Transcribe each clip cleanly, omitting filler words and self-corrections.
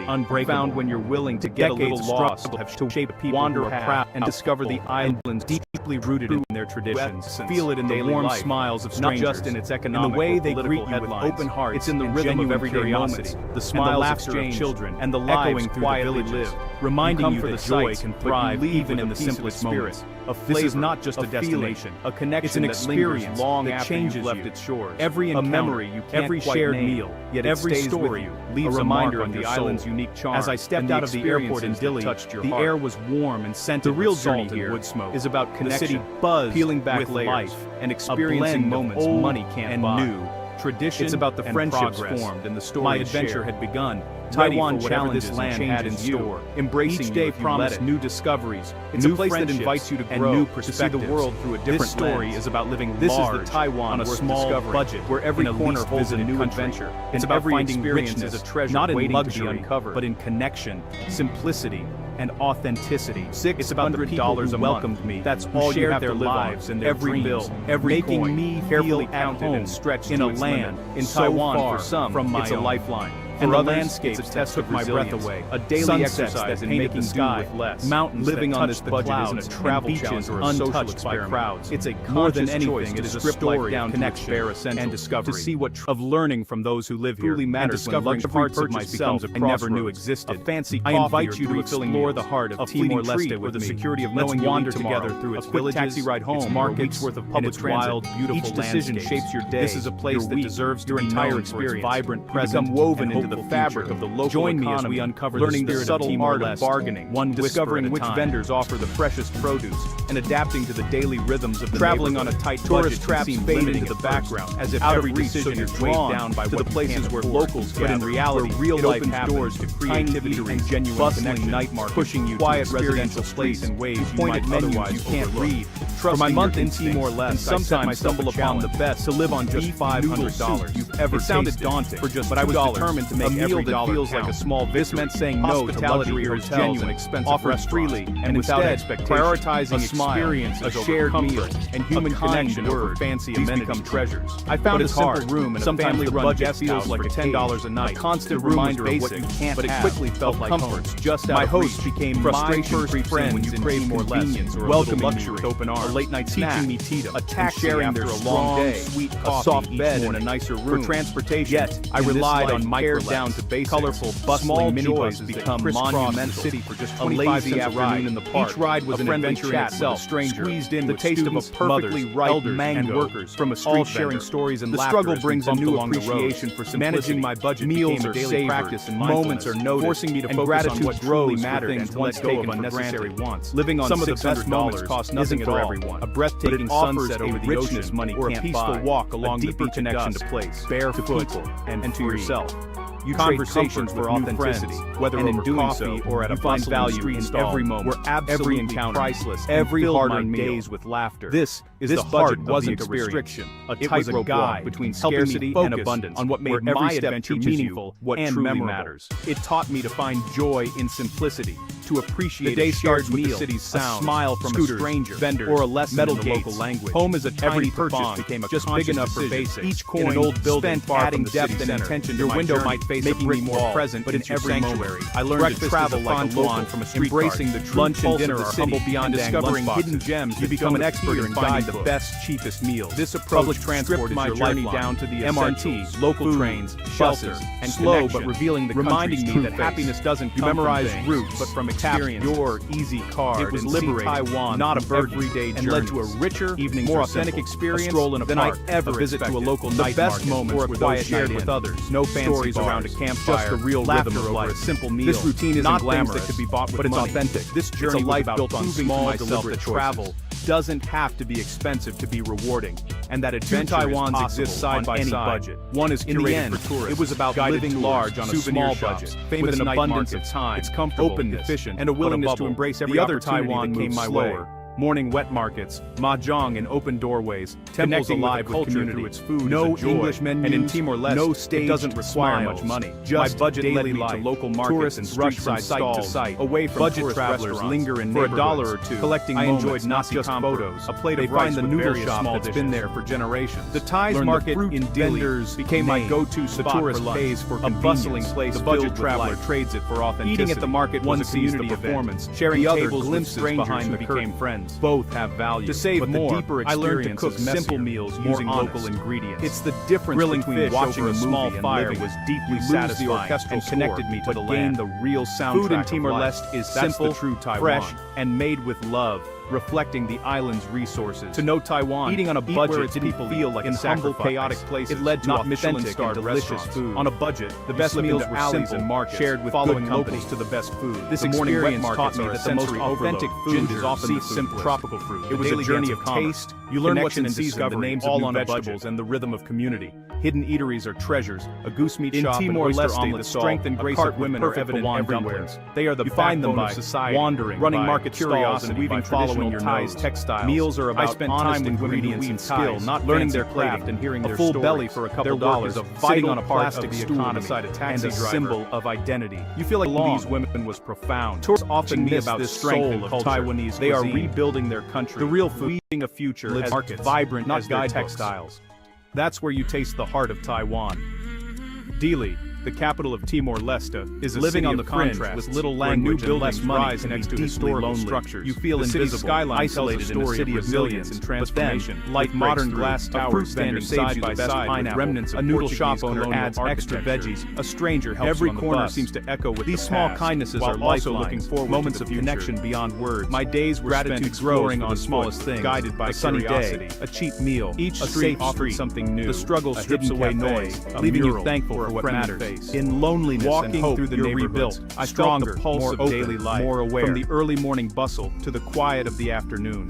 unbreakable. Found when you're willing to get a little lost, to shape people wander proud and discover the islands deeply rooted in their traditions. Feel it in the warm smiles of strangers, not just in its economic in the way or they greet you with headlines. open hearts. It's in the and rhythm of genuine everyday curiosity, moments, the smiles of children, and the lives quietly lived, reminding you that joy can thrive even in the simplest moments. This is not just a destination, a connection. It's an experience long after you've left its shores. Every encounter, a memory you can't every shared meal, yet every story leaves a reminder of the island's unique charm. As I stepped out of the airport in Dili, the air was warm and scented. The real journey here is about connection, the city buzzed, peeling back layers, and experiencing moments money can't buy. New tradition. It's about the friendships formed and the stories My adventure had begun. Taiwan challenges this land had in store. Embracing each day promised new discoveries. It's a place that invites you to grow, new to see the world through a different lens. This story is about living large, is the Taiwan on a small budget, where every corner holds a new adventure. It's about finding richness, a treasure, not in luxury, but in connection, simplicity, and authenticity. It's about the people who welcomed me. That's all you have their lives and their every dreams, bill, every making coin, me carefully counted and stretched in a land in Taiwan for some. It's a lifeline. And the landscapes that took my breath away. A daily exercise in making do with less. Mountains living on this budget isn't a travel challenge or a social experiment. By crowds. It's a more than anything. It is a story of connection and discovery. To see what of learning from those who live here and discovering parts of myself I never knew existed. A fancy coffee I invite you to explore the heart of Timor-Leste with the security of knowing wander together through its villages, taxi ride home, its markets worth of public transit. Wild, beautiful each decision shapes your day. This is a place that deserves your entire experience. Vibrant, present, woven into the fabric of the local Join me as we uncover learning the subtle art of bargaining, discovering which vendors offer the freshest produce, and adapting to the daily rhythms of the traveling on a tight budget traps fade into the background, as if every decision is weighed down by to the places where locals gather. But in reality, real life opens doors to creativity and genuine bustling night market, pushing you quiet residential space in ways you might otherwise you can't read. For my month in Timor-Leste, sometimes I stumble upon the best to live on just $500 you've ever tasted. It sounded daunting, but I was determined to make every dollar feels like a small victory. This meant saying no to luxury hotels and expensive restaurants, freely and without expectation, prioritizing experience, a shared meal, and human connection over fancy amenities become treasures. I found a simple room in a family-run guest house for $10 a night. A constant reminder of what you can't but it quickly felt like comforts. Just my host became frustration-free friends when you crave more convenience or welcoming luxury with open arms. Late night teaching me Tito, a taxi sharing their long day, sweet coffee, a soft bed in a nicer room. For transportation, yet I relied on micro down to basics. Colorful, bustling minibuses become monumental. City for just a lazy afternoon in the park. Each ride was an adventure in itself. Stranger squeezed in the taste of a perfectly ripe mango workers from a street sharing stories and laughter. The struggle brings a new appreciation for simplicity. Managing my budget meals are daily practice and moments are noticed, forcing me to focus on what truly mattered and to let go of unnecessary wants. Living on some of the best moments cost nothing at all. A breathtaking sunset over the ocean, money or a peaceful walk along the beach connection to place, barefoot and to yourself. You conversations for authenticity, whether in doing so or at a find value in every moment, every encounter, priceless, every hard-earned days with laughter. This the heart wasn't a restriction. It was a guide between scarcity and abundance on what made my adventure meaningful, what truly matters. It taught me to find joy in simplicity, to appreciate the day starts with the city's sound, a smile from a stranger, vendor, or a lesson in the local language. Home is a tiny purchase became a just big enough for basics. Each coin in an old building far adding depth and intention. Your window might face making me more present, but in every sanctuary. I learned to travel like a local, from a embracing the true lunch and dinner are humble beyond discovering hidden gems. You become an expert in finding the best, cheapest meals. This approach transported my journey down to the MRT, local trains, buses, and slow but revealing the reminding me that happiness doesn't come memorize routes, but from experience. Your easy card. It was liberating Taiwan, not a everyday journey, and led to a richer, evening, more authentic experience than I ever visit to a local night market or a quiet shared with others. No fancy around a campfire, just the real rhythm of life. A simple meal. This routine isn't glamorous that could be bought with but it's money. Authentic. This journey is a life built on small, deliberate travel. Doesn't have to be expensive to be rewarding, and that adventure Taiwans exist side by side. Budget. One is curated for tourists. It was about living large on a small budget, with an abundance of time. It's comfortable, open, efficient, and a willingness to embrace every other Taiwan became my way. Morning wet markets, mahjong in open doorways, temples alive with culture through its food. No English menus, and in Timor-Leste, no stage, it doesn't require much money. Just budget daily life. To local markets and rush from site to site, away from budget travelers linger in for $1 or $2. Collecting I enjoyed not just photos, a plate of rice with noodle shop that's been there for generations. The Thai market in Dili became my go-to spot for lunch. A bustling place, the budget traveler trades it for authenticity. Eating at the market was a community performance, sharing tables with strangers behind the became friends. Both have value. To save more, I learned to cook simple meals using local ingredients. It's the difference between watching a small fire was deeply satisfying and connected me to the land. The real soundtrack. Food in Timor-Leste is simple, fresh, and made with love, reflecting the island's resources. To know Taiwan, eating on a budget didn't feel like in humble, chaotic places. It led to Michelin-starred delicious food. On a budget, the best meals were simple and markets, shared with following locals to the best food. This experience taught me that the most authentic food is often the simplest tropical fruit. It was a journey of taste. You learn what's in season, the names of new vegetables, and the rhythm of community. Hidden eateries are treasures. A goose meat shop in Timor-Leste, the strength and grace of women are evident everywhere. They are the backbone of society, wandering, running market stalls and weaving following your Thai's textiles. Meals are about honest ingredients and skill, not learning their craft and hearing their stories. A full belly for a couple dollars, sitting on a plastic stool beside a taxi driver, and a symbol of identity. You feel like these women was profound. Tourists often miss about this strength of Taiwanese. They are rebuilding their country. The real food, a future as markets, vibrant, not guide textiles. That's where you taste the heart of Taiwan. Dili, the capital of Timor-Leste, is living on the fringe with little language and less money next to historical structures. You feel invisible, isolated in a city of millions and transformation. Like modern glass towers standing side by side with remnants of a noodle shop owner adds extra veggies. A stranger helps every corner seems to echo with these small kindnesses are also looking forward moments of connection beyond words. My days were spent exploring on the smallest things, guided by a sunny day, a cheap meal, each street offers something new. The struggle strips away noise, leaving you thankful for what matters. In loneliness walking and hope, through the neighborhoods, I felt the pulse of daily life, more aware, from the early morning bustle to the quiet of the afternoon.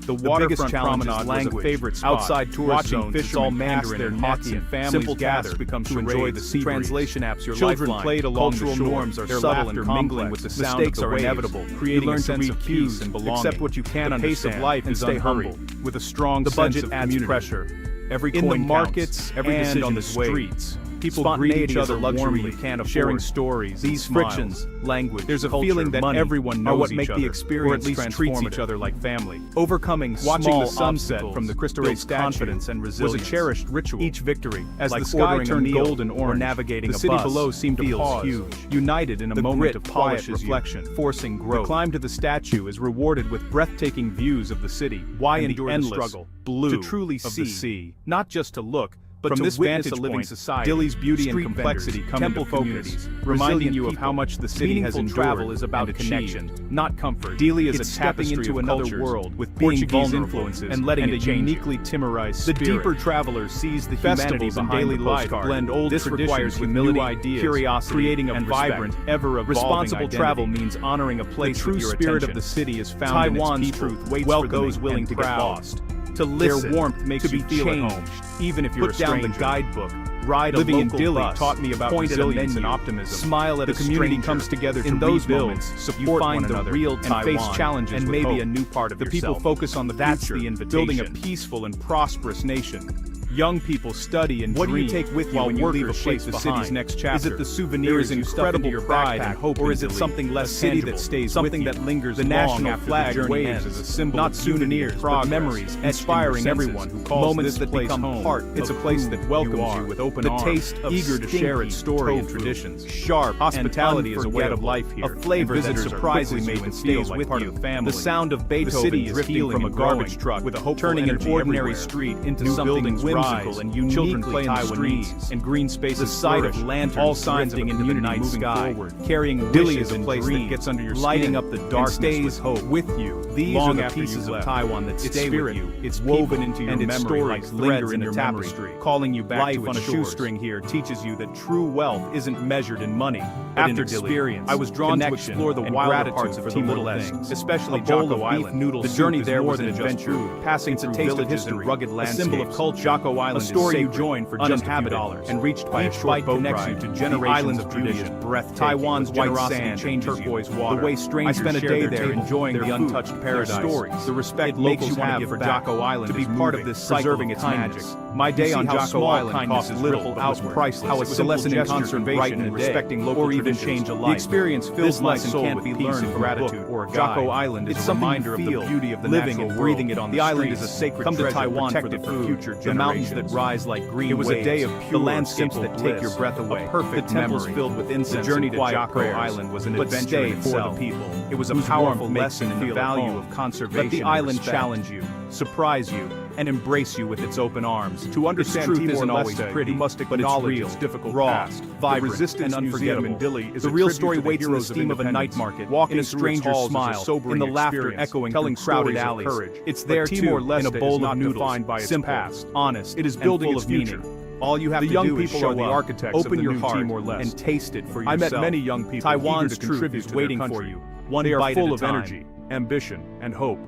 The waterfront promenade was a favorite spot. Outside tourist zones, it's all Mandarin and hockey, and families gather to enjoy the sea. Translation apps, your children played along the shore. Norms are subtle and mingling with the sound of the waves. Mistakes are inevitable, creating a sense of peace and belonging. Accept what you can understand. The pace of life is unhurried, with a strong sense of community. Pressure. Every coin in the markets, every decision on the streets. People greet each other warmly, sharing stories, these frictions, language. There's a feeling that everyone knows each other, or at least treats each other like family. Overcoming watching the sunset from the Cristo Rey confidence and resilience was a cherished ritual. Each victory, as the sky turned golden or navigating the city below seemed to pause, huge, united in a moment of quiet reflection, forcing growth. The climb to the statue is rewarded with breathtaking views of the city. Why endure the struggle? Blue to truly see the sea, not just to look. But from this vantage point, Dili's beauty and complexity come into focus, reminding you of how much the city has endured. Travel is about connection, not comfort. Dili is a tapping into another world with Portuguese influences and letting it uniquely Timorized spirit. The deeper traveler sees the humanity behind daily life blend old traditions with new ideas, curiosity, creating a vibrant, ever-evolving responsible travel means honoring a place. The true spirit of the city is found in its people. Truth waits for those willing to get lost. To listen, their warmth makes you feel at home, even if you're a stranger. Put down the guidebook. Ride living in Dili taught me about resilience and optimism. Smile at the community comes together in those moments. Support one another, real and face challenges and maybe a new part of yourself. The people focus on the future, building a peaceful and prosperous nation. Young people study and dream. What do you take with you when you leave a place? The city's next chapter. Is it the souvenirs, incredible pride and hope, or is it something less tangible, that stays something that lingers? The national flag waves as a symbol, not souvenirs, but memories, inspiring everyone who calls moments that become part. It's a place that welcomes you with open arms, the taste of eager to share its story and traditions. Sharp hospitality is a way of life here, a flavor that surprises you and stays with you. The sound of Beethoven drifting from a garbage truck with a hope, turning an ordinary street into something whimsical and uniquely Taiwanese, and green spaces, the sight of lanterns all drifting into the night sky, carrying Dili is a place that gets under your skin, lighting up the darkness with hope with you. These are the pieces of Taiwan that stay with you. It's woven into your memory like threads in a tapestry, calling you back to its shores. Life on a shoestring here teaches you that true wealth isn't measured in money, but in experience. I was drawn to explore the wilder parts of Timor-Leste, especially Jocko Island. The journey there was an adventure, passing through villages and rugged landscapes. A symbol of culture. Jocko Jocko Island is story you join for just a few dollars and reached by a short boat ride to generations of tradition. Taiwan's white sand changes turquoise water. The way strangers spend a day there enjoying the untouched paradise. Stories, the respect locals have for Jocko Island to be part of this cycle preserving its magic. My day on Jocko Island cost little, out priceless. How a lesson in conservation and respecting local traditions change a life. The experience fills my soul can't be learned from gratitude or a guide. Jocko Island is a reminder of the beauty of the living and breathing it on the island is a sacred treasure. Come to Taiwan for the future generations. The mountains that rise like green waves. It was a day of pure, the landscapes that take your breath away. Perfect temples filled with incense. The journey to Jocko Island was an adventure in itself. It was a powerful lesson in the value of conservation. Let the island challenge you, surprise you, and embrace you with its open arms. To understand Timor isn't always pretty, you must acknowledge its difficult past, vibrant and unforgettable. The real story waits in the steam of a night market, walking a stranger's smile, in the laughter echoing telling crowded alleys. It's there too, in a bowl of noodles, simple, honest, it is building its future. All you have to do is show up, open your heart, and taste it for yourself. I met many young people Taiwan's truth is waiting for you. One bite at a time. They are full of energy, ambition, and hope.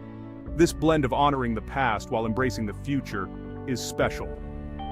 This blend of honoring the past while embracing the future is special.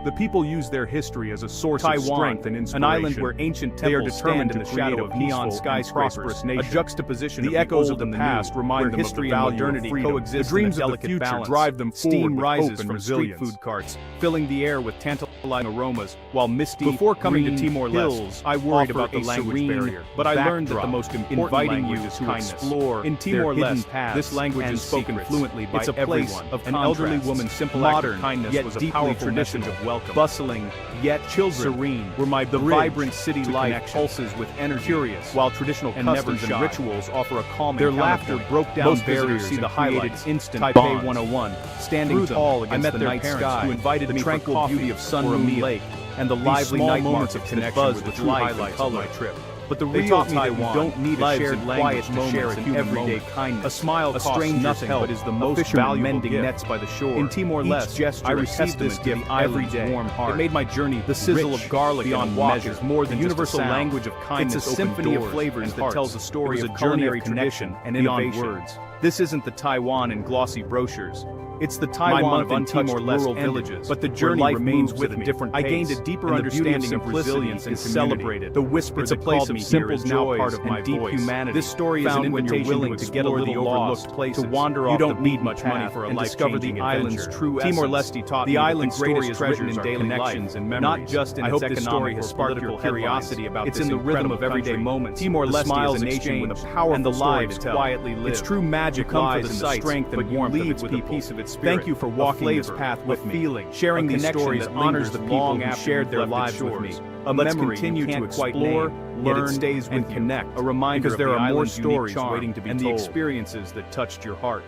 The people use their history as a source of strength and inspiration. An island where ancient temples stand in the shadow of neon skyscrapers, a juxtaposition the echoes of the past remind them history of the modernity coexist. The dreams of the future drive them forward. Steam rises from street food carts, filling the air with tantalizing aromas, while misty before coming to Timor-Leste, I worried about the language barrier, but I learned that the most important language is to explore in Timor-Leste. This language is spoken fluently by everyone. An elderly woman's simple act of kindness was a powerful message of welcome. Bustling, yet serene, were the vibrant city life pulses with energy, curious, while traditional customs and rituals offer a calming Their laughter broke down barriers see the highlights instant Taipei 101, standing tall against the night sky, who invited the tranquil beauty of Sun Moon Lake, and the lively night moments of connection buzz with life and color. But the real Taiwan don't need a shared language to share a everyday kindness. A smile, a strange nothing, but is the most valuable mending nets by the shore. In Timor-Leste, I received this gift every day. Warm heart. It made my journey the sizzle of garlic beyond measure, more than universal language of kindness. It's a symphony of flavors that tells a story of culinary connection and innovation. Words. This isn't the Taiwan in glossy brochures. It's the Taiwan of untouched rural villages, but the journey remains with a different pace. I gained a deeper understanding of resilience and celebrated. The whisper it's a place of simple joy part of my deep humanity. This story is an invitation to get a little lost, to wander off. You don't need much money for a life discover the island's true essence. Timor-Leste taught me the island's greatest treasures in daily connections and memories. Not just in its economic or political curiosity about it's in the rhythm of everyday moments. Timor-Leste is a nation with a powerful and the lives quietly live. Its true magic lies in the strength and warmth of its people. Thank you for walking this path with me, sharing these stories that honors the people who shared their lives with me. A memory continue to explore, learn, stays and connect. A reminder because there are more stories waiting to be told. And the experiences that touched your heart.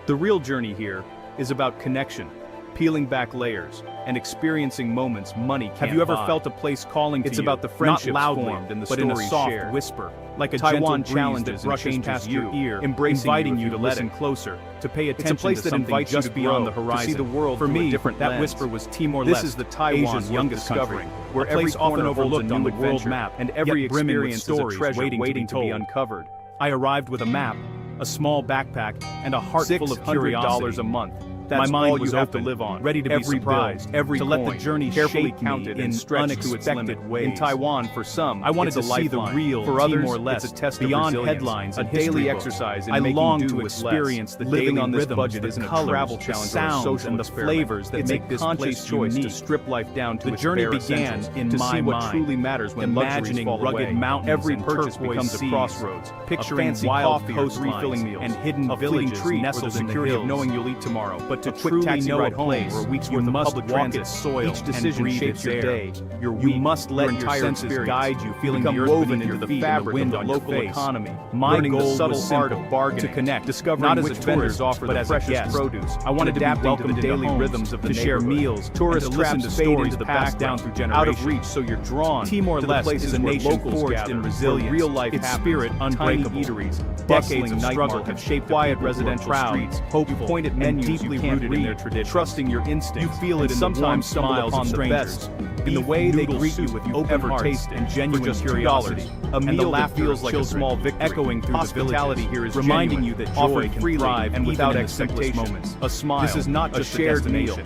The real journey here is about connection, peeling back layers, and experiencing moments money can't buy. Have you ever felt a place calling to you? It's about the friendships formed and the stories shared. But in a soft whisper, like a Taiwan challenges that brushes past your ear, inviting you to listen closer, to pay attention. It's a place that invites you to beyond the horizon, to see the world for me. That whisper was Timor-Leste. This is the Taiwan's youngest country, where every often overlooked on the world map, and every experience is a treasure waiting to be uncovered. I arrived with a map, a small backpack, and a heart full of $100 a month. That's my mind was open, to live on, ready to be surprised, to let the journey carefully counted in unexpected ways. In Taiwan, for some, I wanted to see the real. For others, it's a test beyond headlines, a daily exercise. I long to experience the living on this budget is a travel challenge, sounds and the flavors that make this place choice to strip life down to its bare essentials. The journey began in my mind. What truly matters when imagining rugged mountains, every purchase becomes a crossroads. Picturing wild coastlines and hidden villages nestled in the hills, knowing you'll eat tomorrow. But to truly know a place where weeks worth of public transit, soil, each decision shapes your day, your week. You must let your senses guide you, feeling the earth woven into the fabric of the local economy. My goal was simple, to connect, discover not as a tourist offer but as a guest. Produce. I wanted to adapt to the daily rhythms of the neighborhood, to share meals, tourist traps to stories that pass down through generations, out of reach, so you're drawn. Timor-Leste is a nation forged in resilience, real life, its spirit unbreakable. Eateries, decades of struggle have shaped quiet residential streets. Hope you point at menus deeply rooted in their tradition, trusting your instincts. You feel it in sometimes smiles of strangers, in the way they greet you with open hearts and genuine curiosity. A meal that feels like a small victory, echoing through hospitality the here is reminding you that joy can thrive and without expectation. Moments. A smile. This is not just a shared meal.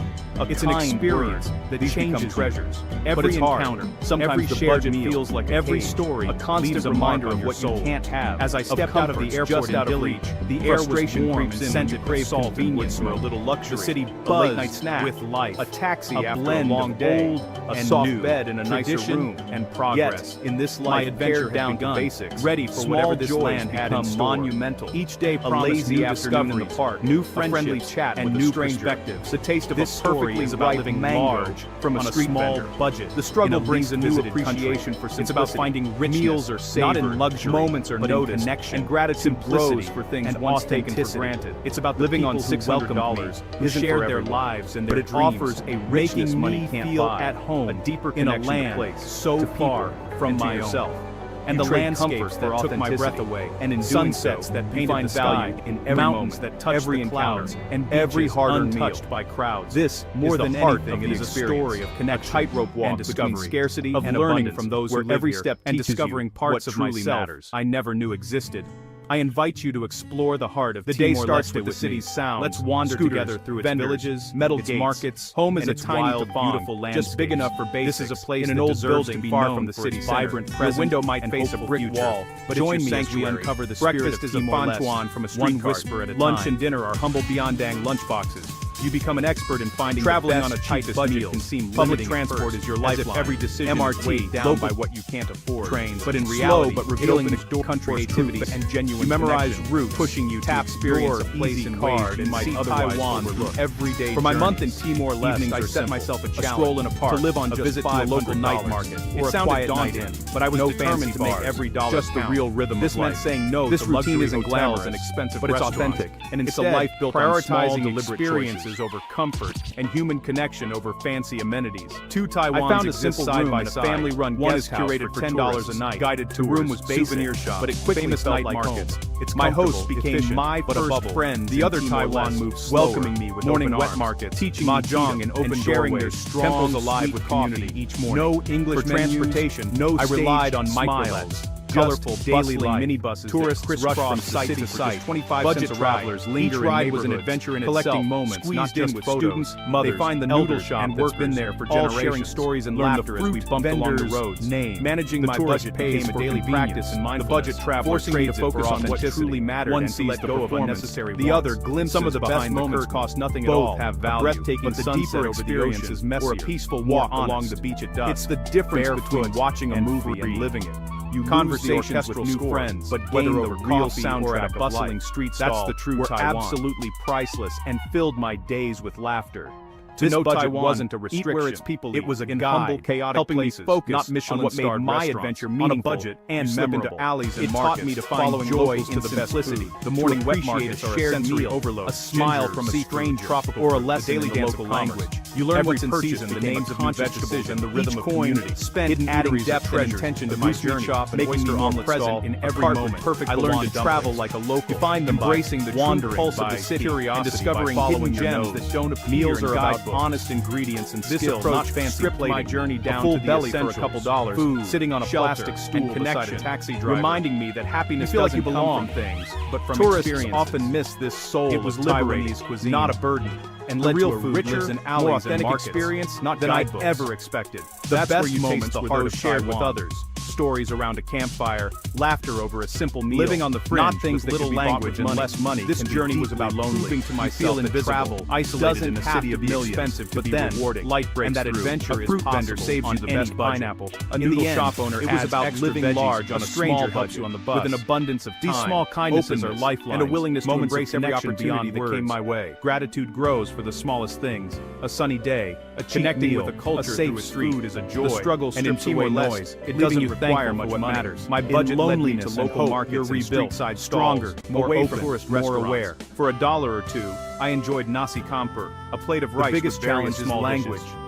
It's an experience that changes treasures. Every encounter, sometimes the budget feels like every story, a constant reminder of what you can't have. As I stepped out of the airport in Dilley, the air was warm and scented with salt and wood for a little luxury. The city buzzed late-night snack with life, a taxi after a long day, a soft bed in a nicer room, and progress. Yet, in this life, my adventure down to basics, ready for whatever this land had in store. Monumental. Each day promised new afternoon in the park, new friendly chat and new perspectives. The taste of this story is about living large from a small budget. The struggle brings a new appreciation for simplicity. It's about finding richness, meals are savored, not in luxury, moments are noticed, and gratitude grows for things once taken for granted. It's about living on $600 who share their lives and their dreams, offers a richness money can't buy, at home, a deeper in a land so far from my own. And the landscapes that took my breath away, and in sunsets that painted the sky, in mountains that touched the clouds, and every hard-earned meal by crowds. This, more than anything, is a story of connection, a tightrope walk between scarcity and learning from those who live here, and discovering parts of myself I never knew existed. I invite you to explore the heart of the day starts with the city's sound. Let's wander together through its villages, metal gates, markets. Home is a tiny, beautiful land, just big enough for basics. This is a place in an old building far from the city's vibrant presence. Your window might face a brick wall, but join me as we uncover the spirit of Timor-Leste, from a street whisper at a time. Lunch and dinner are humble Biondang lunchboxes. You become an expert in finding traveling on a tight budget can seem public transport is your lifeline. Every decision is weighed down by what you can't afford. Trains, but in reality, but revealing the country creativity and genuine memorize routes, pushing you to experience a place in card and might otherwise overlook. Everyday for my month in Timor-Leste, I set myself a challenge: a stroll in a park, to live on just visit to a local night market, or a quiet night in. But I was determined to make every dollar just the real rhythm of life. This meant saying no to luxury isn't glamorous and expensive, but it's authentic, and instead it's a life built on small, deliberate experiences over comfort and human connection over fancy amenities. Two Taiwans I found a simple room in a family-run guest house curated for $10 a night. Guided tours, the room was basic, souvenir shop, but it quickly felt like markets. It's my host became my first friend. The other Taiwan moved slower, welcoming me with morning wet markets, teaching mahjong and open sharing their strong, temples alive with coffee each morning. No English for transportation. No I relied on microlets. Colorful, daily minibuses, tourists rush from site to site. 25 budget travelers linger. Each ride was an adventure in itself, collecting moments, not just with students, mothers. They find the noodle shop and workers been there for generations, all sharing stories and laughter as we bumped along the roads. Managing my budget became a daily practice in mindfulness, the budget traveler forcing me to focus on what truly mattered and to let go of unnecessary. The other glimpses some of the best moments cost nothing at all, have value, breathtaking sunset over the ocean, or a peaceful walk along the beach at dusk. It's the difference between watching a movie and living it. You conversations with new friends, but whether over real soundtrack or at a bustling street stall, that's the true were Taiwan. Absolutely priceless and filled my days with laughter. This budget Taiwan wasn't a restriction. Eat where its people it was a guide, humble, chaotic helping places, me focus not Michelin on what made my adventure meaningful on a budget and memorable. Into alleys and markets, taught me to find joy in the simplicity. The morning wet markets are a sensory overload, a smile from a stranger, tropical or a lesson in the local language. You learn what's in season, the names of new vegetables, and the rhythm of community. Spent adding depth and intention to my journey, making me more present in every moment. I learned to travel like a local, find them embracing the true pulse of the city and discovering hidden gems that don't appear. Meals are about honest ingredients and skill, approach not fancy plating. My journey down to the belly for a couple dollars, food, sitting on a plastic stool beside a taxi driver, reminding me that happiness doesn't come from things, but from tourists often miss this soul. It was Taiwanese cuisine, not a burden, and led to a richer, more authentic experience than I'd ever expected. The best moments were those shared with others. Stories around a campfire, laughter over a simple meal, living on the fringe, not things with little language and less money. This journey was about proving to myself that travel, isolated in a city of millions, expensive to be rewarding. Light breaks and that adventure is possible saves you the best pineapple. A noodle shop owner it was about living large on a stranger helps you on the bus with an abundance of time. These small kindnesses are lifelines and a willingness to embrace every opportunity that came my way. Gratitude grows for the smallest things. A sunny day, a connecting with a culture through a street is a joy. The struggle strips away noise. It doesn't require much what matters. My budget loneliness led me to local markets and street-side stronger, more open, more aware. For $1 or $2, I enjoyed nasi campur, a plate of rice. The biggest challenge is language.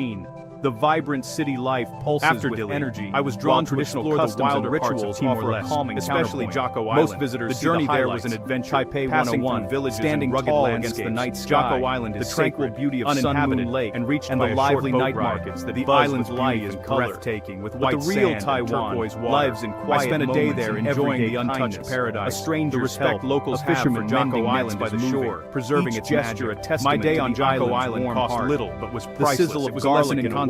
serene. The vibrant city life pulses with energy. I was drawn to traditional explore the customs and wilder rituals parts of Timor-Leste, calming especially counterpoint. Jocko Most Island. visitors The see the journey there highlights. was an adventure. Taipei Passing 101, through villages standing and rugged tall landscapes. against the night sky. Jocko Island is The tranquil sacred, beauty of Sun uninhabited Moon Lake and reached and by the a lively short boat night ride. markets that The buzz island's with life beauty is and color. breathtaking, with But white the real sand and Taiwan turquoise water. lives in I quiet spent a day moments there and enjoying everyday the untouched kindness. paradise. A stranger's The respect help, locals a have for fisherman Jocko mending Island nets by the is shore, moving, preserving each its gesture magic. a testament My day to on the Jocko island's Island warm cost heart. little, but was The priceless. sizzle It of was a lesson garlic in in a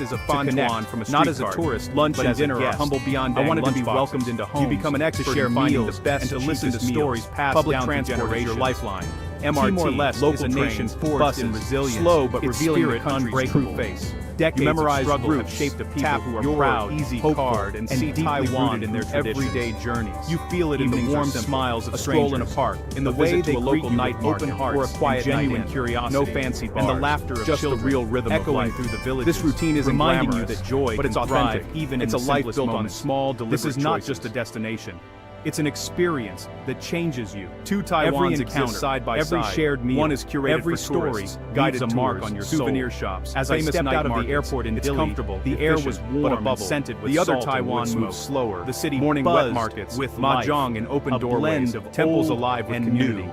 taste is a fondant from a street not as a cart. tourist, Lunch but and as a dinner are guest. humble beyond I wanted to be lunchboxes. welcomed into homes. You become an expert to share in finding meals the best and to and listen to cheapest stories meals. passed Public down through transport is your generations. lifeline. MRT, More or less, local is a nation trains, forged buses, in resilience, slow but its revealing the spirit country's unbreakable. true face. Decades You memorize of struggle roots, have shaped a people tap who are your proud, easy hopeful, card, and see deeply Taiwan rooted in their everyday traditions. journeys. You feel it in the Evenings are warm simple. smiles of A stroll in a strangers, park, in the a way visit they to a greet local you night with market, open hearts or a quiet and genuine night in. curiosity, No fancy and the bars, laughter of just the children, real rhythm of echoing life. through the villages, This routine isn't reminding glamorous, you that joy but it's can authentic. thrive even It's in a the life simplest built on moments. small, deliberate This is not choices. just a destination. It's an experience that changes you. Two Every Taiwans encounter, exist side by every side. shared meal, One is curated every for story tourists, guided guided a mark tours, on your souvenir soul. shops, As I famous stepped night out of the markets. airport in It's Dili, comfortable, the air efficient, was but a warm and bubble. scented with The other salt and Taiwan wood moves smoke. slower. The city Morning buzzed wet markets with mahjong life, and open a doorways, blend of temples old alive with and community. new.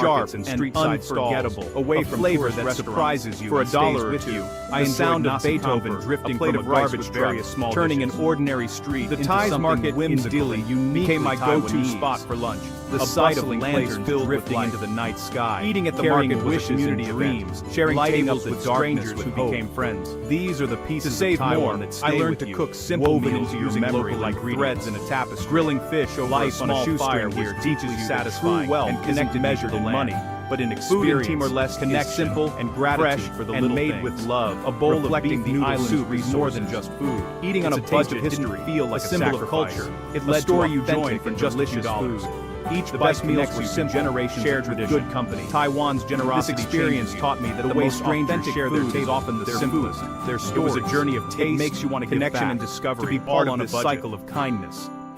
sharp and street-side stalls, away from flavor tourist that restaurants. surprises you For a and dollar stays or with two, you. I The sound of Nasi Beethoven Campur, drifting a plate from of a garbage rice with truck, various small turning dishes. an ordinary street The into Thai's something market whimsical in Dili and became my go-to Taiwanese. spot for lunch. The A sight of bustling lanterns place filled with drifting light. into the night sky. Eating at the carrying market was a wishes community and event, dreams, sharing lighting tables up with the darkness strangers who with hope. became friends. These are the pieces To save of Taiwan more, that stay I learned with to you, cook simple woven meals into your using memory local like ingredients. threads in a tapestry. Grilling fish over Life a on a small shoestring fire here here teaches teaches you you that satisfying true wealth and isn't connected measured to in the money, land. but in Food in experience. Timor-Leste Connect is simple simple and and gratitude fresh for the and little made things. with love, A bowl of reflecting beef the noodle island's soup is more than resources. just food. Eating on It's a taste budget of didn't history, feel like a a symbol of sacrifice. culture. It A led to story you authentic join for and just a few delicious dollars. food. Each The bite best meals connects were you to simple, generations shared of tradition. good company. Taiwan's generosity This experience changes you. taught me that The the most most strangers authentic share their food is taste, often the their simplest. food. Their It was a stories. journey of It taste, makes you want to give connection, back, and discovery, to be part all of on a this budget. cycle of kindness.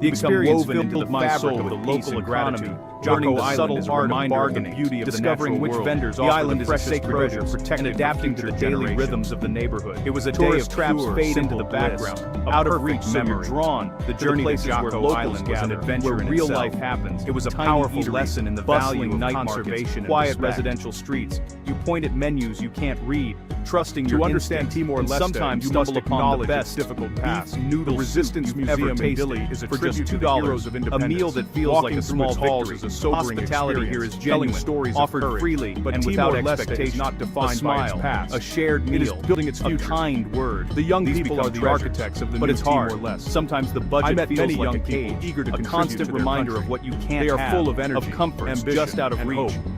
The experience woven into filled the my fabric soul of with the peace local and economy. gratitude. Learning Jocko the Island subtle is a art of reminder bargaining, of the beauty of discovering the which natural vendors world. The offer island the is a freshest sacred produce, treasure, protected and adapting to from the future daily generations. rhythms of the neighborhood. It was a day Tourist of traps pure, fade into simple the bliss, background, a out of perfect reach, so you're memory. drawn The to journey to places where Jocko locals Island was an gather, adventure where in real itself. life happens. It was a Tiny powerful eateries, lesson in the bustling value of night conservation markets, and quiet respect. residential streets. You point at menus you can't read, trusting To your understand instincts, and Timor-Leste, sometimes you stumble must upon the acknowledge best its difficult past. beef noodle The Resistance soup you've ever Museum in tasted Dili is a for just tribute to the $2. heroes of A independence. meal that feels Walking like a through small its halls victory. is a sobering Hospitality experience, here is telling genuine, stories of offered courage. freely But and without Timor-Leste expectation. is not A defined by its smile, past. a shared It is meal, building its a future. kind word. The young These people become are the treasures. architects of the But new it's hard. Timor-Leste. Sometimes the I budget met feels many like young a people cage, eager to a contribute constant to their reminder country. of what you can't They are have, full of energy, of comforts ambition, just out of and reach. hope.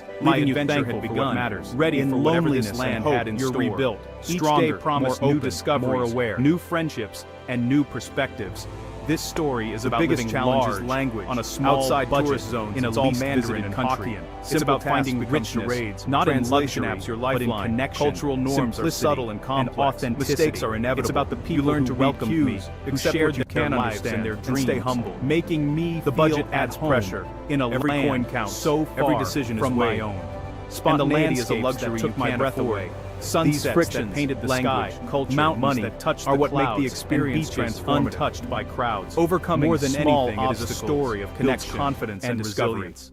days, my adventure had begun, matters, ready for whatever this land had in store. Rebuilt, stronger, each day promised new discoveries, more aware, new friendships, and new perspectives. This story is about living large language on a small outside budget zone in a least visited country. It's about finding richness, not in luxury, but in connection. Cultural norms are subtle and complex. Mistakes are inevitable. It's about the people who learn to welcome me, who share their lives and their dreams, stay humble, making me the budget adds pressure. In a every coin counts. So far, every decision is my own. Spontaneity is a luxury took my breath away. Sunsets that painted the sky, mountains that touched are what make the experience untouched by crowds. Overcoming more than anything, it is a story of connection, confidence, and resilience.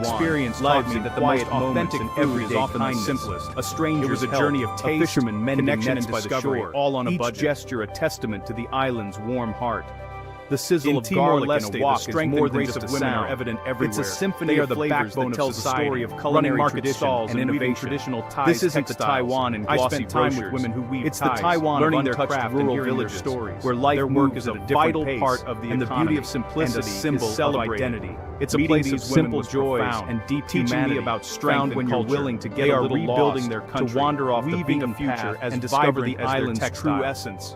experience taught me that the most authentic food is often the simplest. A stranger's journey of taste, a fisherman mending nets by the shore, all on a budget. Each gesture a testament to the island's warm heart. The sizzle of garlic in a wok is more than just a sound. Evident everywhere. It's a symphony of the backbone that tells the story of culinary market stalls and innovation. Traditional Thai this isn't the Taiwan and glossy I spent time with women who weave. It's the Taiwan learning their craft rural village stories, where life work is a vital part of the economy, and the beauty of simplicity and a symbol of identity. It's a place of simple joys and deep humanity about strength when you're willing to get a little rebuilding their country, to wander off the beaten future and discover the island's true essence.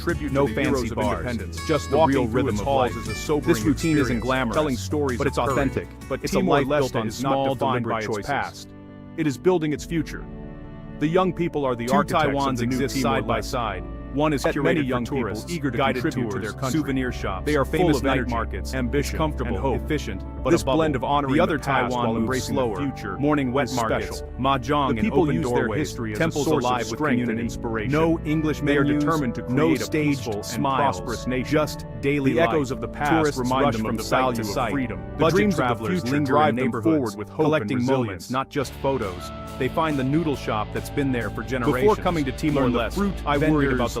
tribute No to the fancy heroes of bars, independence. just the Walking real through rhythm its of halls life. is a sobering This routine isn't experience, glamorous, telling stories but of it's courage. authentic. But It's a life built on small, defined by deliberate its choices. past. It is building its future. The young people are the Two architects Taiwans of the new exist Timor side by Leste. side. One is At curated many for young tourists, people eager to guided contribute tours, to their country. souvenir shops. They are full famous of night energy, markets, ambition, comfortable, and hope. efficient, But this a bubble. blend of honoring The other the past Taiwan while moves embracing slower. the future. Morning wet is markets, special. mahjong, The and people open use their doorways, history as a temples source of alive with strength and community. inspiration. No English They are menus, determined to no create a staged peaceful and smiles, prosperous nation. just daily The life. echoes of the past Tourists remind rush them from of the site value to of site. freedom. The Budget dreams of the travelers future linger drive in them neighborhoods forward with hope collecting and moments, resilience, not just photos. They find the noodle shop that's been there for generations. Before coming to Timor learn the Leste, fruit I worried about vendors, the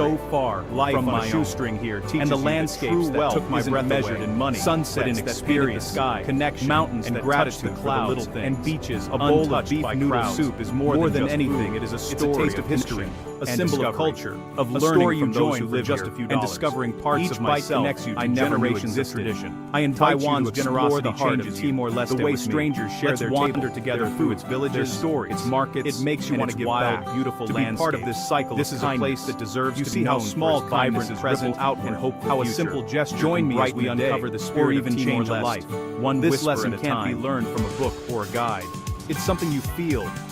so far from my shoestring here, and the landscapes that took my breath measured in money, sunsets that painted the sky, connection, mountains and gratitude the clouds, and beaches. A bowl of beef noodle soup is more than anything. It is a story, it's a taste of history, a symbol of culture, of learning from those who live just a few dollars, and discovering parts of myself I never knew existed. I invite Taiwan's generosity changes Timor-Leste, the way strangers share their wander together through its villages, their stories, its markets. It makes you want to give wild, back, beautiful to landscape. Be part of this cycle. This is a place that deserves to be known. You see how small kindness is present out and hope. How a simple gesture. Join me as we uncover the spirit or even change a life. One this lesson can't be learned from a book or a guide. It's something you feel,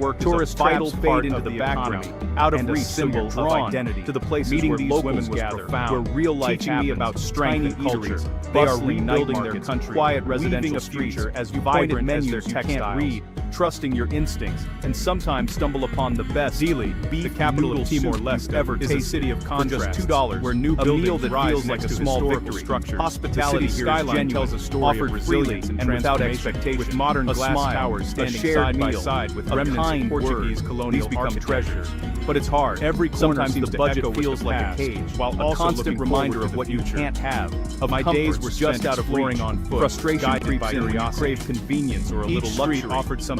work Tourist as a vital traps part fade into of the the background, economy, out of and a reach, so you're symbol of drawn identity. to the places Meeting where these locals women was gather, profound, where real life teaching me happens, about strength and tiny culture. eateries, They are bustling night rebuilding their markets, country, quiet weaving residential a streets, future as vibrant vibrant as menus their you can't textiles. read, trusting your instincts, and sometimes stumble upon the best. Dili, the beef capital noodle of soup Timor-Leste, you've ever is a tasted. city of For contrasts, just $2, where new a buildings meal that rise feels next like a to small historical victory. structures. Hospitality The city here is skyline genuine, tells a story offered of freely resilience and and without transformation, expectation. with modern A glass smile, towers a standing shared side by meal, side with a remnants of kind Portuguese word. colonial These become architecture. treasures. But it's hard. Every corner Sometimes seems the to budget echo with feels the like a past, cage, while a also constant looking reminder forward of to what the you future. can't have. Of My days comforts were spent just out of exploring reach. on foot, Frustration guided creeps by in when you curiosity. crave convenience or a Each little street luxury. offered something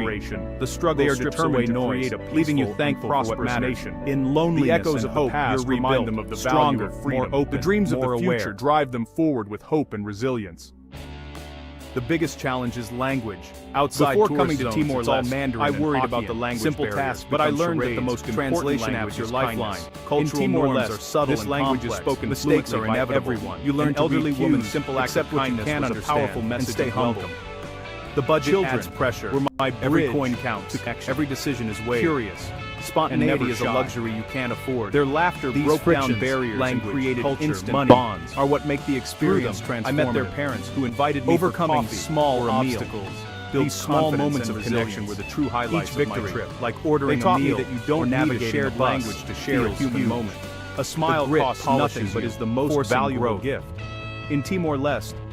desperation, the struggle strips away noise, leaving you thankful for what matters. In loneliness The echoes and of hope, the past you're remind rebuilt, them of the stronger, value of freedom. more open, The dreams of more the future aware. drive them forward with hope and resilience. The biggest challenge is language. Outside Before tourist coming to zones, Timor-Leste, it's all Mandarin I and worried Hokkien. about the language Simple barrier, tasks, but I become learned that the charades. most Translation important apps language are is lifeline. kindness. Cultural In Timor-Leste, norms are subtle this and language is complex. spoken Mistakes fluently are by inevitable. everyone. You learn An to elderly read woman's cues, simple act accept of what you kindness can was a understand, powerful and message stay of humble. welcome. The budget Children adds pressure. were my Every bridge coin counts. to connection. Every decision is weighed. Curious, Spontaneity never is a shy. luxury you can't afford. Their laughter These broke down frictions, barriers language, and created culture, instant money, bonds. are what make the experience Through them, transformative. I met their parents who invited me Overcoming for coffee small or a meal. obstacles. These small confidence moments and of connection resilience. were the true highlights Each victory, of my trip. like ordering They taught a me meal that you or don't need a navigating shared bus, language to share a feels human huge. moment. A smile The grit costs polishes nothing but you, is the most forcing valuable growth. gift. In Timor-Leste,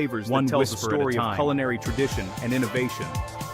flavors one that tells a whisper at a story of time. culinary tradition and innovation.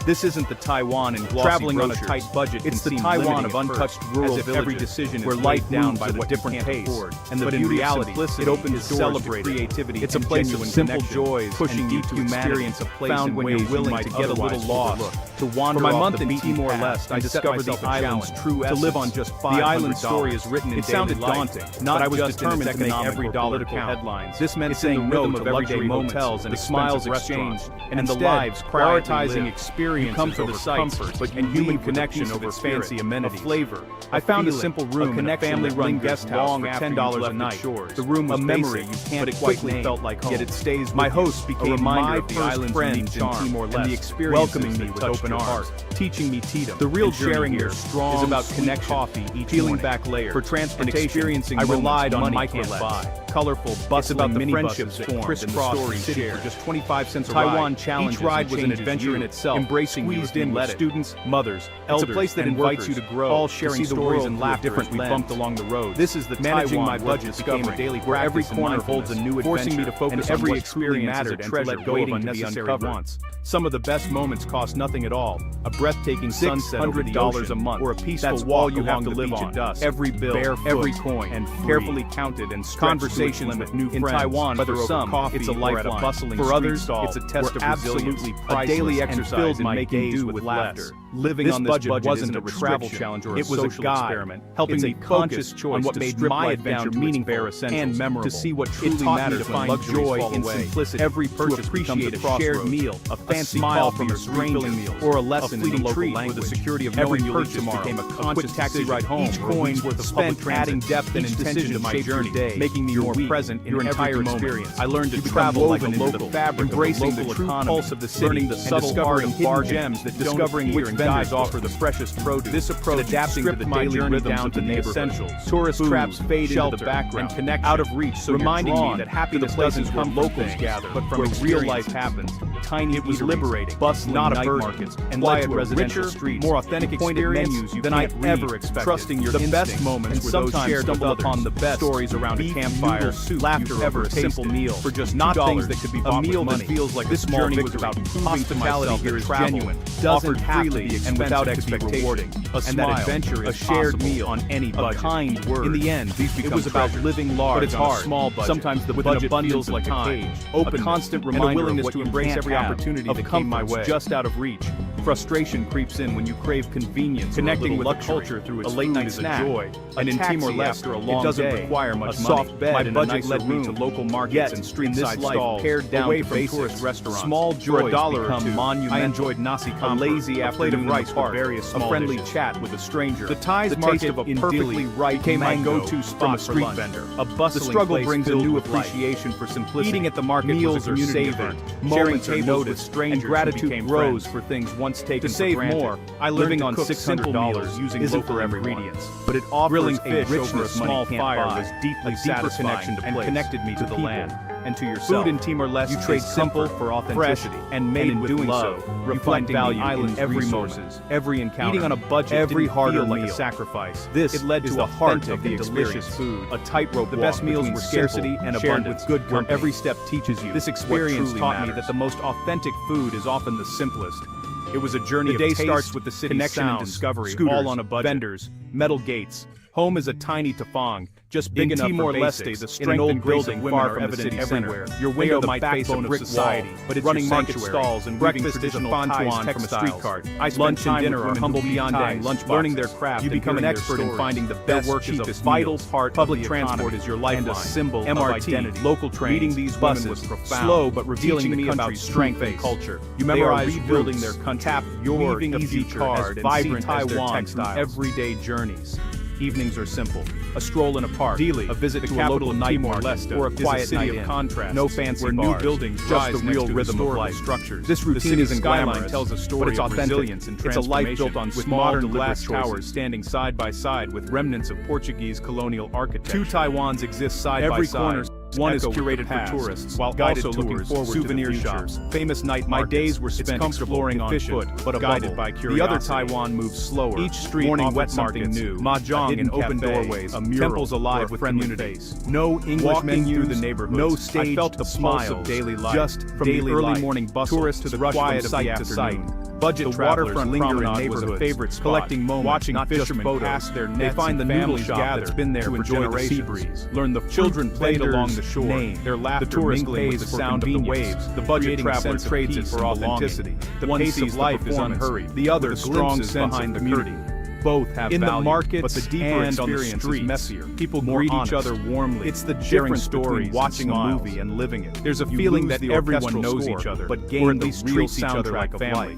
This isn't the Taiwan in glossy Traveling on a brochures. tight budget It's can the seem Taiwan limiting of at untouched first, rural as if villages, every decision is where weighed life down moves by at the a different different pace. pace. And the But in beauty of reality, simplicity it opens is doors to celebrated. creativity It's a and place of genuine simple connection, joys pushing and you deep to humanity, experience a place found in when ways you're willing you might to get a little otherwise lost, overlook. to wander For my off month the in beaten Timor-Leste, path I and set discovered the myself a island's challenge true to live on essence. just The $500. island story is written in It sounded daily life, daunting, not but I was just in its determined to make economic every or dollar political count. headlines. This meant It's in saying the no rhythm to of everyday luxury moments, hotels and the smiles expensive exchanged, restaurants, and the instead lives quietly prioritizing lived. experience experience over comfort, but human connection over fancy amenities. Flavor. I found a simple room in a family-run guest house for $10 a night. The room was memory you can't quite name, felt like home. Yet it stays. My host became my first friend in Timor-Leste, and the experience welcoming me with open arms, teaching me Tito. The real sharing here is about connection, coffee, peeling back layers. For transportation, I relied on microLEDs. Colorful, bustling mini friendships that crisscrossed the city for just 25 cents a ride. Taiwan challenges. Each ride was an adventure in itself, squeezed in with students, mothers, elders. It's a place that invites you to grow, all sharing stories and laughter as we bumped along the road. This is the managing my budget became a daily practice. Every corner holds a new adventure, forcing me to focus on every experience mattered and to let go of unnecessary wants. Some of the best moments cost nothing at all. A breathtaking sunset over the ocean, a month, or a peaceful wall you have to live on. Every bill, every coin, and carefully counted and conversations with new friends. In Taiwan, whether some coffee it's a lifeline. For others, it's a test of resilience. A daily exercise in making do with laughter. Living on this budget wasn't a travel challenge or a social experiment, helping me focus on what made my adventure meaningful and memorable. To see what truly matters when luxuries joy in simplicity. Every purchase appreciate a shared meal, a fancy smile from a stranger, or a lesson in the local language. The security of every purchase became a conscious taxi ride home. Each coin worth of spent adding depth and intention to my journey, making me more present in your entire experience. I learned to travel like a local, embracing the true pulse of the city, learning the subtle art of hidden gems that discovering which vendors offer the freshest produce. This approach adapting to the daily rhythms down to the essentials. Tourist traps fade into the background, and connect out of reach, so reminding me that happiness doesn't come locals gather, but from where real life happens. Tiny, it was liberating, bustling not a burden, markets, and quiet residential streets, more authentic experience than I'd ever expected. Trusting your the best moments were those shared stumble upon the best stories around a campfire, laughter over a simple meal for just not things that could be bought with money. That feels like this journey was about hospitality here is genuine, doesn't freely and without expectation. A smile, that adventure is a shared meal on any budget. A kind word. In the end, it was about living large, but it's hard. Small budget. Sometimes the budget feels like a cage, open, constant reminder, and a willingness to embrace every opportunity that came my way. Just out of reach. Frustration creeps in when you crave convenience, connecting with the culture through its late night snack. Joy. And in Timor-Leste, it doesn't require much money. Soft bed, my budget led me to local markets and street-side stalls, pared down away from tourist restaurants. Small joys become monumental. I enjoyed nasi campur, a lazy plate of rice with various small friendly chat with a stranger. The Thai's market of a perfectly ripe became my go-to spot from a street vendor. A bustling the struggle brings a new appreciation for simplicity. Eating at the market meals are savored, sharing tables with strangers, and gratitude grows for things once taken for granted. More, I living on $600 using local ingredients, but it offers a richness over a small fire was deeply satisfying and connected me to the land and to yourself. Food in Timor-Leste, you trade simple for authenticity, and made with doing love, you find value in every moment, every encounter. Eating on a budget, every harder like a sacrifice. It led to the heart of the delicious food, a tightrope. The best meals were scarcity and abundance. With good company. Every step teaches you. This experience taught me that the most authentic food is often the simplest. It was a journey of taste. The day starts with the city connection sound, and discovery, scooters, all on a budget. Vendors, metal gates. Home is a tiny tafong, just big enough for basics. The strength in an old building far from the city everywhere. Your window might face a brick society, but it's running market stalls and breakfast traditional Thais from a street cart. Lunch and dinner are humble Beyondang lunch, learning their craft. You become an expert in finding the best, cheapest, vital part. Public transport is your lifeline and a symbol of identity. Local trains, meeting these buses was profound, slow but revealing me about strength and culture. You memorize rebuilding their country, tap your easy card, as vibrant as their textiles. Everyday journeys. Evenings are simple. A stroll in a park, a visit to a local night market, or a quiet city of contrast. No fancy bars, new buildings, just the real rhythm of life. Structures. This routine isn't glamorous, tells a story of resilience and transformation. It's a life built on small modern glass towers standing side by side with remnants of Portuguese colonial architecture. 2 Taiwans exist side by side. One is curated for tourists, while guided also looking forward souvenir to shops. Famous night markets. My days were spent exploring on foot, but guided by curiosity. The other Taiwan moves slower. Each street offers something new. Mahjong in open doorways, a mural, temples alive with communities. No English menus through the neighborhoods. No stage. I felt the pulse of daily life. Just from the early morning bustle, tourists to the quiet of the afternoon. Budget travelers linger in neighborhoods, favorites collecting moments, watching fishermen pass their nets. They find the noodle shop that's been there to enjoy the sea breeze. Learn the children played along the shore. Their laughter mingling with the sound of the waves. The budget traveler trades it for authenticity. The pace of life is unhurried. The other strong sense behind the curtain. Both have in value, the markets, but the deeper experience is messier. People greet each other warmly. It's the difference between watching a movie and living it. There's a feeling that everyone knows each other, but at least treats each other like family.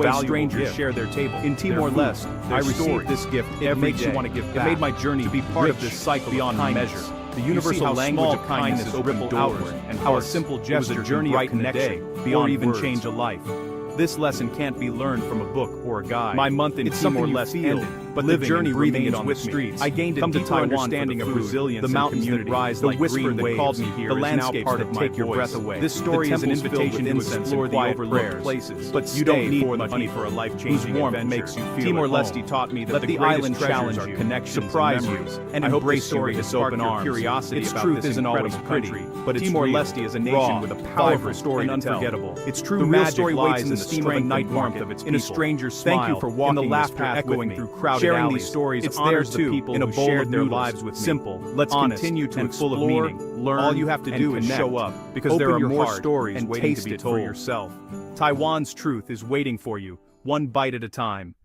way strangers share their table. In Timor-Leste, I received this gift every day. It makes you want to give back. It made my journey to be part of this cycle beyond measure. The universal language of kindness opened doors, and how a simple gesture can brighten a day, or even change a life. This lesson can't be learned from a book or a guide. My month in Timor-Leste ended, but the journey remains with me. I gained a deeper understanding of resilience, the mountains that rise like green waves, called me here, the landscapes that take your breath away. This story is an invitation to explore the overlooked places, but you don't need money for a life-changing adventure. Makes you feel Timor-Leste taught me that the island challenge you, surprise you, and embrace you with open arms. Curiosity its truth isn't always pretty, but Timor-Leste is a nation with a powerful story and unforgettable. Its true magic lies in the steam of the night warmth of its people. In a stranger's smile, thank you for walking in the laughter echoing through crowded sharing alleys. These stories, it's theirs too. People in a bowl shared their lives with simple. Let's continue to explore, full of meaning. Learn. All you have to do is show up, because there are more stories waiting to be told for yourself. Taiwan's truth is waiting for you, one bite at a time.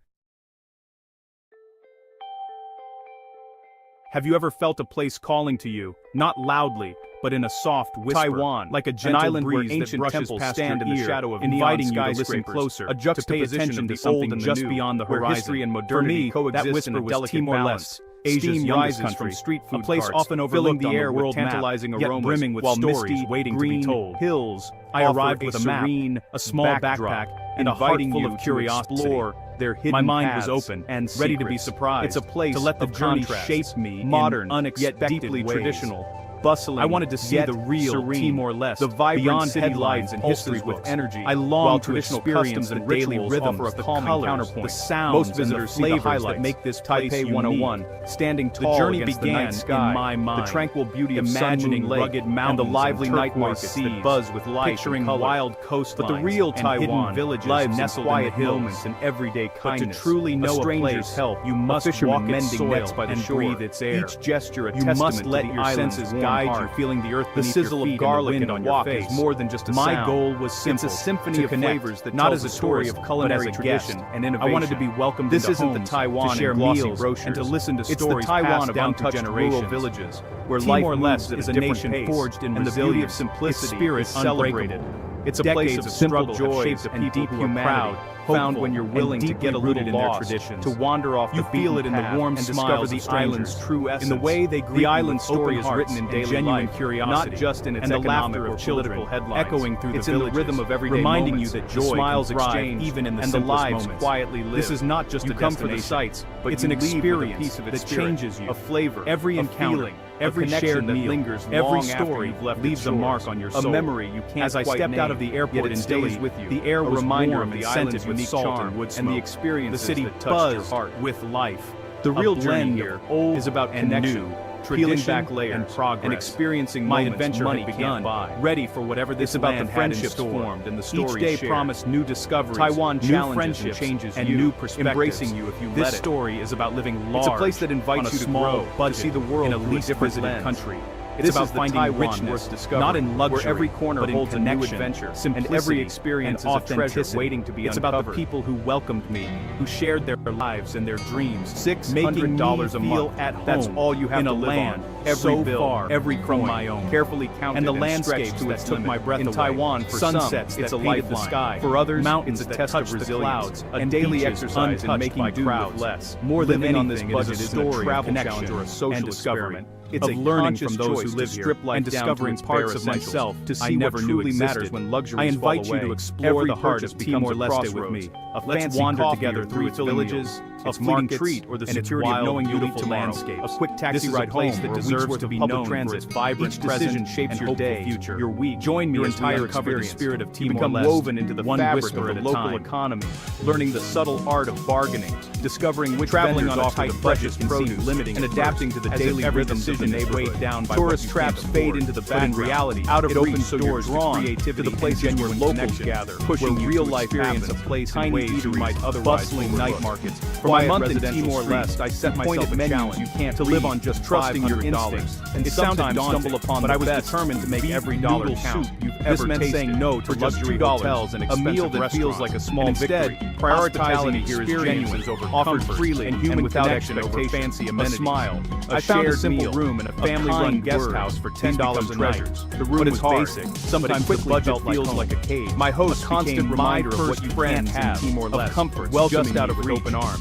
Have you ever felt a place calling to you, not loudly, but in a soft whisper? Taiwan, like a gentle island breeze where ancient temples stand in the shadow of inviting you to listen closer, a juxtaposition to something just beyond the horizon. History and modernity coexist. That whisper was Timor-Leste, Asia's youngest country, from street food a place carts, often overlooked the air with tantalizing aromas, brimming with stories waiting to be told. Hills, I arrived with a map, a small backpack, and a heart full of curiosity. Their hidden my mind was open and ready to be surprised. It's a place to let the journey shape me, modern, yet deeply traditional. Bustling, I wanted to see the real Timor-Leste, the vibrant headlines and histories with energy. I long to experience the daily rhythms, the colors, the sounds, most visitors see the highlights that make this Taipei 101. Standing tall, the journey began in my mind. The tranquil beauty of imagining rugged mountains and the lively night markets that buzz with light, picturing wild coastlines. But the real Taiwan villages lives nestled in quiet moments and everyday kindness. But to truly know a stranger's help, you must walk its soil and breathe its air. Each gesture a testament to the island's. You must let your senses guide you, feeling the earth beneath your feet, the sizzle of garlic and on your face. More than just a sound. My goal was simple. It's a symphony of flavors that not as a story of culinary tradition and innovation. I wanted to be welcomed into homes, the Taiwan to share meals and to listen to stories passed down to generations. Villages where Timor-Leste is a nation forged in resilience, of simplicity, spirit celebrated. It's a place of simple joys and deep humanity, found when you're willing to get a little lost, to wander off the feel it in the warm and discover the island's true essence. In the way they greet the island story is written in daily life, curiosity, not just in its economic or political headlines. Echoing through the villages, in the rhythm of everyday reminding moments, you that joy smiles exchange even in the and the lives moments. Quietly live. This is not just a come for the sights, but it's an experience that changes you, a flavor, every encounter. Every shared meal, lingers every story leaves a mark on your soul. A memory you can't As I stepped out of the airport in Delhi, with you, the air was reminder of the island's unique charm and the experience. The city buzzed with life. The real journey here is about connection, peeling back layers and progress, and experiencing my adventure money begun. Ready for whatever this about the friendships formed and the stories shared. Each day promised new discoveries, Taiwan challenges and changes and new perspectives, embracing you if you let it. This story is about living large. It's a place that invites you to grow, to see the world in a least visited country. It's about finding richness, not in luxury, where every corner holds a new adventure, and every experience is a treasure waiting to be uncovered. It's about the people who welcomed me, who shared their lives and their dreams. $600 a month, at home, that's all you have to live on. Every bill, every coin, from my own, carefully counted and the landscapes that took my breath away. In Taiwan, for sunsets, it's a light of the sky. For others, mountains that touch the clouds, and daily exercise in making do with less. More than anything, on this budget is a travel challenge or a social experiment. It's a learning from those who live strip life and discovering parts of myself to see what truly matters when luxury. I invite you to explore the heart of Timor-Leste with me. Let's wander together through its villages, its markets, or the security of knowing you'll leave tomorrow. A quick taxi ride home that deserves to be known for its vibrant present shapes your day, future, your week. Join me as we uncover the spirit of Timor-Leste, become woven into the fabric of the local economy, learning the subtle art of bargaining, discovering which vendors offer the budget produce, limiting and adapting to the daily rhythms of the neighborhood. Down by tourist traps fade into the background. In reality, out of reach, doors drawn to the places where locals gather, pushing real life happens, a place in ways you might otherwise bustling night markets. For my month in Timor-Leste, I set myself a challenge to live on just trusting your instincts. And it sometimes stumble upon but I was determined to make every dollar count. This meant saying no to luxury hotels and expensive restaurants. A meal that feels like a small victory. Prioritizing here is genuine, offered freely and human without expectation. Fancy amenities. A smile, a shared simple room in a family-run guest house for $10 a night. The room was basic. Sometimes the budget feels like a cave. My host, a constant reminder of what you friends have, of comfort, just out of open arms.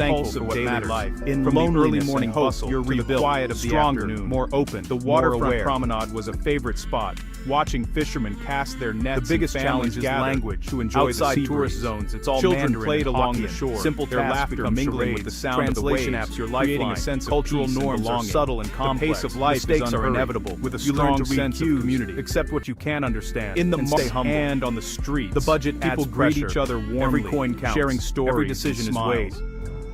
pulse of daily life. From the early morning hustle you're to the rebuilt, quiet of the stronger, afternoon. more open. The more waterfront aware. promenade was a favorite spot, watching fishermen cast their nets. The biggest and challenge families is gather language. To enjoy Outside the sea tourist breeze. zones, it's all Children Mandarin played and along the Hokkien. shore. Simple their tasks laughter become mingling with charades. the sound of the Translation waves, apps, your creating lifeline. a sense of Cultural peace and norms are belonging. subtle and The complex. pace of life Mistakes is are unhurried, inevitable. with a You learn strong to read sense of cues, community. accept what you can understand, In the and market stay humble. and on the streets, The budget people adds greet pressure. each other warmly, Every coin counts. sharing stories Every decision and is smiles. weighed.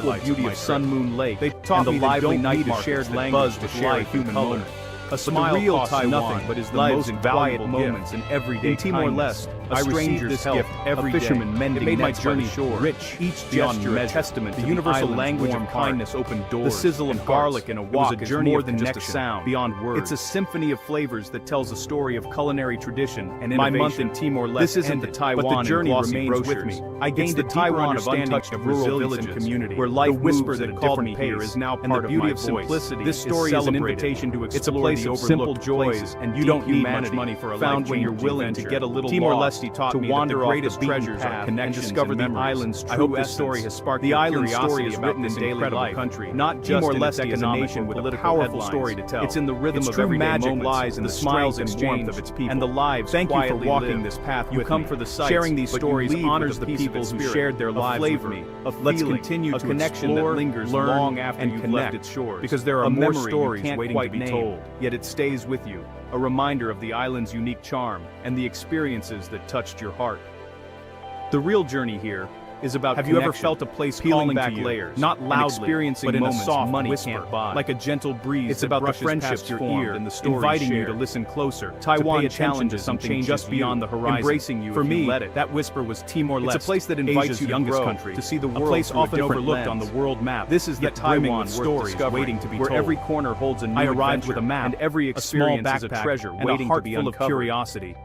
beauty of Sun Moon Lake, they taught me the lively night markets that buzz with life human moment. A smile real costs Taiwan nothing, but is the most valuable moments in everyday In Timor-Leste, I received this gift every fisherman day. mending It made my nets by the journey shore. rich, each Beyond gesture a measure. testament The to universal the language warm of heart. kindness opened doors. The sizzle and of garlic hearts. in a It was wok a is journey more of than just a connection, sound, beyond words. It's a symphony of flavors that tells a story of culinary tradition and My innovation. month in Timor-Leste This isn't ended, the Taiwan but the journey and glossy remains with brochures. me. I gained It's the the Taiwan Taiwan of of untouched untouched rural rural villages villages, community, where life the whisper moves that at a a different different pace pace, is now and part the of beauty my of voice. simplicity This is story is an celebrated. invitation to It's a explore place the of simple overlooked joys places and you don't need much humanity money for a found when you're life-changing willing adventure. to get a little Timor-Leste University taught me that the greatest treasures are connections and discover the island's true essence. I hope this story has sparked the island's story is written in daily life, country, not just in its economic with a powerful story to tell. It's in the rhythm of everyday moments, lies in the smiles and warmth of its people, and the lives. Thank you for walking this path. You come for the sights, sharing these stories honors the people who shared their lives with me. Let's continue to connection that lingers long after you've left its shores, because there are more stories waiting to be told. Yet it stays with you, a reminder of the island's unique charm and the experiences that touched your heart. The real journey here is about Have you ever felt a place peeling back layers, not loudly, experiencing but in a soft money whisper, can't buy, like a gentle breeze. It's about the friendships your ear and the story inviting you to listen closer. Taiwan challenges something just beyond the horizon, embracing you. For me, that whisper was Timor-Leste. It's a place that invites you youngest country to see the world, a place often overlooked on the world map. This is the Taiwan story waiting to be told, where every corner holds a new adventure. I arrived with a map, and every experience is a treasure waiting to be uncovered. Full of curiosity.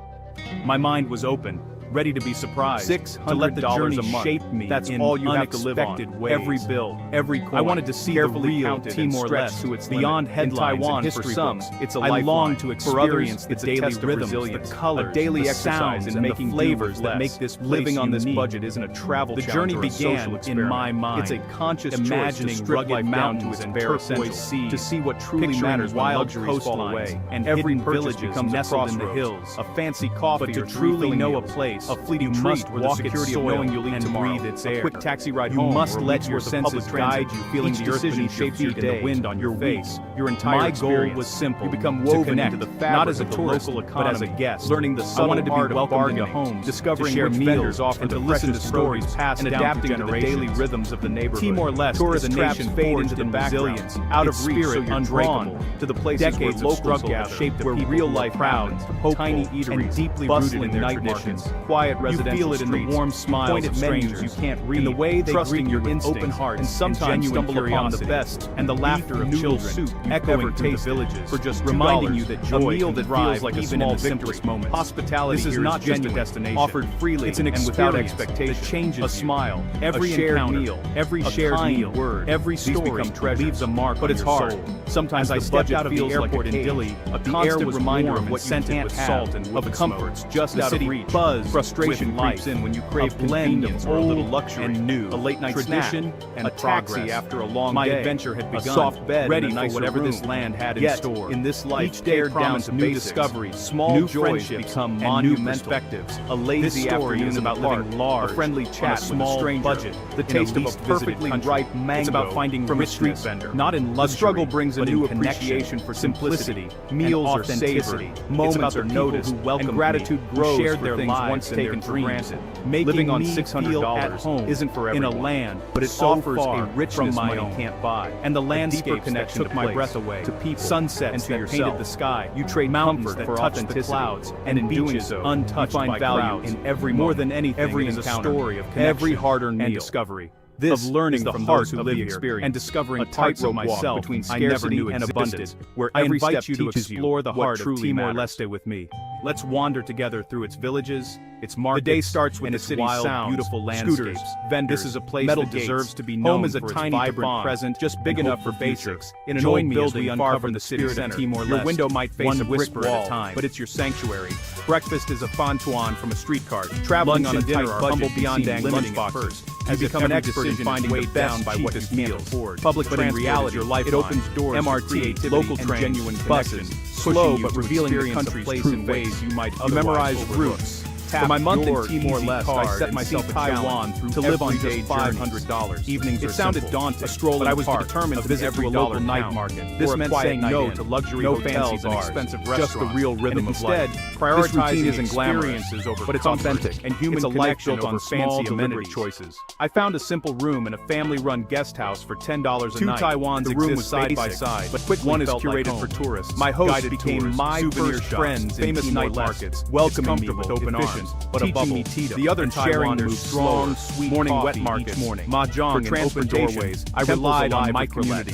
My mind was open, ready to be surprised. $600 to let the journey shape me. That's all you have to live on. Ways. Every bill, every coin. I wanted to see the real Timor-Leste to its beyond headlines Taiwan and history books. It's a lifeline. I long to experience the daily rhythms, the colors, the daily exercise in making flavors that make this living on this budget isn't a travel challenge. The journey began in my mind. It's a conscious imagining rugged mountains and turquoise sea to see what truly matters. Wild coastlines and every village becomes nestled in the hills. A fancy coffee, but to truly know a place. A fleeting treat where the security of knowing you'll eat tomorrow. Breathe its air. A quick taxi ride home. You must let your senses guide you, feeling the earth beneath your feet and the wind on your face. Your entire goal was simple. You become woven into the fabric, not as a tourist, but as a guest. Learning the subtle art of bargaining, homes, discovering share meals often to listen to stories passed and adapting to the daily rhythms of the neighborhood. Timor-Leste is a nation fade into the resilience, out of reach, so you're drawn to the places where local gather, shaped where real life crowds, tiny eateries, and deeply rooted in their traditions. Quiet residential you feel it in the warm smiles of strangers you can't read, in the way they trusting your open heart, and sometimes stumble upon the best and the laughter of children, echoing through the villages, for just reminding you that joy, a meal that feels like even in the simplest moments. Hospitality this is not just a destination, offered freely it's an and without expectation. Changes a smile, every shared meal, every shared meal, word, every story leaves a mark, but it's hard. Sometimes I stepped out of the airport in Dili, a constant reminder of what you can't have, of comforts just out of reach, buzz, frustration creeps in when you crave convenience or a little luxury and new, a late night tradition and a taxi after a long day. My adventure had begun, a soft bed ready for whatever this land had in store. In this life, each day down to new discoveries, small new joys become monumental perspectives. A lazy afternoon is about living large, a friendly chat, a small budget, the taste of a perfectly ripe mango. It's about finding from a street vendor, not in luxury. The struggle brings a new appreciation for simplicity. Meals are savory, moments are noticed, and gratitude grows for their lives once taken for granted. Living on $600 at home isn't for everyone. In a land, but it offers a richness money can't buy. And the landscapes that took my breath away, to people, sunsets that painted the sky. You trade mountains that touch the clouds, and in doing so, untouched by value in every more than anything. Every is a story of connection, every hard-earned meal and discovery. This of learning from those who live here and discovering parts of myself between scarcity and abundance, where I invite you to explore the heart of Timor-Leste with me. Let's wander together through its villages, its markets. The day starts with its wild, beautiful landscapes. Vendors, this is a place that deserves to be known. Home is a tiny, vibrant present, just big enough for basics. In an old building far from the city center, your window might face a whisper at a time, but it's your sanctuary. Breakfast is a fontuan from a street cart. Traveling on a dinner are humble beyond lunchboxes. You become an expert in finding way down by what you can't afford. Public transport is your life. It opens doors MRT, local trains, genuine buses, slow but revealing the country's true ways you might otherwise memorize routes. For my month in Timor-Leste, I set myself a Taiwan to live on just $500. Evenings it sounded daunting, but I was determined to visit every local night market. This meant saying no to luxury hotels and expensive restaurants. Just the real rhythm of life. Prioritizing isn't glamorous, but it's authentic and human connection built on fancy amenity choices. I found a simple room in a family-run guest house for $10 a night. Two Taiwans exist side by side, but quickly one is curated for tourists. My host became my first friends in famous night markets, welcoming me with open arms. But above me the other sharing their strong, sweet morning wet markets, mahjong for open doorways. I relied on my community.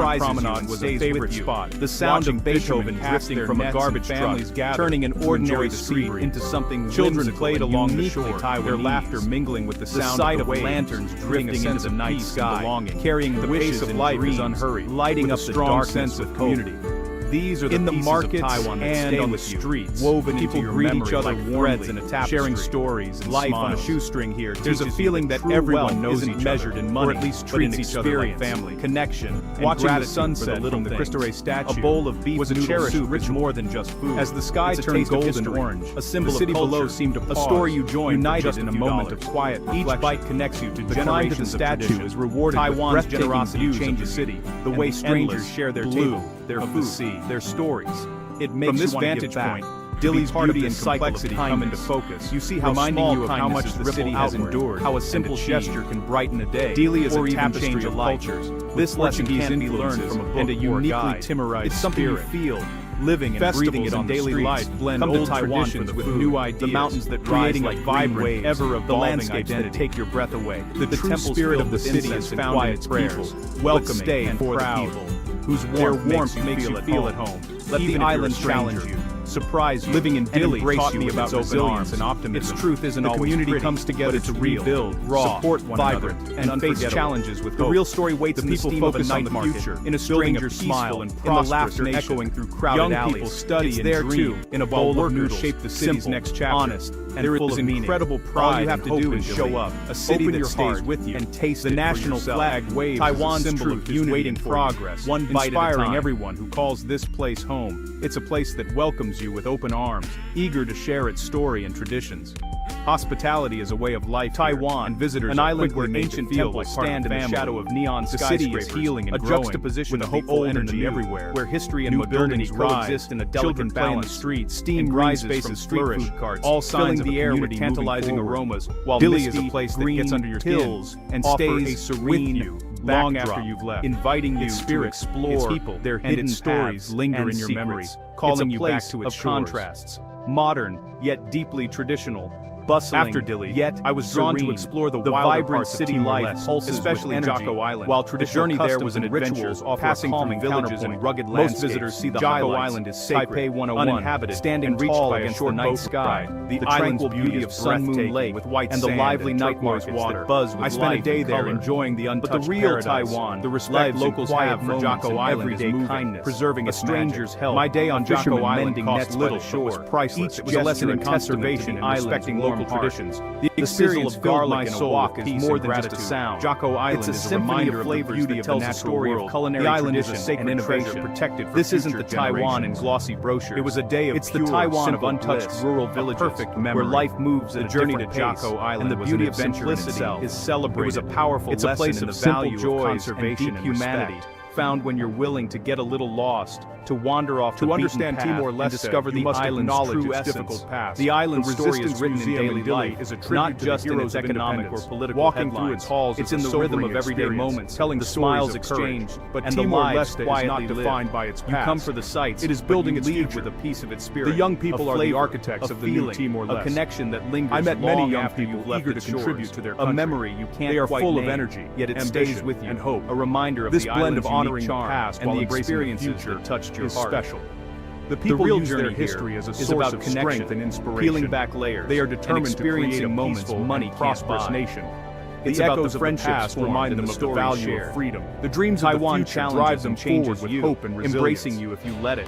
promenade was a favorite spot. The sound of Beethoven drifting from a garbage truck, turning an ordinary street into something children played along the shore, their laughter mingling with the sound of lanterns drifting into the night sky, carrying the pace of life is unhurried, lighting up the dark sense of community. These are the markets of Taiwan that and on the streets, woven people into your greet each other like warmly, in a tapestry, sharing stories and life smiles. On a shoestring here. There's a feeling that everyone knows each measured in money, or at least treats each other like family, connection, and watching the sunset from the Cristo Rey statue. A bowl of beef was a cherished rich more than just food. As the sky turned golden orange, a symbol of city below seemed to pause, a story you joined, united in a moment of quiet. Each bite connects you to generations of statue is rewarded. Taiwan's generosity changes the city. The way strangers share their table, their food, their stories. It makes from this vantage point, Dili's beauty and complexity come into focus. You see how reminding you of how much the city has endured, how a simple gesture can brighten a day, Dili is a tapestry of cultures. This lesson can be learned from a book and a uniquely Timurized It's something you feel, living and breathing it on daily life. Blend old traditions with new ideas. The mountains that creating like vibrant, ever evolving the landscapes that take your breath away. The true spirit of the city is found in its prayers, welcoming and proud, whose warmth makes you feel at home. Let the island challenge you, surprise you. Living in Dili taught me about resilience and optimism. Its truth isn't always pretty. The community comes together to rebuild, support one another, and face challenges with hope. The real story waits in the steam of a night future, in a stranger's smile, and in the laughter echoing through crowded alleys. Young people study and dream in a bowl of noodles, shape the city's next chapter. Honest and there is incredible pride. All you have to do is show up. A city that stays with you and taste the national flag waves. Taiwan's symbol of unity and progress. One bite inspiring everyone who calls this place home. It's a place that welcomes you with open arms, eager to share its story and traditions. Hospitality is a way of life. Taiwan, and visitors an island where ancient temples stand in the shadow of neon skyscrapers. The city is healing and growing, a juxtaposition of the old energy everywhere, where history and modernity coexist in a delicate balance. The streets, steam rises from street food carts, all signs the air with tantalizing aromas, while Dili is a place that gets under your skin and stays serene with you long after you've left, inviting you to explore its people, their hidden stories linger in your memory, calling you back to its contrasts. Modern, yet deeply traditional. Bustling, after Dili, yet I was drawn to explore the vibrant city life, especially Jocko Island. While traditional journey there was an adventure, passing through villages and rugged landscapes. Most visitors see the Jocko Island is sacred, Taipei 101, uninhabited, standing tall against the night sky. The tranquil beauty of Sun Moon Lake with white and the lively night markets that buzz with life. I spent a day there enjoying the untouched paradise. But the real Taiwan, the respect locals have for Jocko Island, everyday kindness, preserving a stranger's help. My day on Jocko Island cost little, shore. Priceless. It was a lesson in conservation and respecting local traditions. The experience of garlic and a wok is more than just a sound. Jocko Island is a reminder of the beauty of the natural world. The island is a sacred treasure protected for This isn't the Taiwan in glossy brochures. It was a day of It's the Taiwan of untouched rural villages, perfect memory, where life moves at a journey to Jocko Island, and the beauty of simplicity is celebrated. It was a powerful lesson in the value of conservation and humanity, found when you're willing to get a little lost, to wander off to understand Timor-Leste and discover the island's true difficult past. The island's story is written in daily life, not just in its economic or political walking through its halls. It's in the rhythm of everyday moments, telling the smiles exchanged, but Timor-Leste is not defined by its past. You come for the sights. It is building its future with a piece of its spirit. The young people are the architects of the new Timor-Leste. A connection that lingers. I met many young people eager to contribute to their country. A memory you can't. They are full of energy, yet it stays with you and hope. A reminder of this blend of honoring the past and the experiences that touched your heart. Special. The people use their history as a source of strength and inspiration. Peeling back layers, they are determined to create a moments money prosperous nation. The echoes of friendships remind them of the value of freedom. The dreams of the future drive them forward with hope and resilience, embracing you if you let it.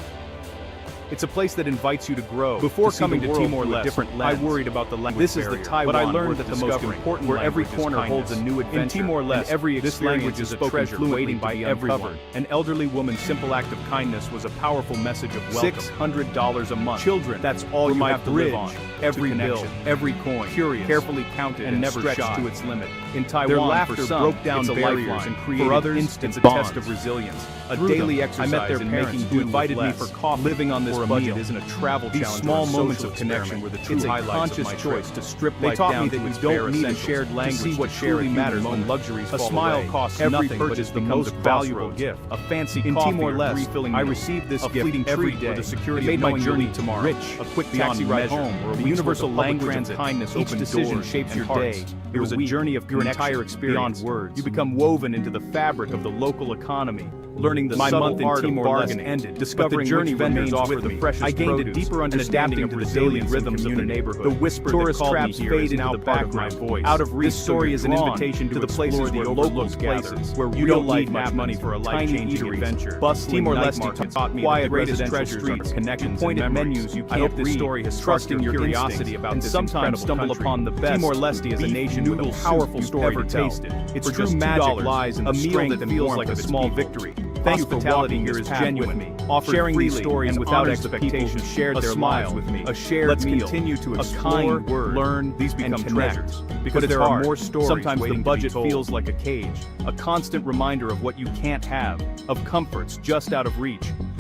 It's a place that invites you to grow. Before coming to Timor-Leste, I worried about the language This is the Taiwan, but I learned that the most important where every corner holds a new adventure. In Timor-Leste, every this language is a treasure waiting by everyone. An elderly woman's simple act of kindness was a powerful message of welcome. $600 a month. Children, that's all you have to live on. Every bill, every coin, curious, carefully counted and never stretched to its limit. In Taiwan, their laughter broke down barriers and created for others, it's a test of resilience. A daily exercise I met their parents who invited me for coffee. Living on this budget isn't a travel challenge. These small moments of connection were the true highlights of my choice to strip life down to its bare essentials. They taught me that you don't need a shared language to see what truly matters when luxuries fall away. A smile costs nothing, but is the most valuable gift. A fancy coffee in Timor-Leste, I received this gift every day. The security made my journey tomorrow rich, a quick taxi ride home, or the universal language of kindness. Each decision shapes your day. It was a journey of your entire experience beyond words. You become woven into the fabric of the local economy. Learning the subtle art of bargaining ended, discovering journey vendors offer the freshest I gained a deeper understanding of the daily rhythms of the neighborhood. The whisper tourist traps fade into the background voice. Out of reach, this story is an invitation to the places where locals gather, where you don't need much money for a life-changing adventure. Timor-Leste taught me the greatest treasures are connections and memories. I hope this story has trusting your curiosity about this sometimes stumble upon the best. Timor-Leste is a nation with a powerful story to tell. Its true magic lies in the strength that feels like a small victory. Hospitality here is genuine, sharing these stories and without expectations, shared their lives with me. A shared meal, continue to explore, learn, these become treasures. Because there are more stories. Sometimes the budget feels like a cage, a constant reminder of what you can't have, of comforts just out of reach.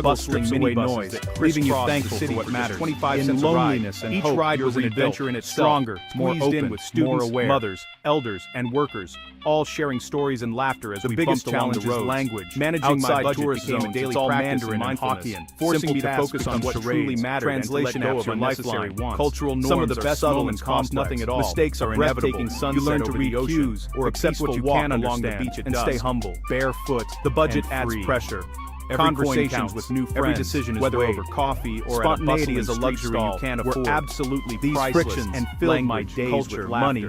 struggle strips away noise, leaving you thankful for what matters. 25 cents loneliness and each ride was an adventure in itself. Stronger, more open, with students, more aware, mothers, elders, and workers, all sharing stories and laughter as we bumped along the road. Language, managing my budget became a daily practice in Mandarin, forcing me to focus on what truly mattered. Translation apps are lifeline. Cultural norms some of the best subtle and cost nothing at all. Mistakes are inevitable. You learn to read cues or accept what you can along the beach and stay humble, barefoot. The budget adds pressure. Conversations with new friends, every decision is whether over coffee or spontaneity is a luxury you can't afford. Absolutely these frictions and filled my days with money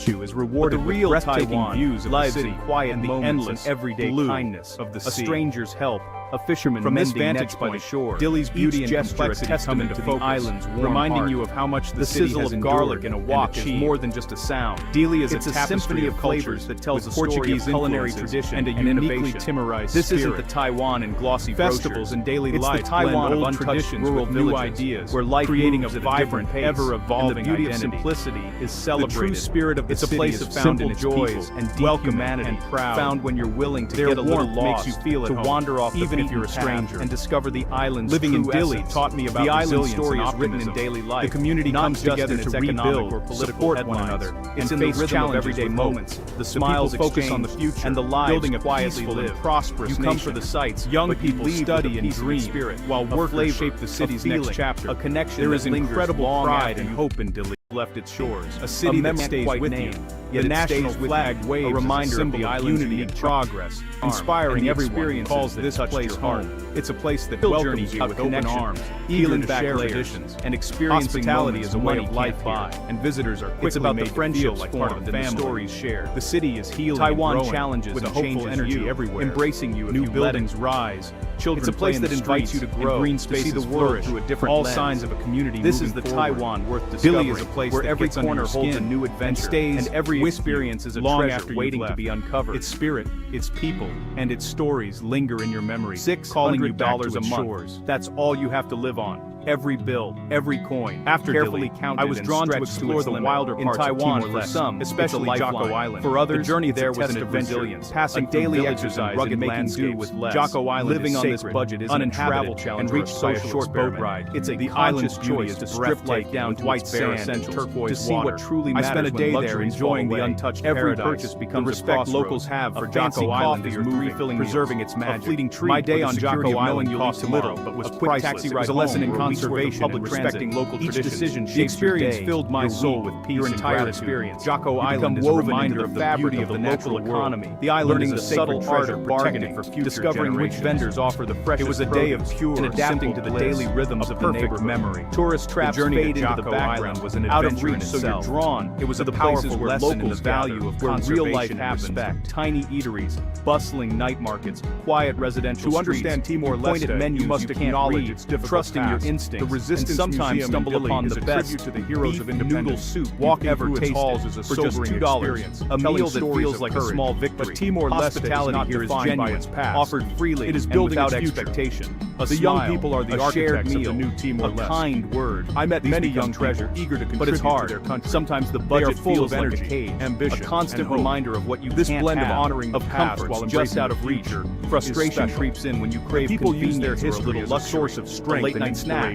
virtue is rewarded the with real breathtaking Taiwan views of lies the city in quiet and the moments endless and everyday blue kindness of the a sea. stranger's help, a fisherman From this mending vantage nets by the point, shore. Dili's beauty Each and gesture a complexity come testament into to the focus, island's warm reminding heart. you of how much The city sizzle has of garlic endured in a wok and is achieved. more than just a sound. Dili is It's a a tapestry symphony of of cultures flavors that tells with a story of Portuguese culinary influences tradition and a and uniquely innovation. Timorized This isn't spirit. the Taiwan and glossy Festivals brochures. and daily It's life the Taiwan blend of old untouched traditions rural with new villages, ideas, where life creating moves a at vibrant, different pace, ever-evolving and the beauty identity. of simplicity is The celebrated. true spirit of the It's a city place is of found simple in its joys people, and deep welcoming humanity, and proud. found when you're willing to Their get a little warmth lost, makes you feel at to home, wander off even the if you're a beaten path stranger. and discover the island's Living in true Dili essence. taught me about the island resilience story and is written in optimism. daily life. The community not comes just together to rebuild, or support one another. It's in the rhythm of everyday moments. The smiles focus on the future and the lives building a peaceful and prosperous nation. You come for the sights. Young people study and dream, spirit, while workers shape the city's next chapter. A connection. There is incredible pride and hope in Dili. Left its shores. A city that stays with you. The national flag waves, a reminder of the island's unique progress, inspiring everyone. Calls this place home. It's a place that welcomes you with open arms, eager to share traditions, and experiencing hospitality is a way of life here. And visitors are quickly made to feel like part of the stories shared. The city is healing. Taiwan challenges with a hopeful energy everywhere, embracing you. New buildings rise. Children. It's a place that invites you to grow, green spaces, to see the world through a different lens. All signs of a community. This is the Taiwan worth discovering. Dili is a place where every corner holds a new adventure, and stays, and every experience is a treasure waiting to be uncovered. Its spirit, its people, and its stories linger in your memory. $600 a month. That's all you have to live on. Every bill, every coin. After carefully counted, I was drawn to explore the wilder parts in Taiwan. For some, especially Jocko Island. For others, the journey there was a resilience, passing daily exercise rugged landscapes with less. Jocko Island living on this budget is uninhabited and reached by a short boat ride. It's a conscious choice to strip life down to white sand and turquoise to see what truly matters. I spent a day there enjoying the untouched paradise. Every purchase becomes the respect locals have for Jocko Island is moving, preserving its magic. Fleeting treat. My day on Jocko Island cost little, but was priceless. It was a lesson in conservation, public respecting local traditions. Decision the experience filled my soul with peace. Your entire experience. Jocko Island is a reminder of the beauty of the local economy. The island is a subtle art of bargaining for future discovering which vendors offer the freshest. It was a day of pure and adapting to the daily rhythms of the neighborhood. Memory. Tourist traps fade into the background was an adventure out of reach, so you're drawn. It was a powerful lesson in the value of where real life happens. Tiny eateries, bustling night markets, quiet residential streets. To understand Timor-Leste, you must acknowledge its difficult trusting your instincts. And sometimes stumble upon the best to the heroes of noodle soup walk ever taste halls is a sobering experience. A meal that feels like a small victory. But Timor-Leste here is genuine, offered freely. It is built without expectation. The young people are the architects of the new Timor-Leste. A kind word. I met many young treasures eager to contribute to their country. Sometimes the budget feels like a cage, ambition, a constant reminder of what you can't have. This blend of honoring the past while just out of reach. Frustration creeps in when you crave people use their history as a source of strength and inspiration.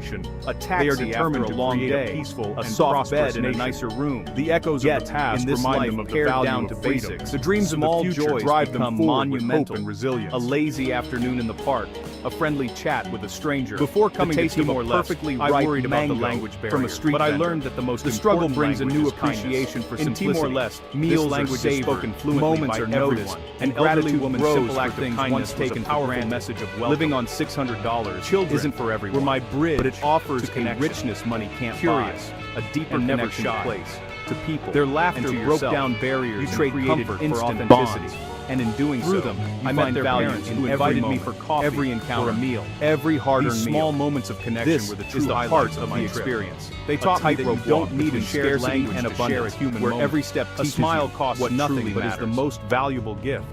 A taxi, they are determined after a long day, peaceful, a soft bed in a nicer room. The echoes of the past remind them of the value down to basics. The dreams of the future drive them monumental and resilience. A lazy afternoon in the park, a friendly chat with a stranger. Before coming to Timor-Leste, I worried about the language barrier from a street but I learned that the struggle brings a new appreciation for simplicity. In Timor-Leste, meals language is spoken fluently, moments are noticed, and elderly woman's simple act of kindness taken for granted. Message of welcome. Living on $600 isn't for everyone. We're my bridge, but it offers a richness money can't buy, a deeper never shy place to people. Their laughter broke down barriers. You trade comfort for authenticity. And in doing so, I met their parents who invited me for coffee, every encounter, a meal, every hard-earned meal. Small moments of connection were the true heart of my experience. They taught me that you don't need a shared language and share a human moment. Every step teaches a smile costs what nothing but is the most valuable gift.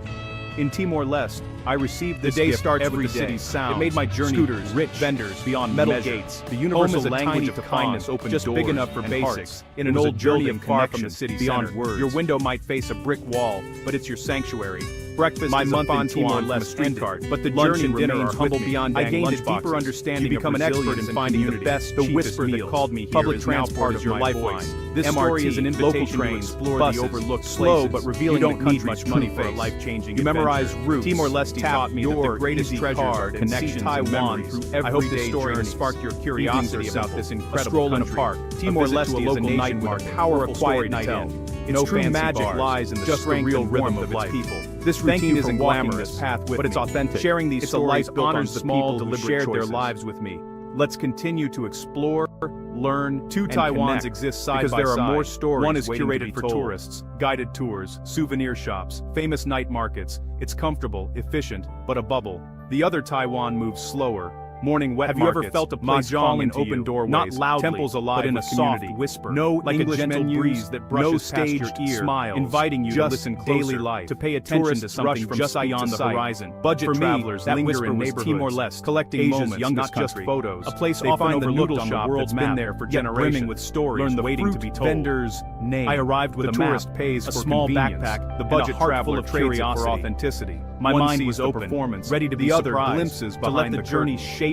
In Timor-Leste, I received this gift starts every with the city's sound. It made my journey scooters, rich vendors beyond metal gates. The universal language of kindness opened just doors big enough for basics. In an old journey of far from the city beyond words. Your window might face a brick wall, but it's your sanctuary. Breakfast my month in Timor-Leste ended, but the journey and dinner are humble beyond. I gained a deeper understanding. You become an expert in finding the best, the whisper that called me here. Public transport is your lifeline. This story is an invitation to explore the overlooked slow but revealing you don't need much money for a life-changing. You memorize routes. Timor-Leste taught me that the greatest treasures connections Taiwan through every. I hope this story has sparked your curiosity about this incredible stroll in a park. Timor-Leste is a nation with a powerful story to tell. Its true magic lies in the strength and real of its people. This routine isn't glamorous, but it's authentic. Sharing these stories honors the people who shared their lives with me. Let's continue to explore, learn, two Taiwans exist side by side. Because there are more stories. One is curated for tourists, guided tours, souvenir shops, famous night markets. It's comfortable, efficient, but a bubble. The other Taiwan moves slower. Morning wet markets. Have you ever felt a place calling in open doorways, not loudly, temples alive but in a soft whisper? No like English a gentle breeze that brushes past your ear, smiles, inviting you to listen closer, daily life, to pay attention to something from just beyond the horizon. Budget for travelers that linger in neighborhoods, Timor-Leste, collecting Asia's moments, not just photos. A place they often overlooked on the world's been there for generations, brimming with stories, learn the waiting to be told. Vendors' name. I arrived with a tourist pays a small backpack, the budget traveler trades for authenticity. My mind was open, ready to be surprised, glimpses behind the journey shape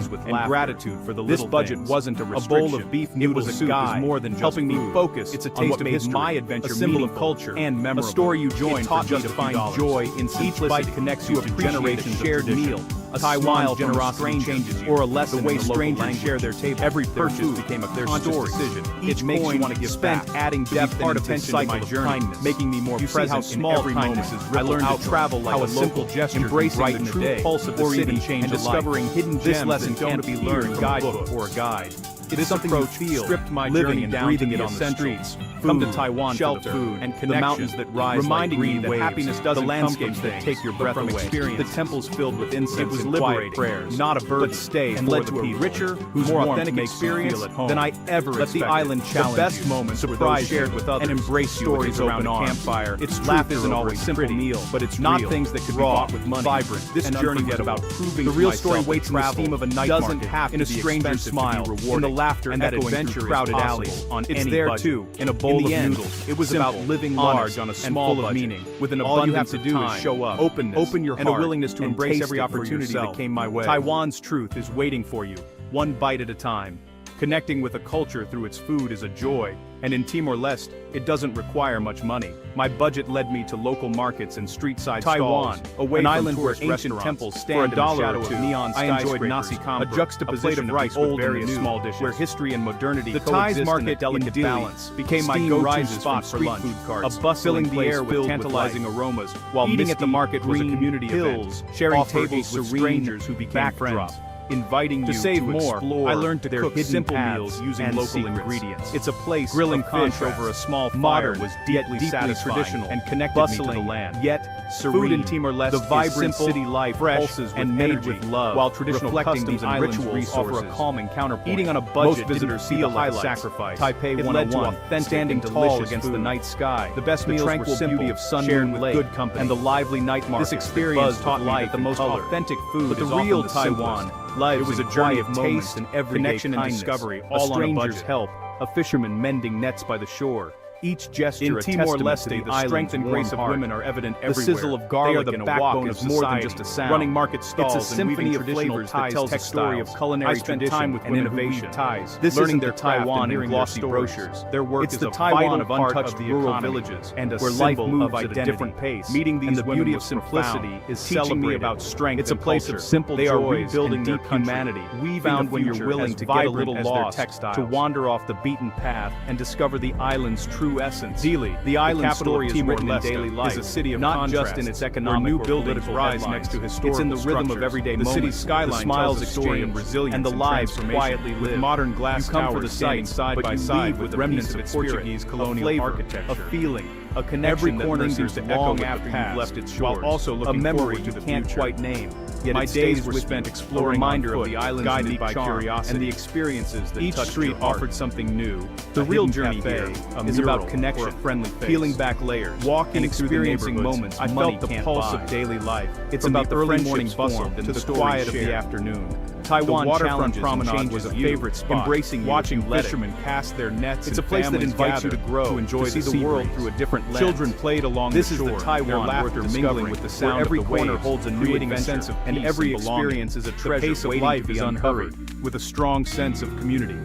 days with and laughter. gratitude for the This little budget things. wasn't a A restriction. bowl of beef It noodle was a soup guide, is more than just helping me food. focus It's a on taste what of made history, my adventure a symbol of meaningful culture, and memorable. a story you join It taught for me just to a few find dollars. joy in Each simplicity, bite connects you to to appreciate generations a of shared tradition. meal, A Taiwan smile from a generosity stranger, changes you, or a lesson the way in the local strangers language. share their table. Every Their purchase food became a conscious conscious decision. It Each makes you coin want to give spent back, adding to be depth part and of this attention to my cycle of journey, kindness, making me more you see present how in small every moment. kindnesses I ripple learned to outward, travel like how a a simple local, gesture can embracing brighten the the true day, pulse of the or city even change and a life. discovering hidden This gems lesson that don't can't be appear learned in from a guidebook book or a guide. This something you feel, stripped my journey and breathing it on the streets. Come to Taiwan for the food and the mountains that rise reminding me that happiness doesn't come from that take your breath away. The temples filled with incense and quiet prayers, not a burden, but stay and led to a richer, more authentic experience than I ever expected. Let the island challenge the best moments surprise shared with others and embrace stories around a campfire. Its laughter isn't always simple meal, but it's not things that could be bought with money. Vibrant. This journey is about proving the real story waits in the steam of a night market, in a stranger's smile, in the laughter and that adventure crowded alleys. It's there too, in a bowl of noodles. It was about living large on a small budget, meaning with an abundance of time. All you have to do is show up, open your heart, and a willingness to embrace every opportunity that came my way. Taiwan's truth is waiting for you, one bite at a time. Connecting with a culture through its food is a joy, and in Timor-Leste, it doesn't require much money. My budget led me to local markets and street-side stalls, an island where ancient temples stand in the shadow of neon skyscrapers. I enjoyed nasi campur, a juxtaposition of rice with various small dishes, where history and modernity coexist in a delicate balance. Became my go-to spot for lunch, a bustling the air with tantalizing aromas, while eating at the market was a community event, sharing tables with strangers who became friends. Inviting you to save more, I learned to cook simple meals using local ingredients. It's a place grilling fish over a small fire was deeply traditional and connected me to the land. Yet serene. Food in Timor-Leste, the vibrant city life pulses and made with love, while traditional customs and rituals offer a calming counterpoint. Eating on a budget, most visitors feel like sacrifice. Taipei 101, standing tall against the night sky. The best meals were simple, beauty of sun with good company, and the lively night market. This experience taught me that the most authentic food is often the Taiwan. It was a journey of taste and connection and discovery, all on a stranger's help, a fisherman mending nets by the shore. Each gesture a Timor-Leste, the strength and grace of women are evident everywhere. The sizzle of garlic in a wok is more than just a sound. Running market stalls, it's a symphony of flavors that tells a story of culinary tradition and innovation. This learning their Taiwan in glossy brochures. Their work is a Taiwan of untouched rural villages and where life moves at a different pace. Meeting these the beauty of simplicity is teaching me about strength. It's a place of simple joys. They are rebuilding their humanity. We found when you're willing to get a little lost, to wander off the beaten path and discover the island's true essence. Dili, the island story is written in daily life, is a city of not just in its economic new buildings rise next to historical it's in the rhythm of everyday moments. The city's skyline smiles exchange resilience and the lives quietly live. With modern glass towers for the sight side by side with remnants of Portuguese colonial architecture, a feeling, a connection that lingers long after you've left its shores, while also looking forward to the future. Quite name. Yet my days were spent exploring reminder of the island's unique charm and the experiences that each street offered something new. The real journey here is about connection, peeling back layers, walking and experiencing moments. I felt the pulse of daily life. It's about the early morning bustle and the quiet of the afternoon. Taiwan waterfront promenade was a favorite spot. Embracing watching fishermen cast their nets. It's a place that invites you to grow, to enjoy to see the world through a different lens. Children played along the shore. This is the Taiwan laughter mingling with the sound of the waves. Every corner holds a new adventure, and every experience is a treasure. The pace of life is unhurried, with a strong sense of community.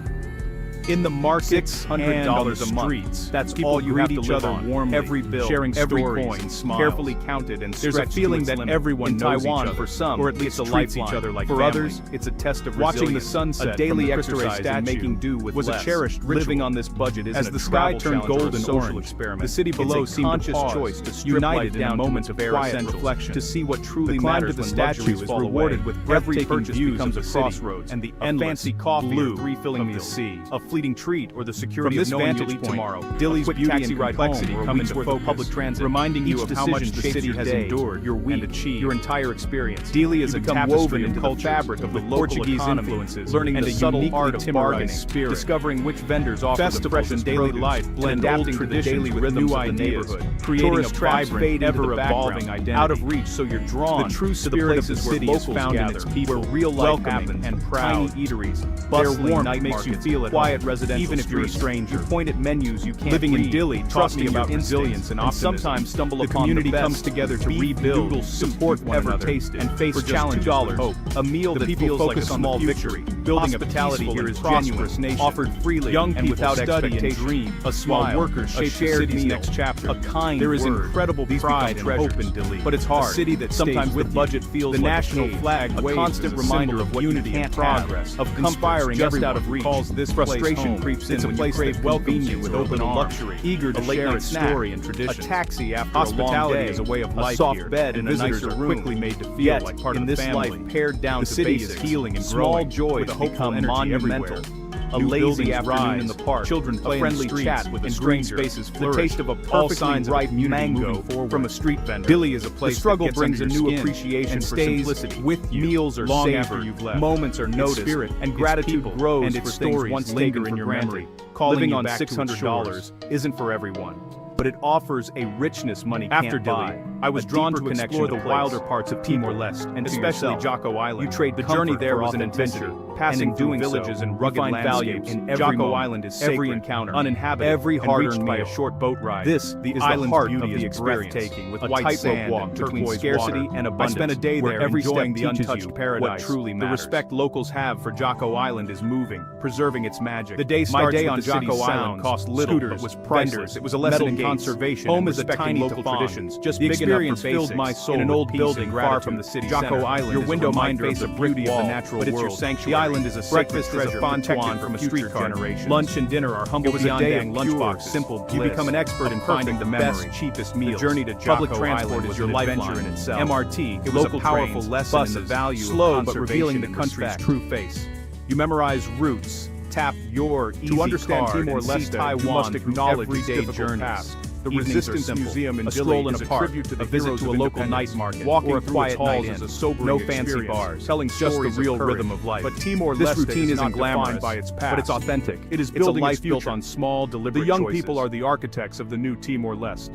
In the market, $600 a month. That's all you have to live on. Warmly, every bill, sharing every coin, carefully counted and stretched. There's a feeling that everyone knows Taiwan, for some, or at least treats each other like for others, it's a test of watching the sunset. A daily exercise and making do with was less. A cherished ritual. Living on this budget isn't as the sky turned gold and orange. The city below seemed to pause, united in a moment of quiet reflection, to see what truly matters. The statue is rewarded with every purchase becomes a crossroads, and the fancy coffee refilling the sea. Fleeting treat or the security of knowing you'll eat tomorrow. Dili's beauty and complexity come into focus, public transit, reminding you of how much the city has endured, your week, and achieved, your entire experience. Dili is a woven into the fabric of the Portuguese influences, learning the subtle art of bargaining, discovering which vendors offer the fresh and daily life, adapting to the daily with new ideas, creating a vibrant, ever-evolving identity. Out of reach, so you're drawn. The true spirit of the city is found in its people, where real life happens, and proud tiny eateries, bustling night makes you feel at quiet residential even if you're a stranger. You point at menus you can't living in Dili taught me about resilience and optimism. And sometimes stumble upon the community comes together to rebuild, support one another, and face challenges with hope. A meal that feels like a small victory. Building hospitality here is genuine, offered freely, young and without expectation. A small worker shapes the city's next chapter. A kind there is incredible pride and hope in Dili, but it's hard. A city that sometimes the budget feels the national flag, a constant reminder of unity and progress, of conspiring just out of reach. Calls this frustration creeps in. It's a place that welcomes you with open luxury, eager to share its story and tradition. A taxi after hospitality a long day is a way of life. A soft bed and visitors are quickly made to feel like part of the family. Life pared down the city is healing and growing. Small joys become monumental. a lazy afternoon in the park, children play in the streets, chat with a stranger, spaces flourish, the taste of a perfectly ripe mango from a street vendor. Billy is a place the struggle brings a new appreciation for simplicity. With you, meals are long after you've left. Moments are noticed, and gratitude grows and its stories once linger in your memory. Living on $600 isn't for everyone, but it offers a richness money can't buy. I was drawn to explore the wilder parts of Timor-Leste, and especially Jocko Island. The journey there was an adventure, passing through villages and rugged landscapes. Jocko Island is sacred, every encounter, uninhabited, every hard-earned by a short boat ride. This is the heart of the experience, with white sand walk between scarcity and abundance. I spent a day there every enjoying the untouched paradise. What truly matters. The respect locals have for Jocko Island is moving, preserving its magic. The day starts with the Jocko Island cost little, but was priceless. It was a lesson in conservation. Home is a tiny local traditions, just big enough for filled my soul in an old building far from the city center. Island your window might face the beauty of the natural world, but it's your sanctuary. The island is a sacred treasure protected from a street generation. Lunch and dinner are humble beyond lunchboxes. Simple bliss. You become an expert in finding the best, cheapest meals. The journey to Jocko Public transport is your lifeline in itself. MRT, it was a powerful lesson in the value slow of but revealing the country's true face. You memorize routes, tap your easy to understand Timor-Leste, you must acknowledge everyday journeys. The Resistance Museum in Dili is a tribute to the visit to a local night market, walking or a quiet halls is a sobering no fancy bars, telling just the real rhythm of life. But Timor-Leste routine isn't glamorous by its past, but it's authentic. It is building a life built on small, deliberate choices. The young people are the architects of the new Timor-Leste.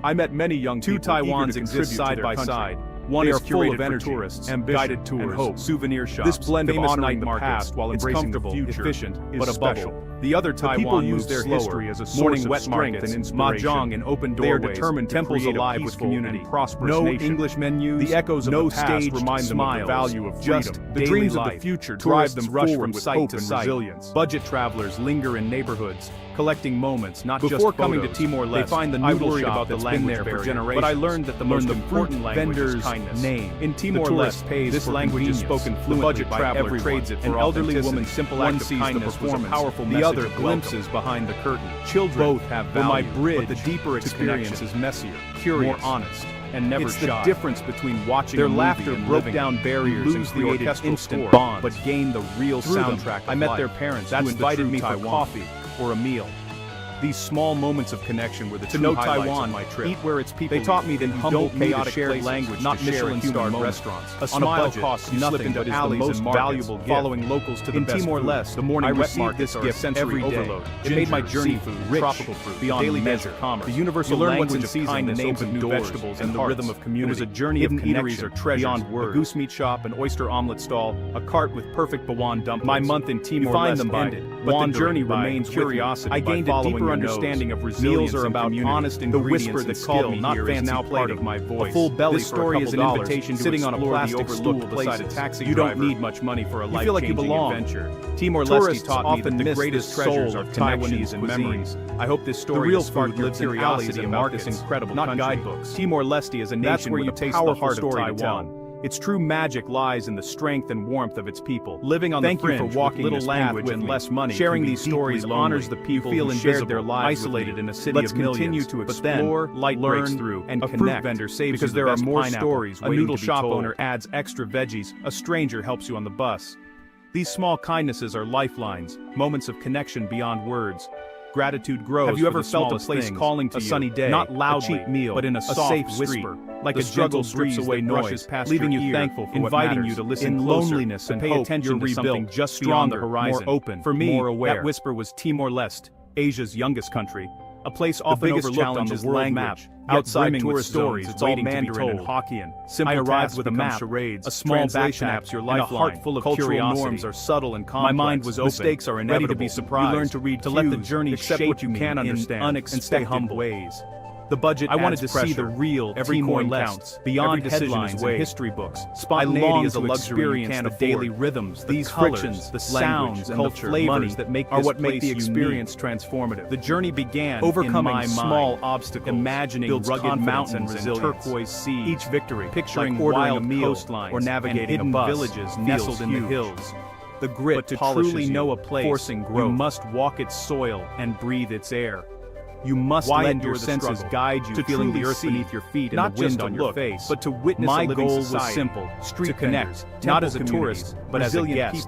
I met many young people. Two Taiwans exist side by side. One is full of energy, tourists, guided tours, and hope. Souvenir shops. This blend of honoring the past while embracing the future, efficient, but a bubble. The other Taiwan use their history as a source of strength and inspiration. Mahjong and open doorways. They are determined to create alive with community, prosperous no nation. English menus. The echoes of the past remind them of the value of freedom. The dreams of the future drive them forward with hope and resilience. Budget travelers linger in neighborhoods, collecting moments, not just photos. Before coming to Timor-Leste, they find the noodle shop that's been there for generations. But I learned that the most important language is kindness. Name. In Timor-Leste, this language is spoken fluently by everyone. Trades it for an elderly woman's simple act of kindness was a powerful message. The other glimpses behind the curtain. Children both have value, my bridge, but the deeper experience is messier, curious, more honest, and never it's shy. The difference between watching their laughter broke down barriers and created instant bonds, but gained the real soundtrack. I met their parents who invited me for coffee or a meal. These small moments of connection were the true highlights of my trip. Eat where its people. They taught me that humble, chaotic shared language, not Michelin-starred restaurants. A smile costs nothing, but is the most valuable gift. Following locals to the best Timor-Leste, the morning wet markets this gift every day. It made my journey rich, tropical fruit, beyond daily measure commerce. The universal language of kindness, names of new vegetables, and the rhythm of community. It was a journey of eateries or treasures beyond words. A goose meat shop, an oyster omelet stall, a cart with perfect Bawan dumplings. My month in Timor-Leste ended, but the journey remains curiosity. I gained a deeper understanding of resilience. Meals are about honest ingredients. The whisper that called me not fancy now part of my voice. A full belly this story is an invitation to sitting on a plastic stool beside a taxi driver. You don't need much money for a life-changing adventure. Timor-Leste taught me that the greatest treasures of Taiwanese and memories. I hope this story has sparked your curiosity about this incredible country. Not guidebooks. Timor-Leste is a nation where you taste the heart of Taiwan. Its true magic lies in the strength and warmth of its people. Living on the fringe with walking little language and less money, sharing these stories honors the people who shared their lives isolated in a city of millions. Let's continue to explore, light breaks through, and connect. A fruit vendor saves because there are more stories. A noodle shop owner adds extra veggies. A stranger helps you on the bus. These small kindnesses are lifelines, moments of connection beyond words. Gratitude grows. Have you ever felt a place calling to you? A sunny day, not loudly, a cheap meal, but in a safe whisper, like a gentle strips away noise, leaving you thankful for inviting you to listen in loneliness and pay attention to something just beyond the horizon. More open, for me, that whisper was Timor-Leste, Asia's youngest country. A place often overlooked on the world map. Outside tourist stories, it's all Mandarin and Hokkien. I arrived with a map, charades, a small backpack, your lifeline. And a heart full of cultural norms are subtle and complex. My mind was open. Mistakes are inevitable. Ready to be surprised. You learn to read to let the journey shape what you can understand in unexpected ways. The budget I wanted to see the real every coin counts beyond headlines and history books. Spontaneity is a luxury you can't afford. Daily rhythms, these frictions, the sounds and the flavors that make are what make the experience transformative. The journey began overcoming small obstacles, imagining rugged mountains and turquoise sea. Each victory, picturing wild coastlines or navigating hidden villages nestled in the hills. The grit, but to truly know a place, forcing growth, you must walk its soil and breathe its air. You must let your senses guide you, to feeling the earth beneath your feet and not the wind on your face, but to witness a living society. My goal was simple, to connect, not as a tourist, but as a guest.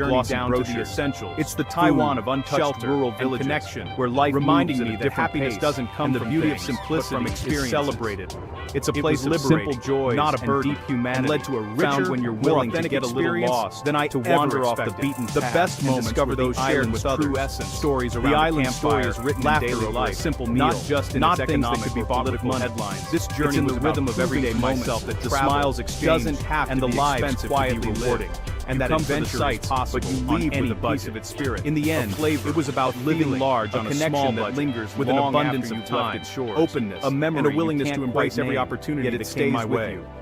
journey down to the essentials. It's the Taiwan of untouched rural villages, connection, where life reminding me that happiness doesn't come from the beauty of simplicity, from experience celebrated. It's a place of simple joy, not a burden, deep humanity, and led to a richer, when you're willing to get a little lost than I to wander off the beaten path. The best moments discover those shared with others. Stories around the island stories written in daily life, simple meal, not just in not things that could be bought with money. Headlines. This journey in the rhythm of everyday myself that the smiles exchanged doesn't have and the lives quietly rewarding. And that adventure is possible, but you leave with a piece of its spirit. In the end, it was about living large on a small that lingers with an abundance of time, openness, a memory, and a willingness to embrace every opportunity that came my way.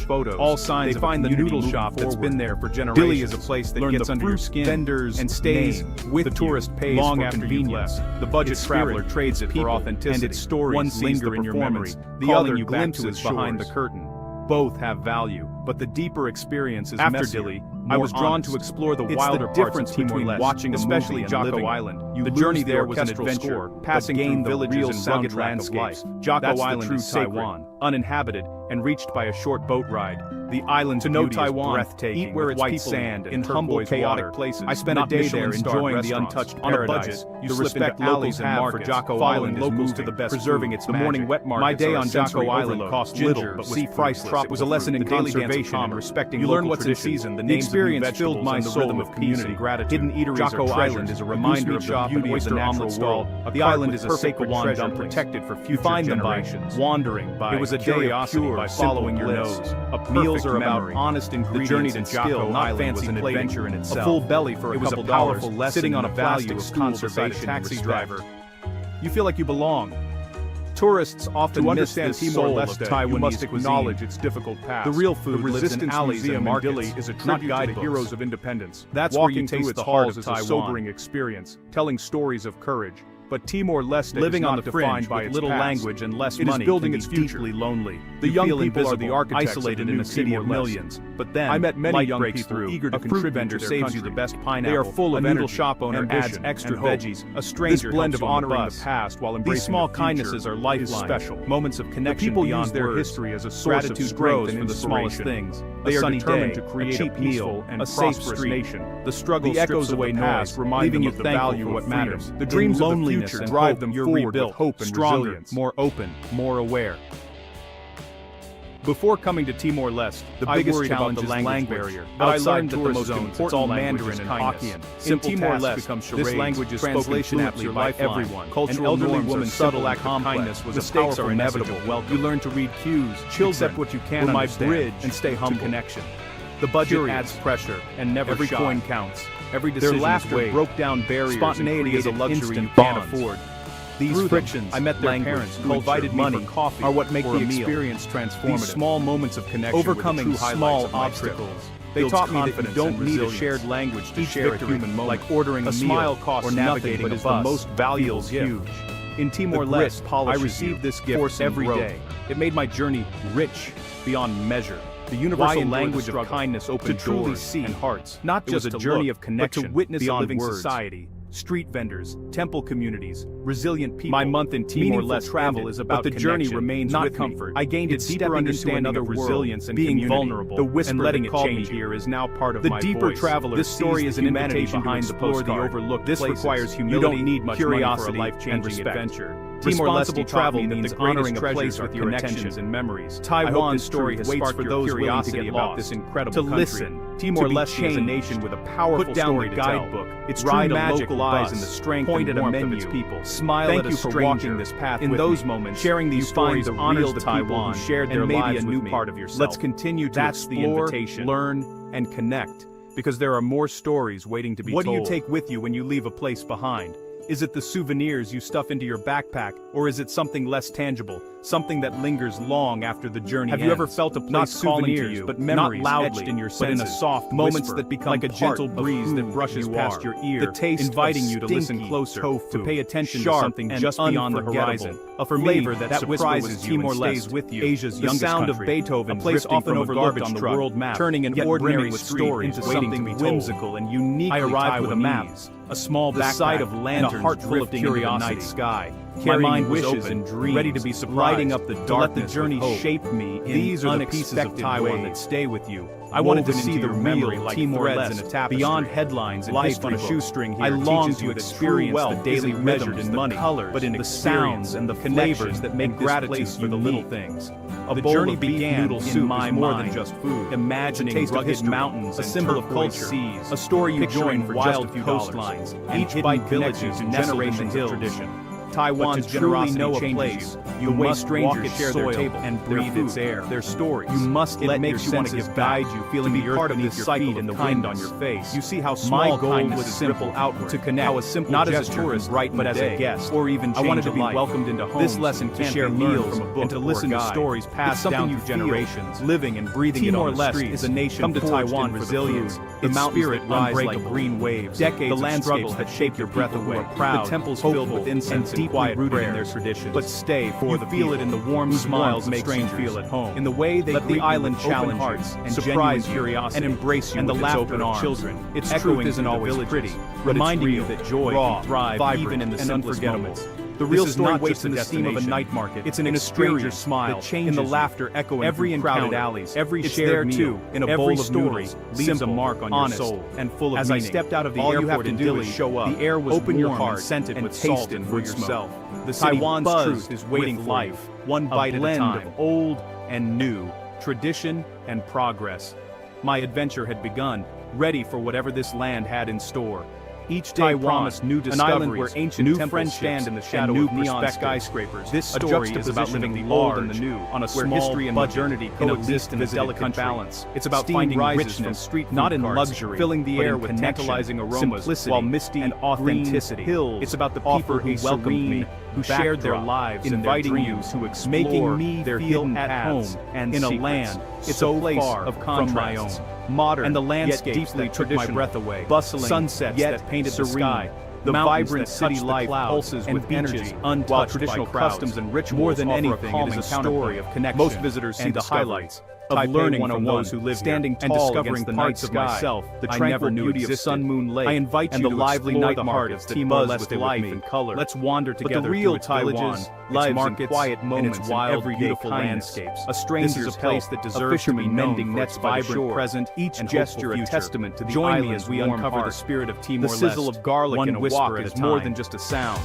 photos, all signs they of find a the community noodle shop moving that's forward. been there for generations. Dilly is a place that Learn gets the under your fruit, skin, vendors, and stays name, with the you tourist pays long for after you've convenience. left. The budget Its traveler spirit, trades it its for people, authenticity. and its stories One sees linger the in your performance, memory, the calling other you back glimpses to its behind the shores. curtain. Both have value, but the deeper experience is After messier, Dilly, I more was drawn honest. to explore the It's wilder the parts difference of between Timor-Leste, watching a especially movie and Jocko living it. Island. The journey there was an adventure, passing through villages and rugged landscapes. Jocko Island is Taiwan, uninhabited and reached by a short boat ride. The island's beauty is breathtaking, eat where it's white sand in humble, chaotic places. I spent a day there enjoying the untouched paradise. On a budget, you slip into alleys and markets, for Jocko Island locals to the best, preserving its magic. The morning wet markets. My day on Jocko Island cost little, but was priceless. It was a lesson in conservation and respecting local traditions. You learn what's in season. The experience filled my soul with peace and gratitude. Hidden eateries Jocko Island is a reminder of the beauty of the natural world. The island is a sacred treasure protected for future generations. Wandering by curiosity, by following your nose. Meals are about honest ingredients and skill, not fancy an adventure in itself. A full belly for a couple dollars, sitting on a plastic conservation taxi driver. You feel like you belong. Tourists often understand Timor-Leste, you must acknowledge its difficult past. The real food lives in alleys and markets. Dili is a tribute to the heroes of independence. That's where you taste the halls is a sobering experience, telling stories of courage. But Timor-Leste living on the fringe by little language and less money, it is building its future. Deeply lonely. The young people are the architects isolated in a city of millions. But then I met many young people eager to contribute to their country. Saves you the best pineapple. They are full of energy. Shop owner adds extra veggies. A stranger blend of honoring the past while embracing these small kindnesses are lifeline. Special moments of connection. People use their history as a source of strength and the smallest things. They are determined to create a peaceful and prosperous nation. The struggle echoes away noise, reminding you of the value of what matters. The dreams of the future drive them forward with hope and resilience. More open, more aware. Before coming to Timor-Leste, the biggest challenge is language barrier. Outside the most zones, it's all Mandarin and Hokkien. In Timor-Leste, this language is spoken fluently by everyone. An elderly woman's subtle act of kindness was a powerful inevitable. You learn to read cues, accept what you can understand, and stay humble. Connection. The budget adds pressure, and never every coin counts. Every decision broke down barriers. Spontaneity is a luxury you can't afford. These frictions, I met their parents who invited me for coffee, are what make the experience transformative. These small moments of connection, overcoming small obstacles. They taught me that you don't need a shared language to share a human moment. Like ordering a meal or navigating a bus, the most valuable gift. In Timor-Leste, I received this gift every day. It made my journey rich beyond measure. The universal language of kindness opened doors and hearts. Not just a journey of connection, but to witness a living society. Street vendors, temple communities, resilient people. My month in Timor-Leste travel is about the journey remains not comfort. I gained its deeper understanding of resilience and being vulnerable. The whisper and letting it change here is now part of my voice. The deeper traveler. This story is an invitation behind the postcard. The overlooked this requires humility. You don't need much curiosity, money for a life-changing adventure. Timor-Leste travel means honoring a place with your connections and memories. Taiwan's story has sparked for those curiosity about this incredible country. To listen, Timor-Leste is a nation with a powerful story to tell. Its true magic lies in the strength and warmth of its people. Smile at a stranger. Thank you for walking this path with me. In those moments, sharing these stories honors the people who shared their lives with me. Let's continue to explore, learn, and connect, because there are more stories waiting to be told. What do you take with you when you leave a place behind? Is it the souvenirs you stuff into your backpack, or is it something less tangible, something that lingers long after the journey ends? Have you ever felt a place calling to you, but memories not loudly, etched in your senses, but in a soft moments that become like a gentle breeze that brushes past your ear, the taste inviting you to listen closer, to pay attention to something just beyond the horizon, a flavor that surprises Timor-Leste with you, Asia's youngest country, the sound of Beethoven, a place often overlooked on the world map, turning an ordinary street into something whimsical and uniquely Taiwanese. I arrived with a map, a small backpack, of lanterns, and a heart full of curiosity. Night sky. My mind wishes and dreams, ready to be surprised, lighting up the darkness. Let the journey shape me in these are the pieces of Taiwan that stay with you. I wanted to see the real like Timor-Leste beyond headlines and life on a shoestring. Here I long to experience the daily measured in money, colors, but in the sounds and the flavors that make gratitude for the little things. The journey began in my more than just food. Imagining rugged mountains, a symbol of culture, a story you join for wild coastlines, each bite villages and generations of tradition. Taiwan's generosity know a place. You must strangers share their table and breathe its air, their stories. You must let your senses guide you, feeling the earth beneath your feet and the wind on your face. You see how small kindness ripple outward to connect, how a simple not as a tourist, right, but as a guest, or even I wanted to be welcomed into homes. This lesson can't share meals and to listen to stories passed down through generations, living and breathing it on the streets. Is a nation come to Taiwan resilience. The mountains that rise like green waves, decades of struggles that shake your breath away. The temples filled with incense and deeply rooted in their traditions. But stay for the feel it in the warm smiles makes you feel at home. In the way they let the island challenge hearts and surprise curiosity and embrace you and the laughter of children. Its truth isn't always pretty, reminding you that joy can thrive even in the simplest moments. The real story waits in the steam of a night market. It's an experience, smile, in the laughter echoing every crowded alleys, every shared meal, in a bowl of noodles, leaves a mark on your soul and full of meaning. As I stepped out of the airport in Dili, show up. The air was open your heart, scented with salt and for yourself. The Taiwan's truth is waiting for life, one bite at a time, of old and new, tradition and progress. My adventure had begun, ready for whatever this land had in store. Each day promised new discoveries, an island where ancient new temples stand in the shadow of neon skyscrapers. This story is about living the old and the new, on a small history and modernity coexist in a delicate balance. It's about finding richness from street food, not in luxury, filling the air with tantalizing aromas, while misty and authenticity. It's about the people who welcomed me, who shared their lives, inviting you to explore, making me their hidden at home and in a land so far from my own. Modern, and the landscapes that took my breath away, bustling sunsets that painted the sky, the vibrant city life pulses with energy, while traditional customs and rituals more than anything it is a story of connection. Most visitors see the highlights of learning from those who live standing tall and discovering the night sky, myself, the tranquil beauty of Sun Moon Lake, I invite you and the lively night markets that buzz with life and color. Let's wander together. But the real Taiwan lives in quiet moments and wild, beautiful landscapes. A stranger's place that deserves to be mending nets by the shore. Present, each gesture a testament to the island's as we uncover the spirit of Timor-Leste. The sizzle of garlic in a whisper is more than just a sound.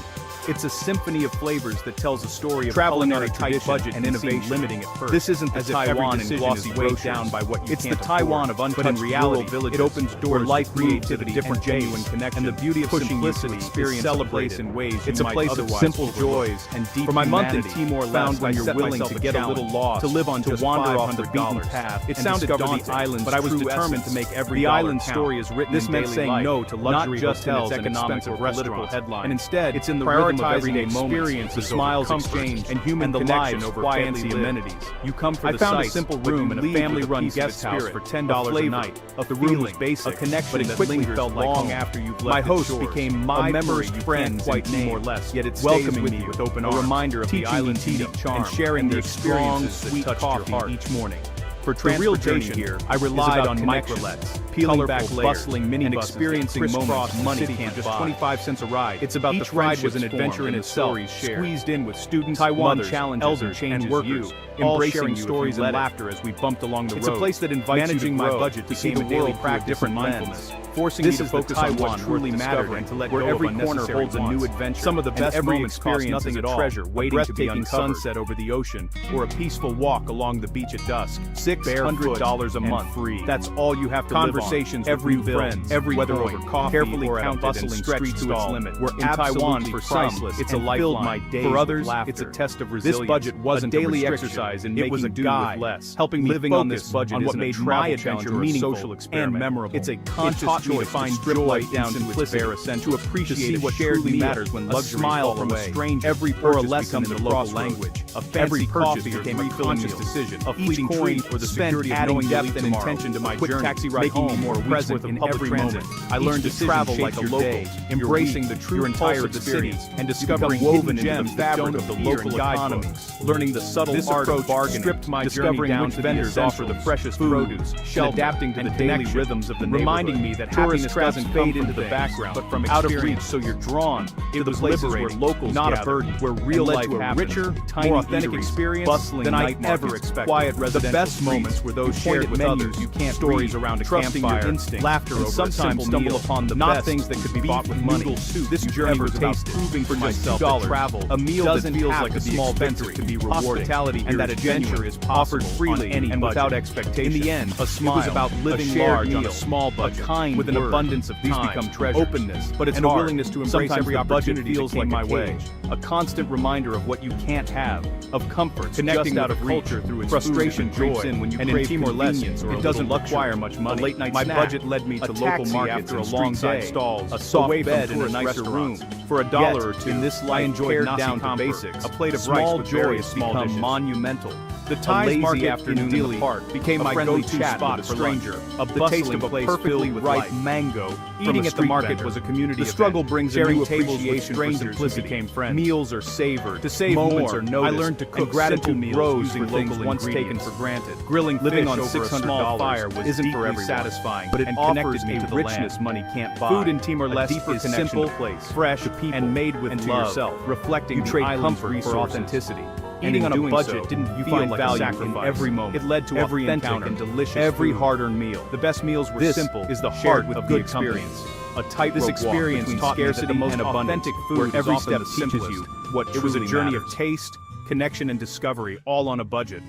It's a symphony of flavors that tells a story of traveling on a tight budget and innovation. Limiting at first. This isn't the Taiwan and glossy weighed down by what you can't afford. It's the Taiwan of untouched rural villages. It opens doors where life creativity, different genuine connection, and the beauty of simplicity is celebrated in ways it's a place of simple joys and deep. For my month in Timor-Leste, found when you're willing to get a little lost, to live on, to wander off the beaten path. It sounded daunting, but I was determined to make every island story is written. This meant saying no to luxury hotels and expensive political headlines, and instead, it's in the rhythm of everyday moments, the smiles exchanged, and human connection over fancy amenities. You come for the sights. I found a simple room in a family-run guest house for $10 a night. The room was basic, a connection but it quickly felt long after you've left. My host became my first friend quite Timor-Leste, yet it's welcoming me with open arms, a reminder of the island's unique charm, and sharing the strong, sweet coffee each morning. For transportation here, I relied on microlets, peeling back bustling minibuses, and experiencing moments money can't just 25 cents a ride. It's about each ride was an adventure in itself, squeezed in with students, Taiwan challenges, elders, and workers, embracing stories and laughter as we bumped along the road. It's a place that invites managing my budget to became a daily practice, different mindfulness, forcing me to focus on what truly mattered and to let go of unnecessary wants. Every corner holds a new adventure. Some of the best moments cost nothing at all. Treasure waiting to be uncovered. Sunset over the ocean, or a peaceful walk along the beach at dusk. $600 a month free. That's all you have to conversations live on. Every friend, every whether over coffee carefully or at a bustling street to its limit. We're in Taiwan for some, it's a lifeline. For others, it's a test of resilience. This budget wasn't a daily exercise in making do with less, helping me living on this budget on what made my adventure meaningful, social experiment, and memorable. It's a conscious choice to find joy down to its bare essential, to appreciate what truly matters when luxury smile from a stranger. Every purchase becomes a local language. A fancy coffee became a conscious decision. A fleeting coin or the security of knowing depth and intention to my journey, taxi ride home more present in every moment. I learned to travel like a local, embracing the true entire of the city, and discovering woven into the fabric of the local economy. Learning the subtle art of bargaining, stripped my journey down to vendors offer the freshest produce, adapting to the daily rhythms of the neighborhood, reminding me that happiness doesn't fade into the background, but from out of reach. So you're drawn to the places where locals not a burden, where real life happens. Richer, more authentic experience than I ever expected. Quiet residential. The best moments were those shared with others. You can't stories around a campfire, instinct, laughter over sometimes stumble upon the not things that could be bought with money. This journey was about proving for myself that travel, a meal that feels like a small victory, to be rewarding, and that adventure is offered freely and without expectation. In the end, a smile was about living large on a small budget, kind with an abundance of time, become treasures, openness, but it's and a willingness to embrace every opportunity feels like my way. A constant reminder of what you can't have, of comfort, connecting out of culture through its frustration creeps in when you crave convenience, or it doesn't require much money. Late night my budget led me to local markets and a long day, stalls, a soft bed in a nicer room. For $1 or $2, in this life I enjoyed down to basics. A plate of rice with various small dishes. Monumental. The Thai market afternoon in the park became my go-to spot for stranger. The taste of a perfectly ripe mango. Eating at the market was a community. The struggle brings a new appreciation for simplicity. Became friends. Meals are savored. To save moments are noticed. I learned to cook gratitude meals using things once taken for granted. Grilling living on $600 fire was isn't for everyone, satisfying, but it offers me the richness money can't buy. Food in Timor-Leste is simple, fresh, and made with love, reflecting the island's comfort for authenticity. Eating on a budget didn't feel like value in every moment. It led to every encounter and delicious every hard-earned meal. The best meals were simple, is the heart of the experience. A tightrope experience taught scarcity and authentic food where every step teaches you what it was a journey of taste, connection, and discovery, all on a budget.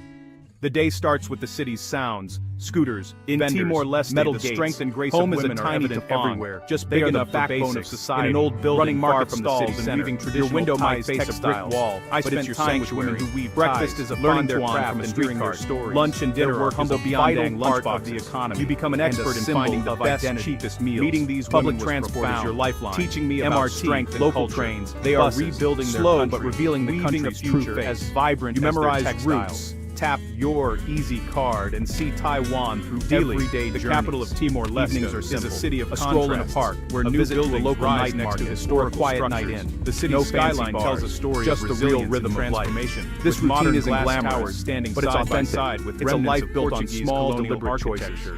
The day starts with the city's sounds, scooters, vendors, Timor-Leste, metal gates. Strength and grace home of women is a tiny everywhere, just big enough for basics. Of society. In an old building, running market stalls and weaving traditional your window might face a brick wall. I spent time with women who weave breakfast is a learning their craft from a streetcar. Lunch and dinner work is a vital part of the economy. You become an expert in finding the best, cheapest meals. Meeting these public transport is your lifeline. Teaching me about strength, local trains. They are rebuilding their country, but revealing the country's future as vibrant as their textiles. Tap your Easy card and see Taiwan through everyday journeys. The capital of Timor-Leste is a city of a stroll in a park where new visit to a local night market or a quiet night in. The city's skyline tells a story just of the real rhythm of transformation. This routine isn't glamorous, standing but it's authentic. It's a life built on small, deliberate choices.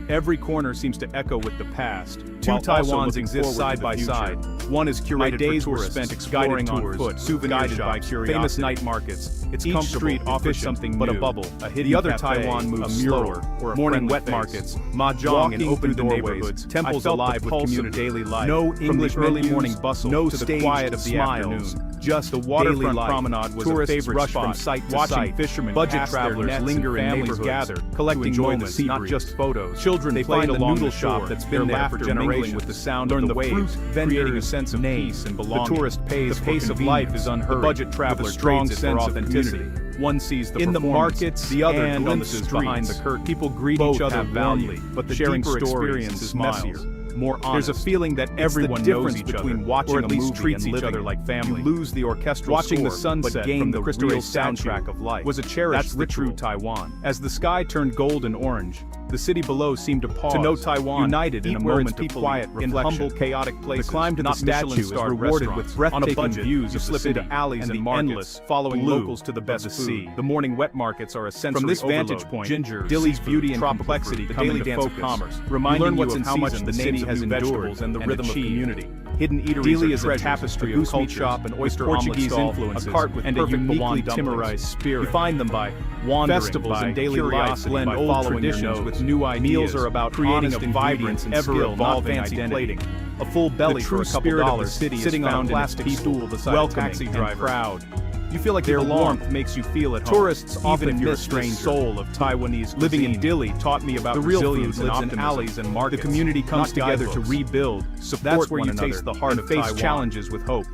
Every corner seems to echo with the past. Two Taiwans exist side by side. One is curated. My days were spent exploring on foot, souvenir shops, famous night markets. Each street offers something but a bubble. The other Taiwan moves slower, or morning wet markets, mahjong and open doorways, temples alive with community daily life. No English early morning bustle, no to the quiet of the afternoon. Just the waterfront promenade was a favorite spot. From site to site. Fishermen, budget travelers linger in neighborhoods, gather, collecting moments, not just photos. Children they find a noodle shop that's been there for generations with the sound of the waves, creating a sense of peace and belonging. The tourist pays. The pace of life is unhurried. The budget traveler strong sense of authenticity. One sees the in the markets, the other and on the streets behind the curtain. People greet each other warmly, but the sharing experience is messier. More honest. There's a feeling that everyone knows each other, watching or at least treats each other like family. You lose the orchestral watching the sunset from the crystal soundtrack of life was a cherished ritual. Taiwan. As the sky turned gold and orange, the city below seemed to pause. To know Taiwan, united in a moment of quiet reflection. In humble, chaotic places. The climb to the statue is rewarded with breathtaking views. You slip into alleys and markets, following locals to the best food. The morning wet markets are a sensory overload. From this vantage point, ginger, Dili's beauty and complexity come into focus, reminding you of how much the city has endured and the rhythm of community. Hidden eateries Dili is a tapestry of culture shop and oyster Portuguese influences, a cart with and a uniquely Timorized spirit. You find them by wandering, festivals and daily life blend old traditions with new ideas. Meals are about creating a vibrance and ever-evolving identity. A full belly for a couple dollars, sitting on a plastic stool beside a taxi driver. Proud. You feel like their warmth makes you feel at home. Tourists often miss the soul of Taiwanese cuisine. Living in Dili taught me about the real resilience and optimism. In alleys and markets. The community comes together to rebuild, support one another, taste the heart and face challenges with hope.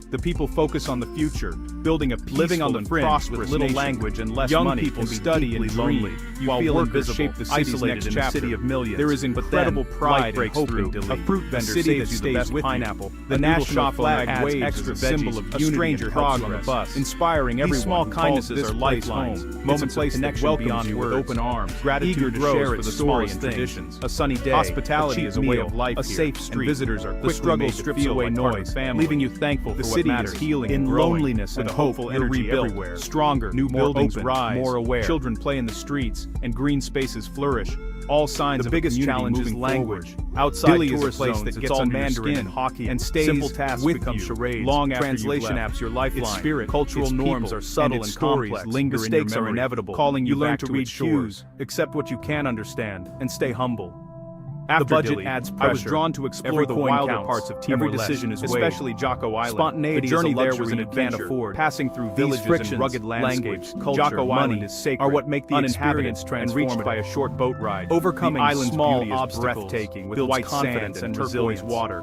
The people focus on the future, building a peaceful living on the fringe with little language and less money. Young people study and dream, while workers shape the city's next chapter. City of millions. There is incredible pride and hope in Dili. A fruit vendor saves you the best pineapple. The national flag adds extra symbol of unity and progress on the bus, inspiring everyone. These small kindnesses are lifelines. Moments of connection beyond you with open arms. Gratitude to share the story and traditions. A sunny day. Hospitality is a way of life. A safe street. Visitors are quickly made to feel away noise, leaving you thankful for what matters. Healing in loneliness and hopeful energy everywhere. Stronger, new buildings rise, more aware. Children play in the streets, and green spaces flourish. All signs of the biggest challenge is language. Outside Dili is a place that gets on Mandarin and hockey and stays. Simple tasks become charades. Long after translation apps your lifeline. Its spirit, cultural norms are subtle and complex. Mistakes are inevitable. Calling you learn to read cues, accept what you can understand, and stay humble. After the budget Dili, adds pressure. I was drawn to explore the wilder parts of Timor-Leste. Every decision is especially Jocko Island. Spontaneity the journey there was an adventure. Passing through villages and rugged landscapes, Jocko Island is sacred, are what make the experience and reached by a short boat ride. Overcoming the island's small obstacles, breathtaking with white sand and turquoise water.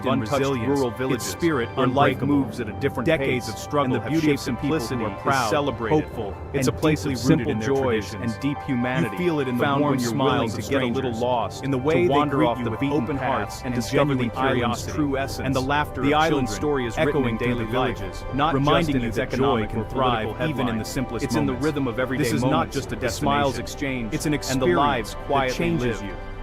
of untouched rural villages, its spirit where life unbreakable. moves at a different Decades pace, of struggle and the have beauty of shaped people who simplicity are proud, is celebrated. hopeful, It's and a place deeply of rooted simple in their joys traditions. and deep humanity. You feel it in the found warm when you're smiles willing of to get a little strangers, lost, in the way to they wander greet off you the with beaten open path hearts and discover discover the the island's curiosity true essence. and the laughter The of island's children, story is written echoing in daily daily life, villages, not reminding just you its that joy economic can or thrive political even in the headlines. simplest It's in the moments. rhythm of everyday This is moments, not just a the smiles destination. exchanged, It's an and the lives experience that quietly changes lived. you.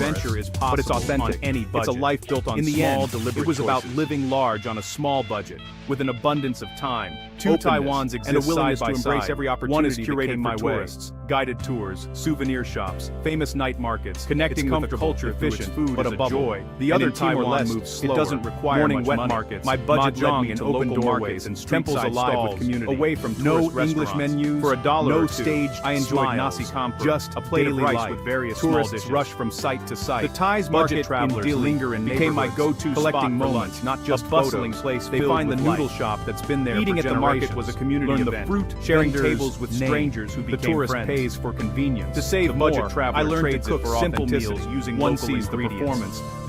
adventure is possible, but it's authentic. on any budget. It's a life built on In the small, end, deliberate it was about choices. living large on a small budget, with an abundance of time. Two Openness, Taiwans exist and a willingness side by to embrace side. every One opportunity is that curated came for my way. tourists, guided tours, souvenir shops, famous night markets, connecting It's with the comfortable, culture through its efficient, food but is a a bubble. joy. The And other in Timor-Leste moves it slower. doesn't require Morning much wet money. markets, My budget led mahjong me in to open local doorways markets and temples street-side alive with stalls, community. away from no tourist English restaurants. menus, For $1 no or two, staged I enjoyed smiles, nasi campur, just a plate of daily rice life. with various Tourists small dishes. rush from site to site. The Thais Budget market travelers in Dili linger in became my neighborhoods, go-to collecting spot for moments, lunch, not just a bustling photos. place They filled find the with noodle life. shop that's been there Eating for at the market generations. was a community Learn event. the fruit, Sharing vendors, tables with names. strangers who The became tourist friends. pays for convenience. To save the budget more, traveler I learned trades to cook it for simple authenticity. meals using One local sees the ingredients. performance,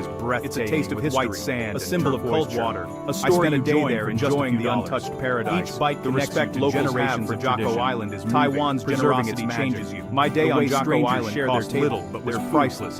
is breathtaking. It's a taste of with history, white sand, a symbol of turquoise culture, water. a story I spent a day enjoying there for just a enjoying few the dollars. untouched paradise. Each bite the connects respect you to locals generations have for of Jocko tradition. Island is moving. Taiwan's Preserving generosity its changes magic. you. My day The on way Jocko strangers Island share their cost table, little, but was their food, priceless.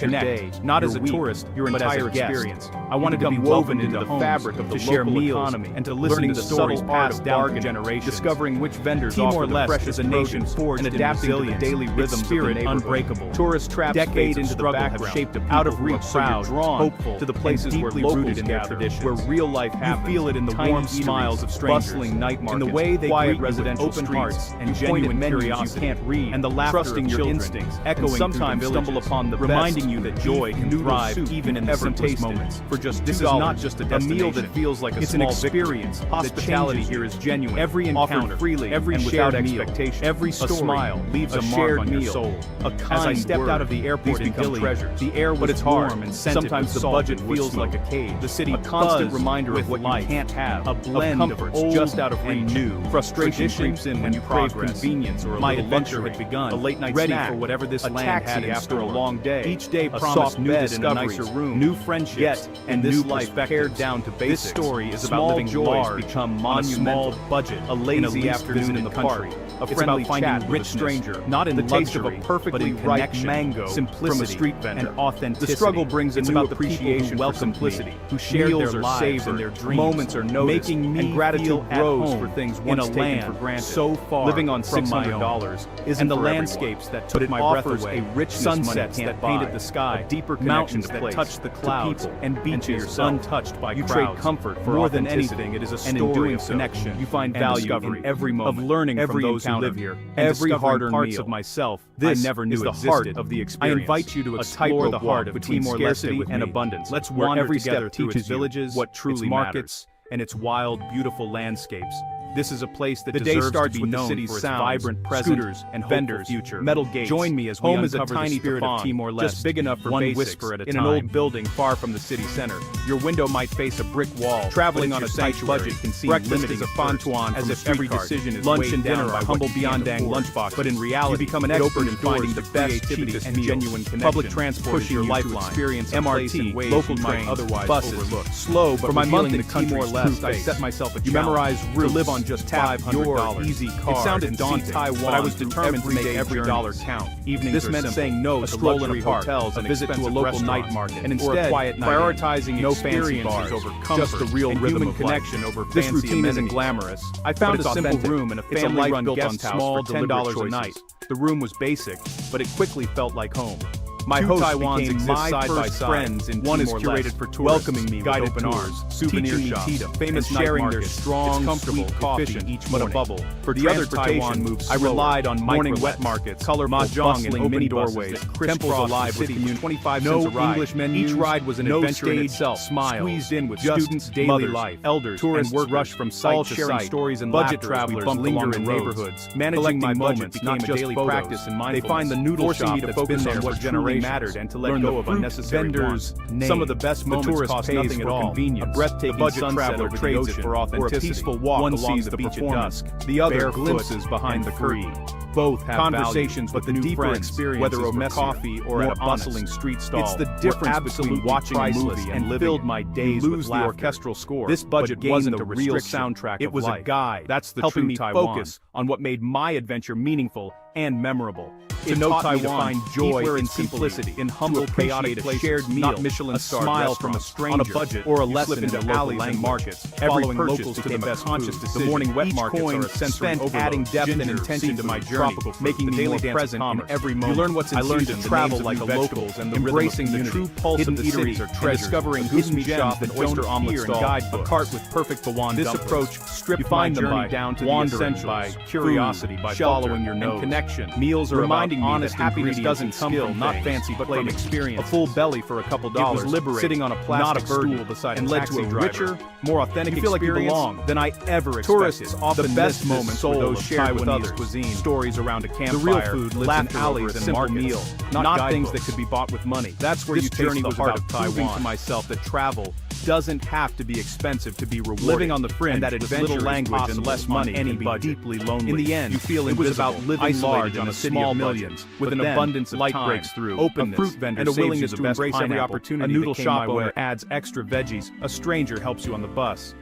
to connect, not as a tourist, but as a guest. I wanted to be woven into the fabric of the local economy and to listen to stories passed down through generations, discovering which vendors offer the freshest nation forged and adapting to the daily rhythms of the neighborhood. Unbreakable. Tourist traps Decades into the struggle have background, shaped a out of people who are reach, proud, so you're drawn hopeful, to the places and where deeply locals rooted in their gather, traditions. where real life happens. You feel it in the Tiny warm eateries, smiles of strangers, bustling night markets, in the way they quiet greet you with residential open streets, hearts and you genuine point at menus curiosity, you can't read, and the laughter trusting of your children, instincts, echoing and sometimes through the stumble villages, upon the reminding best you that joy can noodle thrive soup even in the ever simplest tasted. moments. For just This is $2, not just a meal destination. that feels like a It's an small experience. victory. Hospitality here is genuine. Every offered encounter, freely, every and shared without meal, expectation. every story, a smile leaves a mark shared on your meal, soul. a As I kind stepped word. out of the airport These in become Dili, treasures. the air was But it's hard. warm and scented Sometimes with the salt budget and wood feels like smoke. a cage. The city a constant buzzed reminder with of what life, you can't have. a blend of comforts of old just out of reach. and new. From Frustration creeps in when you crave convenience or a little luxury. Had begun. A late night ready for whatever this land had in store. A long day. Each day promised new discoveries, a nicer room, new friendships, and new life pared down to basics. This story is about living large, become monumental, budget, a lazy afternoon in the country, a friendly chat with a stranger, not in the taste of a perfectly ripe mango, simplicity from a street vendor, and authenticity. The struggle brings a new appreciation for simplicity, who share their lives and their dreams. Moments are noticed, making me and gratitude grows for things once taken for granted. So far, living on $600 and the landscapes that took my breath away, a rich sunsets that painted the sky, deeper mountains that touched the clouds, and beaches untouched by crowds. You trade comfort for more than anything. It is a story of connection. You find value in every moment of learning from those who live here. Every hard-earned parts of myself. This never knew the heart of the experience. I invite you to explore the heart of between scarcity and abundance. Let's wander every step teaches villages, what truly markets, and its wild, beautiful landscapes. This is a place that deserves to be known for its vibrant present and vendors, future. Metal gates. Join me as we uncover the spirit of Timor-Leste, just big enough for one whisper at a time. In an old building far from the city center, your window might face a brick wall. Traveling on a tight budget can seem limited as a fontuan, as if every decision is lunch and dinner by humble Biondang lunchbox. But in reality, you become an expert in finding the best, cheapest, and genuine connection. Public transport is your lifeline. Experience MRT, local trains, otherwise buses. Slow, but for my month in Timor-Leste, I set myself a challenge. You memorize routes. To live on just $500 easy car. It sounded daunting, Taiwan, but I was determined to make every dollar count. Evenings this meant saying no to luxury hotels, a visit to a local night market, and instead a quiet night prioritizing no fancy bars over comfort, just the real and rhythm of connection over fancy. This routine isn't glamorous. I found a simple room in a family-run guest house for $10 a night. The room was basic, but it quickly felt like home. My host Taiwans exist side by side. Friends in one is curated for tourists, welcoming me with open arms, souvenir shops, famous sharing their strong, sweet coffee each but a bubble. For the other Taiwan moves, I relied on morning wet markets, color mahjong and open doorways, temples alive with community. 25 cents a ride. English menus. Each ride was an adventure in itself, squeezed in with students, daily life, elders, tourists rush from site to site, stories and budget travelers linger in neighborhoods. Managing my budget not just daily practice and mindfulness. They find the noodle shop that's been there for generations. Mattered and to let go of unnecessary vendors. Some of the best moments cost nothing at all. Convenience. A breathtaking budget traveler trades it for authenticity. Or a peaceful walk one along the beach at dusk. The other glimpses behind the curtain. Both have conversations, but the deeper experience, whether over coffee or at a bustling street stall, it's the difference between watching a movie and living. Filled my days with the orchestral score. This budget wasn't a real soundtrack. It was a guide. That's the helping me focus on what made my adventure meaningful and memorable. To know Taiwan, find joy in simplicity, in humble, chaotic places, shared meal, not Michelin smile from a stranger, on a budget, or a lesson into alleys and markets. Every locals became a conscious decision. The morning wet markets are a sensory overload, adding depth and intention to my journey, making me more present in every moment. You learn what's in season, to travel like a local, and embracing the true pulse of the cities, and discovering hidden gems that oyster omelet stall, a cart with perfect Bawan dumplings. This approach stripped my journey down to the essentials, by curiosity, by following your nose, connection. Meals are reminding me that happiness doesn't come from not fancy but from experience. A full belly for a couple dollars, sitting on a plastic stool beside a taxi driver. Richer, more authentic experience like you belong than I ever expected. Tourists often the best moments were those shared with others. Cuisine, stories around a campfire, the real food, laugh alleys and market meal, not things that could be bought with money. That's where you taste the heart of Taiwan. To myself that travel doesn't have to be expensive to be rewarding. Living on the fringe, and that adventure little language and less money can be deeply lonely. In the end, you feel it was about living large on a small millions, with an abundance of light breaks through, openness, a fruit vendor and a willingness to embrace every opportunity. A noodle shop owner adds extra veggies. A stranger helps you on the bus.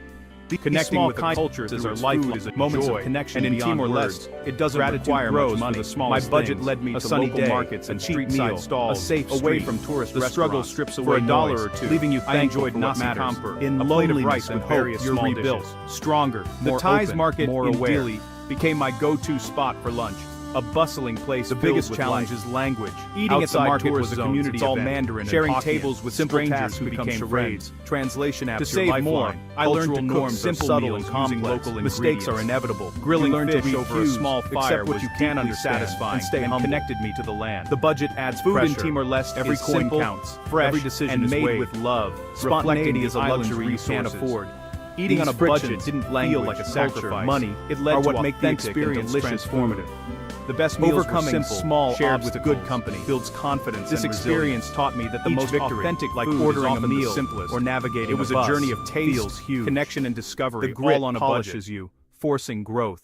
Connecting with a culture through our lifelong moments of connection, and in Timor-Leste, it doesn't require much money. My budget led me to local markets and street-side stalls, a safe away from tourist restaurants. The struggle strips away $1 or $2, leaving you thankful for what matters. In loneliness and hope, you're rebuilt, stronger, more open, Thai's market more aware. Dili became my go-to spot for lunch. A bustling place. The biggest challenge is language. Eating at the market was a community event. All Mandarin, sharing tables with simple tasks who became charades. Translation apps. To save more, I learned to cook simple meals using local ingredients. Mistakes are inevitable. Grilling fish over a small fire was deeply satisfying and connected me to the land. The budget adds food in Timor-Leste. Every coin counts. Fresh, every decision is made with love. Spontaneity is a luxury you can't afford. Eating on a budget didn't feel like a sacrifice. Money, it led to what make the experience transformative. The best meals were simple, small, shared with good company, builds confidence. This experience taught me that the most authentic, like ordering a meal, or navigating, it was a journey of taste, connection, and discovery. The grit all on a budget, you, forcing growth.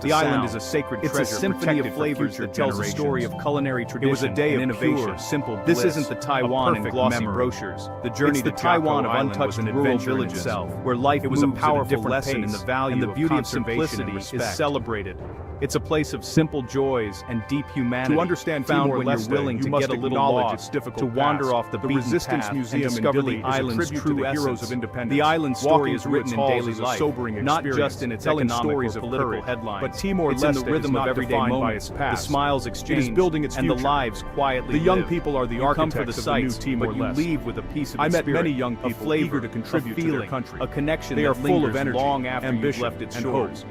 just The island is a sacred treasure. It's a symphony of flavors that tells a story of culinary tradition. It was a day of innovation, pure, simple bliss. This isn't the Taiwan and glossy brochures. The journey to Taiwan of untouched rural villages, where life was a powerful lesson in the value and the beauty of simplicity is celebrated. It's a place of simple joys and deep humanity. To understand found when you're Timor-Leste, willing you to must get a little acknowledge lost, its difficult to wander past. off the The beaten Resistance path Museum and in discover Dili the is a island's tribute to true the heroes essence. of independence. The island's Walking story is through written its in halls daily is a life, sobering not experience, just in its telling economic stories or of political courage. headlines. But Timor-Leste It's in the rhythm is not of everyday defined by moments, its past. the smiles It exchanged, is building its and the future. lives quietly The young lived. people are the You come for the architects of the new sights, but you Timor-Leste. leave with a piece of I its met spirit, many young a people flavor, eager to contribute a to their feeling, country. a connection They that are full of lingers energy, long after you've ambition, left its and shores. hope.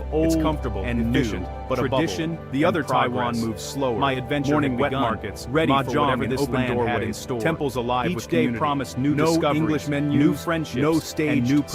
of old, it's comfortable and efficient, new, but tradition. the other and Taiwan progress. moves slower. My adventure Morning had wet begun, markets, ready for mahjong whatever in this open land had doorways, in store. temples alive Each with day community. promised new No discoveries, English menus, new friendships, no and staged new smiles.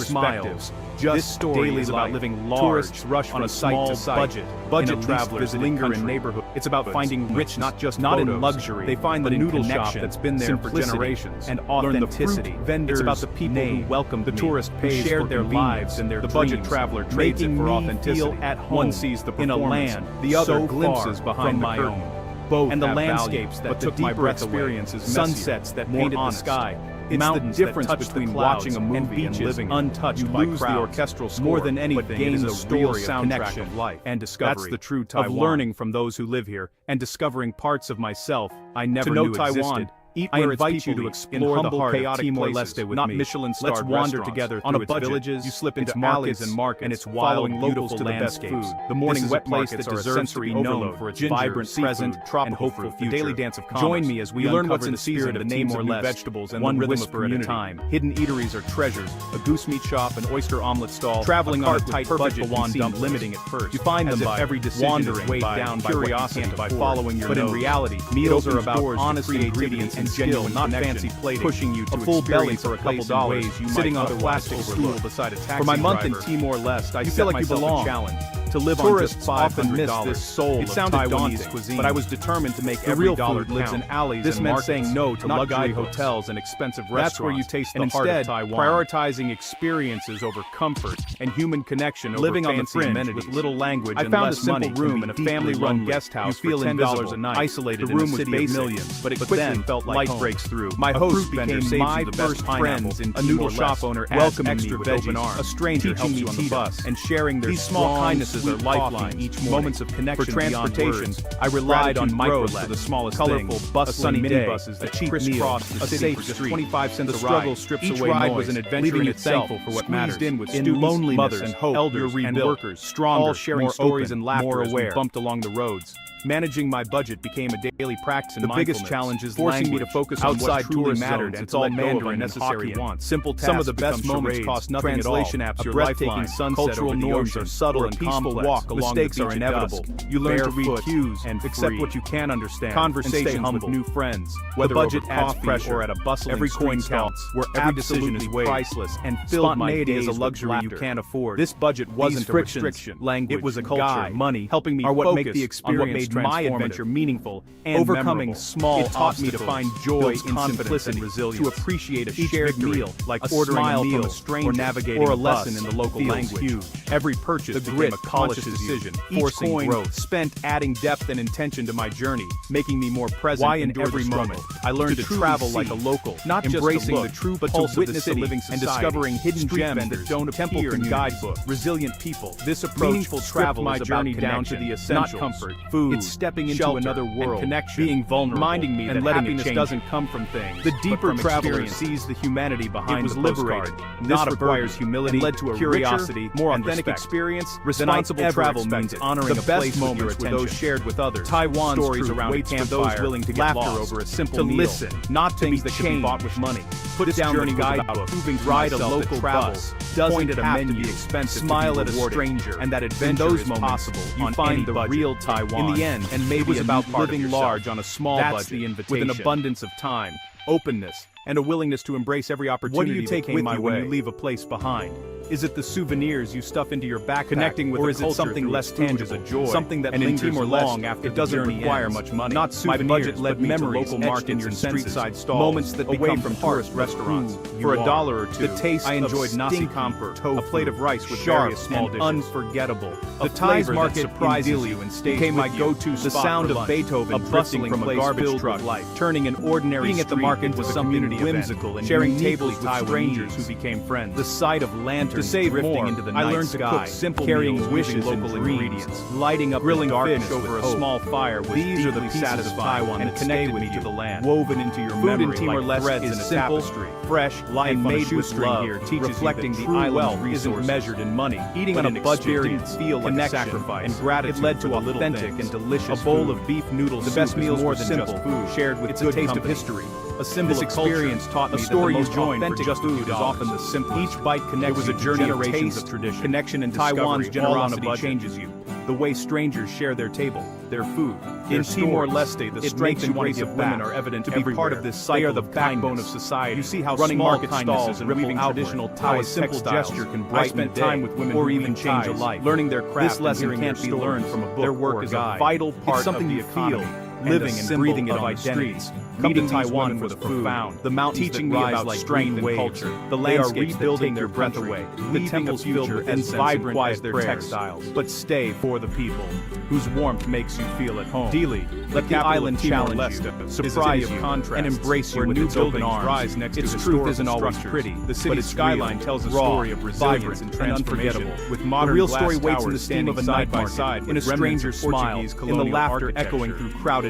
perspectives. Just This story daily is about life. living large, Tourists rush on from a site small to site. budget. Budget in a least travelers visited linger in country. neighborhoods. It's about finding richness, not just not in photos. luxury. They find but the in noodle shop connection, that's been there for simplicity, generations. and Learn the authenticity. fruit vendors' It's about the people name. who welcomed The me, tourist who pays shared for their lives and their the budget dreams, traveler trades it making for me authenticity. feel at home One sees the in a performance, land the other so glimpses far behind from the my curtain. own. Both And the have landscapes value, that but took the my deeper breath away, experience is sunsets that messier, more painted the honest. sky, It's mountains the that difference touched between the clouds, watching a and movie and beaches living. untouched You by lose the crowds. orchestral score, More than anything, but gain it is the a story real of soundtrack connection of life and discovery. That's the true of Taiwan. learning from those who live here and discovering parts of myself I never To know knew Taiwan existed. Eat where I invite you to explore the heart of Timor-Leste with me. Let's wander together through its villages. You slip into alleys and markets, and its wild, beautiful landscapes. The morning wet markets that deserves to be known for its vibrant present and hopeful future. Daily dance of commerce. Join me as we learn what's in the spirit of Timor-Leste, vegetables and one whisper at a time. Hidden eateries are treasures. A goose meat shop, an oyster omelet stall, traveling on a tight budget can seem limiting at first. You find them by every decision is weighed down by curiosity, by following your nose. But in reality, meals are about honest ingredients and genuine, not fancy plating, pushing you to a full belly for a couple dollars, sitting on a plastic stool beside a taxi driver. For my month in Timor-Leste, I set myself a challenge to live on just $500. This soul of Taiwanese cuisine, but I was determined to make every dollar count. Lives in alleys. This meant saying no to luxury hotels and expensive restaurants. That's where you taste the heart of Taiwan. Prioritizing experiences over comfort and human connection over living on the fringe with little language and less money. I found a simple room in a family-run guest house for $10 a night. Isolated the room was millions, but it quickly felt like light breaks through. My host became my first friends in a noodle shop owner welcoming me with open arms. A stranger helps you on the bus and sharing their small kindnesses are lifeline. Each moments of connection for transportation, I relied on micros for the smallest colorful, bustling minibuses, a cheap meal, a safe just 25 cents a ride. Struggle strips away ride was an adventure in itself for what matters. In with students, loneliness, mothers, and hope, elders and workers, stronger, all sharing stories and laughter, more aware. Bumped along the roads. Managing my budget became a daily practice in mindfulness. The biggest challenge is forcing me to focus on what truly mattered, and it's all Mandarin necessary wants. Simple tasks. Some of the best moments cost nothing at all. Translation apps, a breathtaking sunset, cultural norms are subtle and complex. Walk along mistakes are inevitable. You learn to read cues and accept what you can understand. Conversations with new friends, whether budget adds pressure or at a bustling every coin counts, where every decision is priceless and filled my days a luxury you can't afford. This budget wasn't a restriction. Language, it was a culture. Money helping me focus on what made my adventure meaningful and overcoming small obstacles. It taught me to find joy in simplicity, and resilience, to appreciate a shared meal, like ordering a meal from a stranger, or navigating a lesson in the local language. Huge. Every purchase became a conscious decision, forcing growth, spent adding depth and intention to my journey, making me more present. Why in every moment I learned to travel like a local, not embracing the true pulse of the city and discovering hidden gems that don't appear in guidebooks. Resilient people. This approach travel my journey down to the essentials, not comfort, food. It's stepping into another world, connection, being vulnerable, reminding me that happiness doesn't come from things. The deeper traveler sees the humanity behind the postcard. This requires humility, and led to a curiosity, more authentic experience. Responsible travel means honoring the best moments with those shared with others. Taiwan's stories around a campfire, those willing to get laughter over a simple meal, listen, not things that can be bought with money. Put down the guidebook, ride a local bus, point at a menu, smile at a stranger, and that adventure is possible. You find the real Taiwan. In the end, and maybe it's about living large on a small budget with an abundance of time, openness, and a willingness to embrace every opportunity. What do you take with you when you leave a place behind? Is it the souvenirs you stuff into your backpack, connecting with, or is it something less tangible, a joy, something that lingers long after it doesn't require much money? Not souvenirs, my budget led memories, local markets and street-side stalls, moments that away from tourist restaurants. For $1 or $2, the taste I enjoyed nasi campur, a plate of rice with various small dishes, unforgettable. The Thai market surprises you and stays became my go-to spot. The sound of Beethoven drifting from a garbage truck, turning an ordinary street at the market was something whimsical, and sharing tables with strangers who became friends. The sight of lanterns drifting into the night sky. I learned to cook simple carrying wishes local ingredients, lighting up grilling fish over a small fire. These are the pieces of Taiwan that connected me to the land, woven into your memory like threads in a tapestry. Fresh, life made with love, here teaches reflecting the island's isn't measured in money. Eating on a budget didn't feel like a sacrifice, and gratitude it led to authentic and delicious. A bowl of beef noodles, the best meals more than just food, shared with good taste of history. A symbol experience taught me that the most authentic food is often the simplest. Each bite connects was a journey of taste, tradition, connection, and Taiwan's generosity changes you. The way strangers share their table, their food. In Timor-Leste, the strength and grace of women are evident to be part of this cycle. They are the backbone of society. You see how running market stalls and weaving traditional Thai simple gesture can brighten time with women or even change a life. Learning their craft. This lesson can't be learned from a book. Their work is a vital part of the economy. Living and breathing it on the streets, meeting Taiwan for the profound, the mountains teaching me about strength and culture, the landscapes building their breath away, the temples filled with incense vibrant as their textiles, but stay for the people, whose warmth makes you feel at home. Dili, let the island challenge you, surprise you, and embrace you with its open arms. Its truth isn't always pretty, the city's skyline tells a story of resilience and unforgettable, with modern real story waits in the steam of a night by side, in a stranger's smile, in the laughter echoing through crowded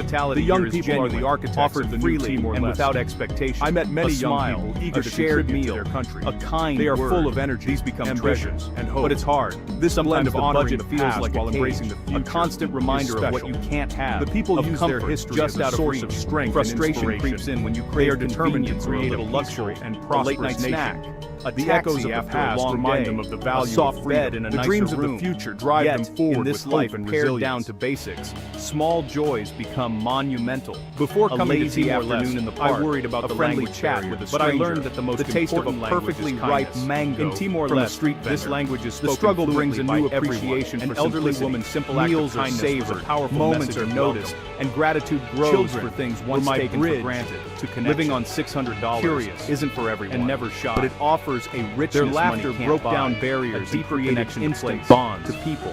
Hospitality The young here is people are the genuine, architects offered of the new freely Timor-Leste. and without expectation. I met many a young smile, people eager a to shared contribute to meal, their country. a kind They are word. full of energy, These become ambition, treasures, and hope. but it's hard. This blend Sometimes of the honoring budget the feels past like while a embracing cage, the future a constant is reminder of what special. you can't have. The people of use their comfort history just as a out of source reach. of strength and Frustration inspiration. creeps in when you They crave are determined to convenience or a create a little luxury peaceful, and a prosperous late-night nation. snack, a The taxi echoes of the after a past long remind day, them of the value a soft of freedom. bed in a The nicer dreams of room. the future drive Yet, them forward in this with life hope and pared resilience. down to basics, small joys become monumental. Before A coming to lazy Timor-Leste, afternoon in the park, I worried about a the friendly language chat barrier, with a but I stranger, learned that the most the taste of a important language perfectly is ripe kindness. mango In from a Timor-Leste, street this vendor. language is The spoken struggle brings a fluently new by everyone. appreciation An for elderly simplicity. woman's simple act Meals of are kindness savored, was a powerful moments message are of noticed, welcome. and gratitude grows Children for things were once my taken bridge for granted. to connection. Living on $600 Curious, isn't for everyone, and never shy. but it offers a richness Their money laughter can't broke buy, down a barriers and deeper created connection instant to bonds people,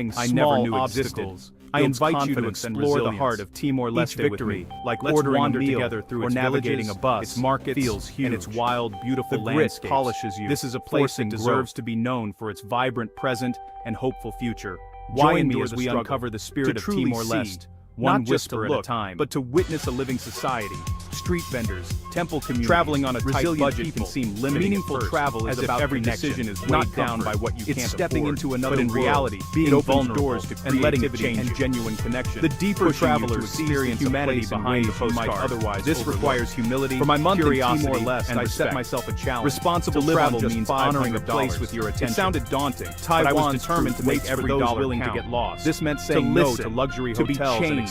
overcoming small obstacles. I invite you to explore the heart of Timor-Leste victory, like ordering a meal together through its navigating a bus, its markets, feels huge, and its wild, beautiful landscapes. Polishes you. This is a place that deserves to be known for its vibrant present and hopeful future. Join me as we uncover the spirit of Timor-Leste, one whisper at a time, but to witness a living society. Street vendors, temple communities, traveling on a tight budget can seem limiting. Meaningful travel is about every decision is weighed down by what you can't afford. It's stepping into another world, but in reality, being vulnerable doors to and letting it change and genuine connection. The deeper travelers experience humanity behind the postcard. Otherwise, this requires humility. For my month in Timor-Leste, I set myself a challenge. Responsible travel means honoring a place with your attention. It sounded daunting. Taiwan was determined to make every dollar willing to get lost. This meant saying no to luxury hotels and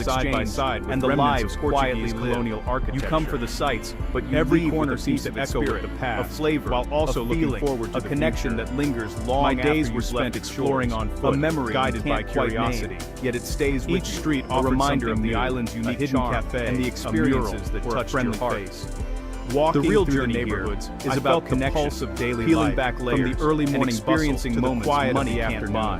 side by side with remnants of Portuguese colonial architecture. You come for the sights, but every corner seems to echo with the past, a flavor, while also looking forward to a connection that lingers long. My days were spent exploring on foot, a memory guided by curiosity. Yet it stays with each street, a reminder of the island's unique charm and the experiences that touch your heart. Walking the real journey neighborhoods is about the pulse of daily life, peeling back layers, from the early morning experiencing moments money can't buy.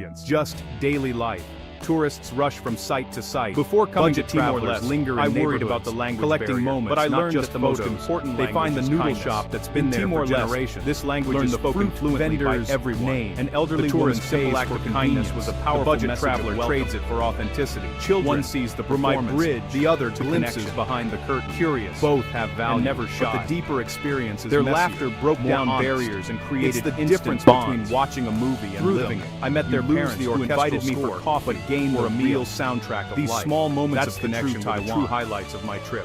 brilliance, just daily life. Tourists rush from site to site. Before coming to Timor-Leste, linger in I worried about the language collecting barrier, moments, but I not learned just that the most photos. important They find the language is noodle kindness. shop that's been In there for Timor-Leste, generations. this language Learn is the spoken fruit fluently by vendor's everyone. name. An elderly The tourist woman's simple pays act for of kindness convenience. was a The powerful budget message traveler of welcome. trades it for authenticity. Children One sees the were my performance, bridge the other to glimpses connection. behind the curtain. Curious, Both have value, and never shy. but the deeper experience is Their messier, laughter broke more down honest. barriers and created It's the instant difference bonds. between watching a movie and Through living them, it. I met their You lose parents the who orchestral invited me score, for coffee but gained or the a meal real soundtrack of These life. small moments That's of the connection true were the true Taiwan. highlights of my trip.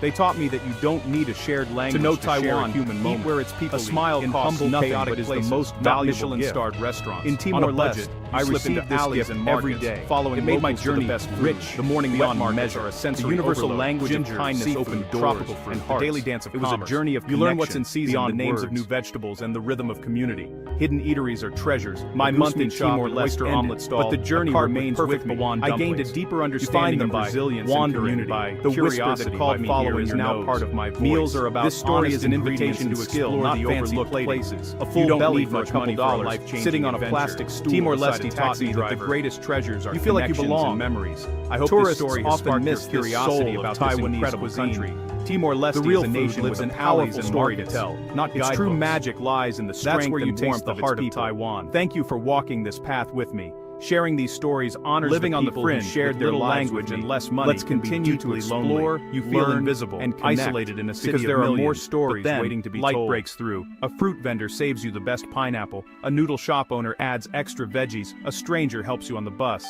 They taught me that you don't need a shared language To know share Taiwan, a human eat moment. where its people a smile eat in costs humble, nothing, chaotic but is places, the most not valuable Michelin-starred gift. restaurants. In On a Timor-Leste, budget, I received this gift every day. Following it made my journey rich. The morning beyond measure, a sensory universal language of kindness, open tropical fruit, and the daily dance of commerce. It was a journey of connection. You learn what's in season, the names of new vegetables, and the rhythm of community. Hidden eateries are treasures. My month in Timor oyster omelet stall, but the journey remains with me. I gained a deeper understanding of resilience and community. The whisper that called follow is now part of my voice. Meals are about this story is an invitation to explore not the overlooked places. A full belly for a couple dollars, sitting on a plastic stool. Timor-Leste taught me that the greatest treasures are connections and memories. I hope this story has sparked your curiosity about this incredible country. Timor-Leste is a nation with a powerful story to tell. Its true magic lies in the strength and warmth of its people. Taiwan. Thank you for walking this path with me. Sharing these stories honors living the people on the fringe who shared their language and less money. Let's continue to explore, you feel invisible and isolated in a city because there are more stories waiting to be told. Light breaks through. A fruit vendor saves you the best pineapple. A noodle shop owner adds extra veggies. A stranger helps you on the bus.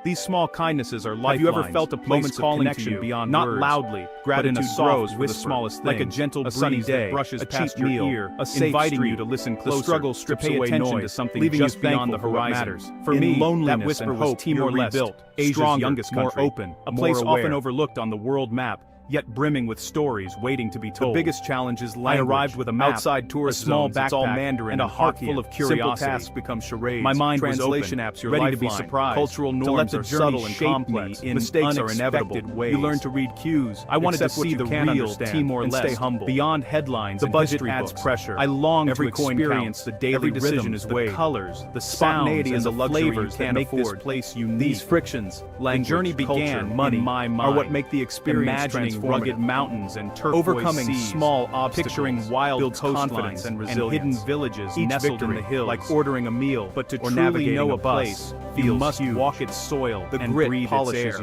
These small kindnesses are lifelines. Have you ever felt a place calling to you beyond not words, loudly, but in a soft whisper, the smallest thing, like a gentle breeze a sunny day, that brushes past your ear, a safe inviting street, you to listen closer, the struggle strips to pay away attention noise, to something leaving just beyond the horizon. For me, that whisper was Timor-Leste, Asia's youngest country, more open, a place often overlooked on the world map, yet brimming with stories waiting to be told. The biggest challenge is language. I arrived with a map, outside tourist small backpack, all Mandarin, and a heart full of curiosity. Simple tasks become charades. My mind translation apps, you're ready to be surprised. Cultural norms are subtle and complex. Mistakes are inevitable. Ways. You learn to read cues. I wanted to see the real Timor-Leste, stay humble. Beyond headlines, the budget adds pressure. I long to experience the daily rhythms, the colors, the spontaneity, and the flavors that make this place unique. These frictions, the journey began. Money, my mind, are what make the experience rugged mountains and turquoise overcoming seas, small obstacles, picturing wild coastlines and hidden villages nestled in the hills, like ordering a meal, but to truly know a place, you must walk its soil and breathe its air.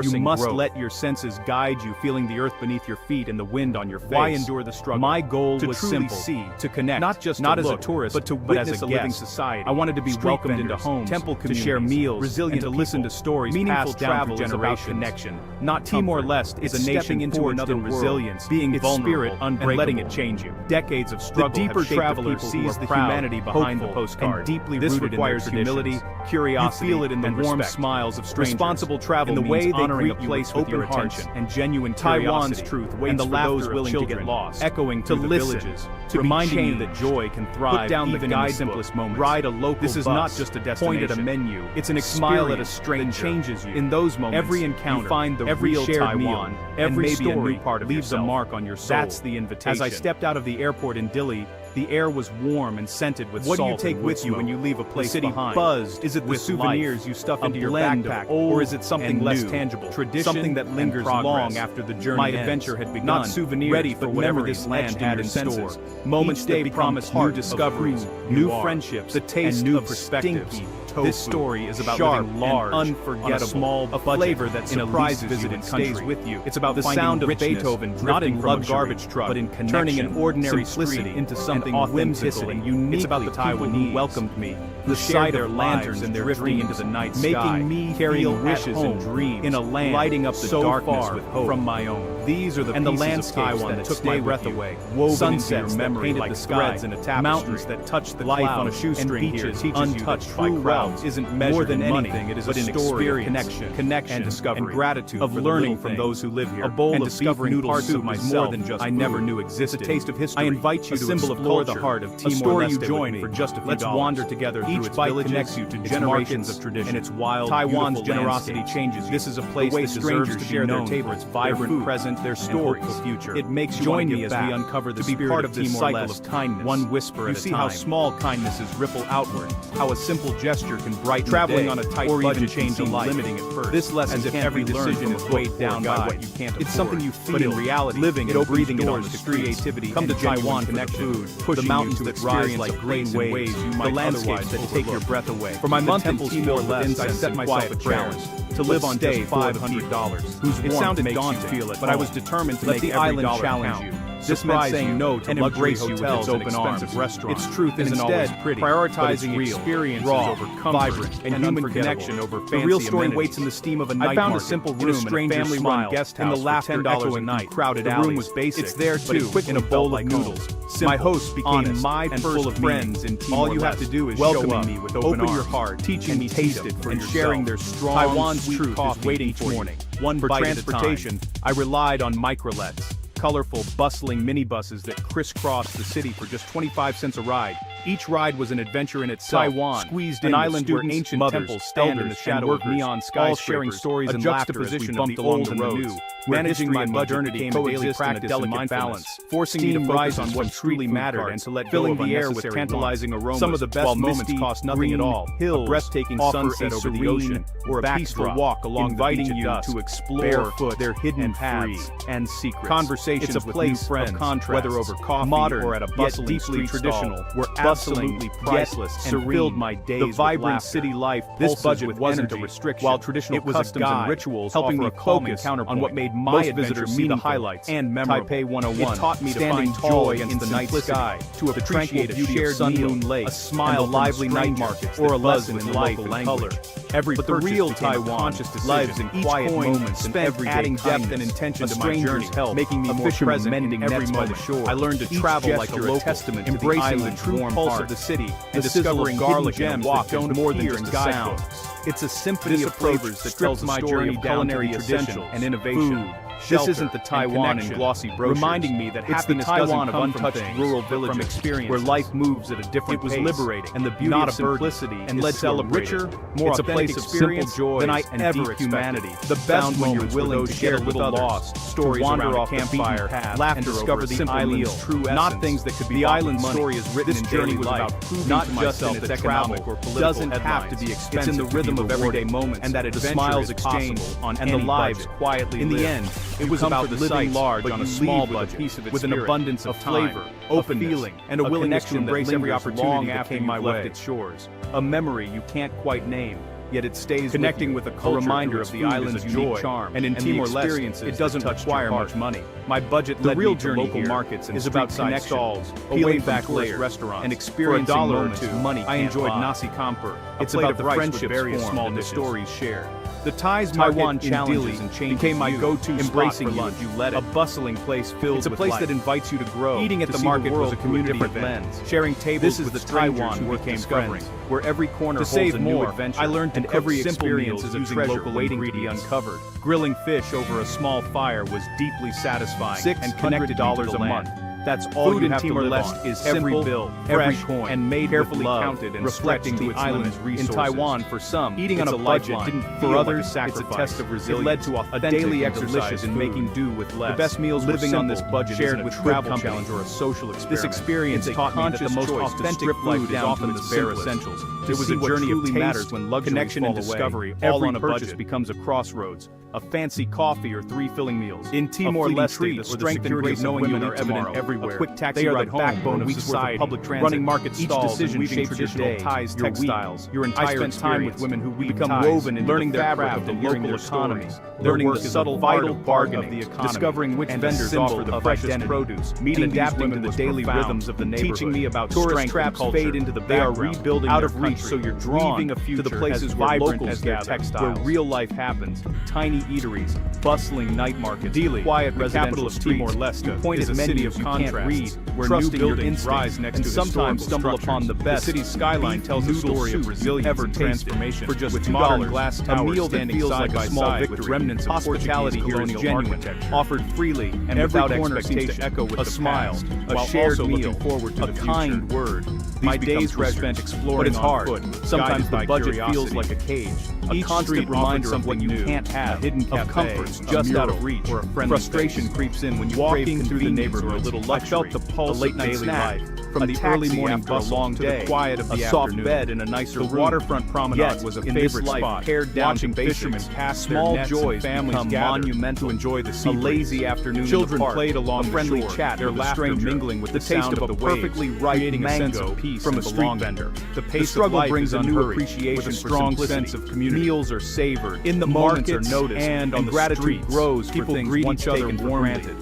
You must let your senses guide you, feeling the earth beneath your feet and the wind on your face. Why endure the struggle? My goal was simple: to connect, not just as a tourist, but to witness a living society. I wanted to be welcomed into homes, temple communities, to share meals, resilient, and to listen to stories passed down through generations. Connection. Not Timor-Leste is a nation into another resilience, being vulnerable and letting it change you. Decades of struggle. The deeper traveler sees the humanity behind the postcard, and deeply rooted requires humility, curiosity, you feel it in the warm smiles of strangers. Responsible travel in the way honoring a place with your attention and genuine Taiwan's truth waits for those willing to get lost, echoing to the villages, to reminding you that joy can thrive even in the simplest moments. Ride a local bus. This is not just a destination. Point at a menu. It's an experience. Smile at a stranger that changes you. In those moments, every encounter, you find the real Taiwan. Every story leaves a mark on your soul. That's the invitation. As I stepped out of the airport in Dili, the air was warm and scented with salt. What do you take with you when you leave a place behind? Buzzed. Is it the souvenirs you stuff into your backpack, or is it something less tangible? Tradition, something that lingers long after the journey ends. My adventure had begun. Not souvenirs, ready for whatever this land had in store. Moments that promise new discoveries, new friendships, the taste of perspectives. This story is about living large, unforgettable, a flavor that surprises visited stays with you. It's about the sound of Beethoven, not in a garbage truck, but in turning an ordinary simplicity into something whimsical and unique. It's about the Taiwanese who welcomed me, the sight of lanterns and their drifting into the night sky, making me carrying wishes and dreams in a land lighting up the darkness with hope from my own. These are the and the landscapes that took my breath away, sunsets that painted like threads in a tapestry, mountains that touched the life on a shoestring here, untouched by crowds. Isn't measured more than anything. It is a story of connection, and discovery, and gratitude of learning from those who live here. A bowl of discovering parts of myself more than just I never knew existed. It's a taste of history. I invite you to explore the heart of Timor-Leste. A story you join for just a few dollars. Let's wander together through its villages, connects you to generations of tradition, and its wild, Taiwan's generosity changes you. This is a place that deserves to share their table. Its vibrant present, their stories, future. It makes you join me as we uncover the spirit of this cycle of kindness, one whisper at a time. You see how small kindnesses ripple outward, how a simple gesture can brighten traveling on a tight budget change a life, limiting at first. This lesson as if every decision is weighed down by what you can't afford. It's something you feel, but in reality, living it, breathing it on the creativity. Come to Taiwan for food, the mountains that rise like great waves, the landscapes that take your breath away. For my month in Timor-Leste, I set myself a challenge to live on just $500, whose warmth sounded daunting, but I was determined to make every dollar count. This meant saying no to luxury hotels and expensive restaurants. Its truth isn't always pretty, prioritizing experiences over comfort, vibrant, and human connection over fancy amenities. The real story waits in the steam of a night market. I found a simple room in a family-run guest house in the laughter $10 a night. Crowded alleys. The room was basic. It's there too, but in a bowl of noodles. My host became my first friends in Timor-Leste. All you have to do is welcoming me with open your heart, teaching me taste it, and sharing their strong Taiwan's sweet coffee waiting each morning. One for transportation, I relied on microlets, colorful, bustling minibuses that crisscrossed the city for just 25 cents a ride. Each ride was an adventure in itself. Taiwan, squeezed an island where ancient temples stand in the shadow of neon skyscrapers, sharing stories and laughter as we bumped along the roads. Managing my modernity coexist in a delicate balance, forcing me to focus on what truly mattered and to let go of the air with tantalizing aromas. Some of the best moments cost nothing at all. Hills, a breathtaking sunset over the ocean, or a peaceful walk along inviting you to explore barefoot their hidden paths and secrets. Conversations with new friends, whether over coffee modern, or at a bustling deeply traditional, were absolutely priceless and filled my days. The vibrant city life. This budget wasn't a restriction, while traditional customs and rituals helping me focus on what made my adventure see the highlights and memorable. Taipei 101 it taught me to find joy in the night sky, to appreciate a shared sun-moon lake, a smile, lively night markets, or a lesson in life and color. Every but the real Taiwan lives in quiet moments spent adding depth and intention to my journey, making me more present mending every moment. I learned to travel like a local, testament to embracing the true pulse of the city and discovering hidden gems that don't more than just guidebooks. It's a symphony of flavors that tells my journey down to the essential and innovation. This isn't the Taiwan in glossy brochures, reminding me that it's the Taiwan of untouched rural villages where life moves at a different pace. It was liberating, and the beauty of simplicity and led to a richer, more authentic experience than I ever expected. The best when you're willing to share a little lost, stories around a campfire, laugh and discover the island's true essence. Not things that could be the island's story is written in daily life, not just in its economic or political doesn't have to be expensive. It's in the rhythm of everyday moments, and that the smiles exchanged on and the lives quietly. In the end, it was about living large on a small budget, with an abundance of flavor, open feeling, and a willingness to embrace every opportunity that came my way. Its shores, a memory you can't quite name, yet it stays connecting with a culture, a reminder of the island's unique charm. And in Timor-Leste, it doesn't require much money. My budget led me to local markets and street-side stalls, peeling back tourist restaurants, and experiencing moments of money. I enjoyed nasi campur. It's about the friendships formed and the stories shared. The Taiwan challenges and changes became my go-to embracing for lunch. A bustling place filled with life. It's a place that invites you to grow. Eating at the market was a community event. Sharing tables with the Taiwan who became friends, where every corner holds a new adventure. I learned and every experience is a treasure waiting to be uncovered. Grilling fish over a small fire was deeply satisfying and connected $600 a month. That's all you have to live on. Is every bill, every coin, and made carefully counted and reflecting the island's resources. In Taiwan, for some, eating on a budget didn't feel like a sacrifice. It's a test of resilience. It led to a daily exercise in making do with less. The best meals living on this budget shared with travel challenge or a social experience. This experience taught me that the most authentic food is often the bare essentials. It was a journey of taste, when luxury, connection, and discovery, all on a budget, becomes a crossroads. A fancy coffee or 3 filling meals. In Timor-Leste, the strength and grace of women are evident everywhere. A quick taxi ride home, backbone of society, public transit, running market stalls, each decision shapes traditional ties, textiles, your entire experience. I spent time with women who weave become woven into learning their craft of the local economy, learning the subtle vital bargain of the economy, discovering which vendors offer the freshest produce, meeting these women with daily rhythms of the neighborhood, teaching me about tourist traps fade into the background, they are rebuilding out of reach, so you're drawn to the places where locals gather, textiles, where real life happens. Tiny eateries, bustling night markets, Dili, quiet capital of Timor-Leste, is a city of contrast, where new buildings rise next to sometimes stumble upon the best. The city's skyline tells a story of resilience and transformation. For just $2 glass towers, a meal that feels like a small victory. With remnants of hospitality here is genuine, offered freely and without expectation. Echo with a smile, a shared meal, a kind word. My days were spent exploring, but it's hard. Sometimes the budget feels like a cage. A constant reminder of what you can't have, hidden cafe, of comforts just out of reach. Frustration creeps in when you walking through the neighborhood. A little luxury, I felt the pulse of late night snack, from the early morning bustle to the quiet of the soft bed in a nicer room. The waterfront promenade was a favorite spot. Pared down fishermen cast small joys become monumental. To enjoy the sea. A lazy afternoon. Children played along the friendly chat, their laughter mingling with the taste of a perfectly ripe mango from a street vendor. The pace of life brings a new appreciation, with a strong sense of community. Meals are savored, in the moments are noticed, and on the gratitude grows. People greet each other warmly.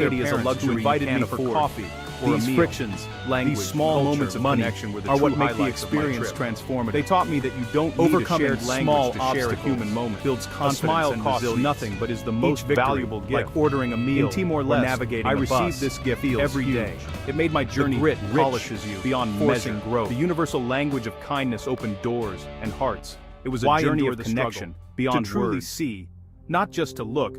spontaneity is a luxury invited me for coffee or These a meal. frictions, language, These small culture, moments of money connection were the are what true make the highlights of my experience trip. transformative. They taught me that you don't need Overcoming a shared small language to share a obstacles human moment. builds A confidence smile and costs resilience. nothing but is the most victory, valuable gift. like ordering a meal in Timor or Leste, navigating I a received bus, this gift feels every huge. day. It made my journey grit rich polishes you beyond forcing measure. growth. The universal language of kindness opened doors and hearts. It was a Why journey endure of the connection struggle beyond to truly words. see, Not just to look,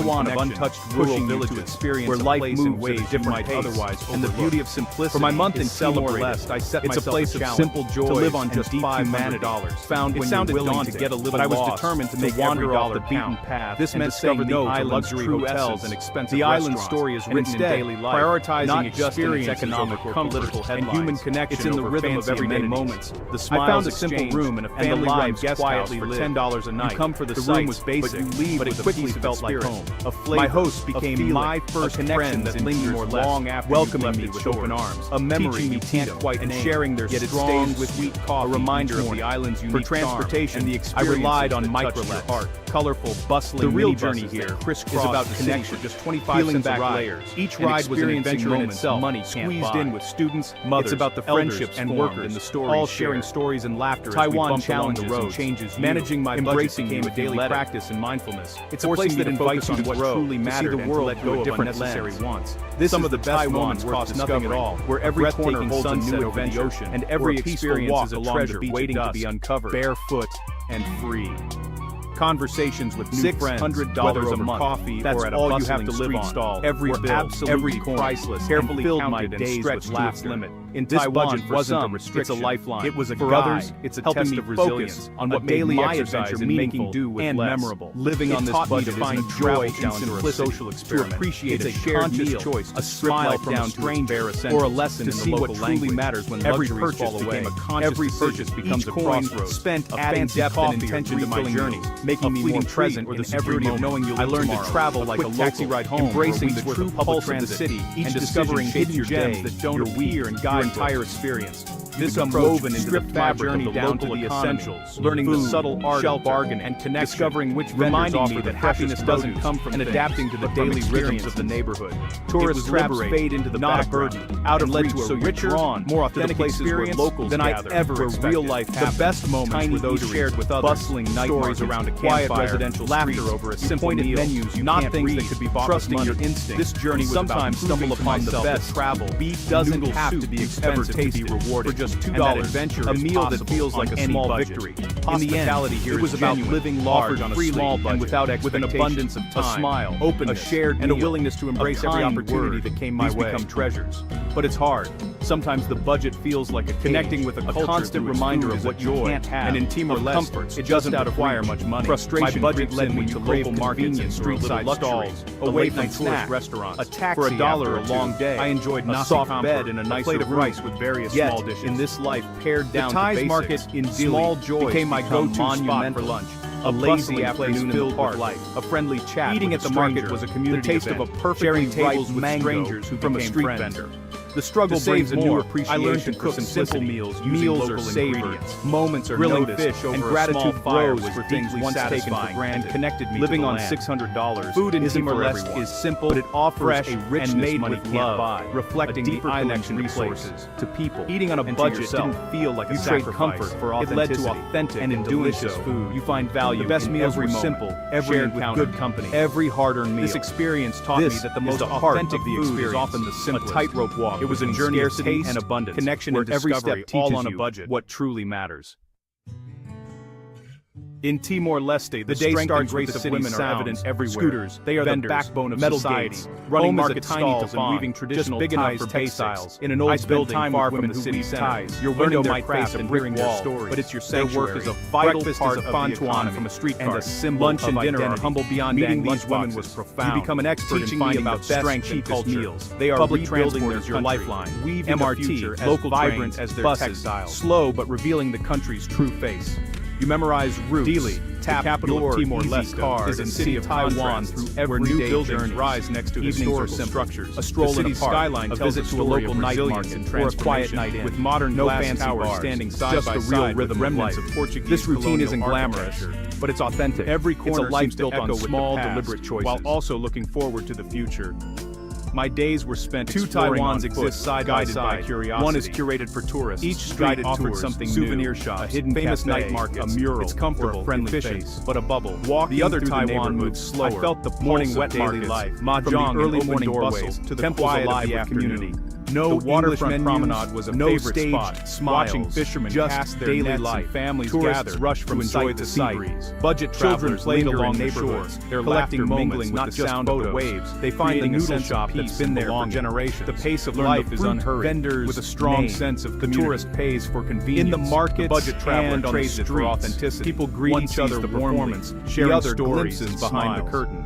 Taiwan of untouched rural villages, where life moves at a different pace, and the beauty of simplicity. For my month in Timor-Leste, I set myself a place of simple joy to live on just $500. Found when you're willing to get a little lost, but I was determined to make wander off the beaten path. This meant saying no to luxury hotels and expensive restaurants. The island story is written in daily life, prioritizing not just in its economic or political headlines and human connection. It's in the rhythm of everyday moments. The smiles, I found a simple room in a family-run guest house for $10 a night. You come for the room was basic, but you leave but it quickly felt like home. A flavor, my host became my first friend that lingered long after welcoming me with open arms. A memory you can't quite name, sharing their strong with wheat coffee. A reminder of the island's unique charm. For transportation and the experience, I relied on microlets, colorful, bustling. The real journey here is about connection. Just 25 cents a ride. Each ride was an adventure in itself. Money squeezed in with students, mothers, it's about the friendships and workers in the stories, all sharing stories and laughter. Taiwan challenges and changes. Managing my budget became a daily practice in mindfulness. It's a place that invites you to what truly matters and to let go of unnecessary wants. Some of the best moments cost nothing at all, where every corner holds a new adventure, and every experience is a treasure waiting to be uncovered. Barefoot and free. Conversations with new friends, whether over coffee or at a all you have to live on. Stall, every bill, every coin, priceless, carefully counted and stretched to its limit. In Taiwan, for some, it's a lifeline. It was a for others, it's a test of resilience on what daily exercise in making do with and memorable. Living on this budget to find joy in simplicity, social experiment, to appreciate a shared meal, choice, a smile from a stranger, or a lesson in the local language. Matters when every purchase became a conscious. Every purchase becomes a crossroads. Spent adding depth and intention to my journey, making me more present in every moment. Knowing I learned to travel like a taxi ride home, embracing the true pulse of the city, and discovering hidden gems that don't appear and guide entire experience. This woven into the fabric of the down to the essentials, learning the subtle art of bargain and connection, discovering which vendors offer that happiness doesn't come from and adapting to the daily rhythms of the neighborhood. Tourist traps fade into the not a burden, out of reach, to a richer, more authentic experience than I ever expected. Real life happened. The best moments were those shared with others, bustling night stories around a quiet residential laughter over a simple meal, menus you not things that could be bought with money. Your instinct. This journey was sometimes stumble upon the best travel. Beef doesn't have to be expensive to be rewarded. For just $2, adventure a meal that feels like a small victory. In the end, it was about living large on a small budget and without expectation, with an abundance of time, a smile, openness, a shared and a willingness to embrace every opportunity that came my way. Become treasures, but it's hard. Sometimes the budget feels like a connecting with a constant reminder of what you can't have, and in Timor-Leste, it doesn't require much money. Frustration, my budget led me to local markets and street-side stalls, a late-night tourist restaurant, a taxi for $1 a long day. I enjoyed a soft bed and a nice plate of rice with various small dishes. In this life, pared down to basics, market in small joy became my go-to spot for lunch. A lazy afternoon in the park, a friendly chat. Eating at the market was a community taste event, of a perfectly tables with strangers who from a street vendor. The struggle brings a new appreciation. I learned to cook simple meals or savory. Moments are noticed, fish over and gratitude grows for things once taken for granted. And connected me living on $600. Food in Timor-Leste is simple, but it offers a richness made money with love, reflecting the island's resources to people. Eating on a budget didn't feel like a sacrifice. You trade comfort for authenticity. It led to authentic and delicious food. You find value. The best meals were simple, shared with good company. Every hard-earned meal. This experience taught me that the most authentic food is often the simplest. A tightrope walk. It was a journey of taste and abundance, connection and every step all on a budget. What truly matters. In Timor-Leste, the day starts with the city women are evident everywhere. Scooters, they are vendors, the backbone of metal society. Gates, running market stalls and weaving traditional big enough for textiles. In an old building far from the city center, your window might face a brick wall, but it's your sanctuary. Their work is a vital part of the economy from a street cart, and a symbol lunch and dinner are humble beyond meeting these women was profound. You become an expert in finding the best, cheapest meals. They are public transport as your lifeline. MRT, local vibrant as their textiles, slow but revealing the country's true face. You memorize routes. Dili, the capital of Timor-Leste, is a city of Taiwan through every new buildings rise next to historical structures. A stroll in a skyline, a visit to a local night market, or a quiet night in with modern glass towers standing side by side with remnants of Portuguese. This routine isn't glamorous, but it's authentic. Every corner seems built on small, deliberate choices, while also looking forward to the future. My days were spent two Taiwans exist side by side. One is curated for tourists. Each street offered something souvenir shops, a hidden famous night market, a mural, it's comfortable, friendly face, but a bubble. The other Taiwan moved slower. I felt the morning wet daily life, mahjong, early morning bustle to the quiet of the community. No waterfront promenade was a favorite spot. Watching fishermen cast their daily life, families gather, rush from enjoy the sea breeze. Budget travelers played along neighborhoods, their laughter mingling with the sound of the waves. They find the noodle shop that's been there for generations. The pace of life is unhurried. Vendors with a strong sense of community. The tourist pays for convenience. In the market, budget traveler trades it for authenticity. People greet each other, the performance, sharing stories behind the curtain.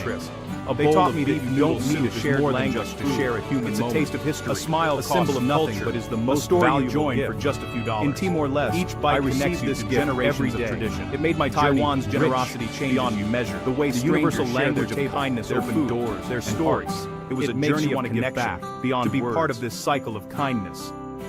things. They taught me that you don't need a shared language to share a human moment. It's a taste of history, a smile, a symbol of nothing, but is the most valuable gift for just a few dollars. In Timor-Leste, each bite connects this gift every day. Tradition. It made my Taiwan's generosity change beyond measure. The way the universal language of kindness opened doors, their stories. It was a journey you want to give back, beyond to be part of this cycle of kindness.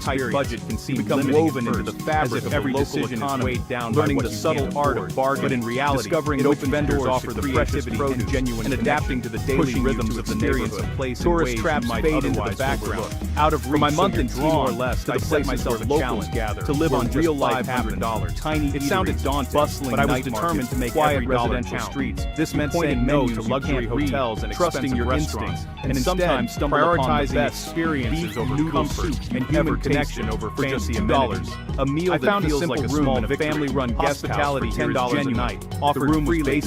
tight budget can seem become woven into the fabric of every decision is weighed down, learning the subtle art of bargain, but in reality, discovering which vendors offer the creativity and genuine, and adapting to the daily rhythms of the neighborhood. Tourist traps fade into the background. Out of reach, my month in Timor-Leste, to set myself a challenge to live on real life $500. Tiny, it sounded daunting, bustling, but I was determined to make every residential streets. This meant saying no to luxury hotels and trusting your instincts, and sometimes prioritizing experiences over comfort and human connection over fancy $2. A meal that feels like a small family-run guest house for $10 a night, offered freely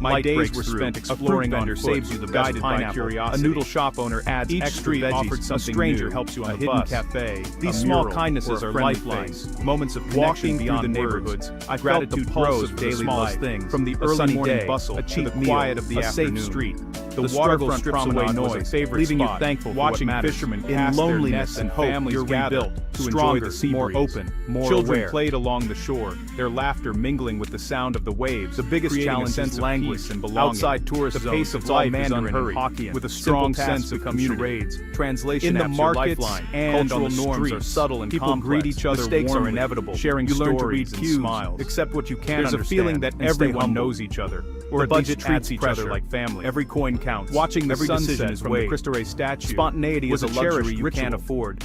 My days were spent exploring on foot, saves you the guided by curiosity. A noodle shop owner adds Each extra street veggies. offered something A stranger new, helps you on a the hidden bus. cafe, These a small mural, kindnesses or a are friendly lifelines. face. Moments of connection Walking through beyond the words. neighborhoods, I felt felt the gratitude pulse grows of from the the smallest smallest things. things. From the A early sunny morning day, bustle a to cheap the meal, quiet of the a safe afternoon. street. The waterfront waterfront promenade promenade was a noise, favorite leaving you spot. thankful for Watching what matters. fishermen In cast their loneliness nets and and hope, families you're gathered rebuilt, to enjoy stronger, the sea more breeze. open, more Children aware. played along the shore, their laughter mingling with the sound of the waves. The biggest creating challenge a sense is of language peace and belonging. outside tourist the pace zones, of it's all life is Mandarin and unhurried, Hokkien, with a simple strong tasks sense of become community. charades. Translation In the apps, your markets lifeline. and Cultural on the norms are streets, subtle and people complex. greet each other Mistakes are warmly, inevitable. sharing You learn to read stories and cues, smiles. accept what you can't There's a understand, feeling that and stay everyone humble. knows each other, or The at budget least treats adds each pressure. other like family. Every coin counts. Watching the Every sunset decision is from the weighed. Cristo Rey statue Spontaneity was is a a luxury cherished you ritual. can't afford.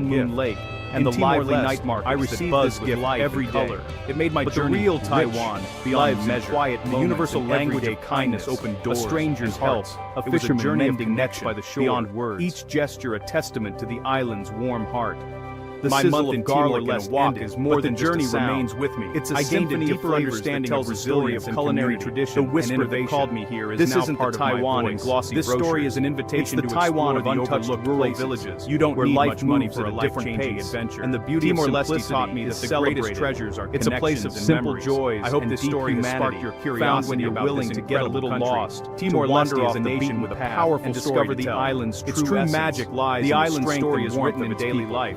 Sun Moon Lake, and the lively night markets I that received buzz this with gift life every and day. color. It made my But journey the real rich, Taiwan, beyond beyond measure. quiet The moments universal and language everyday of kindness kindness, opened a doors, stranger's and help, hearts. a It was a fisherman journey of mending nets connection by the shore, beyond words. each gesture a testament to the island's warm heart. The My sizzle month of in garlic Timor-Leste and a walk ended, is more but than the just a journey sound. remains with me. It's a I gained a symphony deeper of flavors understanding that tells of the story resilience of and culinary community. tradition. The whisper and that innovation. called me here is This now isn't part the of my Taiwan and voice. glossy This story brochures. is an invitation It's the to Taiwan explore of the untouched overlooked rural places. villages, You don't where need life much money moves for at a a different life-changing pace, adventure. and the beauty of Timor-Leste simplicity taught me that is the greatest celebrated. treasures are It's a place of connections and simple memories. joys. I hope and this deep story has humanity, sparked your found curiosity when you're about willing this to get a incredible little country. lost. Timor-Leste to is wander a off the nation beaten with a path powerful and story discover to the tell. island's Its true true essence. magic lies The in the island's strength story and is warmth written of in its daily people. life.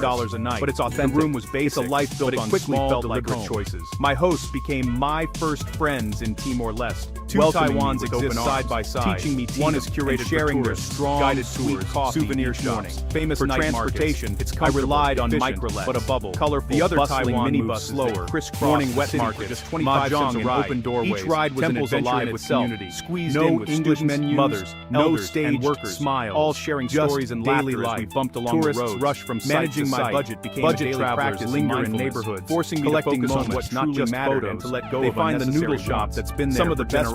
$10 a night, but it's authentic. The room was basic, It's a life built but it on quickly small, felt like deliberate home. choices. My hosts became my first friends in Timor-Leste. Two Welcoming me Taiwans with exist open side arms, by side. teaching me One tea is and curated sharing for their tourists, strong, guided sweet tours, coffee souvenir each shops, morning. famous For night transportation, markets. it's I relied on efficient, microlets, but a bubble. colorful, The other bustling Taiwan moves minibuses slower, that crisscross morning the wet city for markets, just 25 cents a mahjong in ride. open doorways, Each ride was an temples adventure alive in with itself, community, squeezed no in with English students, menus, mothers, no elders, staged and workers, smiles, all sharing just stories and daily laughter as life. we bumped along Tourists the road. rush from site Managing to my site. budget became Budget a daily travelers practice linger in in neighborhoods, neighborhoods, forcing me to collecting focus on moments what not truly just mattered photos. and to let go They of find the unnecessary noodle shop wants. that's been there Some of for the best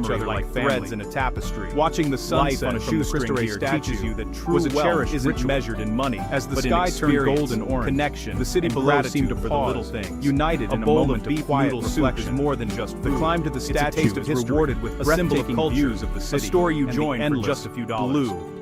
each other like threads in a tapestry. Watching the sunset on a shoestring here teaches you that true wealth isn't measured in money. As the sky turned golden orange, connection, the city below seemed to for the little things. United in a moment of quiet reflection, more than just food. The climb to the statue is rewarded with breathtaking views of the city. A story you join for just a few dollars. Blue.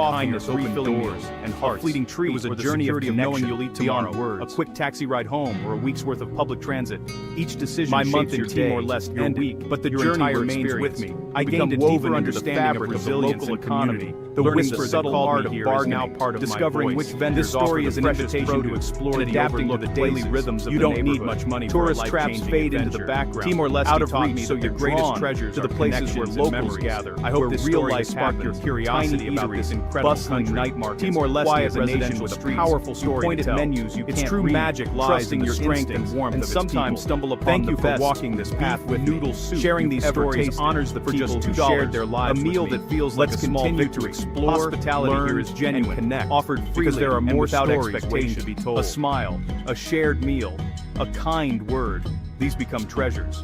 kindness opened doors and hearts. A fleeting treat It was a or the journey of security of knowing connection you'll eat beyond tomorrow, words. a quick taxi ride home, or a week's worth of public transit. Each decision My shapes month your in day, Timor Leste your ended, week, but the your journey entire remains experience. with me. I You gained a become deeper woven into the understanding fabric of of the resilience local and community. economy. The Learning whisper the that subtle called art me of here bargaining, is now part of discovering my which voice. vendors This story offer is the an freshest invitation to produce explore and the adapting to overlooked the daily places. rhythms of You the don't need neighborhood. much money Tourist for a traps life-changing fade into adventure. the background. Timor-Leste Out of taught reach, me so that your they're greatest drawn treasures to are the places where connections and locals memories. gather. I hope where this real story life has sparked your happens. curiosity Tiny about eateries, this incredible bustling country. night markets, Timor-Leste quiet is a nation residential with a streets, powerful story to pointed tell. menus you Its can't true read, magic lies trusting in the your strength instincts, and warmth and of its sometimes people. stumble upon Thank the you for best walking this path beef with me. noodle soup Sharing these you've ever stories tasted. honors the For people just who $2, shared their lives a with meal me. that feels Let's like a small continue victory. to explore, Hospitality learn, here is genuine, and connect, offered freely because there are and more without stories expectation. waiting to be told. A smile, a shared meal, a kind word. These become treasures.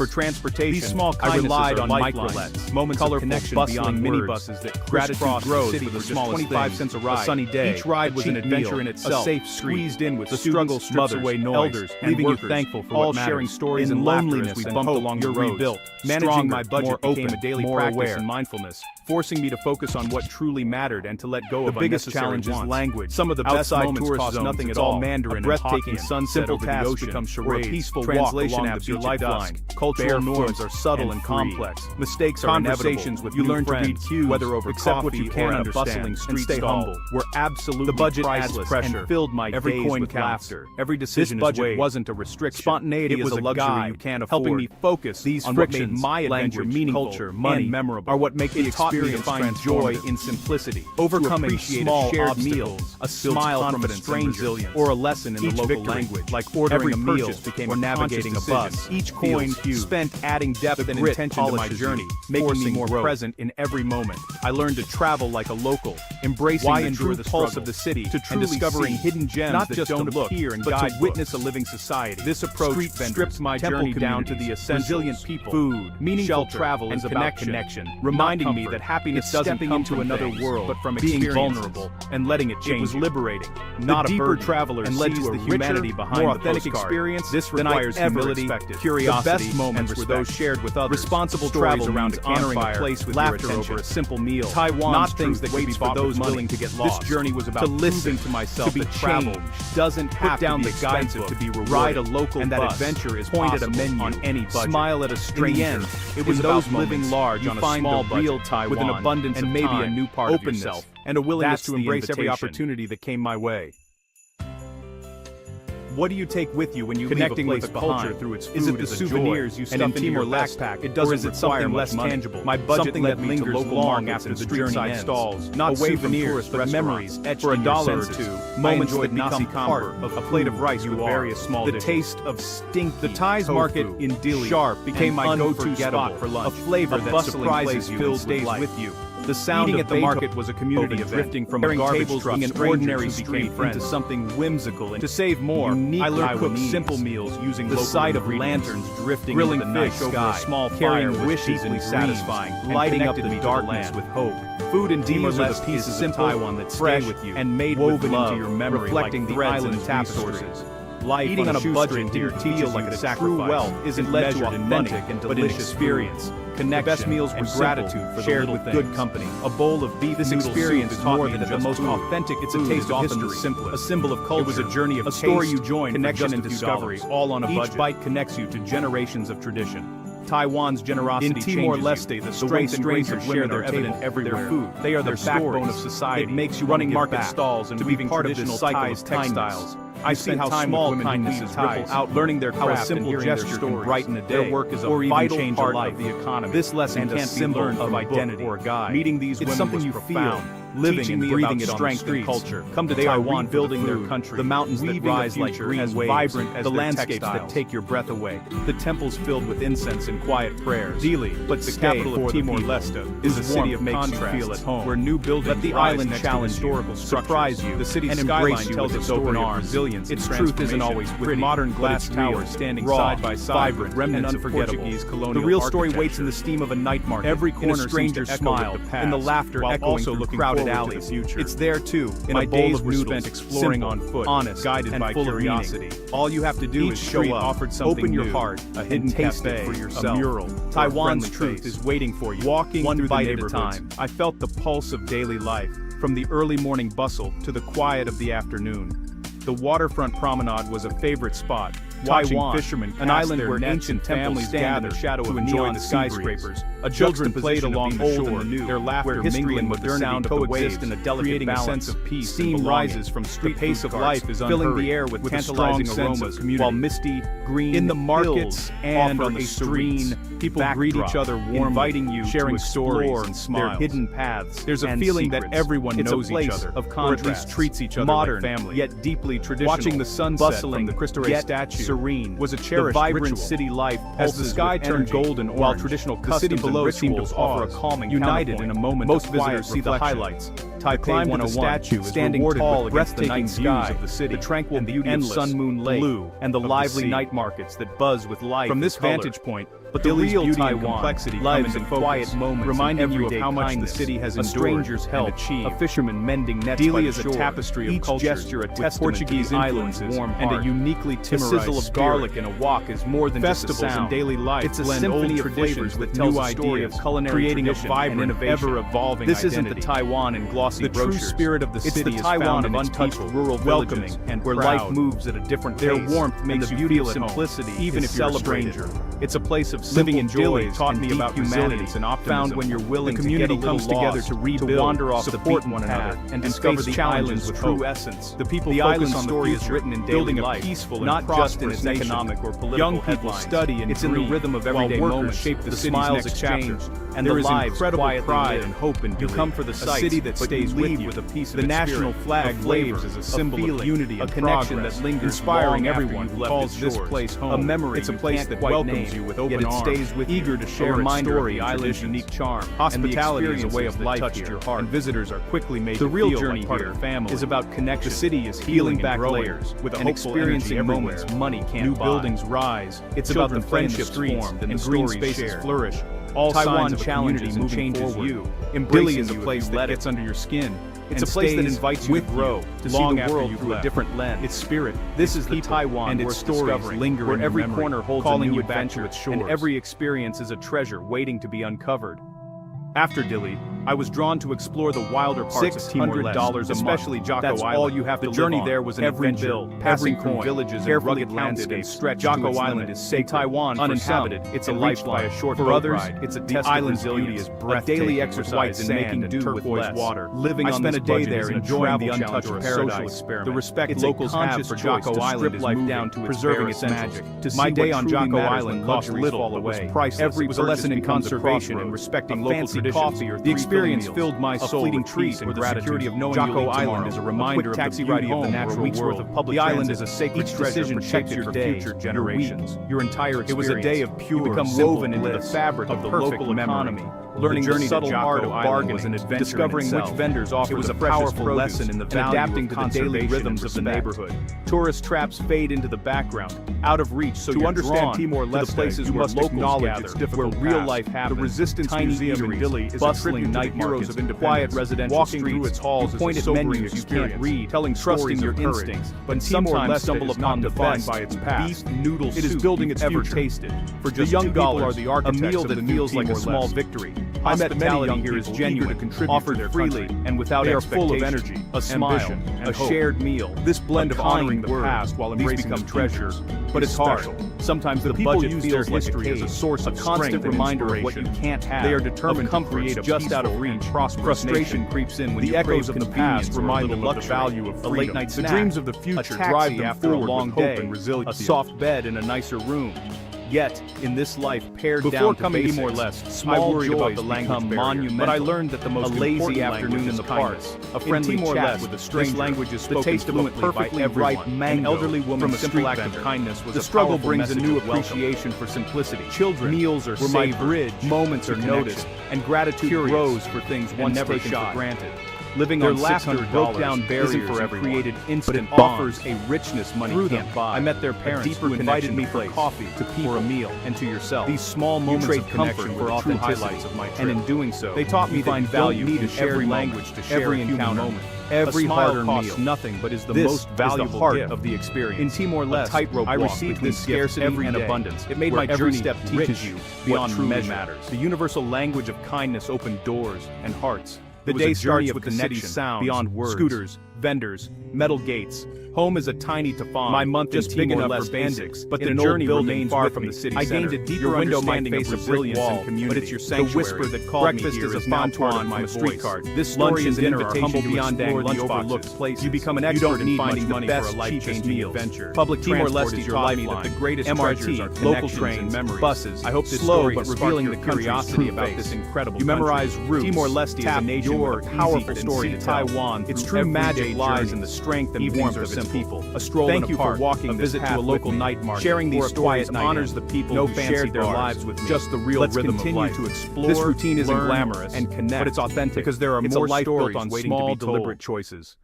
For transportation, these small I kindnesses relied are on lifelines. microlets, moments of connection beyond minibuses that crisscrossed the city for just 25 cents a ride. A sunny day, Each ride a was an cheap adventure meal, in itself, a safe street, squeezed in with the students, struggle strips mothers, away noise, elders, and leaving workers, you thankful for all what matters. sharing stories In and laughter loneliness as we and bumped hope, along the you're roads. rebuilt, Managing stronger, my budget more became open, a daily more practice aware. in mindfulness, forcing me to focus on what truly mattered and to let go The of biggest unnecessary challenge is wants. language. Some of the best Outside moments tourist cost zones, nothing it's at all. all Mandarin A and breathtaking Hokkien. sunset Simple over the tasks ocean, become or a charades. peaceful Translation walk along apps the are beach lifeline. at dusk. Cultural norms Barefoot are subtle and and free. complex. Mistakes are Conversations inevitable. with You new learn to read friends, cues, whether over accept coffee what you or can at a understand, bustling and street stay stall. humble. Were absolutely The budget priceless adds pressure. and filled my Every days coin with counts. laughter. Every decision This is budget weighed. wasn't a restriction. Spontaneity it is was a a luxury luxury you can't afford, helping me focus these on what made my adventure meaningful, culture, money, and memorable, are what make the experience find joy in simplicity, overcoming small shared meals, a smile from a stranger, or a lesson in the local language, like ordering a meal became or navigating a bus. Each coin spent adding depth and intention to my journey, making me more present in every moment. I learned to travel like a local, embracing the true pulse of the city, and discovering hidden gems not that don't appear in guidebooks, but to witness a living society. This approach strips my journey down to the essentials: resilient people, food, meaningful travel is about connection, reminding me that happiness doesn't come to another world, but from being vulnerable and letting it change. It was liberating, not a burden, traveler, and led to the humanity behind more authentic experience. This requires humility, curiosity, the best moments were those shared with others. Responsible travel around honoring a place with laughter over a simple meal. Taiwan's not things that waits for those willing to get lost. This journey was about to listen to myself, to be travel doesn't have to be expensive to be rewarded. Ride a local and that adventure is point at a menu on any budget. Smile at a stranger. In the end, it was those living large on a small real Taiwan with an abundance and maybe a new part of yourself and a willingness to embrace every opportunity that came my way. What do you take with you when you connecting leave a place with a culture through its food? Is it the souvenirs you stuff into your backpack? It doesn't, or is it something less tangible? My budget led me to local markets and street-side stalls, not away from tourists, but memories etched for $1 or two. Moments that become part of a plate of rice with various small dishes. The taste of stinky the Thai's market in Dili Sharp became my go-to spot for lunch. A flavor that surprises you and stays with you. The sound at the market was a community event, drifting from a garbage truck and ordinary street into something whimsical. And to save more, I learned to cook simple meals using the sight of lanterns drifting in the night sky, small carrying wishes and satisfying, lighting up the darkness with hope. Food in Timor-Leste is simple Taiwan that stay with you and made woven into your memory, reflecting the island's tapestries. Life eating on a budget here teaches like a sacrifice. Wealth isn't measured in money, but in experience, connection, best meals and gratitude for shared with good company. A bowl of beef. This experience is more than the most authentic. It's a taste of history, a symbol of culture. It was a journey of a story you joined, connection and discovery, all on a budget. Each bite connects you to generations of tradition. Taiwan's generosity in Timor-Leste, the strength and grace of women are evident everywhere. Their food, they are the backbone of society. It makes you running market stalls and to be part of this cycle of textiles. I see how small kindnesses ripple out, learning their craft, a simple gesture can brighten a day. Their work is a vital part of the economy. This lesson can't be learned of identity or a guide. Meeting these women something you feel, living and breathing it strength and culture. Come to Taiwan, building their country. The mountains that rise like green waves, vibrant as the landscapes that take your breath away. The temples filled with incense and quiet prayers. Dili, but the capital of Timor-Leste, is a city of contrast, feel at home, where new buildings let the island challenge historical surprise you. The city's skyline tells its open arms. Its truth isn't always with modern glass towers standing side by side, vibrant, remnants of Portuguese colonial. The real story waits in the steam of a night market. Every corner, stranger's smile, in the laughter echoing through crowded alleys. It's there too, in a bowl of noodles, exploring on foot, honest, guided by curiosity. All you have to do is show up, open your heart, a hidden cafe for yourself, a mural. Taiwan's truth is waiting for you. Walking one bite at a time, I felt the pulse of daily life, from the early morning bustle to the quiet of the afternoon. The waterfront promenade was a favorite spot. Watching fishermen, an island where ancient families gather in the shadow to enjoy the skyscrapers. Children played along the shore, their laughter mingling with the sound of the waves in a delicate balance. A sense of peace. Steam rises from street. The pace of life is filling the air with tantalizing aromas, while misty green in the markets and on the streets, people greet each other warmly, inviting you sharing stories and smiles. Their hidden paths. There's a feeling that everyone knows each other, or at least treats each other modern, like family, yet deeply traditional. Watching the sunset from the Cristo Rey statue serene was a cherished vibrant ritual. City life as the sky turned golden orange, while traditional customs and rituals offer a calming united in a moment. Most visitors see the highlights. Taipei 101 statue standing tall against the night skies of the city, the tranquil beauty of Sun Moon Lake, and the lively night markets that buzz with life. From this vantage point, but the real Taiwan complexity lives in quiet moments, reminding you of how much the city has endured, a stranger's help, a fisherman mending nets by the shore. Dili is a tapestry of cultures, gesture a testament Portuguese to the island's warm heart, and a uniquely Timorized sizzle of garlic in a wok is more than festivals just a sound. And daily life. It's a symphony of flavors that tells a story of culinary creating a vibrant, ever-evolving identity. This isn't the Taiwan in glossy brochures. The true spirit of the city is found in untouched rural welcoming, and where life moves at a different pace. Their warmth makes you feel simplicity, even if you're a stranger. It's a place of of living in Dili taught me about humanity and optimism. Found when you're willing to get a little lost, together to rebuild, to wander off, support one another, and discover the challenges with true essence. The people focus on the story is written in daily life, peaceful, not just in its economic or political young people study and it's in the rhythm of everyday moments, shape the smiles exchanged, and there is incredible pride and hope in Dili. You come for the sights, city that stays with you, with a piece of the national flag waves as a symbol of unity, a connection that lingers, inspiring everyone who calls this place home. A memory, it's a place that welcomes you with open arms, stays with eager to share its story, the island's unique charm. Hospitality is a way of life here, your heart, and visitors are quickly made to feel journey like here. Family is about connection. The city is healing back layers with a experiencing moments money can't new buy. Buildings rise. It's about the friendships formed and green spaces flourish. All Taiwan challenges and changes you. Dili is a place that gets under your skin. It's a place that invites you to grow, to see the world through a different lens. Its spirit, this is the Taiwan and its stories linger where every corner holds a new adventure, and every experience is a treasure waiting to be uncovered. After Dili, I was drawn to explore the wilder parts of Timor-Leste, especially Jocko Island. That's all you have to live on. The journey there was an adventure, passing through villages and rugged landscapes stretched. Jocko Island is sacred, Taiwan uninhabited. It's a life by a short boat ride. It's a test of resilience, a daily exercise in making do turquoise water. Living on this budget there, enjoying the untouched paradise. The respect locals have for Jocko Island is moving, down to preserving its magic. My day on Jocko Island cost little, but was priceless. Every was a lesson in conservation and respecting local traditions. Coffee or the experience filled my soul with trees and gratitude of knowing Jocko Island is a reminder of the beauty of the natural world. The island is a sacred treasure protected for future generations. Your entire experience. It was a day of pure, become woven into the fabric of the local economy. Learning the subtle art of bargaining, discovering which vendors offer the powerful lesson in the value adapting to the daily rhythms of the neighborhood. Tourist traps fade into the background, out of reach, so to understand Timor-Leste, places where locals gather, where real life happens. The Resistance Museum in Dili is stripping night heroes of independence. Quiet residential walking through its halls is a sobering menus you can't read, telling trusting your instincts, but sometimes stumble upon the best by its past. Beef noodle soup it is building its ever tasted. For just the young people are the architects, a meal that feels like a small victory. Hospitality here is genuine, offered freely and without expectation. They are full of energy, a smile, a shared meal. This blend of honoring the past while embracing become treasures, but it's hard. Sometimes the budget feels like history as a source of constant reminder of what you can't have. They are determined to create just out of reach. Frustration creeps in when the echoes of the past remind them of the value of freedom. A late night snack, the dreams of the future drive them after a long day, a soft bed in a nicer room. Yet, in this life pared down to basics, more or less, small joys about the language monumental. But I learned that the most lazy afternoon in the park, a friendly chat with a stranger, language is spoken fluently by everyone. An elderly woman's simple act of kindness was the struggle brings a new appreciation for simplicity. Children, meals are savored, moments are noticed, and gratitude grows for things once never taken for granted. Living on $600 broke down barriers for and created instant offers a richness money can't buy. I met their parents who invited me for coffee, to people, for a meal, and to yourself. These small moments of connection were the true highlights of my trip. And in doing so, they taught me find value in every language to share every encounter moment. Every hard-earned meal, nothing but is the most valuable gift of the experience. In Timor-Leste, I received this scarcity and abundance. It made my journey step teaches you beyond truly matters. The universal language of kindness opened doors and hearts. The day starts with the city's sound beyond words. Scooters, vendors, metal gates. Home is a tiny Tafan. My month just big enough for basics, but the journey remains far from the city center. I gained a deeper understanding of resilience and community, but it's your sanctuary. The whisper that called breakfast me here is now part of my street card. This story is an invitation to explore the overlooked places. You become an expert in finding the best, cheapest adventure. Public transport is your lifeline. The greatest treasures are local trains, buses. I hope this story but revealing the curiosity about this incredible. You memorize routes. Timor-Leste is a nation with a powerful story to Taiwan. Its true magic lies in the strength and warmth of its people. A stroll in a park, for walking a visit to a local night market, sharing these stories honors the people who shared their lives with me. Just the real rhythm of life. To explore, this routine isn't glamorous and connect, but it's authentic because there are more stories on small, deliberate choices.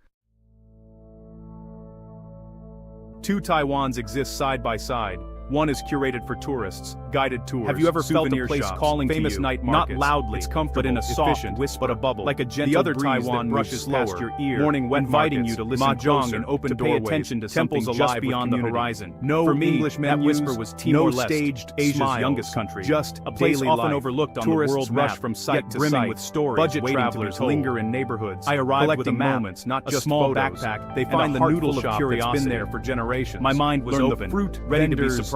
Two Taiwans exist side by side. One is curated for tourists, guided tours. Have you ever felt a place calling famous to you? Night markets. Not loudly, it's comfortable, but in a soft whisper, but a bubble. Like a gentle the other breeze Taiwan that brushes past your ear, warning wet inviting markets, you to listen mahjong and open to pay attention to temples alive beyond the horizon. No, for me, English menus, that whisper was Timor-Leste, no staged Asia's smiles, youngest country. Just a place often overlooked on the world rush from site to site with stories. Budget travelers linger in neighborhoods. I arrived with a moments, not just small backpack. They find the noodle shop that's been there for generations. My mind was open, fruit ready to be surprised.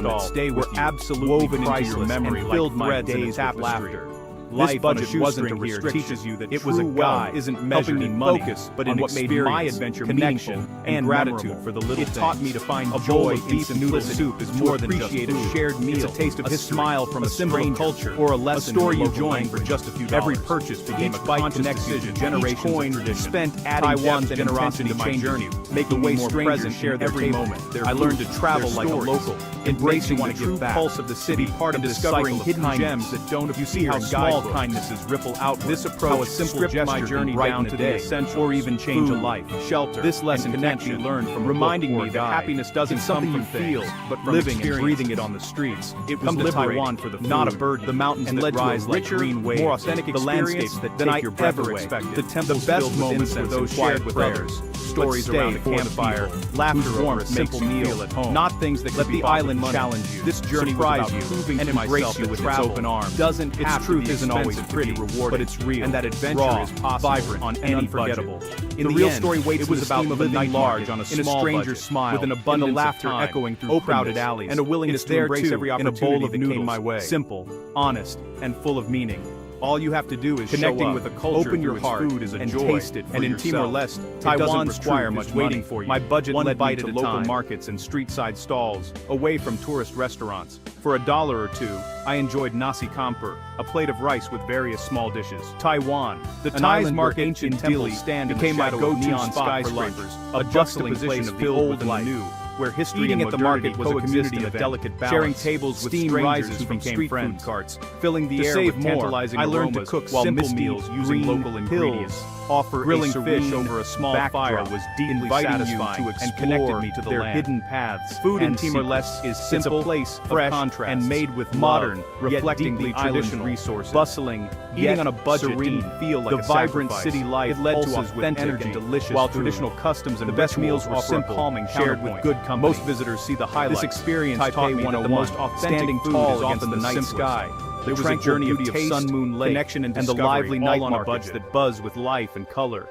on that stay with you, absolutely woven into your memory like filled my threads in a days with tapestry. laughter. This Life on a budget wasn't a shoestring here restriction. teaches you that It was a true guide, wealth isn't helping measured me in money, focus but on in what made my experience, adventure connection, meaningful and gratitude memorable. for the little It things. taught me to find A joy bowl in of deep simple noodle things, soup is to more than just appreciate food. a shared meal, It's a taste of a history, smile from a a symbol of stranger, culture, or a a lesson store in you local joined for language. just a few Every dollars. purchase became Each a bite conscious connects you to decision, generations each coin of tradition. spent adding Taiwan's depth and generosity intensity changes changes you, you, making me me more strangers present share in their every table, moment. their I learned to food, travel their like a stories. local, It makes you embracing want the to true give back, pulse of the city, part of and this discovering cycle of hidden kindness. gems that don't You see appear how in small Small kindnesses ripple outward. This approach a simple gesture my journey down to the essential, or even change a life. Shelter. This lesson can't be learned from reminding me that happiness doesn't come from things, but from living and breathing it on the streets. It was the Taiwan for the food, not a burden. The mountains that rise like green waves, more authentic the landscapes that than I ever expected. The temple's best moments were those shared with others. Stories around a campfire, laughter over a simple meal at home. Not things that let the island challenge you. This journey was about proving and embrace you with its open arms. Doesn't its truth isn't always pretty, rewarding, but it's real, and that adventure is possible, vibrant, on and unforgettable. In the real story waits. It was about living large on a small stranger's smile, with an abundance of laughter echoing through crowded alleys, and a willingness to embrace every opportunity in a bowl of noodles, came my way. Simple, honest, and full of meaning. All you have to do is connecting with a culture, open your heart, food is a joy, taste it. And in Timor-Leste, Taiwan's require much waiting for you. My budget led me to local markets and street-side stalls, away from tourist restaurants. For $1 or $2, I enjoyed nasi campur, a plate of rice with various small dishes. Taiwan, the Thai's market ancient temples stand became my go-to spot for lunch, a bustling place of the old and the new, where history eating at the market was a community of delicate balance, sharing tables with strangers who became friends, carts, filling the air with tantalizing aromas. I learned to cook simple meals using local ingredients. Offer grilling fish over a small fire was deeply satisfying and connected me to their hidden paths. Food in Timor-Leste is simple, a place fresh, and made with modern, reflecting the island's resources. Bustling, eating on a budget didn't feel like the vibrant city life. It led to authentic and delicious while traditional customs and the best meals were simple, calming, shared with good company. Most visitors see the highlights. This experience taught me that the most authentic food is often the night sky. It was a journey of taste, Sun Moon Lake, connection and the lively night markets that buzz with life and color.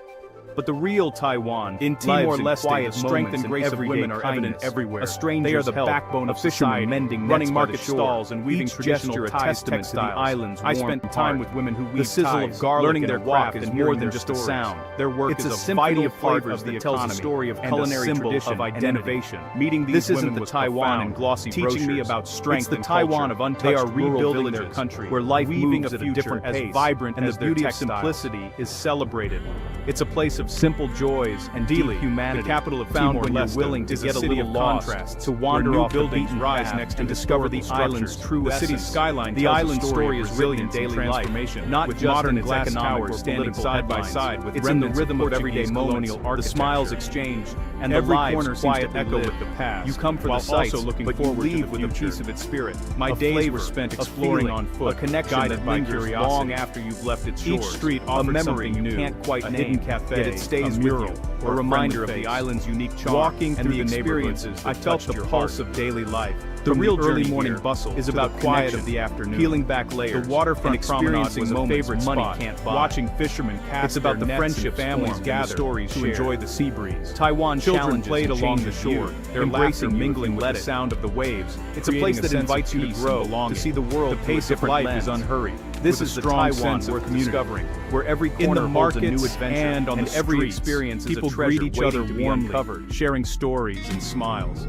But the real Taiwan, in Timor-Leste, the strength and grace of women are evident everywhere. They are the backbone of society, mending running market stalls and weaving traditional testaments to the island's warm. I spent time with women who weave ties, learning their craft and more than just a sound. Their work is a vital flavors that tells a story of culinary tradition and innovation. Meeting these women was Taiwan and glossy teaching me about strength and Taiwan of untouched. They are rebuilding their country, where life moves at a different pace, as vibrant and the beauty of simplicity is celebrated. It's a place of simple joys and deep humanity. The capital of found when you're willing to get a little lost, to wander off the beaten rise next and discover the island's true essence. The city's skyline. The island's story is brilliant daily transformation, not with modern glass towers standing side by side. With it's in the rhythm of everyday moments, the smiles exchanged, and every corner seems to echo with the past. You come for the sights, but you leave with a piece of its spirit. My days were spent exploring on foot, a connection that lingers long after you've left its shores. Each street offers something you can't quite name. Cafe, it stays a mural, a reminder of the island's unique charm. Walking through the experiences, I felt the pulse of daily life. The real early morning bustle is about quiet of the afternoon, peeling back layers, the waterfront promenade was a favorite money can't buy. Watching fishermen cast. It's about the friendship families gather stories to enjoy the sea breeze. Taiwan children played along the shore, their embracing mingling with the sound of the waves. It's a place that invites you to grow, to see the world. The pace of life is unhurried. This is the Taiwan worth discovering, where every corner holds a new adventure, and on every experience is a treasure greet each other warmly, sharing stories and smiles.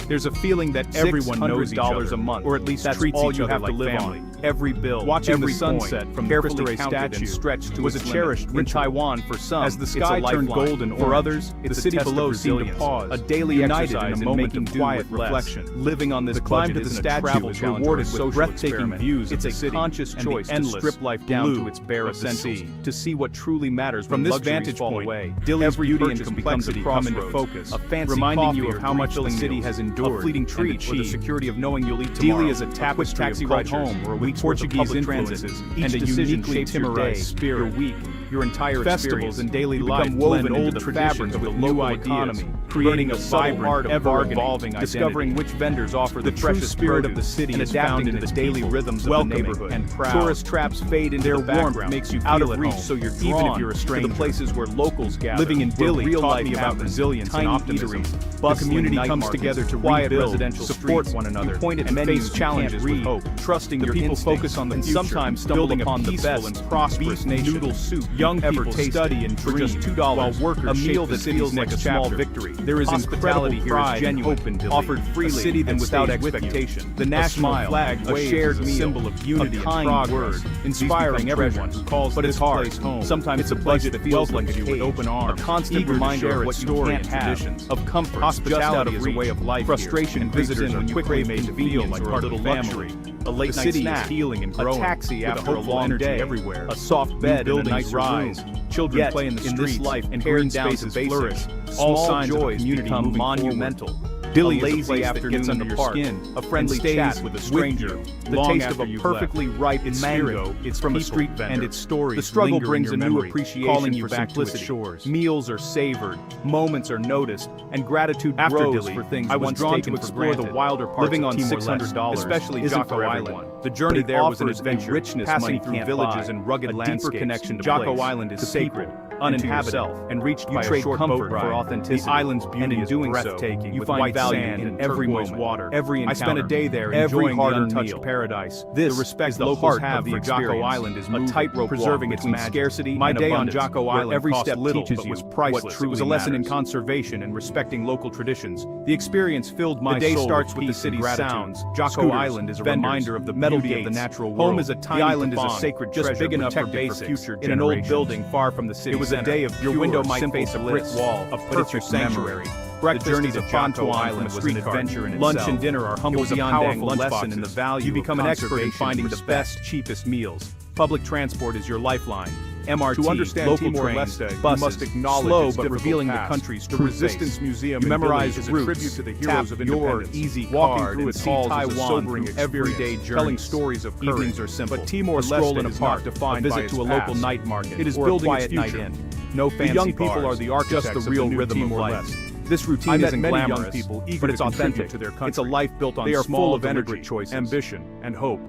There's a feeling that everyone knows each other, a month, or at least that's treats all you have to live on. Every bill, watching every the sunset from the Christopher statue stretched to was a cherished in Taiwan for some. As the sky turned golden, for others, the city below seemed to pause. A daily exercise in making quiet reflection. Living on this climb to the statue is rewarded with breathtaking views. It's a conscious choice to strip life down to its bare essentials, to see what truly matters. From this vantage point, Dili's beauty and complexity come into focus. A fancy reminding you of how much the city has endured. A fleeting treat, or the security of knowing you'll eat tomorrow. Dili is a tapestry taxi ride home, or a week's Portuguese influences, and a uniquely Timorese spirit. Your week, your entire festivals and daily life woven old traditions of the local economy, creating a vibrant, ever-evolving discovering which vendors offer the freshest spirit of the city and adapting to the daily rhythms of the neighborhood. And tourist traps fade into the background, makes you out of reach, so you're drawn even if you're a stranger to the places where locals gather. Living in Dili taught me about resilience and optimism. The community comes together to rebuild, support one another, and face challenges with hope, trusting your people focus on the future, sometimes building upon the best and prosperous nation. Noodle soup, young people study and dream for just $2, while workers a meal that feels like a small victory. There is incredible pride and genuine, offered freely, a city and without expectation. The national flag, a shared meal, symbol of unity, a kind word, inspiring everyone who calls this place home. Sometimes it's a budget that feels like you with open arms, a constant reminder of what you can't have, of comfort, hospitality is a way of life. Frustration and visitors when you crave convenience or a little luxury. A late night snack, healing and growing, a taxi after a long day, everywhere, a soft bed and a nice rise. Children play in the streets, and green spaces flourish. All signs of community become monumental. Dilly is a place that gets under your skin, a friendly chat with a stranger, the taste of a perfectly ripe mango, it's from a street vendor, and its stories. The struggle brings a new appreciation calling you back to its shores. Meals are savored, moments are noticed, and gratitude grows for things I was drawn to explore the wilder parts living on $600, especially Jocko Island. The journey there was an adventure, richness passing through villages and rugged landscapes. Connection to Jocko Island is sacred, uninhabited, and reached by a short boat ride for authenticity. The island's beauty is breathtaking. You find value in every moment. Water. I spent a day there enjoying the untouched paradise. The respect the locals have for Jocko Island is a tightrope preserving its scarcity. My day on Jocko Island every step teaches you what truly was a lesson in conservation and respecting local traditions. The experience filled my soul. The day starts with the city's sounds. Jocko Island is a reminder of the beauty of the natural world. Home is a tiny island is a sacred treasure, just big enough for basics. In an old building far from the city. It was a day of your window might face a brick wall, a perfect sanctuary. Breakfast journey to Jocko Island was an adventure in itself. Lunch and dinner are humble beyond lesson in the value. You become an expert in finding the best, cheapest meals. Public transport is your lifeline. MRT, to understand local trains, buses, you must acknowledge slow but revealing the country's true Resistance Museum. You memorize routes, tribute to the heroes of independence. Easy walking through its halls is a sobering everyday journey, telling stories of courage. Evenings are simple. But Timor-Leste is not defined by its visit to a local night market. It is building its future. No fancy young people are the architects just the real rhythm of life. This routine isn't glamorous, people but it's authentic to their country. It's a life built on small, deliberate choices, ambition, and hope.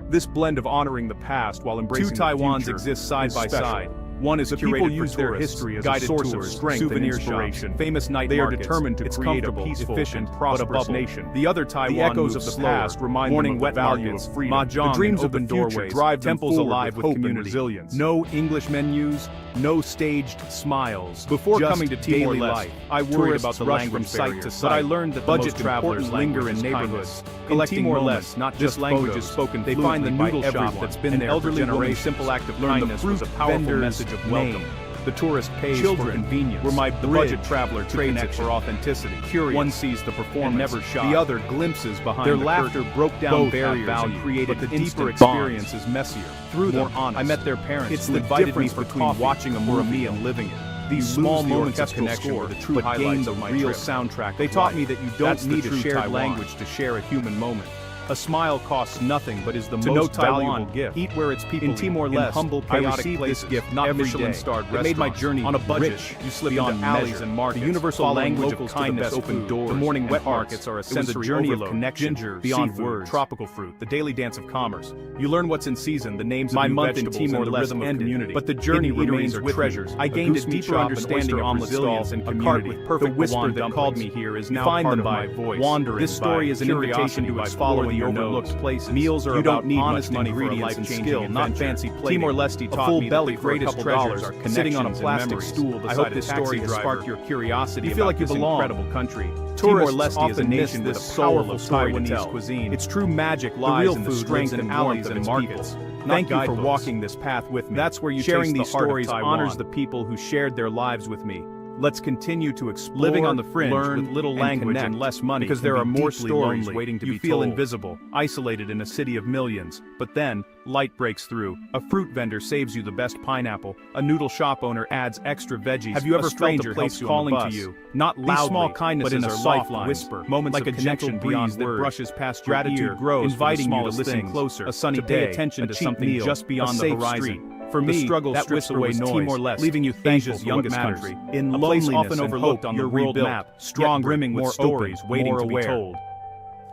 This blend of honoring the past while embracing the future. 2 Taiwans exist side by side. One is curated for their history as a source of strength and inspiration. Famous night markets. They are determined to create a peaceful, efficient, prosperous nation. The other Taiwan the echoes of the past remind them of the value of freedom. Mahjong, the dreams of the doorways, drive temples alive with community. Resilience. No English menus, no staged smiles. Before coming to Timor-Leste, I worried about the language barrier, but I learned that budget travelers linger in neighborhoods, collecting Timor-Leste, not just languages spoken. They find the noodle shop that's been there for generations. Simple act of kindness was a powerful message of welcome. The tourist pays for convenience. Were my budget traveler trades it for authenticity. Curious. One sees the performance, never shot. The other glimpses behind their laughter broke down barriers and created the deeper experience is messier. Through them, I met their parents. It's the difference between watching a movie and living it. These small moments of connection were the true highlights of my real soundtrack. They taught me that you don't need a shared language to share a human moment. A smile costs nothing but is the most valuable gift. Eat where its people in Timor-Leste, humble, chaotic places. This gift, not Michelin-starred restaurants. It made my journey on a budget. Rich. You slip into alleys and markets. The universal language of kindness opened doors. The morning wet markets are a sensory journey of connection, beyond words. Tropical fruit, the daily dance of commerce. You learn what's in season, the names of new vegetables, and the rhythm of community. But the journey remains with treasures. I gained a deeper understanding of resilience and community. The whisper that called me here is now part of my voice. This story is an invitation to explore the overlooked places. Meals are about honest ingredients and skill, not fancy plating. Timor-Leste taught me that the greatest treasures are sitting on a plastic stool beside a taxi driver. I hope this story has sparked your curiosity. You feel like you belong. Incredible country. Timor-Leste is a nation with a powerful Taiwanese cuisine. Its true magic lies in the strength and alleys and markets. Thank you for walking this path with me. That's where you sharing these stories honors the people who shared their lives with me. Let's continue to explore, living on the fringe with little language and less money, because there are more stories waiting to be told. You feel invisible, isolated in a city of millions. But then, light breaks through. A fruit vendor saves you the best pineapple. A noodle shop owner adds extra veggies. Have you ever felt a place calling to you? Not loudly, these small kindnesses but in a soft whisper. Moments like of a gentle breeze that brushes past your ear, grows, inviting you to listen closer. A sunny day, pay attention to something just beyond the horizon. For me, the struggle strips away noise, Timor-Leste, leaving you Asia's youngest country, in a place often overlooked on the world map, strong, brimming with stories waiting to be told.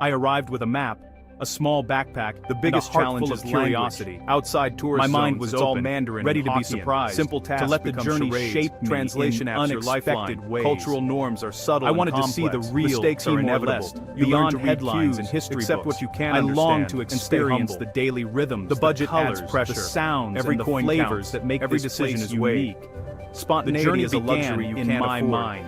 I arrived with a map, a small backpack, the biggest challenge is curiosity. Outside tourist zones, my mind was all Mandarin, ready to be surprised. Simple tasks to let the journey shape translation apps your lifeline. Cultural norms are subtle. I wanted to see the real. Mistakes are inevitable. Beyond headlines and history books, what you can understand. I long to experience the daily rhythms, the budget adds pressure, the sounds, every coin flavors that make every decision is unique. Spontaneity is a luxury you can't afford. My mind.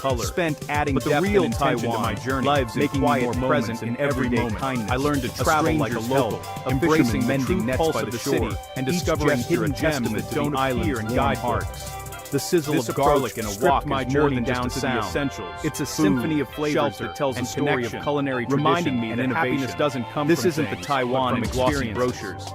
color, spent adding but the depth real and intention Taiwan to my journey, lives in making me quiet more moments present in in everyday moment. kindness. I learned to A travel like a stranger's local, help, a embracing fisherman the mending true nets pulse by of the the shore, city, and each discovering gesture hidden a gems testament that to don't the appear island's in warm guide heart. books. The sizzle This of garlic approach in a stripped wok my is more journey than down just to the sound. essentials. It's a Food, symphony of flavors shelter, that tells a and story of connection, culinary reminding tradition me and that innovation. happiness doesn't come This from isn't the things, Taiwan but from in glossy experiences. brochures.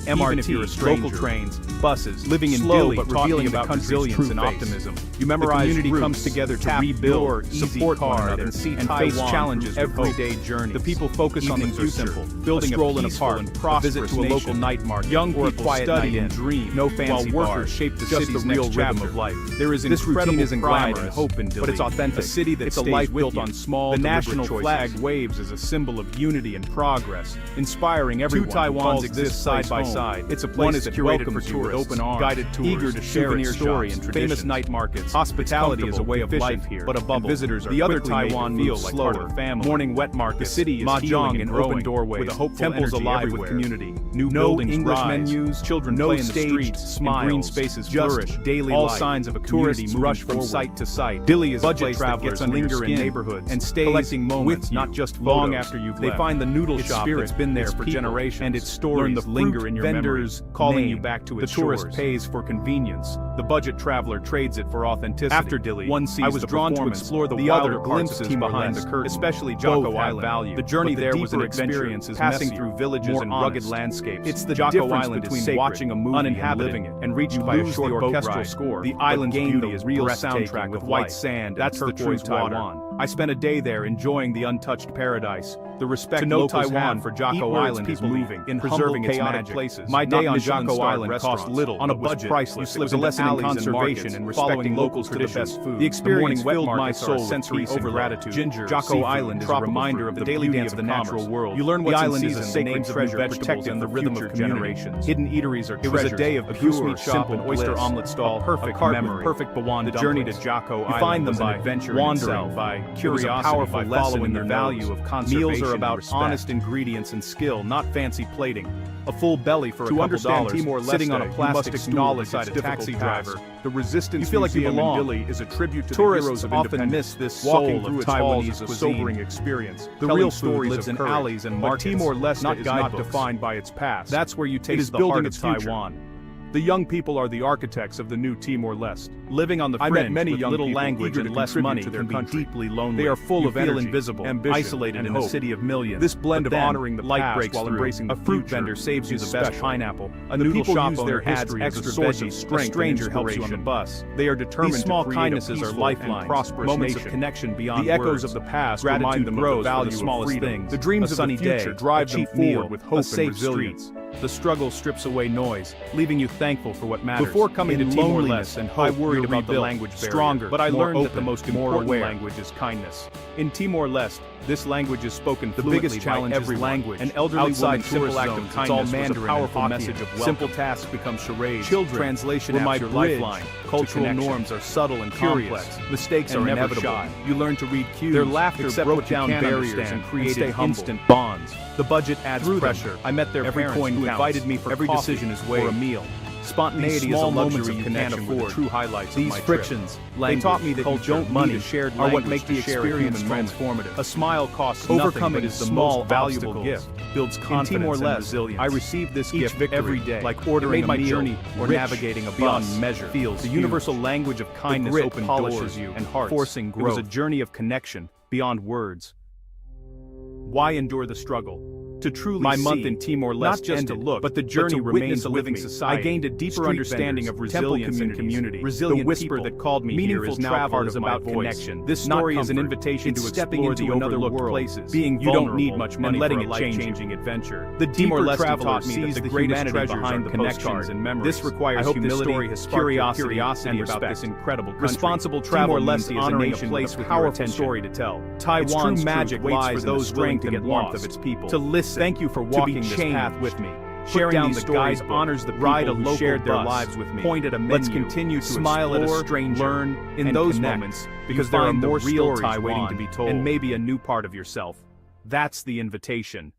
MRT, local trains, buses, living in Delhi, but revealing about resilience and optimism. You memorize the community comes together to rebuild, support one another, and face challenges everyday journeys. The people focus on the future, building a peaceful and prosperous to a local night market, young people study and dream, no fancy while workers shape the city's real rhythm of life. There is incredible pride and hope in Delhi, but it's authentic. A city that stays life built on small, the national flag waves as a symbol of unity and progress, inspiring everyone. Two Taiwans exist side by home. It's a place that welcomes you with open arms, guided tours, eager to share its story and traditions. Famous night markets. Hospitality is a way of life here, but a bubble. Visitors are the other Taiwan feels like slower. Family. Morning wet markets. The city is mahjong and open doorways, with a hopeful temples alive everywhere. With community. New buildings English rise. Menus, children play in the streets, smiles, green spaces flourish. Daily all life. Signs of a community rush from site to site. Dili is budget a place travelers that linger in neighborhoods and stays collecting moments, not just long after you've left. They find the noodle shop that's been there for generations, and its stories the linger in your vendors calling you back to its shores. The tourist pays for convenience. The budget traveler trades it for authenticity. After Dili, one sees I was drawn to explore the wilder glimpses behind the curtain, especially Jocko Island. Value. The journey there was an experience, passing through villages and rugged landscapes. It's the Jocko Island between watching a movie and living it, and reached by a short orchestral score. The island's beauty is real soundtrack with white sand. That's the true Taiwan. I spent a day there enjoying the untouched paradise. The respect to know Taiwan for Jocko Island is moving in preserving its magic places. My day on Jocko Island cost little on a budget. Priceless. It was a lesson in conservation and respecting locals to the best food. The experience filled my soul with sensory overgratitude. Ginger, Jocko Island is a reminder of the daily dance of the natural world. You learn what the island is a sacred treasure protected in the rhythm of generations. Hidden eateries are treasures. It was a day of pure, simple oyster omelet stall, perfect memory, perfect Bawan. The journey to Jocko Island. You find them by adventure, wandering, by curiosity, by following the value of conservation. Meals are about honest ingredients and skill, not fancy plating. A full belly for to understand Timor-Leste, sitting on a plastic stool beside a taxi driver. The resistance you feel like you belong. In Dili is a tribute to tourists the heroes of often miss this walking through its Taiwanese is a sobering experience. The real story lives in alleys and markets. Timor-Leste is not defined by its past. That's where you taste the heart of Taiwan. The young people are the architects of the new Timor-Leste. Living on the fringe, I met many young little language and less money can be deeply lonely. They are full of energy, invisible, isolated in a city of millions. This blend of honoring the light breaks while embracing the fruit vendor saves you the best pineapple. A noodle shop owner adds extra veggies. Strength. A stranger helps you on the bus. They are determined. These small kindnesses are lifelines, moments of connection beyond the echoes of the past. Remind them of the value of the smallest things. The dreams of the future drive them forward with hope and resilience. The struggle strips away noise, leaving you thankful for what matters. Before coming to Timor-Leste and hope, I worried about the language barrier, stronger, but I learned that the most important language is kindness. In Timor-Leste, this language is spoken fluently. The biggest challenge is language. An elderly woman's simple act of kindness was a powerful message of welcome. Simple tasks become charades. Children, translation apps your lifeline. Cultural norms are subtle and complex. Mistakes are inevitable. You learn to read cues. Their laughter broke down barriers and created instant bonds. The budget adds pressure. I met their parents who invited me for every decision is weighed for a meal. Spontaneity is a luxury you can't afford. True highlights these frictions, they taught me that culture, you don't money, shared are what make the experience transformative. A smile costs nothing, but is the most valuable gift. Builds confidence and resilience. I received this gift every day, like ordering a meal or navigating a bus. Measure feels the universal language of kindness open doors you and hearts, forcing growth. It was a journey of connection beyond words. Why endure the struggle? To truly my month in Timor-Leste not just ended, to look, but the journey remains a living society. I gained a deeper understanding of resilience and community. Resilient the whisper people, that called me here is now part of about connection. This story is an invitation to explore the overlooked places, being you don't need much money letting it changing adventure. The Timor-Leste taught me that the greatest treasures behind the connections and memories. This requires humility, curiosity about this incredible country. Responsible travel Timor-Leste is a nation with a powerful story to tell. Taiwan's magic lies in the strength and warmth of its people. To listen. Thank you for walking this path with me. Sharing these stories honors the people who shared their lives with me. Point at a menu. Let's continue to smile at a stranger, learn in those moments, because there are more real Thai waiting to be told, and maybe a new part of yourself. That's the invitation.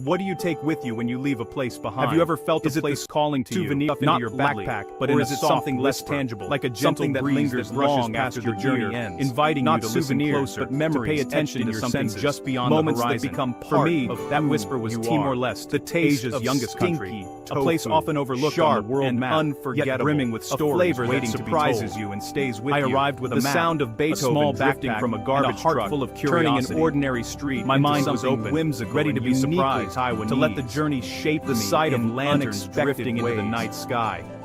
What do you take with you when you leave a place behind? Have you ever felt a place calling to you, not your backpack, but in a something less tangible, like a gentle that lingers long after the journey ends, inviting you to listen closer, but memory, pay attention to something just beyond moments the horizon. That become part of that whisper was Timor-Leste, the taste Asia's youngest country, a place often overlooked on the world map, unforgettable, brimming with stories waiting to surprises you and stays with you. I arrived with the sound of Beethoven drifting from a garbage truck, full of curiosity, turning an ordinary street. My mind was open, whimsical, ready to be surprised. To let the journey shape the sight of lanterns drifting into the night sky.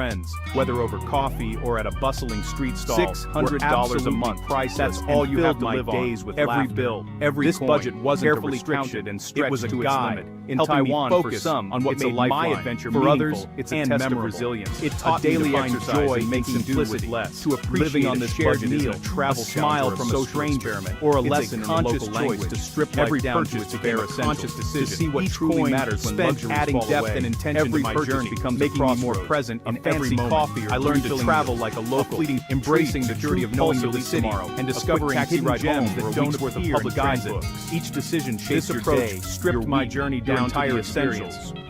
friends, whether over coffee or at a bustling street stall. $600 a month. That's all you have to live on. Days with every laughter. bill, every This coin, budget wasn't carefully restricted counted and it stretched was a to guide, its limit. In helping me Taiwan, focus for some, on what it's made a my lifeline. adventure For others, meaningful it's a and test of memorable. resilience. It taught a daily me to find exercise joy in in making simplicity, less, to appreciate living on a this shared budget meal, isn't a travel a smile challenge or from a a social stranger, experiment, or a it's lesson in the conscious local choice language. to strip Every life down to purchase its became bare a conscious essentials, decision to see what Each truly coin matters when spent luxuries adding fall depth away. and intention Every to my purchase journey, becomes making a me more crossroads, present a in fancy every moment. coffee or I learned to refilling travel meal, like a a local, fleeting embracing the treat, journey of true knowing pulse you'll of be the city, tomorrow, and a discovering quick taxi hidden ride home gems or a that don't week's worth of appear in public guidebooks. guidebooks. Each decision shaped This your approach day, stripped your my week, journey your down to entire the experience. essentials.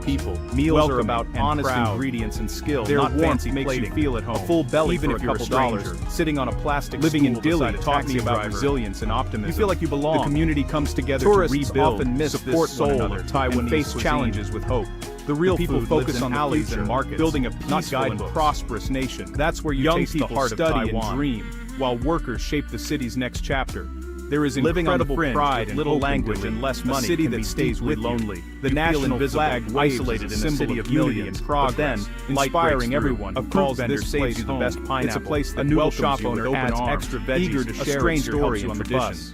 people. Meals are about honest ingredients and skill, not fancy makes you feel at home. A full belly even if you're a stranger. Sitting on a plastic living in Dili taught me about resilience and optimism. You feel like you belong. The community comes together to rebuild, often miss support one another, and face challenges with hope. The real people focus on alleys and markets, building a peaceful and prosperous nation. That's where young people study and dream, while workers shape the city's next chapter. There is incredible pride and little language and less money. A city that stays with lonely. The national flag isolated in a city of millions, but then inspiring everyone who calls this place the best pineapple. It's a place that welcomes shop owner adds extra veggies, eager to share a stranger story on the bus.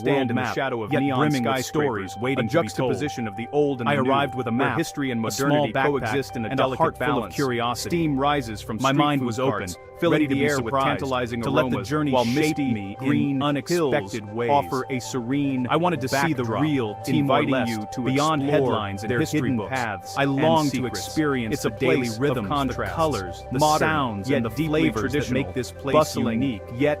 stand in the shadow of neon skyscrapers, waiting to be told. A juxtaposition of the old and the new. I arrived with a map, where history and modernity coexist in a delicate balance. Full of curiosity. Steam rises from my mind was open, filling the air with tantalizing aromas, let the journey while misty, green, unexpected ways offer a serene. I wanted to see the real, inviting you to beyond headlines and history books. Paths. I long to experience the daily rhythms, the colors, the sounds, and the flavors that make this place unique. Yet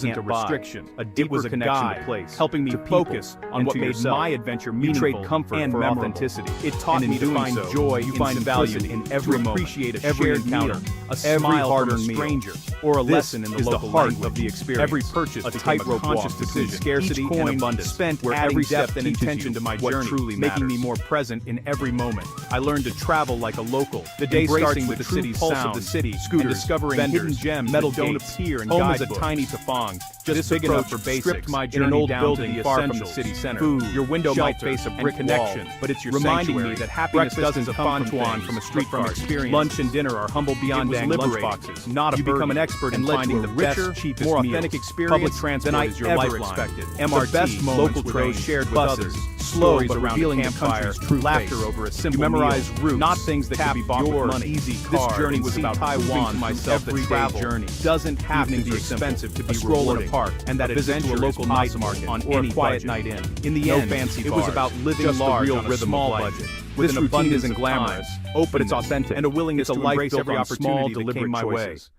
wasn't a restriction, a deeper connection to place, helping me focus on what made my adventure meaningful. You trade comfort and for authenticity. It taught me to find joy, you find value in every moment, appreciate a shared encounter, a smile from a stranger, or a lesson in the local language of the experience. Every purchase a tightrope conscious decision, scarcity and abundance, spent where every depth and intention to my journey, truly making me more present in every moment. I learned to travel like a local. The day starting with the city's pulse of the city, scooters, and discovering hidden gems that don't appear in guidebooks. Home is a tiny tafang, just big enough for basics. Stripped my journey in an old building far from the city center. Food, your window might face a brick connection, but it's your reminding me that happiness doesn't come from a street card. Lunch and dinner are humble beyond dang lunchboxes. Not a you become an expert in finding the richer, cheapest, more authentic experience. Public transport is your lifeline. MRT, the best local train shared with others. slow stories but around revealing a the campfire, country's true laughter face. over a You simple memorize meal, routes, not things that tap can be bought with your money. easy This card journey and was see about Taiwan proving to through myself that everyday travel journeys. doesn't have to Evenings be are simple. expensive to be A stroll in a rewarding, park, and that a visit to a adventure local is night possible market, on or a any quiet budget. night in. In the No end, fancy it was bars, about living just the large real on a rhythm small of life. budget. With This an routine abundance isn't of glamorous, time, but it's authentic, and a willingness it's a to life embrace built every on opportunity small, that came deliberate my way. choices.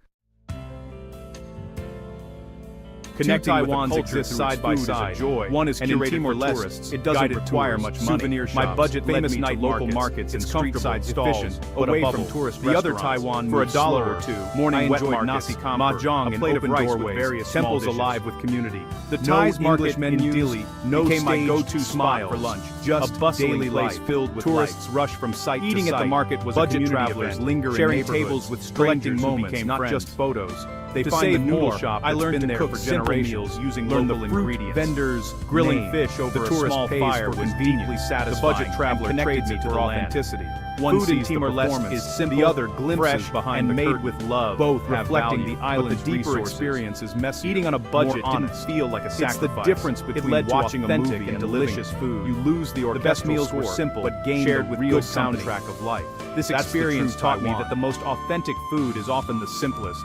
Connecting with the culture exists through its side by food is a side. joy, One is and in curated for Timor-Leste, tourists. it doesn't Guided require tours, much money. souvenir My shops, budget led famous me to night local markets, markets and it's street-side comfortable, stalls, efficient, but away above from all, tourist the other restaurants. Taiwan For moves $1 slower. or $2, Morning I wet enjoyed markets, nasi campur, mahjong, a and plate of open rice with doorways, various temples small dishes. alive with community. The No Thai's market English menus, menus no became my staged go-to spot smiles, for lunch. just a bustling daily place life. filled with Tourists life. Rush from site Eating to at site. the market was a Budget community travelers event, linger in sharing neighborhoods, tables with collecting strangers who moments, became not friends. just photos. They To find save the noodle more, shop I that's learned been to there cook for simple generations, meals using learn the local fruit ingredients. vendors grilling Name. fish over The a tourist small pays fire for was convenience. deeply The satisfying. budget traveler and trades connected me me to for the land. authenticity. One Food in sees the Timor-Leste performance, is simple, the other glimpses fresh, behind and the made curtain. with love, both have reflecting value. the island's But the deeper resources. experience is messy. Eating on a budget More didn't honest. feel like a It's sacrifice. the difference between it led to watching a authentic movie and and delicious living. food. You lose the The best orchestral meals were score, simple, but gained shared a with real good company. soundtrack of life. This That's the experience true taught me Taiwan. that the most authentic food is often the simplest.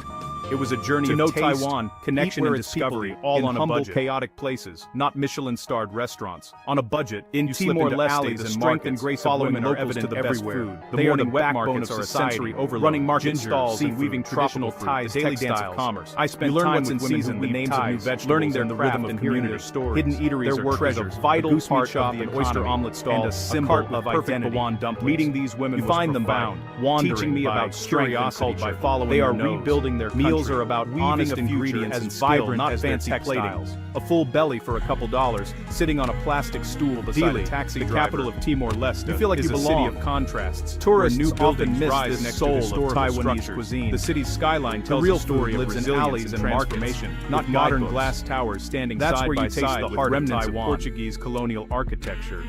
It was a journey To of know taste, Taiwan, connection, eat where and its people discovery, eat, all in on a humble, budget. Chaotic places, not Michelin-starred restaurants. On a budget, in Timor-Leste, the strength and grace of women are evident everywhere. The morning wet markets are a sensory overload. Running market stalls and weaving traditional ties, daily dance of commerce. I spent time with women who weave names of new vegetables, learning their rhythm and hearing their stories. Hidden eateries are treasures, a vital part of the oyster omelet stall, and a symbol of identity. Meeting these women, you find them bound, teaching me about curiosity by following. They are rebuilding their meals are about honest ingredients and vibrant, not fancy textiles. A full belly for a couple dollars, sitting on a plastic stool beside a taxi driver. The capital of Timor-Leste, you feel like you belong. A city of contrasts. Tourists new often miss this soul of Taiwanese cuisine. The city's skyline tells a story of resilience in alleys and transformation, not modern glass towers standing side by side with remnants of Portuguese colonial architecture.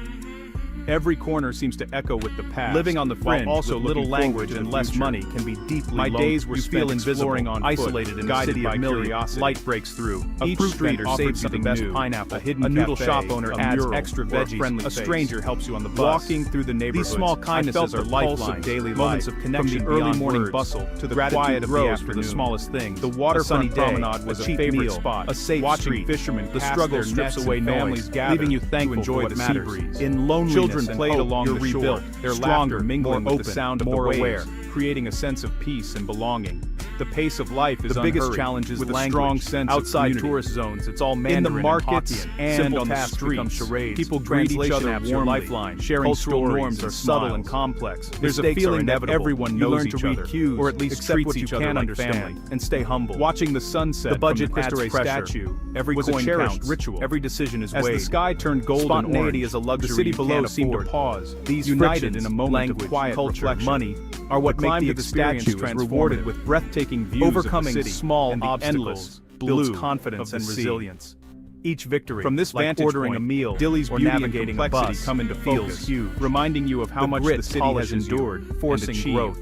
Every corner seems to echo with the past. Living on the fringe, while also little language and less money, can be deeply lonely. My days were spent exploring on foot, isolated in the city of curiosity. Light breaks through. Each fruit vendor saves you the best pineapple. A noodle shop owner adds extra veggies. A stranger helps you on the bus. Walking through the neighborhoods, these small kindnesses are lifelines, daily moments of connection. From the early morning bustle to the quiet of the afternoon. For the smallest things. The waterfront promenade was a favorite spot. A safe watching fishermen. The struggle strips away families gather, leaving you thankful to enjoy the sea breeze. In loneliness, children played along the shore, their laughter mingling with the sound of the waves, creating a sense of peace and belonging. The pace of life is the biggest challenge is with a strong sense outside of tourist zones. It's all Mandarin in the markets and on the streets. Charades. People greet each other warmly. Lifeline, sharing cultural norms are subtle and complex. There's a feeling that everyone knows each other, or at least treats each other like family, and stay humble. Watching the sunset, the budget from the Cristo statue, every coin counts. Ritual. Every decision is weighed. As the sky turned gold, spontaneity is a luxury. The city below seemed to pause. These united in a moment of quiet culture, money, are what make the experience rewarded with breathtaking views. Overcoming of the city small and obstacles builds confidence and resilience. Each victory, from this vantage ordering point, a meal, Dili's beauty navigating a bus, come into focus, reminding you of how much the city has endured, forcing growth.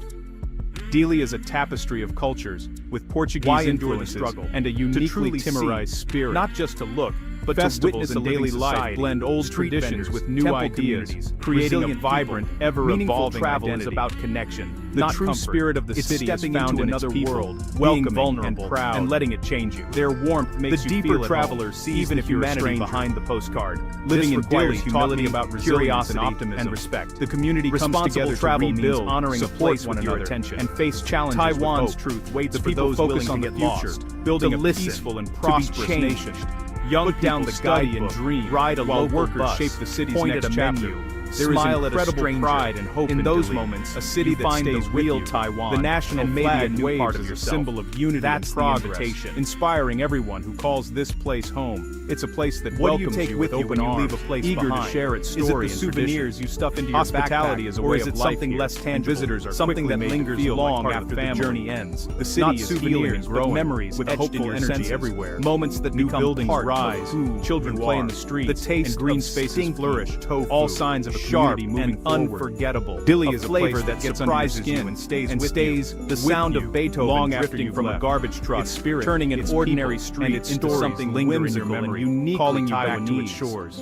Dili is a tapestry of cultures, with Portuguese influences and a uniquely Timorese spirit. Not just to look, but festivals and daily life blend old traditions with new ideas, creating a vibrant, ever-evolving travel is about connection. The true spirit of the city is found in another world, welcoming and proud, and letting it change you. Their warmth makes you feel at home, even if you're a stranger behind the postcard. Living in Dili taught me about curiosity, optimism, and respect. The community comes together to rebuild, honoring a place one another, and face challenges. Taiwan's truth waits for those willing to get lost, building a peaceful and prosperous nation. Young down the Guardian dream, ride a local workers shape the city's next chapter. There is incredible pride and hope in those moments. A city that stays real Taiwan, the national flag waves part of your symbol of unity and progress, inspiring everyone who calls this place home. It's a place that welcomes you with open arms, eager to share its story. Is it the souvenirs you stuff into your backpack, is a way of life, or is it something less tangible? Visitors are something that lingers long after the journey ends. The city is souvenirs, but memories with hopeful energy everywhere. Moments that new buildings rise, children play in the streets, the taste and green spaces flourish. All signs of sharp and unforgettable. Dili is a flavor that surprises you and stays the sound of Beethoven long drifting from a garbage truck, its spirit turning an ordinary street into something whimsical and unique, calling you back to its shores.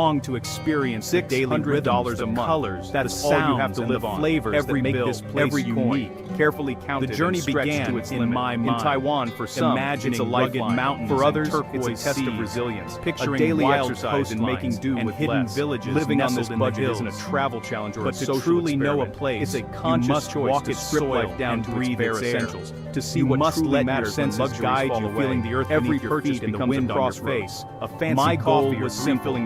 long to experience the daily rhythms, a month. colors, That's the all you sounds, have to and live the on. flavors Every that make bill, this place every unique. coin. Carefully counted The journey and stretched began to its in limit. my In mind. Taiwan, for some, Imagining it's a rugged lifeline. mountains For and others, turquoise it's a test of seas. resilience. Picturing A daily wild exercise in making do and with hidden less. villages Living on this nestled in the budget isn't a hills. travel challenge or But a to social truly know a experiment. place, It's a conscious you must choice walk to its strip soil life down and to breathe its its bare essentials. essentials. To see You what must truly let your matters when senses luxuries guide fall you, away. feeling the earth Every beneath your purchase feet and the becomes wind a on your crossroads. face. A fancy My goal coffee was was simple,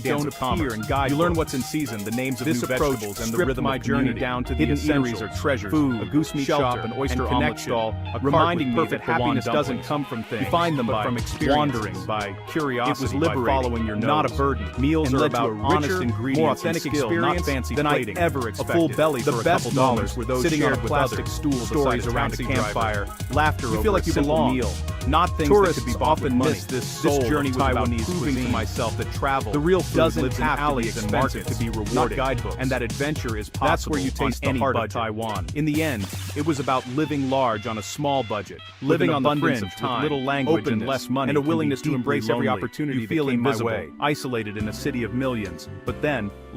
dance of commerce. You learn what's in season, the names of new vegetables, and the rhythm my of journey community. down to the Hidden essentials, eateries or treasures, food, a goose meat shelter, shop, an oyster and omelet connection, stall, reminding me that that happiness doesn't dumplings. come from things. You find them but by from experience, wandering, by curiosity, It was by liberating, following your nose. not a burden. Meals and are led to about a honest richer, ingredients, more and authentic skill, experience not fancy than plating. I ever A expected. full belly The for a best couple dollars moments were those sitting on shared a with plastic others. stool Stories beside a around a taxi campfire, driver. laughter You over feel like a you simple belong. meal. Not things Tourists that could be bought often with money. miss this soul This journey of was about Taiwanese proving to cuisine. myself that travel, The real food doesn't lives in have to be alleys and expensive markets, to be rewarding, not guidebooks. and that adventure is possible. That's where you taste on the any heart of budget. Taiwan. In the end, it was about living large on a small budget, Living with an on the abundance fringe, of time, with little language and openness, less money, and a can be willingness to deeply embrace every lonely. opportunity You feel that came my invisible, way. Isolated in a city of millions, but then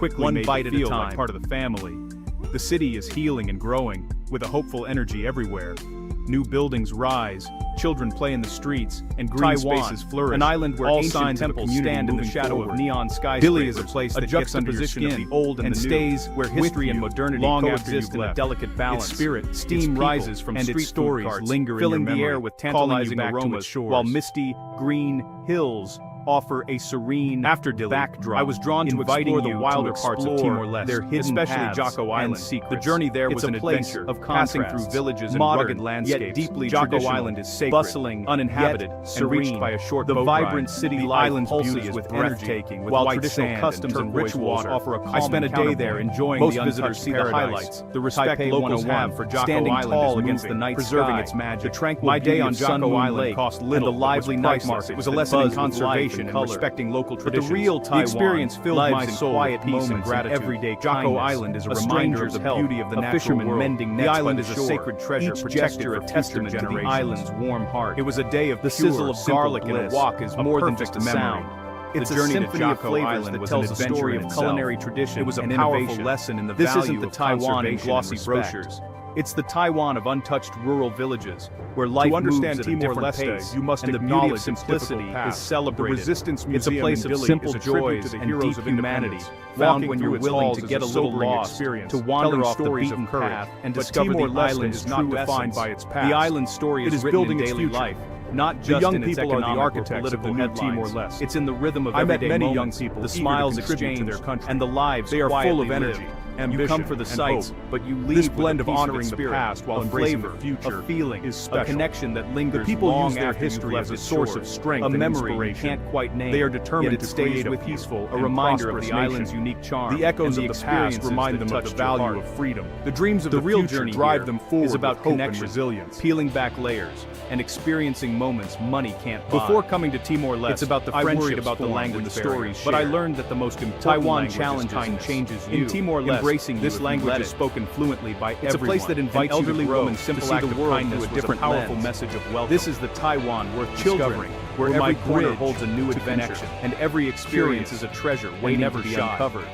quickly one made bite to at a feel time. like part of the family. The city is healing and growing, with a hopeful energy everywhere. New buildings rise, children play in the streets, and green Taiwan, spaces flourish. an island where all ancient signs of a temples community stand in the moving shadow forward. of neon skyscrapers. Dili is a place a that gets under your juxtaposition skin of the old and the new, stays where with history you and modernity long after coexist you've in a left. delicate balance. Its spirit, its Steam people, rises from and street its stories food carts, linger in filling your the air memory, with calling you tantalizing back to its aromas, shores. while misty, green hills offer a serene backdrop. I was drawn to explore the wilder parts of Timor-Leste, their hidden especially Jocko Island. The journey there was an adventure of passing through villages and rugged landscapes. Yet deeply Jocko Island is sacred, bustling, uninhabited, and reached by a short boat ride. The vibrant city life pulses with breathtaking, while traditional customs and rituals offer a calm. I spent a day there enjoying the untouched paradise. The respect locals have for Jocko Island against the night preserving its magic. My day on Jocko Island cost little, and the lively night market was a lesson in conservation and respecting local traditions. The real Taiwan experience filled my soul with peace and gratitude. Everyday Jocko Island is a reminder of the beauty of the natural world. The island is a sacred treasure, protected for testament to the island's warm heart. It was a day of the sizzle of garlic and a walk is more than just a sound. It's a symphony of flavors that tells a story of culinary tradition. It was a powerful lesson in the value of Taiwan in glossy brochures. It's the Taiwan of untouched rural villages, where life moves at a different pace, you must and the beauty of simplicity is celebrated. The Resistance Museum it's a place of simple joys and deep humanity, found when you're willing to get a little lost, to wander off the beaten path, and discover the island is not defined by its past. The island story is written in daily life, not just in its economic or political headlines. It's in the rhythm of everyday moments, the smiles exchanged, and the lives they are full of energy. You come for the sights, but you leave this blend of honoring the past while embracing the future. A feeling is special. A connection that lingers. The people use their history as a source of strength, a memory you can't quite name. They are determined to create a peaceful, a reminder of the island's unique charm. The echoes of the past remind them of the value of freedom. The dreams of the real journey drive them forward is about connection, resilience, peeling back layers, and experiencing moments money can't buy. Before coming to Timor-Leste, it's about the friendship about the language stories, but I learned that the most important Taiwan challenges and changes you. In Timor-Leste, this language is spoken fluently by everyone. It's a place that invites you to grow, to see the world through a different powerful message of welcome. This is the Taiwan worth discovering, where every corner holds a new adventure, and every experience is a treasure waiting to be uncovered.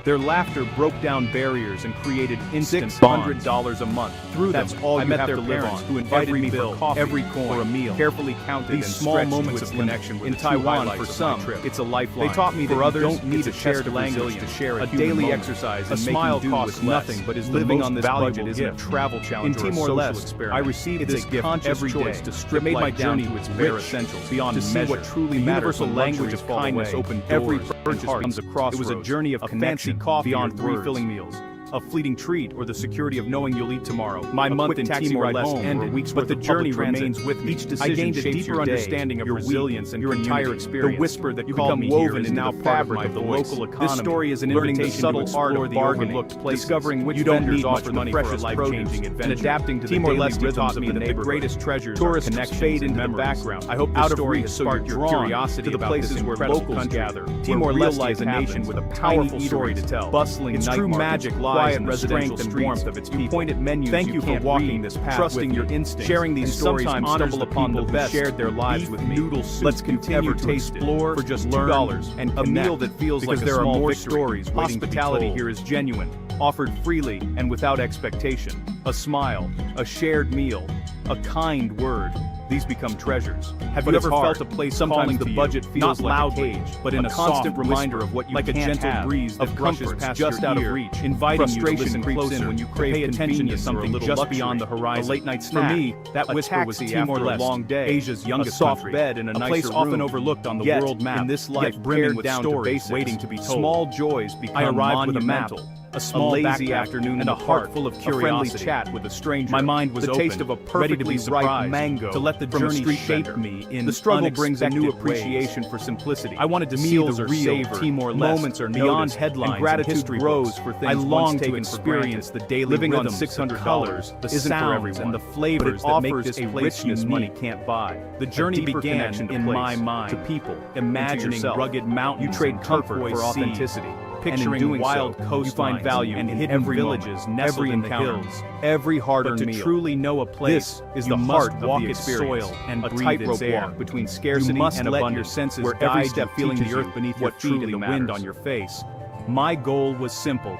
Their laughter broke down barriers and created instant $600 a month. Through them, I met their parents who invited me for coffee, every coin, or a meal, carefully counted these small moments of connection. In Taiwan, for some, it's a lifeline. They taught me that for others, don't need a shared language to share a daily exercise. A smile costs nothing, but is living on this budget isn't a travel challenge. In Timor-Leste, I received this gift every day to strip made my journey to its bare essentials, beyond to see what truly matters. The language of kindness opened every purchase comes across. It was a journey of connection. Coffee beyond refilling meals, a fleeting treat, or the security of knowing you'll eat tomorrow. My month in Timor-Leste ended, but the journey remains with me. Each decision I gained a deeper understanding of resilience and your entire experience. The whisper that you become woven in now fabric of the local economy. This story is an invitation to explore the overlooked places, discovering which vendors offer the precious life-changing adventure, and adapting to the Timor-Leste rhythms of the greatest treasures. Tourists fade into the background. I hope out of reach sparked your curiosity to the places where locals gather. Timor-Leste is a nation with a powerful story to tell, bustling night markets, true magic lies in the strength and warmth of its people. You point at menus. Thank you for walking this path, trusting your instincts, sharing these stories. Sometimes stumble upon the best shared their lives with me. Let's continue to explore for just $2 and a meal that feels like there are more stories. Hospitality here is genuine, offered freely and without expectation. A smile, a shared meal, a kind word. These become treasures. Have you ever felt a place sometimes the budget feels like a cage, but in a constant reminder of what you like a gentle breeze that brushes past just out of reach, inviting you to listen closer when you crave pay attention to something just beyond the horizon. A late night snack. For me, that whisper was Timor-Leste, a long day, Asia's youngest soft bed in a nicer place often overlooked on the world map. In this life, brimming with stories waiting to be told. Small joys become monumental. A small lazy afternoon and a heart full of curiosity. A friendly chat with a stranger. My mind was open, taste of a perfectly ripe mango to let the journey shape me in the struggle brings a new appreciation for simplicity. I wanted to see the real Timor-Leste. Moments are beyond headlines. And gratitude grows for things I long to experience the daily living on $600. The sounds and the flavors that make this a richness money can't buy. The journey began in my mind to people, imagining rugged mountains. You trade comfort for authenticity. Picturing wild coastlines, you find value in hidden villages nestled in the hills. Every hard-earned meal. To truly know a place is the heart of the experience, and a tightrope walk between scarcity and abundance, your senses where every step feeling the earth beneath your feet and the wind on your face. My goal was simple: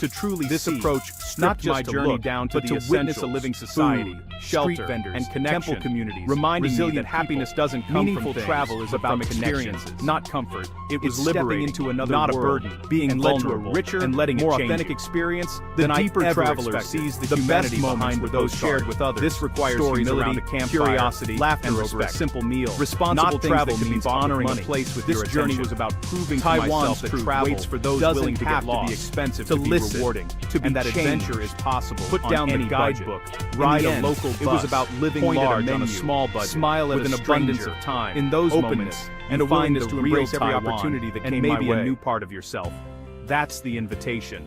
To truly This see, approach not stripped just my to journey look, down to but the to witness a essentials: living society, food, shelter, street vendors, and connection, temple communities, reminding me that resilient happiness people. doesn't come Meaningful from things, travel is but about from experiences, experiences, not comfort. It was It's stepping liberating, into another not world, a burden, being and led led to to a a richer, and letting it more change authentic you. experience The than I deeper ever traveler expected. sees the best humanity moments behind were the those postcard. shared with others. This requires Stories humility, around a campfire, curiosity, laughter and over respect. a simple meal. Responsible Not travel things that can be means bought with honoring a money. place with This your journey attention. was about proving to Taiwan's myself that truth travel waits for those doesn't willing to have get lost, to be expensive to to be listen, rewarding, to be and that changed. adventure is possible. Put on down the any guidebook, budget. ride In the a end, local It was bus, about living point at a large on a menu, small budget, smile at with a an abundance stranger. of time. In those openness, moments, and a you find willingness the to real embrace every Taiwan, opportunity that and came maybe my way. a new part of yourself. That's the invitation.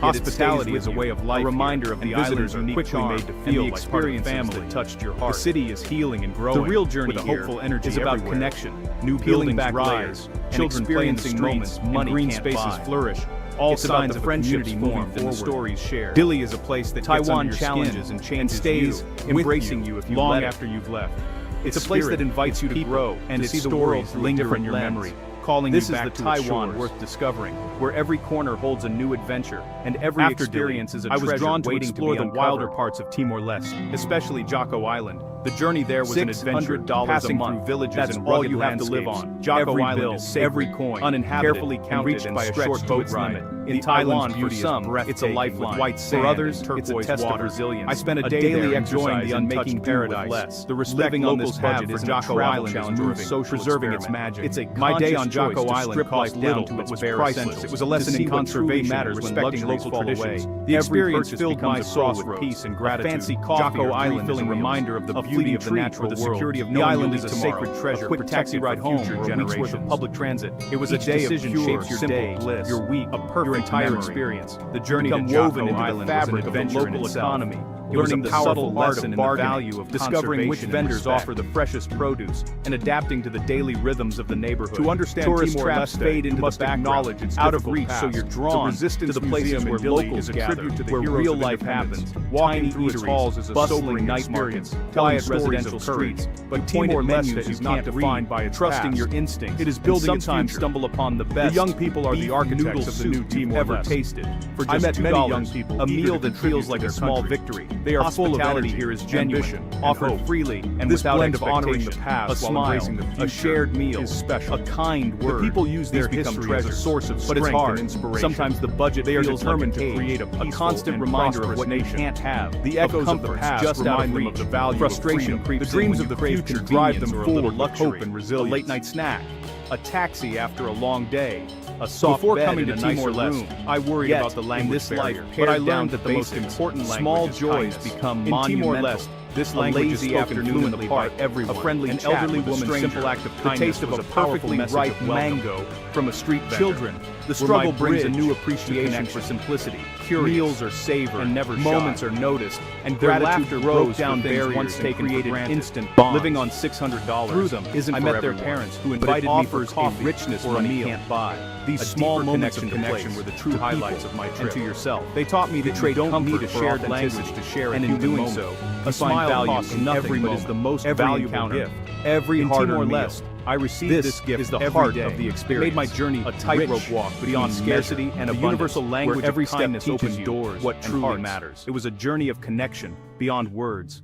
Hospitality is a way of life, a reminder of the island's are unique quickly charm made to and feel the like part of the experiences family that touched your The heart. city is healing and growing. The real journey with a here hopeful energy is about everywhere. connection, new Peeling buildings back rise, layers, children play in the experiencing streets, moments and money green can't spaces buy. flourish. All It's about signs the of friendships community formed moving and the forward. stories shared. Dili is a place that gets Taiwan under your challenges skin and changes stays you, embracing you if you long let it. after you've left. It's a place that invites you to grow and to its see the world stories through a linger different in your lens, memory. calling This you is back the to its Taiwan shores. worth discovering, where every corner holds a new adventure, and every After experience Dili, is a I was treasure drawn to waiting explore to be the wilder uncovered. parts of Timor-Leste, especially Jocko Island, The journey there was an adventure, passing through villages and rugged landscapes. Jocko Island is sacred, every coin, uninhabited, carefully counted by a short boat ride. In Taiwan, for some, it's a lifeline. White sand, for others, it's a test of resilience. I spent a day there enjoying the untouched paradise. The respect locals have for Jocko Island is moving, preserving its magic. It's a my day on Jocko Island cost little, but was priceless. It was a lesson in conservation matters, respecting local traditions. The experience filled my soul with peace and gratitude. Fancy coffee, Jocko Island is a reminder of the beauty of the natural world. The island is a sacred treasure. A quick taxi ride home, or a week's worth of public transit. It was a day of pure, simple bliss. Your week, a perfect entire experience. The journey to Jocko Island was an adventure in the local economy. Learning the subtle art of bargaining, value of discovering which vendors offer the freshest produce, and adapting to the daily rhythms of the neighborhood. To understand tourist traps fade into the background, it's out of reach, so you're drawn to the places where locals gather, where real life happens. Walking through its halls is a bustling night experience, telling residential streets, but Timor Leste is not defined by its trusting your instinct. It is building its future. Stumble upon the best. The young people are the architects of the new Timor ever tasted. For just I met many young people, a meal that feels like a small victory. They are full of energy. Here is genuine, offered freely, and this without blend of honoring the past, a smile, a shared meal, is special. A kind word. The people use their history as a source of strength and inspiration. Sometimes the budget they are determined to create a constant reminder of what they can't have. The echoes of the past just remind them of the value frustration creeps. The dreams of the future drive them forward with hope and resilience. A late night snack, a taxi after a long day. A soft before bed coming to Timor-Leste, I worried about the language barrier, but I learned that the most important small joys become monumental. This language is spoken fluently by everyone. A friendly an elderly woman's simple act of kindness, the taste of a perfectly ripe mango from a street vendor. Children, the struggle brings a new appreciation for simplicity. Meals are savored, and never moments are noticed, and gratitude grows down barriers once taken for granted. Instant bonds. Living on $600 through them isn't I met their parents who invited me for coffee, richness money can't buy. These small moments of connection were the true highlights of my trip. And to yourself, they taught me that you don't need a shared language to share, and in doing so, a smile costs nothing but is the most valuable gift. Every hard-earned meal I received this gift is the heart of the experience. Made my journey a tightrope walk beyond scarcity and a universal language where every step opens doors what truly matters. It was a journey of connection beyond words.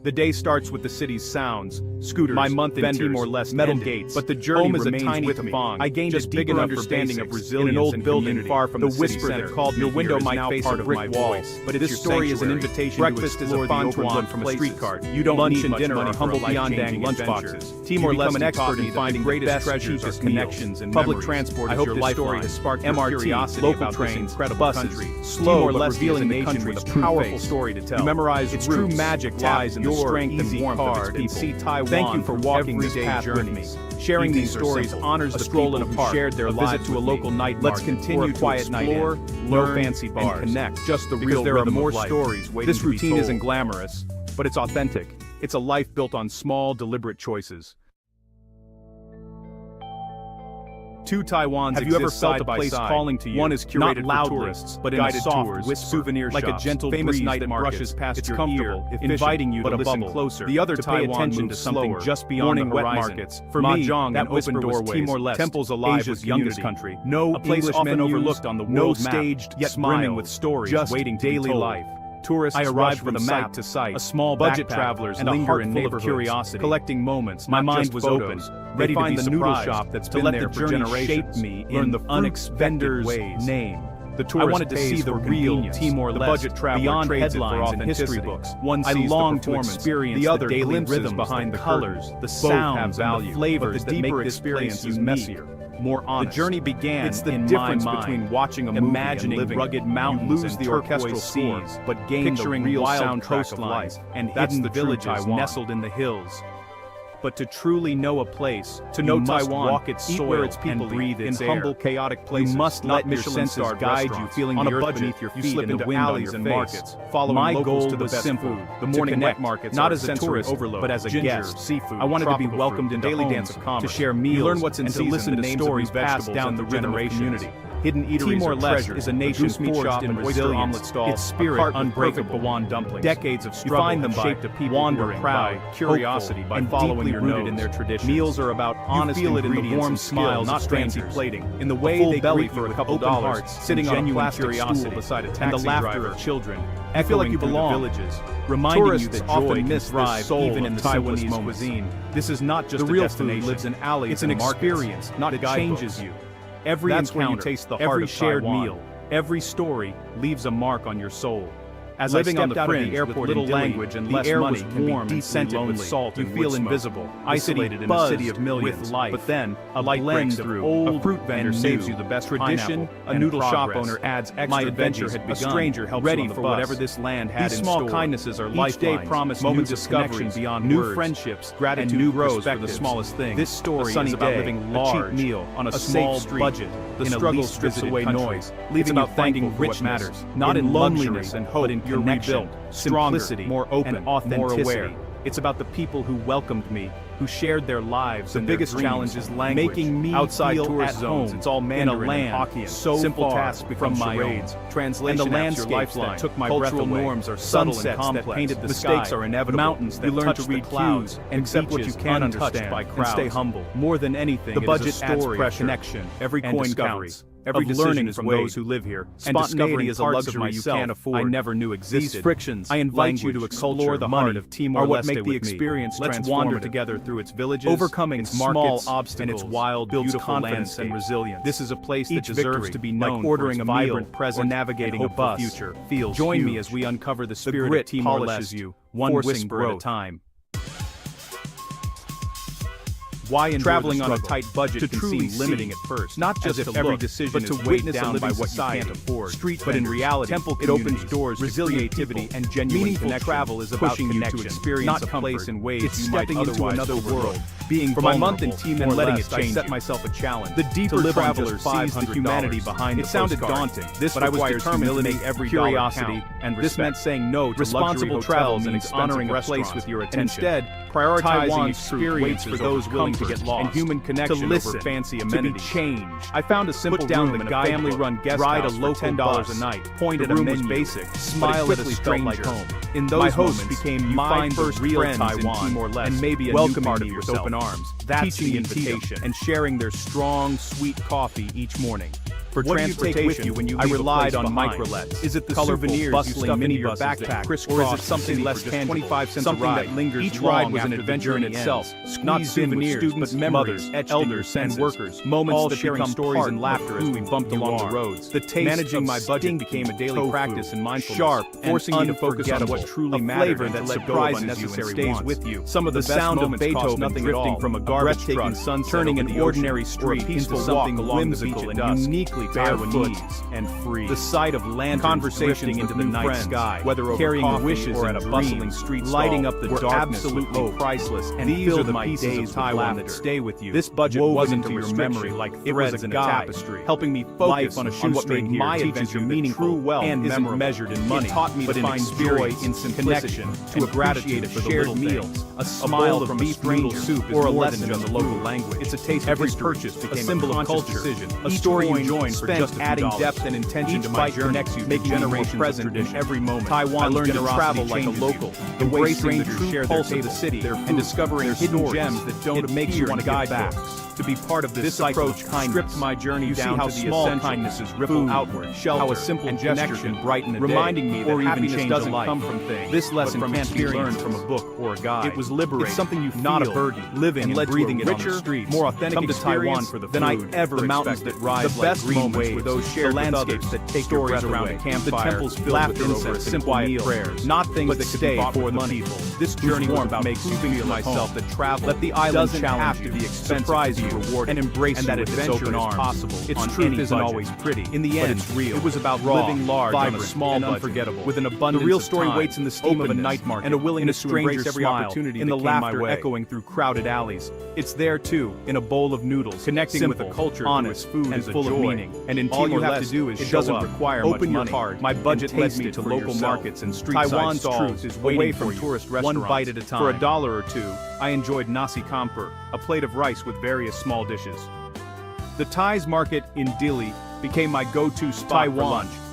The day starts with the city's sounds, scooters, my month in Timor-Leste metal gates, but the journey remains with me. I gained a deeper understanding of resilience in an old building far from the whisper that called your window might face a brick wall, but this story is an invitation breakfast to explore the open one from a streetcar. You don't lunch and dinner are humble Biondang lunchboxes. Timor-Leste an expert in finding greatest treasures, connections, and public transport. I hope this story has sparked curiosity about this incredible country. Slow but revealing the country with a powerful story to tell. You memorize its true magic lies in the strength and warmth of its people. See Taiwan. Thank you for walking this path with me. Sharing these stories honors the people who shared their lives to a local night market. Let's continue to explore, no fancy bars, and connect. Just the real there are more stories waiting to be told. This routine isn't glamorous, but it's authentic. It's a life built on small, deliberate choices. Two Taiwans have you ever felt a place calling to you? One is curated not for tourists, but in a soft whisper, souvenir like shops, a gentle famous breeze night that brushes past your ear, inviting you to listen closer. The other to pay attention to something just beyond the wet markets. For me, that open doorways, temples alive Asia's with youngest country. No a place often overlooked on the world map, staged yet brimming with stories, just waiting daily life. Tourists I arrived from site to site, a small budget travelers and a heart full of curiosity, collecting moments. My mind was open, ready to find the noodle shop that's been there for generations. Shape me in the unexpected ways. Name. The tourist I wanted to see the real Timor-Leste, the budget traveler beyond headlines and history books. One I longed to experience the other daily rhythms behind the colors, the sounds, the flavors that make this experience messier. More honest. The journey began it's the difference between watching a movie imagining and living rugged mountains and the orchestral seas, but gain the real wild coastlines and hidden villages nestled in the hills. But to truly know a place, to know Taiwan, walk its soil, where its people breathe its air. Humble, chaotic places. You must let your senses guide you, feeling on the earth beneath your feet, you slip into alleys and markets. Following locals to the best food, the morning wet markets, not as a tourist overload, but as a guest. Seafood, I wanted to be welcomed into daily dance of commerce, to share meals, learn what's in season, to listen to stories passed down the rhythm of community. Hidden eateries Timor-Leste is a nation forged in resilience, its spirit unbreakable Bawan dumpling. Decades of struggle have shaped a people wandering proud, curiosity by following deeply rooted in their traditions. Meals are about honest ingredients, in the warm smiles, not fancy plating, in the way they greet for a couple dollars, sitting on a plastic stool beside a taxi and the laughter of children. I feel like you belong. Villages, reminding you that often miss the soul even in the Taiwanese cuisine. This is not just the real destination. Food lives in alleys. It's an experience, not it changes you. Every encounter, you taste the heart of shared meal. Every story leaves a mark on your soul. As living on the fringe, airport little language and less money can be scented with salt and feel invisible, isolated in a city of millions. With life. But then, a light breaks through. A fruit vendor saves you the best tradition. A noodle shop owner adds extra adventure had begun. A stranger helps ready for whatever this land had in store. These small kindnesses are lifelines. Each day promise moments of connection beyond new friendships, gratitude and new grows for the smallest thing. This story is about living large, a cheap meal on a small budget. The struggle strips away noise, leaving you finding rich matters, not in loneliness and hope, but in connection, simplicity, more open, and authenticity. More aware. It's about the people who welcomed me, who shared their lives. The biggest challenge is language. Making me outside feel tourist at zones. It's all Mandarin in a land and Hokkien. So simple tasks become my charades. Translation and the landscapes that took my cultural norms are sunsets that painted the mistakes sky. Are inevitable. Mountains that you learn to read clouds and accept what you can understand by crowds. And stay humble. More than anything, the budget adds pressure, connection, every coin counts. Every decision is from those who live here. Spontaneity is a luxury you can't afford. I never knew existed. These frictions, I invite you to explore the heart of Timor-Leste what make the experience. Let's wander together through its villages, overcoming its small obstacles, and its wild, beautiful landscape and resilience. This is a place that deserves to be known, like ordering a vibrant present or navigating a bus. Future feels Join me as we uncover the spirit of Timor-Leste, one whisper at a time. Why traveling on a tight budget can seem limiting at first, not just if every decision but to witness down by what you can't afford. But in reality, it opens doors to creativity and genuine meaningful travel is about pushing you to experience not a place in ways it's you might otherwise into another world. Being for my month in Timor and letting it change, I set myself a challenge. The deeper traveler sees the humanity behind it. Sounded daunting. This but I was determined to make every curiosity and respect. This meant saying no to responsible travel means honoring a place with your attention. Instead, prioritizing experience for those willing to get lost and human connection to listen, over fancy amenities. To be changed. I found a simple room in a family-run guest house for $10 a night. Point at a menu, basic, smile at a stranger. Home. In those moments, became my first real Taiwan in Timor-Leste, and maybe a welcoming me with open arms. That's the invitation, and sharing their strong, sweet coffee each morning. For transportation, with you when you I relied on microlets. Is it the souvenirs bustling minibuses backpack, or is it something less tangible, 25 cents something a ride that lingers? Each ride was an adventure in itself. Not souvenirs, students, but memories, elders, and workers. Moments that sharing stories and laughter as we bumped along the roads. The taste managing my budget became a daily practice in mindfulness. Sharp, forcing me to focus on what truly mattered and that surprises you and stays with you. Some of the sound of Beethoven drifting from a garbage truck, turning an ordinary street into something whimsical and uniquely Taiwanese and free. The sight of lanterns conversating into the night sky, whether over carrying wishes or at a bustling street lighting up the darkness, absolutely priceless. And these are the pieces of Taiwan that stay with you. This budget wasn't into your memory like threads in a tapestry, helping me focus on what made my adventure meaningful. Well and isn't measured in money. It taught me to find joy in simplicity, to appreciate for shared meals, a smile from beef noodle soup, or a lesson in the local language. It's a taste. Every purchase became a symbol of culture, a story you joined for just adding depth and intention to my journey, connects you, making generations present in every moment. Taiwan, I learned to travel like a local, embracing the true pulse of the city, and discovering hidden gems that don't make you want to guide back. To be part of this approach stripped my journey down to the small kindnesses ripple outward, how a simple gesture can brighten a day, reminding me that happiness doesn't come from things. This lesson can't be learned from a book or a guide. It was liberating. It's something you feel, not a burden. Living and breathing it on the streets, more authentic to Taiwan for the food than I ever expected. The mountains that rise like green waves were those shared landscapes that take your breath around a campfire, the temples filled with incense, simple prayers, not things that could be bought for the people. This journey was about proving to myself that travel let the island challenge you, to be expensive, surprise you, rewarding, and embrace and that adventure is possible. Its truth isn't always pretty. In the end, it's real. It was about living large on a small and unforgettable, with an abundance. The real story waits in the steam of a night market and a willingness to embrace every opportunity in the laughter echoing through crowded alleys. It's there too, in a bowl of noodles, connecting with a culture honest food and full of meaning. And in all you have to do is show up. Open your heart. My budget led me to local markets and street side stalls away from tourist restaurants. One bite at a time. For $1 or $2, I enjoyed nasi campur, a plate of rice with various small dishes. The Thai's market in Dili became my go-to spot for lunch,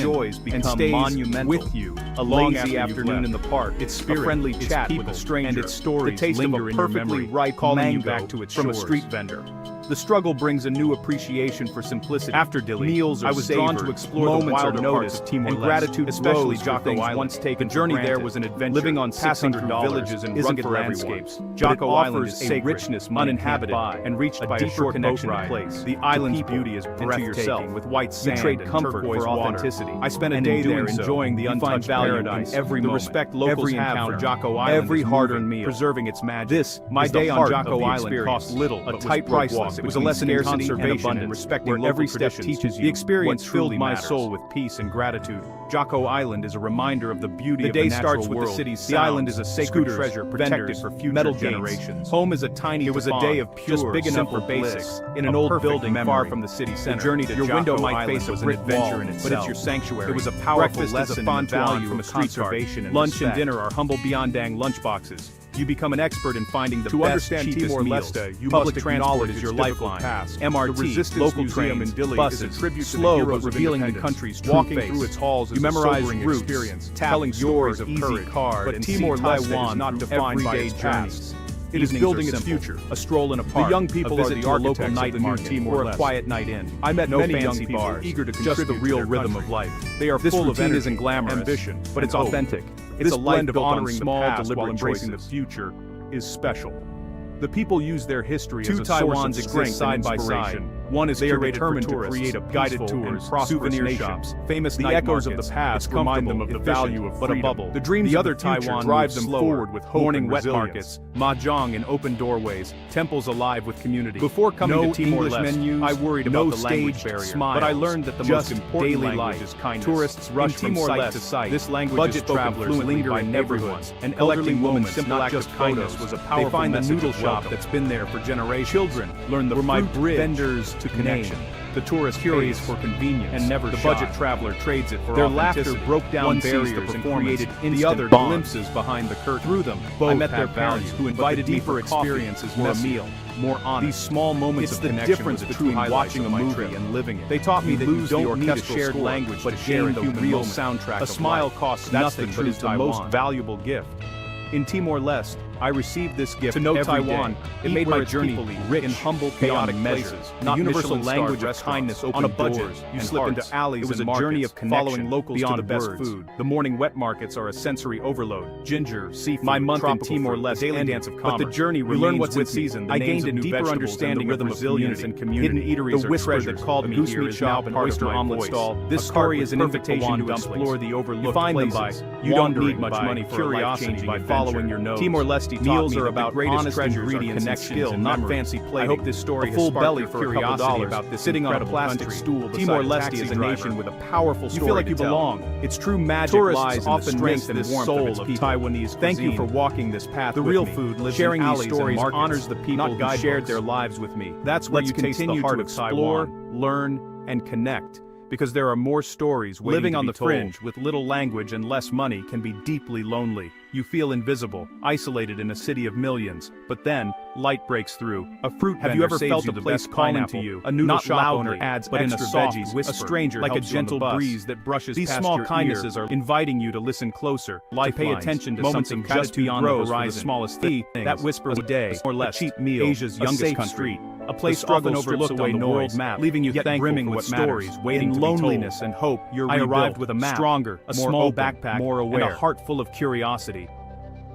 joys become monumental. With you, A lazy afternoon in the park, its spirit, a friendly its chat people, with a stranger, and its stories the taste of linger a in your perfectly memory, ripe calling you mango back to its from a shores. street vendor. The struggle brings a new appreciation for simplicity. After Dili, meals are I was drawn to savored, explore the moments are wilder parts noticed, of Timor-Leste, and gratitude especially grows for Jocko things Island. once taken The journey for there granted. was an adventure. Living on Passing through $600 villages and isn't rugged for landscapes. everyone. Jocko But it Island offers is a sacred, richness money uninhabited, can't buy, and reached a by deeper short connection boat to rides. place, The to island's people, beauty is and to breathtaking, yourself. with white You sand trade and comfort turquoise for water. authenticity. I spent a And day in there doing so, enjoying the you find untouched value in paradise, every the moment, respect locals every have for encounter, Jocko Island every is hard-earned moving, meal. preserving its magic. This, My is day the on heart Jocko of the Island experience. cost little, A but was tightrope priceless. walk balance. It was a lesson in conservation and respecting where every step teaches you. The experience filled my soul with peace and gratitude. Jocko Island is a reminder of the beauty of the natural world. The day starts with the city's sounds. The island is a sacred treasure protected for future generations. Home is a tiny. It was a day of pure, just big enough for basics. In an old building far from the city center. The journey to your window might face a brick wall, but it's your sanctuary. It was a powerful lesson in value from conservation and lunch and dinner are humble Beyondang lunchboxes. You become an expert in finding the best, understand cheapest Timor-Leste, you public transport is your lifeline. MRT, local trains, buses, slow but revealing the country's true face. Through its halls is memorizing routes, telling stories of easy card, but Timor-Leste is not defined by its past. It is building its future. A stroll in a park. The young people are the local night market or a quiet night in. I met many young people eager to contribute just the real rhythm of life. They are full of energy and glamorous, ambition, but it's authentic. It's a blend of honoring small, deliberate choices. The future is special. The people use their history as a source of strength side by side. One is determined to create a guided tours, souvenir shops, famous the echoes of the past remind them of the value of freedom. But a bubble. The dreams the other Taiwan drive them forward with hope morning wet markets, mahjong in open doorways, temples alive with community. Before coming to Timor-Leste, I worried about the language barrier, but I learned that the most important daily life is kindness. Tourists rush from site to site. This language budget travelers linger by neighborhoods, and elderly women not just kindness was a powerful. They find the noodle shop that's been there for generations. Children learn the fruit vendors to connection. The tourist curious for convenience, and never the budget traveler trades it for their laughter broke down barriers and created the other glimpses behind the curtain. Through them, I met their parents who invited deeper experiences for a meal, more honest. These small moments of connection difference between watching a movie and living it. They taught me that you don't need a shared language, but gain the real soundtrack. A smile costs nothing, but is the most valuable gift. In Timor-Leste, I received this gift to know Taiwan. It made my journey rich in humble, chaotic places. Not universal language of kindness on a budget. You slip into alleys. It was a journey of following locals to the best food. The morning wet markets are a sensory overload. Ginger, seafood, my month in Timor-Leste, daily dance of commerce. But the journey remains what's in season. I gained a deeper understanding of resilience and community. Hidden eateries, the whisper that called me here is now an oyster omelet stall. This story is an invitation to explore the overlooked places. You don't need much money for a life-changing by following your nose. Timor-Leste meals are about honest ingredients and skill, not fancy plating. I hope this story has sparked your curiosity about this sitting on a plastic stool. Timor-Leste is a nation with a powerful story. You feel like you belong. Its true magic lies in the strength and soul of Taiwanese cuisine. Thank you for walking this path. The real food lives in alleys and markets. Honors the people who shared their lives with me. That's where you taste the heart of Taiwan. Learn and connect. Because there are more stories waiting living on the fringe with little language and less money can be deeply lonely. You feel invisible, isolated in a city of millions. But then, light breaks through. A fruit vendor. Have you ever felt a place calling to you? A noodle shop owner adds but in a soft whisper, a stranger like a gentle breeze that brushes past your ear. These small kindnesses are inviting you to listen closer, to pay attention to moments of just beyond the horizon. The smallest thing, that whisper of a day, or less, a cheap meal, Asia's youngest country. A place often overlooked on the world map, leaving you brimming with stories, waiting in loneliness and hope. I arrived with a map, stronger, a small backpack, more aware, and a heart full of curiosity.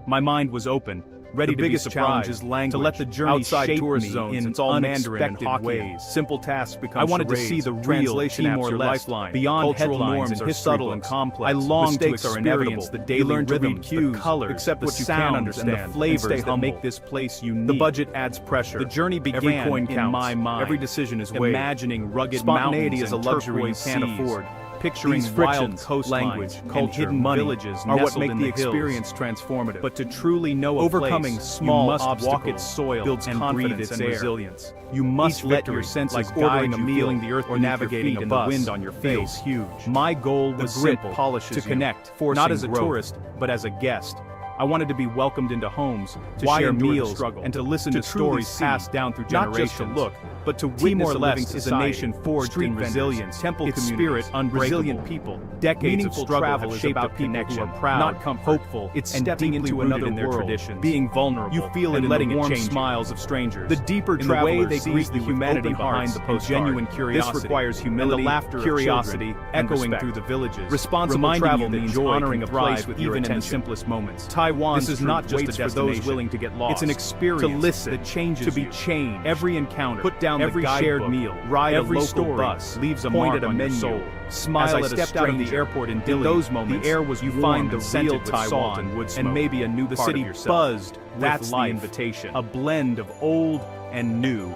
My mind was open, ready to be surprised. Challenge is language. To let the journey shape tourist zones, in all Mandarin and Hokkien ways. Simple tasks become I wanted charades. To see the real Timor-Leste lifeline, beyond headlines and subtle and complex. I longed to experience the daily rhythms, the colors, accept what you can understand, and the flavors that make this place unique. The budget adds pressure. The journey began in my mind. Every decision is weighed. Imagining rugged mountains is a luxury you can't afford. Picturing wild coast language, culture, hidden villages are what make the experience transformative. But to truly know overcoming small obstacles, walk its soil, builds confidence and resilience. You must let your senses guide you, feeling the earth or navigating a bus, the wind on your face. Huge. My goal was simple: to connect, not as a tourist, but as a guest. I wanted to be welcomed into homes, to share meals, and to listen to stories passed down through generations. Not just to look, but to witness a living society. Is a nation forged in resilience, temple its spirit, resilient people. Decades of struggle have shaped a people who are proud, not hopeful, it's stepping into another world, being vulnerable. You feel it in letting the warm smiles of strangers. The deeper traveler they greet the humanity behind the postcard. Genuine curiosity. This requires humility, laughter, curiosity, echoing through the villages. Responsible travel means honoring a place with even in the simplest moments. This is not just a destination for those willing to get lost. It's an experience to listen, that changes to be changed. Every encounter, put down every shared meal, ride every a local bus, leaves a mark on your soul. Smile as I stepped out of the airport in Dili. In those moments, the air was you find the real Taiwan and wood smoke, and maybe a new part of yourself. The city buzzed with life. The invitation, a blend of old and new.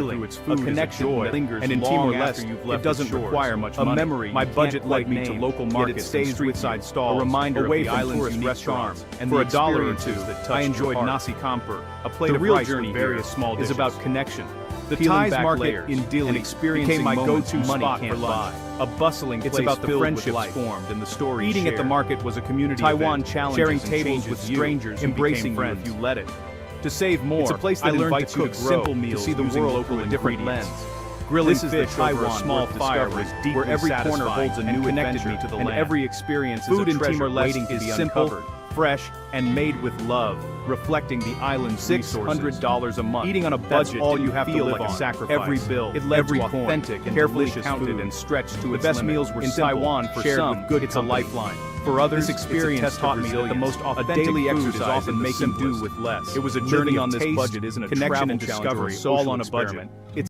feeling, through its food, a connection joy, that lingers and in long Timor-Leste, after you've left it doesn't its shores. require much A money. memory My you budget can't led me quite to name, local yet it markets and stays street with you, side stalls, a reminder away of the from island's tourist unique restaurants, charm, and for the a dollar or two, experiences that touch I your enjoyed heart. nasi campur, a plate The of real rice journey with here various small dishes. is about connection. The Peeling Thais back market layers in Dili and experiencing became my moments go-to money spot can't for buy. lunch. A bustling It's place about the filled with friendships life. formed and the stories Eating at the shared. market was a community Taiwan event, challenges sharing and tables changes with you, strangers who embracing became you friends. if you let it. To save more, It's a place that I learned invites to you cook to grow, simple to meals see the using world local through a different ingredients. lens. Grilling This is fish the Taiwan over a small worth fire discovering, was deeply where every corner satisfying holds a and new connected adventure, me to the and land. every experience Food is in a treasure Timor-Leste waiting to is be simple, uncovered. fresh, and made with love, reflecting the island's $600 a month. Eating on a That's budget all didn't you have to feel live like a on. sacrifice. Every bill, It led every to coin, authentic and carefully delicious counted food. and stretched to The its best limit. meals were in simple, Taiwan for shared some, with good it's a company. lifeline. For others, This experience it's a test taught of me that the resilience. most A authentic daily food is exercise often in the the simplest. do with less. It was a Living journey on on this taste, budget isn't a connection travel and challenge or a discovery, social all on a budget. experiment. It's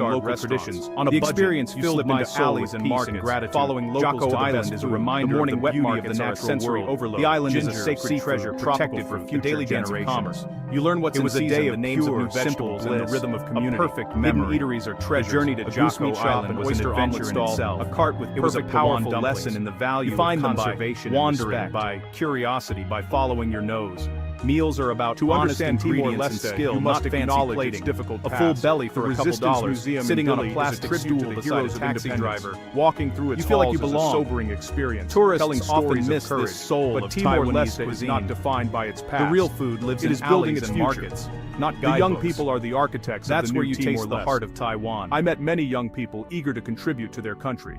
local traditions. On a experience filled my alleys and markets, following locals to the Island is a reminder of the beauty of the natural world. The island is a sacred treasure protected for future generations. You learn what's in season, the names of new vegetables, and the rhythm of community. A perfect memory. Hidden eateries are treasures. The journey to Jocko Island was an adventure in itself. A cart with it was a powerful lesson in the value of conservation, wandering by curiosity, by following your nose. Meals are about to understand Timor-Leste and skill, not fancy plating. A full belly for a couple dollars, sitting on a plastic stool beside a taxi driver, walking through its halls is a sobering experience. Tourists often miss this soul of Timor-Leste cuisine, not defined by its past. The real food lives in alleys and markets, not guidebooks. The young people are the architects of the new Timor-Leste. That's where you taste the heart of Taiwan. I met many young people eager to contribute to their country.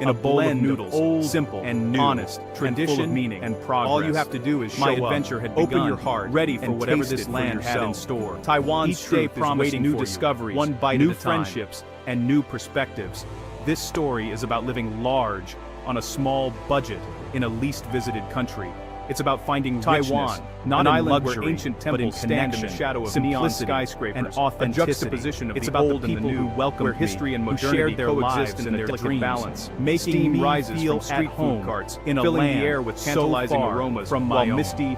in a bowl of noodles, old, simple, and new, honest, tradition, full of meaning, and progress. All you have to do is show up. My adventure had begun. Open your heart, ready for whatever this land had in store. Taiwan's each day promised new discoveries, one bite new at a time. Friendships, and new perspectives. This story is about living large, on a small budget, in a least visited country. It's about finding Taiwan, not an island where ancient temples stand in the shadow of neon skyscrapers, and authenticity. A juxtaposition of the old and the new, where history and modernity shared their lives in their delicate balance, making me rises from street food carts, in a land the air with tantalizing aromas from while misty,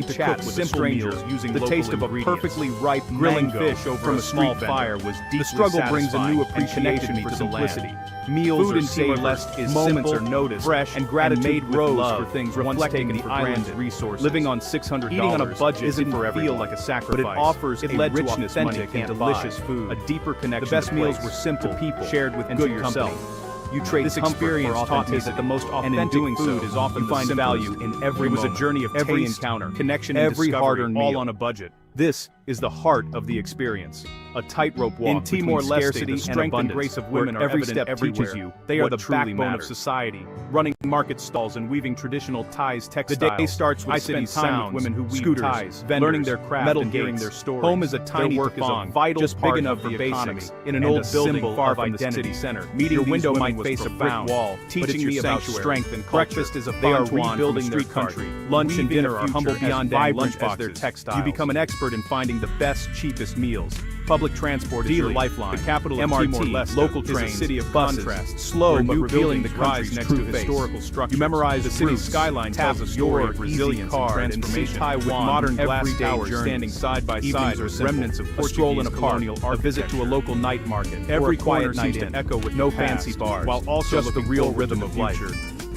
learned to cook with simple meals using the taste of a perfectly ripe grilling fish over a small fire was deeply the struggle brings a new appreciation for simplicity. Meals food in Timor-Leste is moments simple, are noticed, fresh, and gratitude grows for things once taken for granted. Resources. Living on $600, eating on a budget isn't for everyone, feel like a sacrifice, but it offers a led richness to authentic and delicious food, a deeper connection. The best meals were simple, people shared with good yourself. You trade this experience taught me that the most authentic food is often find value in every moment. It was a journey of every encounter, connection, and every hard-earned meal, all on a budget. This is the heart of the experience. A tightrope walk in Timor-Leste, the strength and grace of women are every step teaches you. They are the backbone of society, running market stalls and weaving traditional ties textiles. The day starts with spending time with women who weave ties, vendors, learning their craft, metal and hearing their stories. Home is a tiny work is a vital just big enough for economy in an old building far from the city center. Meeting your window might face a brick wall, teaching me about strength and culture. Breakfast is a they are rebuilding their country. Lunch and dinner are humble beyond lunch as their textiles. You become an expert in finding finding the best, cheapest meals. Public transport is your lifeline. The capital of Timor-Leste, local trains, a city of contrast, slow but revealing the country's next to historical structures. You memorize the city's skyline, tells a story of resilience and transformation. Taiwan, with modern glass towers standing side by side with remnants of Portuguese colonial architecture. A visit to a local night market. Every quiet night to echo with no fancy bars, while also just the real rhythm of life.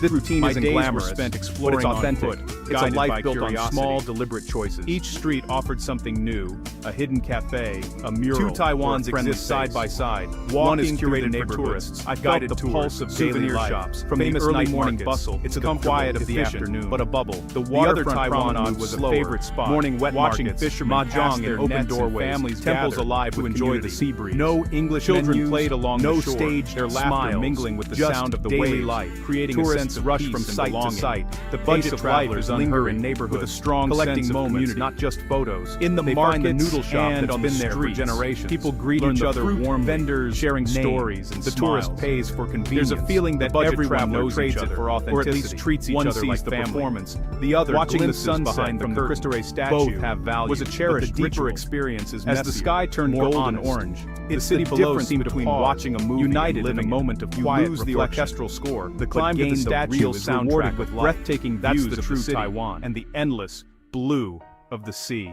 This routine isn't glamorous, spent exploring, but it's authentic. It's a life built on small, deliberate choices. Each street offered something new: a hidden cafe, a mural. Two Taiwans exist side by side. One is curated for tourists. I've guided the pulse of souvenir shops, from the early morning bustle to the quiet of the afternoon. But a bubble. The other Taiwan was a favorite spot. Morning wet watching fishermen mahjong in open doorways. Families temples alive to enjoy the sea breeze. No English children played along the shore. No stage, their laughter mingling with the sound of the daily life, creating a sense of rush from sight to sight. The pace of travelers linger in neighborhoods with a strong collecting moments, not just photos. In the market, the noodle shop that's been there for generations. People greet each other warm, vendors sharing stories, and the tourist pays for convenience. There's a feeling that everyone knows each other, for authenticity, or at least treats each other like the performance. The other, watching the sunset from the Cristo Rey statue, both have value, was a cherished deeper experience. As the sky turned golden orange, the city below seemed between watching a movie united in a moment of quiet reflection. The orchestral score, the climb to the statue is rewarded with breathtaking views of the city and the endless blue of the sea.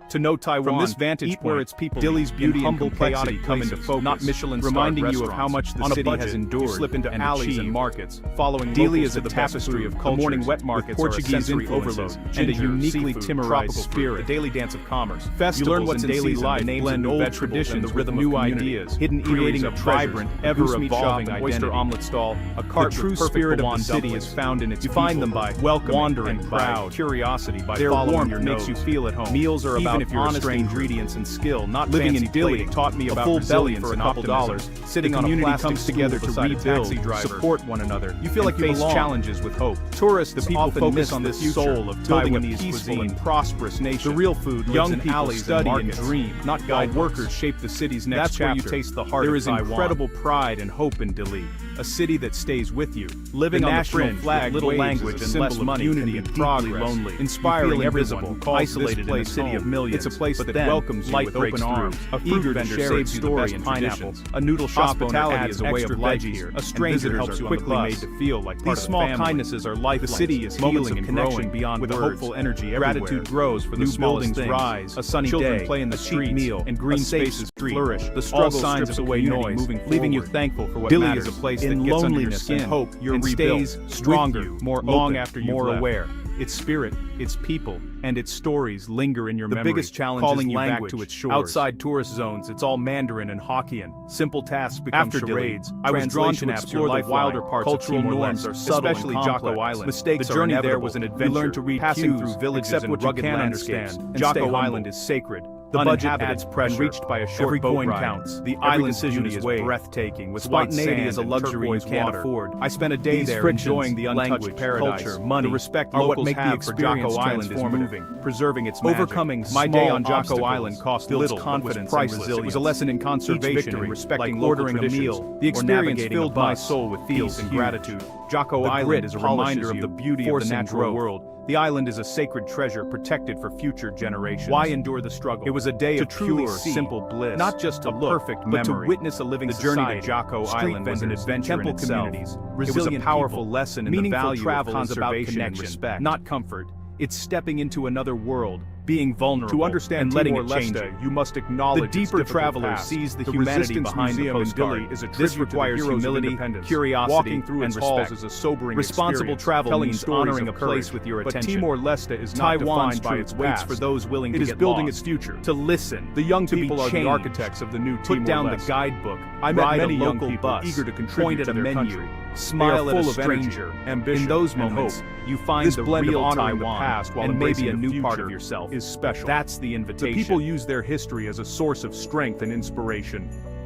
To know Taiwan from this vantage point, where its people, Dili's beauty and complexity come into focus, not Michelin-starred reminding you of how much the city has endured. You slip into alleys and markets, following Dili is a tapestry of cultures. The morning wet markets, Portuguese overload, and a uniquely Timorized spirit. The daily dance of commerce. Festivals, you learn what's in daily life, blend old traditions, the rhythm of new ideas, hidden creating a vibrant, ever-evolving oyster omelet stall. A cart the true spirit of the city is found in its. You find them by welcoming, wandering, proud, curiosity, by following your nose. Makes you feel at home. Meals are about if you're honest ingredients and skill, not living in Dili taught me about resilience and $2. Sitting on a plastic comes together to rebuild, support one another. You feel like you face challenges with hope. Tourists, the people focus on the soul of building a peaceful and prosperous nation. The real food, young people study and dream, not guide workers shape the city's next chapter. That's where you taste the heart of Taiwan. There is incredible pride and hope in Dili, a city that stays with you, living on the fringe, flag, little language, and less money, unity and progress, lonely, inspiring everyone, isolated in a city of millions. It's a place that welcomes you with open arms. A fruit vendor saves you the best pineapples. A noodle shop hospitality is a way of life here. A stranger helps you quickly made to feel like part of the family. These small kindnesses are lifelines. The city is healing and growing beyond with a hopeful energy everywhere. Gratitude grows for the smallest things. Rise. A sunny day, play in the street meal, and green spaces flourish. The struggle strips away noise, leaving you thankful for what matters. Dili is a place that gets under your skin, hope, and stays stronger, more long after you've left. More aware. Its spirit, its people, and its stories linger in your memory. The biggest challenge is language. Back to its shores. Outside tourist zones, it's all Mandarin and Hokkien. Simple tasks become charades. I was drawn to explore the wilder parts of Timor-Leste, especially Jocko Island. Mistakes the journey there was an adventure. You learned to read passing through villages and rugged landscapes. Jocko Island is sacred. The budget adds pressure. Reached by a short every coin counts. The island's beauty is breathtaking. With spontaneity is a luxury you can't afford. I spent a day there enjoying the untouched paradise. Culture, money, the respect locals what make have the for Jocko Island is moving, preserving its magic. Overcoming my day on Jocko Island cost little, confidence and resilience. It was a lesson in conservation and respecting like ordering a meal. The experience filled my soul with peace and gratitude. Jocko Island is a reminder of the beauty of the natural world. The island is a sacred treasure protected for future generations. Why endure the struggle? It was a day of pure, simple bliss. Not just a perfect memory, but to witness a living society. The journey to Jocko Island was an adventure in itself. Communities, it was a powerful lesson in the value of conservation and respect, not comfort. It's stepping into another world, being vulnerable, to understand and letting it change you must acknowledge the deeper traveler sees the humanity behind the postcard. This requires humility, curiosity, walking through its halls is a sobering responsible travel means honoring a place with your attention. But Timor-Leste is not defined by its waits for those willing to get lost. It is building its future. To listen, the young people are the architects of the new Timor-Leste. Put down the guidebook. I met many young people eager to contribute to their country. Smile at a stranger, ambition, in those moments, you find the blend of honoring the past while maybe a new part of yourself is special. That's the invitation. The people use their history as a source of strength and inspiration.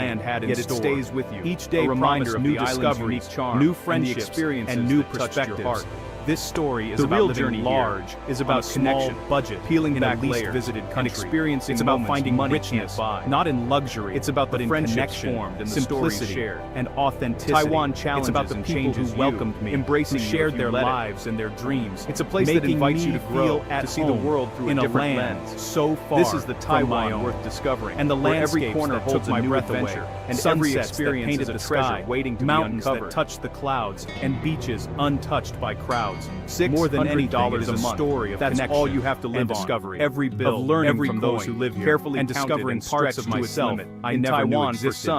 land had in store. Yet it stays with you. Each day a reminder of new the island's discoveries, unique charm, new friendships, experiences and new that touched your perspectives. heart. This story is The about real living journey large, here is on about a small connection, budget, peeling in a back least layers, visited and country. experiencing It's about moments finding money richness, can't buy. not in luxury. It's about but the in friendships connection, formed and the stories simplicity, shared. and authenticity. Taiwan It's challenges about the and people changes who you, welcomed me, embracing who you shared if you their let it. lives and their dreams. It's a place that making invites you me to grow, feel at to see the home world through a in a different land lens. so far This is the from my Taiwan own. worth discovering, And the where every landscapes corner that holds took a my new breath adventure, away, and sunsets every that experience painted is a the treasure sky, waiting to be mountains uncovered. that touched the clouds, and beaches untouched by crowds. crowds. More than anything, it is a story of connection. That's all you have to live on. Discovery. Every bill, of learning from those who live here, carefully and discovering parts of myself I never knew existed.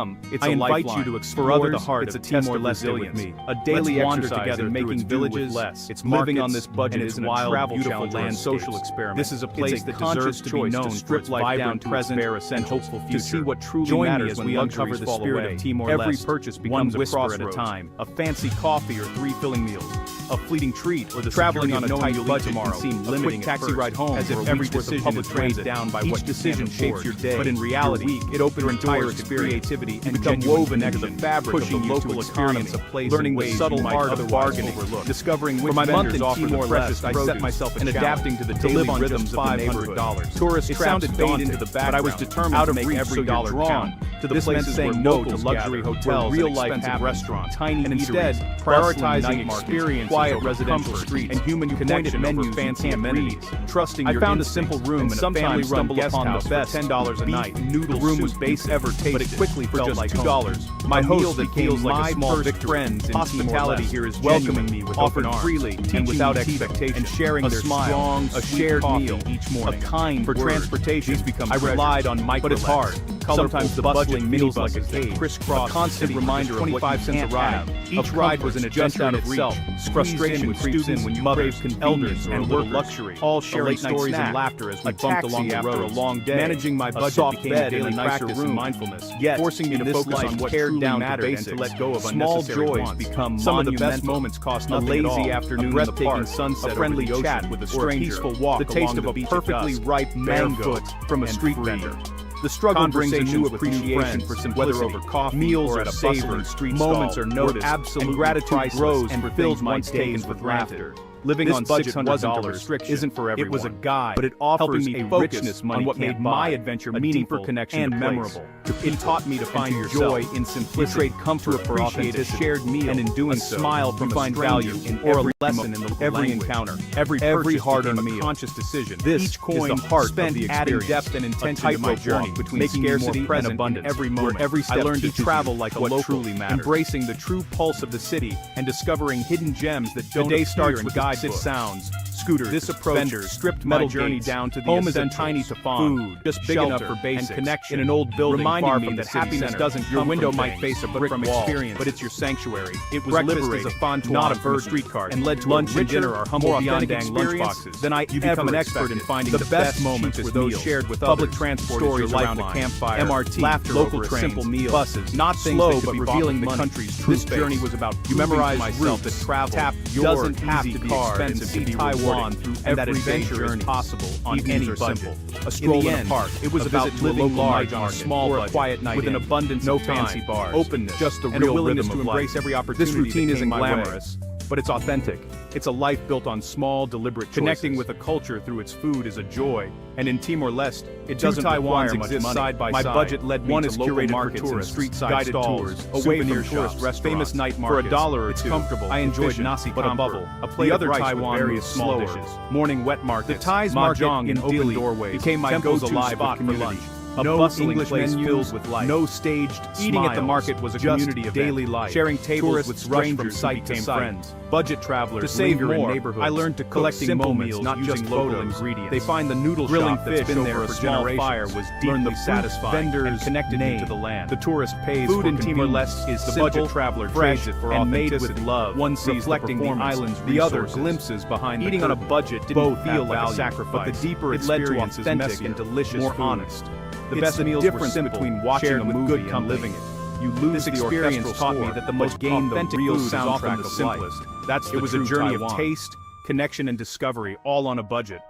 I invite you to explore the heart of Timor-Leste with me. A daily exercise in making villages less. It's living on this budget is a wild, beautiful land social experiment. This is a place that deserves to be known for its vibrant present and hopeful future. To see what truly matters when we uncover the spirit of Timor-Leste. Every purchase becomes a whisper at a time. A fancy coffee or 3 filling meals. A fleeting treat, or the traveling on a tight budget tomorrow. Seem limiting taxi ride home, as if every decision is weighed down by what decision shapes your day. But in reality, it opens your entire creativity and become woven into the fabric of the local economy. Learning the subtle art of bargaining, discovering which vendors offer the freshest produce. I set myself and adapting to the daily rhythms of the neighborhood. Tourist traps fade into the background, but I was determined to make every dollar count. To the places saying no to luxury hotels, real life restaurants, tiny and instead prioritizing experience, quiet residential streets, and human connection over fancy amenities. Trusting I found a simple room in a family-run guest house for $10 a night. The room was basic ever tasted, but it quickly felt like $2. My host became like a small friends. Hospitality here is welcoming me with offered freely and without expectation, and sharing their strong, a shared meal each morning. A kind for transportation, I relied on micro, but it's hard. Sometimes the bustling minibuses that crisscross, a constant reminder of 25 cents a ride. Each ride was an adventure in itself. Frustration creeps in when you crave convenience and luxury. All sharing stories and laughter as we bumped along the road. A long day, managing my budget became a daily practice in mindfulness. Yet, forcing me to focus on what truly mattered and to let go of unnecessary wants. Small joys become some of the best moments cost nothing at all. A lazy afternoon, a breathtaking sunset, a friendly chat with a stranger, peaceful walk, the taste of a perfectly ripe mango from a street vendor. The struggle brings a new appreciation for simplicity. Whether over coffee, meals or at a bustling street moments are noticed, and gratitude grows and fills my days with laughter. Living on $600 isn't for everyone. It was a guide, but it offers me a richness on what made my adventure meaningful and memorable. It taught me to find joy in simplicity, trade comfort for authenticity, a shared meal, and in doing so, smile from find value in every lesson in every encounter, every hard-earned meal, conscious decision. This is the heart of the experience, depth and intention to my journey between scarcity and abundance. Every moment, every step, I learned to travel like a local, truly matters, embracing the true pulse of the city and discovering hidden gems that don't appear in guidebooks. Sounds, scooters, this approach, vendors, stripped metal journey down to the home is tiny to food, just big enough for basics, and connection in an old building, reminding me that happiness doesn't come. Your window might face a brick wall, but it's your sanctuary. It was liberating, as a fond not a bird streetcar, and led to lunch and dinner are humble beyond lunchboxes. Then you become an expert in finding the best moments with those shared with public transport, stories around a campfire, MRT, laughter, local trains, simple meals, buses, not slow but revealing the country's true face. This journey was about you memorize myself that travel doesn't have to be expensive to be Taiwan through every adventure is possible on any budget. A stroll in a park. It was about living large on a small or a quiet night with an abundance of fancy bars, openness, just the real willingness to embrace every opportunity. This routine isn't glamorous, but it's authentic. It's a life built on small, deliberate choices. Connecting with a culture through its food is a joy, and in Timor-Leste, it doesn't require much money. Side by my budget led me to local markets and street-side guided tours, away from tourist restaurants, famous night markets. For $1 or $2, it's comfortable. I enjoyed nasi but a bubble, a plate of rice with various small dishes, morning wet markets, the Thai's market in open doorways became my go-to spot for lunch. A bustling English place filled with life. No staged eating smiles. At the market was a community of daily life. Sharing tables with strangers site to site. Friends. Budget travelers to save more. I learned to collect simple meals, not just local ingredients. They find the noodle grilling shop that's been there for generations. Fire was deeply satisfying vendors and connected me to the land. The tourist pays food in Timor-Leste is the budget traveler trades it for and made with love. One sees reflecting the island's the other glimpses behind eating on a budget didn't feel like a sacrifice, but the deeper it led to authentic and delicious, more honest. The best meals were simple, between watching a movie and living it. You lose this experience taught me that the most authentic real soundtrack of simplest. It was a journey of taste, connection, and discovery, all on a budget.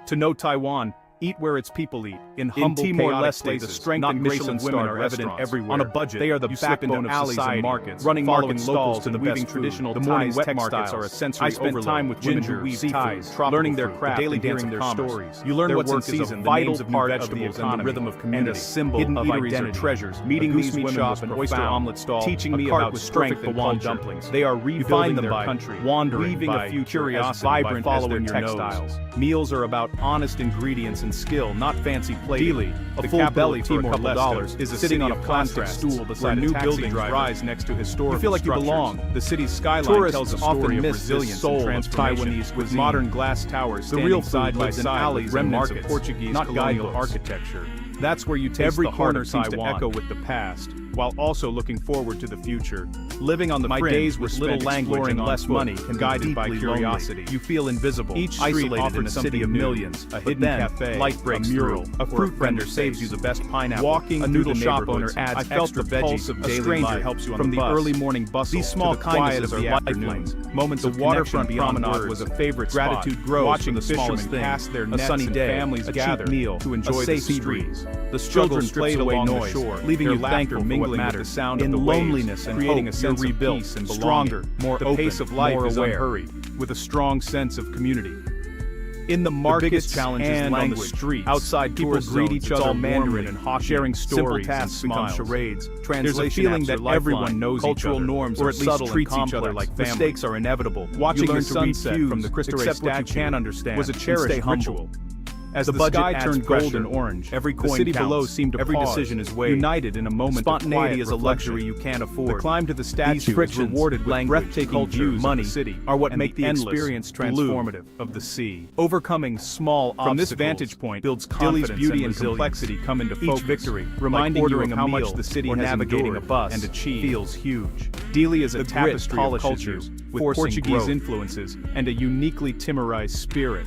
To know Taiwan, eat where its people eat. In humble, Timor-Leste, the strength and grace of women are evident everywhere. On a budget, they are the backbone of society, and markets, running market stalls and weaving traditional ties. Wet markets are a sensory overload. I spent time with women who weave ties, learning their craft, daily hearing their stories. You learn what's in season, a vital part of the economy, and the rhythm of community, and a symbol hidden of identity. Treasures. Meeting these women shop and oyster omelet stall, teaching me about strength and culture. Dumplings. They are rebuilding their country, wandering, weaving a future as vibrant as their textiles. Meals are about honest ingredients and and skill, not fancy plating. Dili, a full belly for a couple dollars, is sitting on a plastic stool beside new buildings rise next to historical. You feel like you belong. The city's skyline tells a story of resilience and transformation, with modern glass towers standing side by side with remnants of Portuguese colonial architecture. That's where you taste every corner seems to echo with the past, while also looking forward to the future. Living on the fringe, days with little language and less money, can guided by curiosity. You feel invisible, each street offers a city of millions, a hidden cafe, light breaks a mural, a fruit vendor saves you the best pineapple. Walking a noodle shop owner adds I felt the pulse of daily life. Helps you on from the early morning bustle. These small kindnesses are lifelines. Moments of waterfront promenade was a favorite. Gratitude grows watching the fishermen cast their nets, a sunny day, families gather meal to enjoy the sea breeze. The children played along the shore, leaving you thankful mingling with the sound of the loneliness and creating a sense of peace and stronger, more open. The pace of life is unhurried, with a strong sense of community. In the markets and on the streets, outside people greet each other Mandarin and Hokkien, sharing stories and smiles. Charades. There's a feeling that everyone knows cultural norms, or at least treats each other like family. Mistakes are inevitable. Watching the sunset from the Cristo Rey statue was a cherished ritual. As the sky turned gold and orange, every coin the city below seemed to every decision is weighed. United in a moment. Spontaneity is a luxury you can't afford. The climb to the statue is rewarded with breathtaking views. Money are what make the experience transformative of the sea. Overcoming small obstacles from this vantage point builds confidence. Dili's beauty and complexity come into focus. Each victory, reminding you of how much the city has navigating a bus and achieved feels huge. Dili is a tapestry of cultures with Portuguese influences and a uniquely Timorized spirit.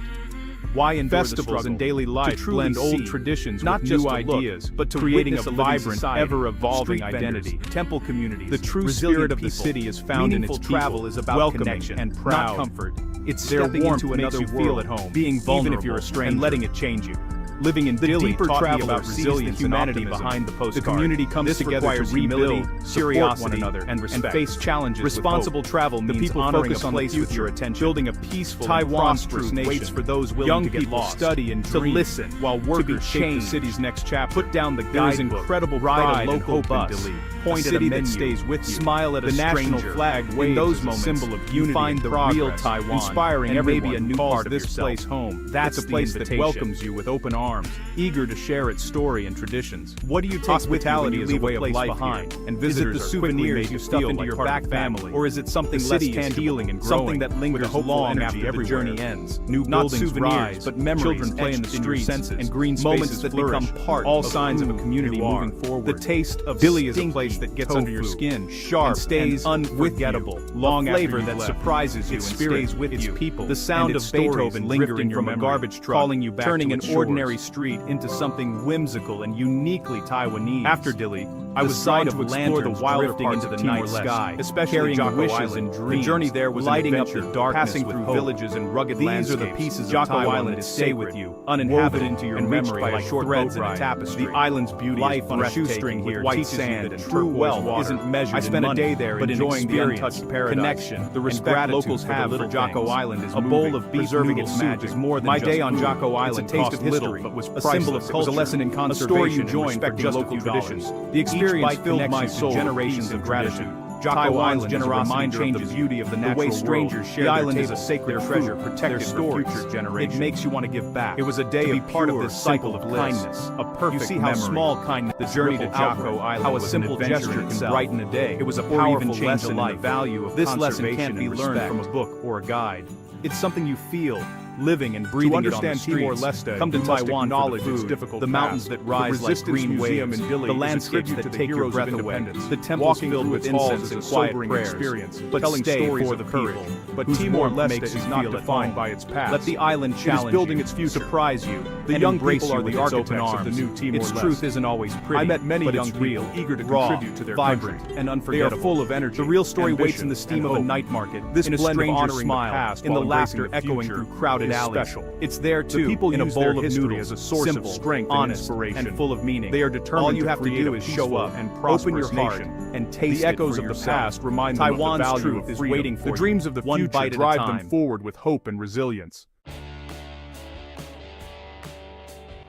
Why in festivals and daily life blend old traditions not with new ideas, but to creating a vibrant, ever-evolving identity. Temple communities. The true spirit of the city is found in its travel is about connection and proud, not comfort. It's stepping into another world, feel at home, being vulnerable, even if you're a stranger, and letting it change you. Living in Dili taught me about resilience, humanity behind the postcard. The community comes together to rebuild, support one another, and face challenges. Responsible travel means the people honoring a place with your attention, building a peaceful, prosperous nation. Waits for those willing to get lost, study and dream, to listen, while workers shape the city's next chapter. Put down the guidebook, incredible ride a local bus, point at a menu, stays with you, smile at a national flag. In those moments, symbol of unity, you find the real Taiwan, inspiring everyone maybe a new part of this place home. That's a place that welcomes you with open arms, eager to share its story and traditions. What do you take with you when you leave a place behind? And visitors, is it the souvenirs you stuff into your back family, or is it something less tangible, and something that lingers long after the journey ends? New buildings rise, but memories, children play in the streets, and green spaces that become part. All signs of a community moving forward. The taste of Dili is a place that gets under your skin, sharp and stays unforgettable. Long flavor that surprises you and stays with you. People, the sound of Beethoven lingering from a garbage truck, calling you back, turning an ordinary street into something whimsical and uniquely Taiwanese. After Dili, I was drawn to explore the wild parts into the night sky, especially Jocko Island. The journey there was lighting up the darkness, passing through villages and rugged landscapes. These are the pieces of Taiwan that stay with you, uninhabited into your memory by short threads and a tapestry. The island's beauty, life on a shoestring here, white sand and true wealth isn't measured. I spent a day there enjoying the untouched paradise. Connection, the respect locals have for Jocko Island is a bowl of preserving its magic more than my day on Jocko Island. It's a taste of history, but was a symbol of culture. It was a lesson in conservation and respecting local traditions. The experience filled my soul with generations of gratitude. Jocko Island's generosity changes the beauty of the natural world. Strangers share the island is a sacred treasure protected for future generations. It makes you want to give back. It was a day of part of this cycle of kindness, a perfect You see how small kindness, the journey to Jocko Island, how a simple gesture can brighten a day. It was a powerful lesson in the value of this lesson can't be learned from a book or a guide. It's something you feel, living and breathing it on the streets. Come to Taiwan knowledge is difficult. The mountains that rise like green waves, the landscapes that take your breath away, the temples filled with incense and quiet prayers, but telling stories of courage. But Timor-Leste is not defined by its past. Let the island challenge building its future, surprise you. The young people are the architects of the new Timor-Leste. Its truth isn't always pretty. I met many young people eager to contribute to their vibrant and unforgettable. They are full of energy. The real story waits in the steam of a night market. This blend of honoring smile, in the laughter echoing through crowded alleys. It's there too, the people in a bowl of noodles as a source simple, of strength, honest, and inspiration, and full of meaning. They are determined. All you have to do is show up and open your heart and taste the echoes of the past. Remind them of the value of waiting for the dreams of the future. Drive them forward with hope and resilience.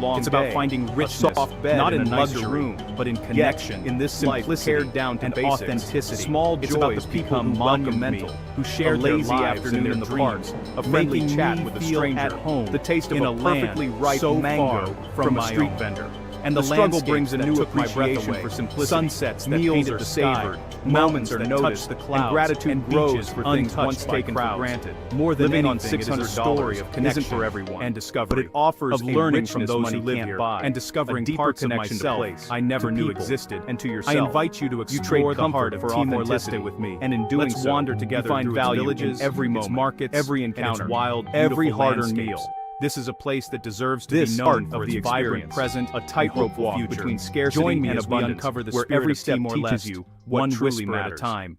long day. It's about finding richness, soft bed not in in a nicer luxury, room, but in connection, in this life simplicity, pared down to and basics. authenticity. Small It's about the joys people become who welcomed me, monumental. who shared A their lazy lives afternoon and their in the dreams, park, a friendly making chat me with a feel stranger, at home, the taste of in a perfectly land ripe so mango far from a my street own. vendor. And The the struggle landscapes brings a that new took my breath appreciation away, for simplicity. sunsets that Meals painted are the sky, savored, mountains moments that that touched noticed, the and clouds, gratitude and grows beaches for things untouched once by taken for crowds. granted. More than Living on anything, it is a $600 story of connection isn't for everyone, and discovery, but it offers of a learning from richness those money who live can't here, buy, and discovering a deeper parts of connection to myself place, I never to knew people, existed. and to I yourself. invite you to You explore trade the heart comfort of for Timor-Leste authenticity, with me, and in doing let's so, wander you together find through value its villages, in every its moment, markets, every and its encounter, wild, every beautiful hard-earned landscapes. meal. This is a place that deserves to This be part known for of the its vibrant experience, present, a tightrope hopeful walk future. between scarcity Join me and as we abundance, uncover the where spirit every of step teaches Timor-Leste, you what one truly whisper at a matters. time.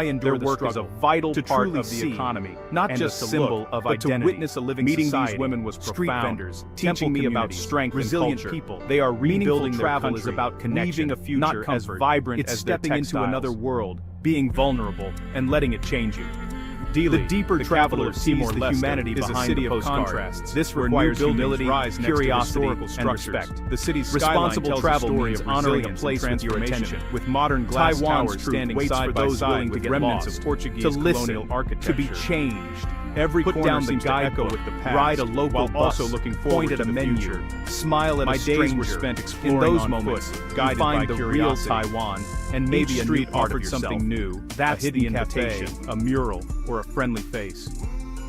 Why endure their work is a struggle? vital To part truly of the see, economy, not and just a a symbol look, of but to identity. witness a living Meeting society. these women was Street profound. vendors, teaching temple me about communities, strength resilient and culture. people. They are Meaningful rebuilding their travel country, is about connection, weaving a future not as comfort. vibrant It's as their stepping into textiles. another world, being vulnerable, and letting it change you. Dealey, The deeper the traveler capital of sees the Timor-Leste, humanity is a behind city the of postcard. contrasts. This where requires new buildings humility, rise next to curiosity, historical and structures. respect. The city's Responsible skyline travel tells a story means of honoring a resilience place and with your transformation. attention. With modern glass Taiwan's towers truth standing waits side for by those side willing to with get remnants lost, of Portuguese to listen, colonial architecture, to be changed. Every Put corner down the seems to echo guidebook, with the past, ride a local while bus, also looking point forward at to a the menu, future. smile at My a days stranger. were spent In exploring those on moments, foot, you guided find by the real curiosity. Taiwan, and maybe Each a new street part of offered yourself. something new, That's a hidden the invitation. cafe, a mural, or a friendly face.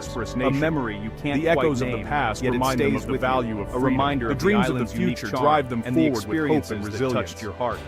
prosperous nation. A memory you can't The echoes quite of the name, past yet it remind them stays of the with value you. of A freedom. reminder The of dreams the of the island's unique future charm drive them and the forward with hope and experiences that resilience. touched your heart.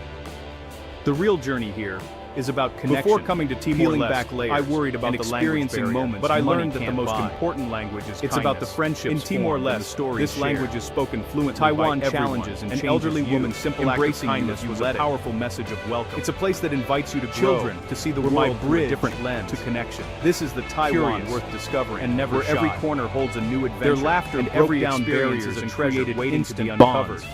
The real journey here is about connection. Before coming to Timor peeling Leste, back layers, I worried about and the language experiencing barrier, moments but I money learned that the can't most buy. important language is It's about the kindness. friendships In Timor formed and the Leste, stories this shared. language is spoken fluently Taiwan by everyone. challenges and An changes elderly you. woman's simple act of Embracing you kindness as you was a let it. powerful message of welcome. It's a place that invites you to grow, Children to see the where my world through a bridge different lens to connection. This is the Taiwan Curious worth discovering, and never where every shy. corner holds a new adventure. Their laughter and broke every down experience barriers is a and treasure created waiting to be instant uncovered. bonds.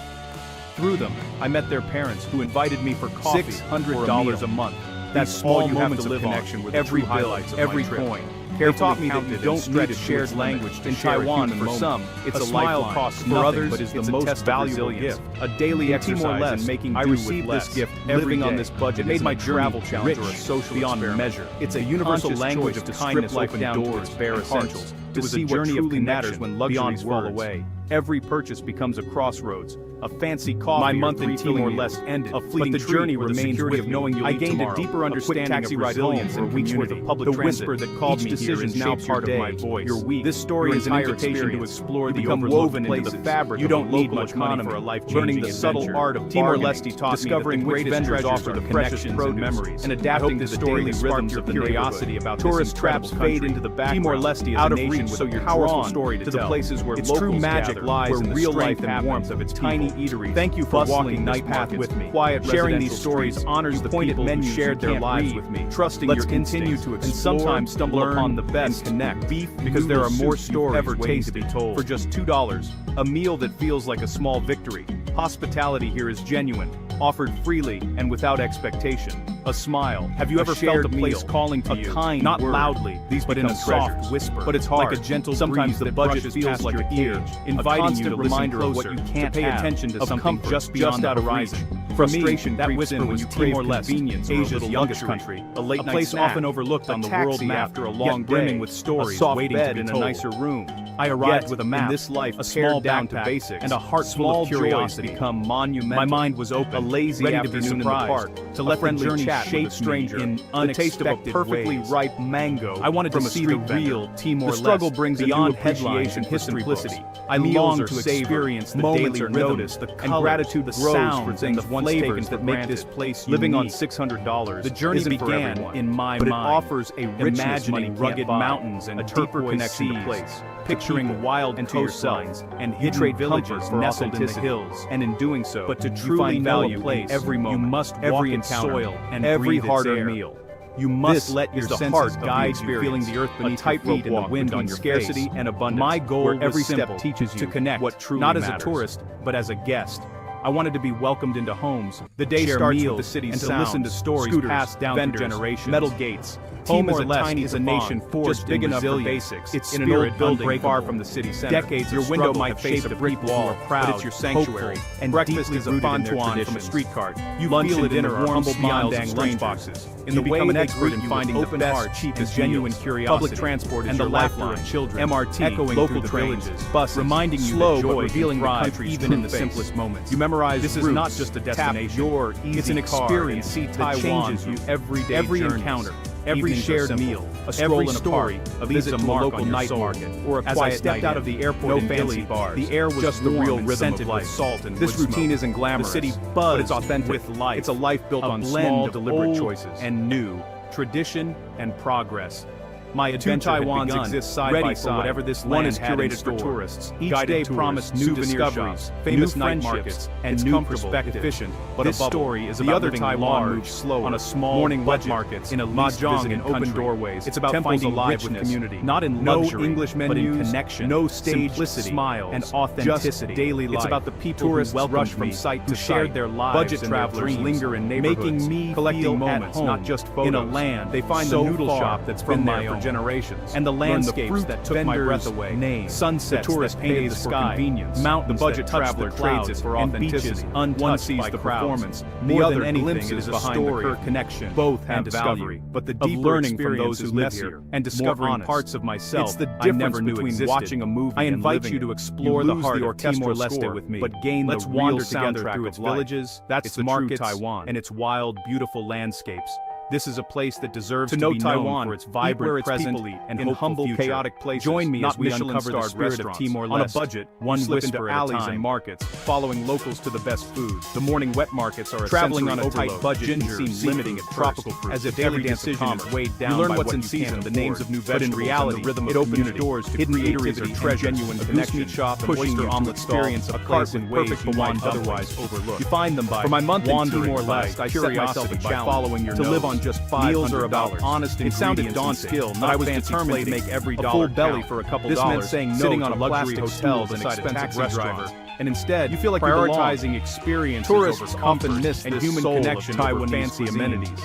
Through them, I met their parents who invited me for coffee $600 for a month. That's These all small you have moments to of live connection on. were the Every true bill, highlights of every my trip. coin Carefully counted and don't need a shared language in Taiwan. For some, it's a smile costs for others, but is the most valuable gift. A daily exercise in making do with less. This gift living on this budget made my travel challenge or a social beyond measure. It's a universal language of kindness open down to its bare essentials. To see what truly matters when luxuries fall away. Every purchase becomes a crossroads. A fancy coffee. My month in Timor-Leste ended, but the journey remains with me. I gained a deeper understanding of resilience and weeks worth of public transit. The whisper that called me here is now part of my voice. Your week. This story is an invitation to explore the woven into the fabric. You don't need much money for a life-changing learning the subtle art of Timor-Leste taught discovering which vendors offer the connections and memories, and adapting to the daily rhythms of the curiosity about tourist traps fade into the background. Timor-Leste is out of reach, so you're powerful story to the places where its true magic lies in the real life and warmth of its tiny eatery. Thank you for walking night path with me. Quiet, sharing these stories honors the people who shared their lives with me. Trusting your instincts and sometimes stumble upon the best. Connect beef because there are more stories ever tasted to be told. For just $2, a meal that feels like a small victory. Hospitality here is genuine, offered freely and without expectation. A smile. Have you ever felt a place calling to you? Kind not word. Loudly, but in a soft whisper. But it's hard. Like a gentle sometimes the budget feels like a cage, inviting you to reminder of what you can't pay attention to something just beyond the horizon. Frustration that whisper when you crave convenience. Asia's youngest country, a late night place often overlooked on the world map after a long day with stories waiting to be in a nicer room. I arrived with a map, in this life, a small down to basics, and a heart full of curiosity become monumental. My mind was open, a lazy ready afternoon in the park, to let the journey shape a stranger in the taste of a perfectly ripe mango. I wanted to see the real Timor-Leste. The struggle brings beyond headlines and simplicity. I long to experience the daily rhythm, the colors, and gratitude grows for things once taken that make this place unique. Living on $600, the journey began in my mind, but it offers a richness money rugged mountains and a deeper connection to place. Picturing wild coastlines and hidden villages nestled in the hills, and in doing so, but to truly value place, every moment, you must every encounter, soil, and every hard-earned meal. You must let your senses guide you, feeling the earth beneath your feet and the wind on your scarcity face. And abundance. My goal where every step teaches you to connect what truly not matters. As a tourist, but as a guest. I wanted to be welcomed into homes. The day starts with the city's and sounds, to listen to stories passed down through generations. Metal gates. Timor-Leste is a nation just big enough for basics. It's in an old building far from the city center. Decades your window might face a brick wall, proud, but it's your sanctuary. And breakfast is a fontuan from a street cart. You feel it in a warm beyond lunchboxes. In the way an expert in finding open heart, cheap and genuine curiosity. Public transport is your lifeline. Children, MRT, echoing local trains, buses, reminding you that joy revealing the country even in the simplest moments. You memorize this is not just a destination. It's an experience that changes you every day. Every encounter. Every shared meal, a stroll in a story, a visit to a local night market, or a quiet night. As I stepped out of the airport in fancy bars, the air was just the real rhythm of life. Salt and this routine isn't glamorous. The city buzzed, but it's authentic with life. It's a life built on small, deliberate choices and new tradition and progress. My adventure Taiwan's exists side by side. Whatever this land is curated for tourists. Each day promised new discoveries, famous night markets, and new perspective. Efficient, but this story is about living Taiwan moves slow on a small morning wet markets in a mahjong and open doorways. It's about finding richness, community, not in luxury, English menus, but in connection, no stage smiles, and authenticity. Daily life. It's about the people tourists who rush from site to shared their lives. Budget travelers linger in neighborhoods, making me collecting moments, not just photos. In a land, they find the noodle shop that's been there for generations, and the landscapes that took my breath away. Sunsets, the tourist painted the sky, mountains, the budget traveler trades it for authenticity. One sees the performance, more than anything it is behind the connection. Both have value, but the deep learning from those who live here and discovering parts of myself it's the difference between watching a movie. I invite you to explore the heart of Timor-Leste with me, but gain the real soundtrack through its villages, that's the true Taiwan, and its wild, beautiful landscapes. This is a place that deserves to know be Taiwan for its vibrant present and in humble, chaotic places. Join me as we uncover the spirit of Timor-Leste on a budget. One slip into alleys and markets, following locals to the best food. The morning wet markets are traveling on a tight budget and seem limiting at tropical fruit, as if every decision is weighed down. You learn what's in season, the names of new vegetables, but in reality, it opens doors to hidden eateries or treasure, genuine connection, shop, pushing your omelet experience a place in ways you might otherwise overlook. You find them by for my month in Timor-Leste. I set myself a challenge following your to live on just $500. Meals are about honest ingredients. It sounded daunting, skill, but I was determined to make every dollar full belly for a couple dollars. This meant saying no sitting on a luxury hotel and expensive restaurant. And instead, you feel like prioritizing experiences tourists over often miss and human connection over fancy amenities.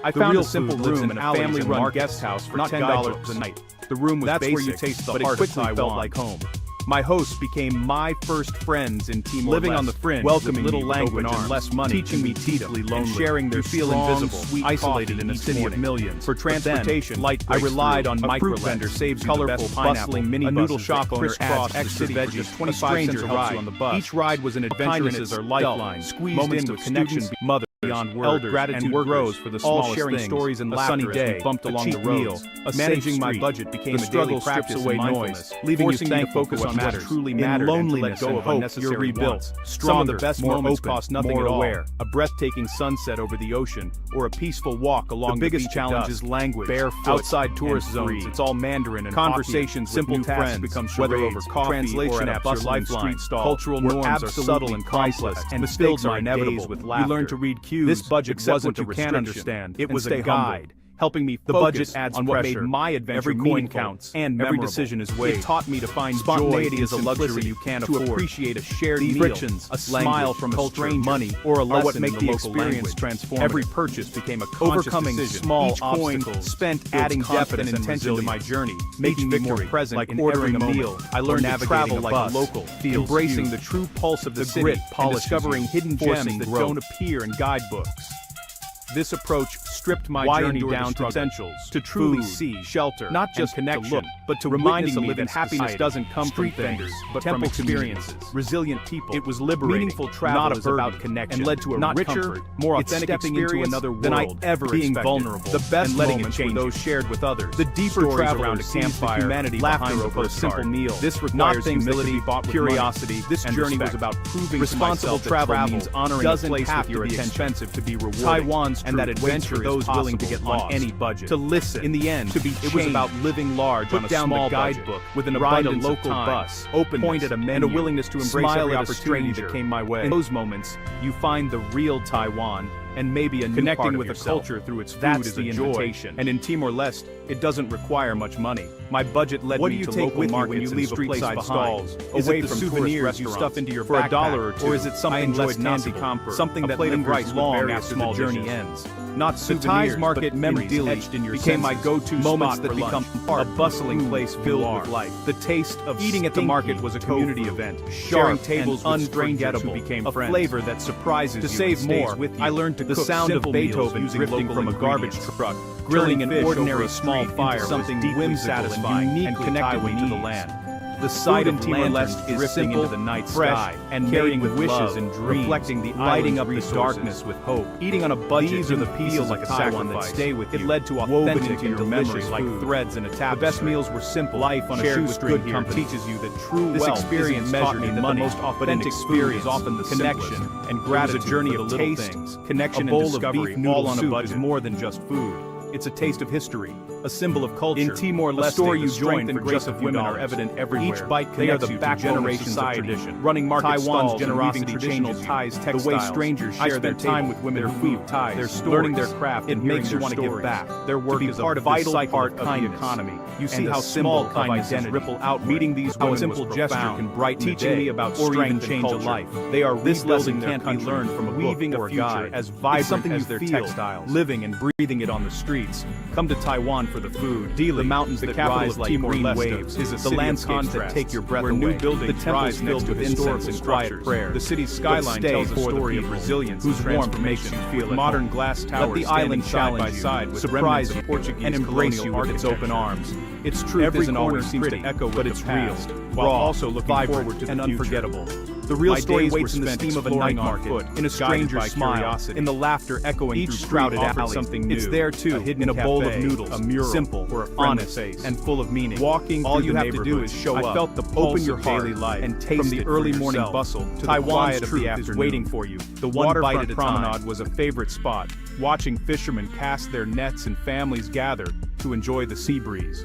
I found a simple room in a family-run guest house for $10 a night. The room was basic, where you taste the heart of Taiwan. Felt like home. My hosts became my first friends in Timor-Leste, living on the fringe, welcoming little language and less money, teaching me deeply lonely, and sharing their feel invisible, sweet isolated in a city of millions. For transportation, I relied on micro-vendor, saves colorful, bustling mini noodle shop owner adds extra veggies, 25 cents a ride on the bus. Each ride was an adventure in its lifeline, squeezed in with connection, mother. Beyond words, gratitude and grows for the smallest sharing things. Stories and laughter. A sunny day, bumped along the roads. Managing my budget became a daily practice away noise, leaving you to focus on what truly mattered and to let go of unnecessary rebuilt. Some of the best moments cost nothing at all. A breathtaking sunset over the ocean, or a peaceful walk along the biggest challenge is language. Barefoot, outside tourist zones, it's all Mandarin and conversation. Simple tasks become whether over coffee, translation apps, your lifeline. Cultural norms are subtle and complex, and mistakes are inevitable. You learn to read. This budget wasn't a restriction. It was a guide, helping me focus on what made my adventure every coin counts and every decision is weighed. It taught me to find spontaneity as a luxury you can't afford, to appreciate a shared meal, a smile from a stranger, money, or a lesson what make in the experience transformative. Every purchase became a conscious overcoming decision. Small obstacles spent adding depth and intention to my journey, making me more present, like ordering a meal. I learned to travel like a local, embracing the true pulse of the city, and discovering hidden gems that don't appear in guidebooks. This approach stripped my journey down to essentials, to truly see, shelter, not just connection, look, but to reminding me that happiness doesn't come from things, but from experiences, resilient people. It was liberating. Meaningful travel not about connection, and led to a richer, more authentic experience into another world than I ever being vulnerable. The best letting it change those shared with others. The deeper travel around a campfire, humanity laughter over a simple meal. This requires humility, curiosity. This journey was about proving responsible travel means honoring a place with your attention. Expensive to be rewarding. Taiwan's and that adventure those willing to get on any budget. To listen, in the end, to be changed. It was about living large on a small guidebook with an abundant local bus, point at a menu, and a willingness to embrace every opportunity that came my way. In those moments, you find the real Taiwan, and maybe a new connecting part of with yourself. A culture through its food is the invitation. And in Timor-Leste, it doesn't require much money. My budget led me to local markets when you leave a place stalls, away from souvenirs you stuff into your backpack, $1 or $2, or is it something less tangible, something that lingers long after the journey ends? Not souvenirs, market memories etched in your became my go-to moments that become a bustling place filled with life. The taste of eating at the market was a community event, sharing tables with strangers who became friends. A flavor that surprises you. To save more, I learned to the sound of Beethoven drifting from a garbage truck, grilling an ordinary small fire, something whimsical and uniquely connected me to the land. The sight of Timor-Leste is simple, into the night sky, and carrying with wishes and dreams, reflecting the lighting up the darkness with hope. Eating on a budget, these are the pieces like a sacrifice that stay with you. It led to authentic and delicious like threads in a tapestry. The best meals were simple. Life on a shoestring here teaches you that true wealth experience measured in money. The most authentic experience, often the connection and gratitude. A journey of taste, connection, and discovery. All on a budget is more than just food. It's a taste of history, a symbol of culture. In Timor-Leste, a story you join and grace of women are evident everywhere. Each bite connects you to generations of tradition. Running market Taiwan's generosity traditional ties, textiles. The way strangers share their time with women, their food, ties, their stories, learning their craft. It makes you want to give back. Their work is a vital part of the economy. You see how simple kindness ripple out. Meeting these women, a simple gesture can brighten teaching me about or even change a life. They are this lesson can't be learned from a weaving a future as vibrant as their textiles, living and breathing it on the street. Come to Taiwan for the food. The mountains that rise like green waves. The landscapes that take your breath away. The temples filled with incense and quiet prayer. The city's skyline tells a story of resilience whose warmth makes you feel modern glass towers. Let the island side by side with surprise you and embrace you with its open arms. Its truth isn't always seems to echo, but it's real, while also looking forward to the unforgettable. The real story waits in the steam of a night market, in a stranger's smile, in the laughter echoing through crowded alleys. Something new. It's there too, hidden in a bowl of noodles, a mural, simple or honest, and full of meaning. Walking all you have to do is show up. I felt the pulse open your heart daily life and taste from the early morning bustle to the quiet of the afternoon. Is waiting for you. The waterfront promenade was a favorite spot. Watching fishermen cast their nets and families gather to enjoy the sea breeze.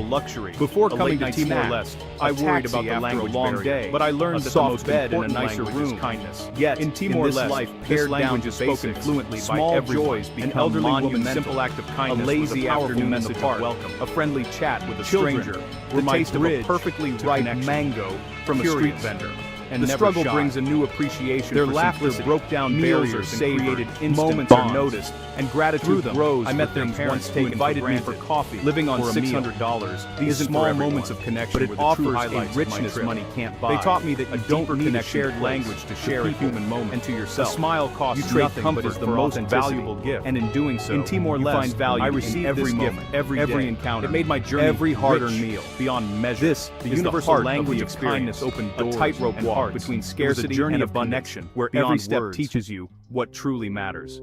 little luxury. Before coming to Timor-Leste, I worried about the language long day, but I learned a that the soft most bed in a important nicer language is room. kindness. Yet, In Timor-Leste, life, this pared language down is to spoken basics. fluently by Small everyone. joys An become elderly woman's monumental. simple act of A kindness lazy was a powerful afternoon in the message of park. welcome. A friendly chat with a Children stranger. were The my taste of a bridge perfectly to ripe connection. mango from a street Curious. vendor. And The never struggle shy. brings a new appreciation Their for laughter simplicity. broke down Meals barriers are and savored. created instant Moments are bonds. noticed, and gratitude Through them, grows. I met with their things parents once who taken invited for me granted. for coffee Living on or a meal. $600. These isn't small for everyone, moments of connection but it were the true offers highlights a of my richness trip. money can't buy. They taught me that you A don't deeper need a connection shared to language to share a people human moment and to yourself. A smile costs You trade nothing comfort but is the for most authenticity. valuable gift. And in doing so, in Timor-Leste, you find value I in received every this moment, gift every every day. encounter. It made my journey every hard-earned rich meal beyond measure. This, the is universal heart language the of kindness, opened a doors tightrope and walk hearts. between It was a scarcity journey and of abundance, connection, where beyond every step words. teaches you what truly matters.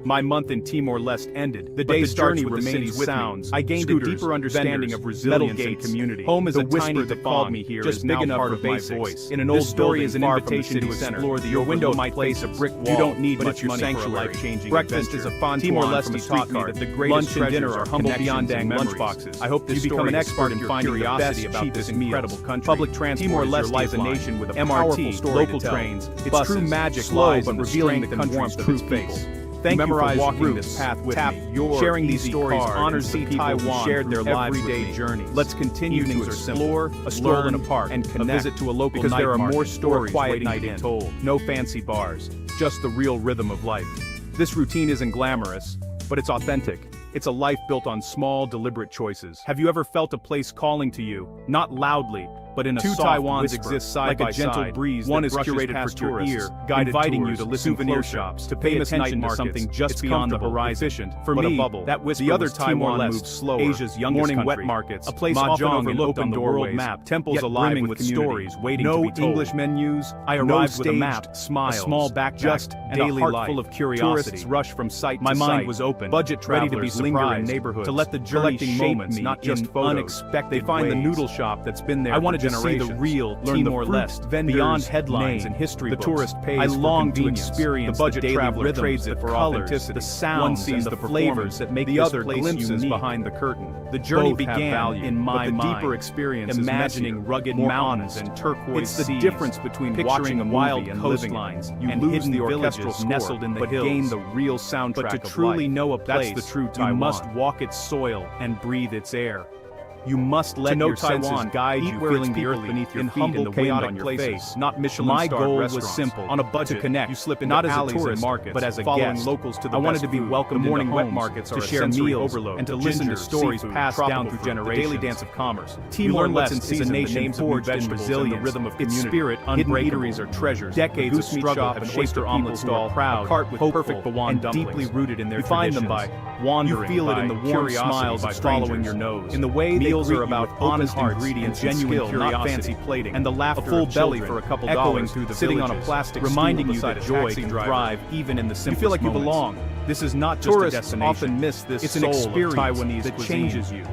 My month in Timor-Leste ended. The day journey with the city's sounds. I gained a deeper understanding of resilience and community. Home is a tiny that called me here just big enough for my voice. In an old story is an invitation to explore the window might face a brick wall. You don't need much money for a life-changing breakfast is a fun Timor-Leste taught me that the greatest lunch and dinner are humble beyond dang lunchboxes. I hope this you become an expert in finding the best, about this incredible country. Public transport Timor-Leste is a nation with a MRT, local trains. Its true magic lies but revealing the country's true face. Thank you for walking this path with me. Sharing these stories honors the people who shared their lives everyday journeys. Let's continue to explore, a stroll in a park, and connect, visit to a local because there are more stories waiting to be told. No fancy bars, just the real rhythm of life. This routine isn't glamorous, but it's authentic. It's a life built on small, deliberate choices. Have you ever felt a place calling to you, not loudly, but in a soft Taiwans whisper, exist side like by a gentle side. Breeze one is curated for tourists, your ear, inviting you to listen souvenir shops, to pay attention to something just beyond the horizon. Efficient, for me, that whisper the other Taiwan moves slower. Asia's youngest morning country. Wet markets, a place often overlooked on the world map, temples alive with stories waiting to be told. No English menus. I arrived with a map, smiles, a small backpack, just and daily a heart full of curiosity. Tourists rush from site to site. My mind was open. Budget travelers ready to be linger in neighborhoods, to let the journey shape me, not just photos. Unexpected. They find the noodle shop that's been there. I wanted to see the real Timor-Leste, beyond headlines and history books. The tourist pays I long to experience the budget traveler trades it for authenticity. The sounds and the flavors that make the other glimpses unique. Behind the curtain. The journey began in my mind. The deeper experience imagining rugged mountains and turquoise seas. It's the difference between picturing a wild coastlines and hidden villages nestled in the hills. But gain the real soundtrack of life. But to truly know a place, that's the true Taiwan. You must walk its soil and breathe its air. You must let your Taiwan guide you, feeling the earth beneath your feet and the wind on your face. Not Michelin-starred restaurants. My goal was simple. On a budget to connect, you slip into not as a tourist, markets, but as a following guest. Locals to the I wanted to be welcomed the morning wet markets to share meals overload, and to listen to stories passed down through generations. The daily dance of commerce. Timor-Leste is a nation forged in resilience, the rhythm of its spirit unbreakable. Hidden eateries are treasures. Decades of struggle have shaped oyster omelet stall proud, a cart with perfect Bawan dumplings, deeply rooted in their traditions. You find them by wandering. You feel it in the warm smiles of following your nose. In the way meals are about honest ingredients, genuine skill, not fancy plating, and the laughter a full belly for a couple dollars, through the sitting on a plastic reminding you that joy can thrive even in the simplest moments. You feel like you belong. This is not just a destination. Often miss this. It's an experience Taiwanese that changes you.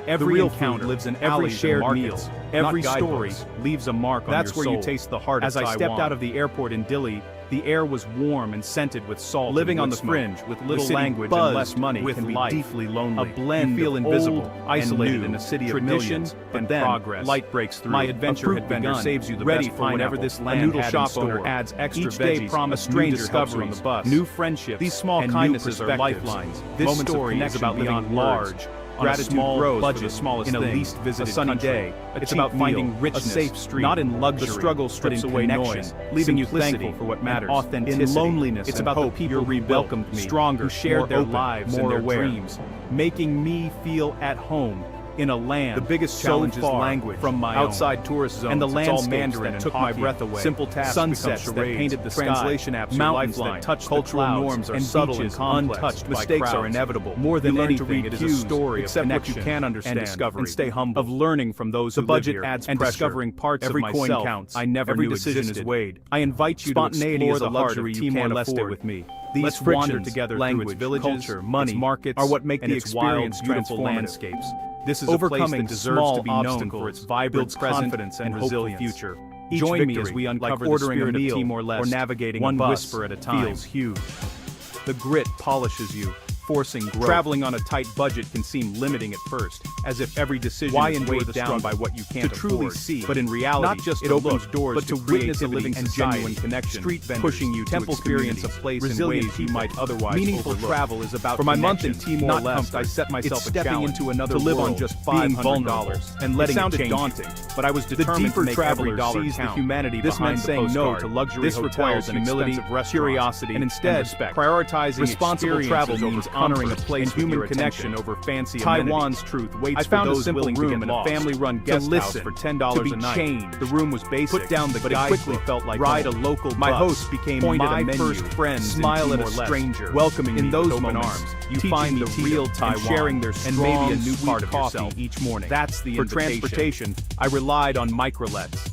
Every encounter lives in every shared meal. Every story leaves a mark on your soul. That's where you taste the heart of Taiwan. As I stepped out of the airport in Dili, the air was warm and scented with salt. Living on the fringe with little language and less money can be deeply lonely. A blend you feel invisible, isolated in a city of millions, but then progress. Light breaks through. My adventure had begun. Saves you the ready best for whenever this land a noodle shop owner adds extra each day promise stranger discoveries on the bus. New friendships. These small kindnesses are lifelines. This story is about living large. Gratitude grows budget, for the smallest in a least visited a sunny country. Day. It's about finding richness, a safe street, not in luxury. The struggle strips away noise, leaving you thankful for what matters. Authenticity. In loneliness, it's about the people who welcomed me, stronger, who shared their lives and their dreams, making me feel at home. In a land, the biggest challenge is language from my outside tourist zones, and the landscapes Mandarin that took my breath away. Simple tasks, sunsets that painted the translation apps, mountains that touch cultural norms are subtle and untouched. Mistakes are inevitable. More than anything, it is a story of connection you can understand and discovery, and stay humble. Of learning from those who live here, adds and discovering parts of myself. Every coin counts. I never knew existed. Is weighed. I invite you to explore the luxury you can't afford with me. These wander together through its villages, culture, money, its markets, are what make the experience beautiful landscapes. This is overcoming a place that deserves to be known for its vibrant confidence and resilience. Future. Join me as we uncover the spirit of Timor-Leste, or navigating one whisper at a time. Feels huge. The grit polishes you, forcing growth. Traveling on a tight budget can seem limiting at first, as if every decision is weighed down by what you can't truly see. But in reality, not just it opens doors, but to witness a living and genuine connection, street vendors, pushing you to experience a place in ways you might otherwise meaningful overlook. Travel is about for my month in Timor-Leste, I set myself a challenge into another to live on just $500 and letting it sounded daunting, but I was determined to make every dollar count. The humanity this meant saying no to luxury hotels and humility, curiosity, and instead prioritizing responsible travel means honoring a place and human connection over fancy Taiwan's truth waits for those willing to get in a family-run guest house for $10 a night. Changed. The room was basic, put down the but it quickly felt like ride a local bus. My host became my first friend. Smile at a stranger, welcoming in those open arms. You find the real Taiwan, sharing their strong, and maybe a new part of yourself each morning. That's the invitation. For transportation, I relied on microlets.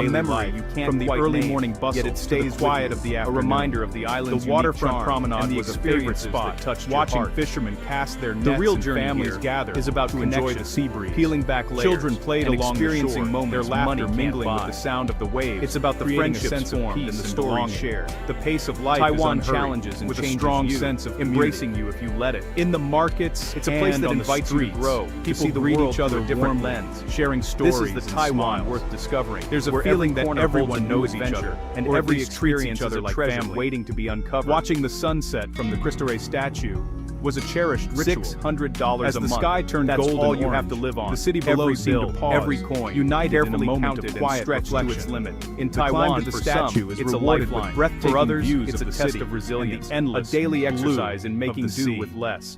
daily life, you can't from the quite early name, morning bustle yet it stays to the quiet with of you, the a afternoon. reminder of the island's The waterfront unique charm promenade and the was a favorite experiences spot. that touched your Watching heart. fishermen cast their nets The real and journey families here gather is about to enjoy connection, the sea breeze, peeling back layers, children played and along the experiencing shore, moments their laughter money mingling can't with buy. the sound of the waves. It's about the creating a friendships sense of formed peace and the and stories belonging. shared. The pace of life Taiwan is unhurried, challenges and with a changes strong you, sense of embracing community. you if you let it. In the markets, It's a place and that on the invites you to streets, grow, to people see the greet world each other through a different warmly, lens. sharing stories This is the and Taiwan smiles. worth discovering. There's a where feeling every that corner everyone holds a knows new each adventure, other, and or at every least treats experience each other is a like treasure family. waiting to be uncovered. Watching the sunset from the Cristo Rey statue was a cherished ritual. $600 As a the month. sky turned That's gold all and you orange, have to live on. the city below Every seemed to bill, pause, every coin, united in a carefully moment counted of and quiet stretched to reflection. its limit. In The climb Taiwan, to the for statue some, is it's a rewarded with lifeline. breathtaking For others, views it's of a the test city of resilience, and the endless a daily blue exercise in of making the do sea. with less.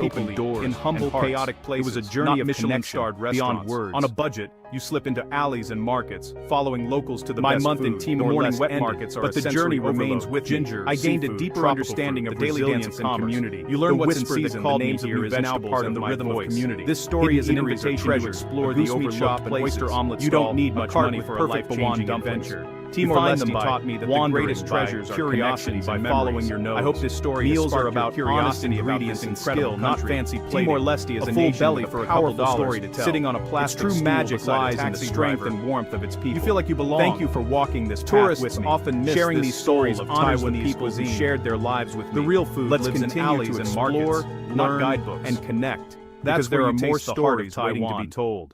opened doors in humble, chaotic places. It was a journey of Michelin-starred restaurants. Beyond words. On a budget, you slip into alleys and markets, following locals to the best food. My month in Timor-Leste wet markets are but the journey remains with ginger. I gained a deeper understanding of daily dance and community. You learn what's in season. The names of new vegetables and the rhythm of community. This story is an invitation to explore the overlooked places. You don't need much money for a life-changing adventure. Timor-Leste taught me that the greatest treasures are curiosity by following your nose. I hope this story meals are about curiosity, ingredients, and skill, not fancy plating. Timor-Leste is a full belly for a powerful story to tell. Sitting on a plastic true magic lies in the strength and warmth of its people. You feel like you belong. Thank you for walking this path with me. Often miss sharing these stories of Taiwanese people who shared their lives with me. The real food lives in alleys and markets, not guidebooks, and connect. That's where there are more stories waiting to be told.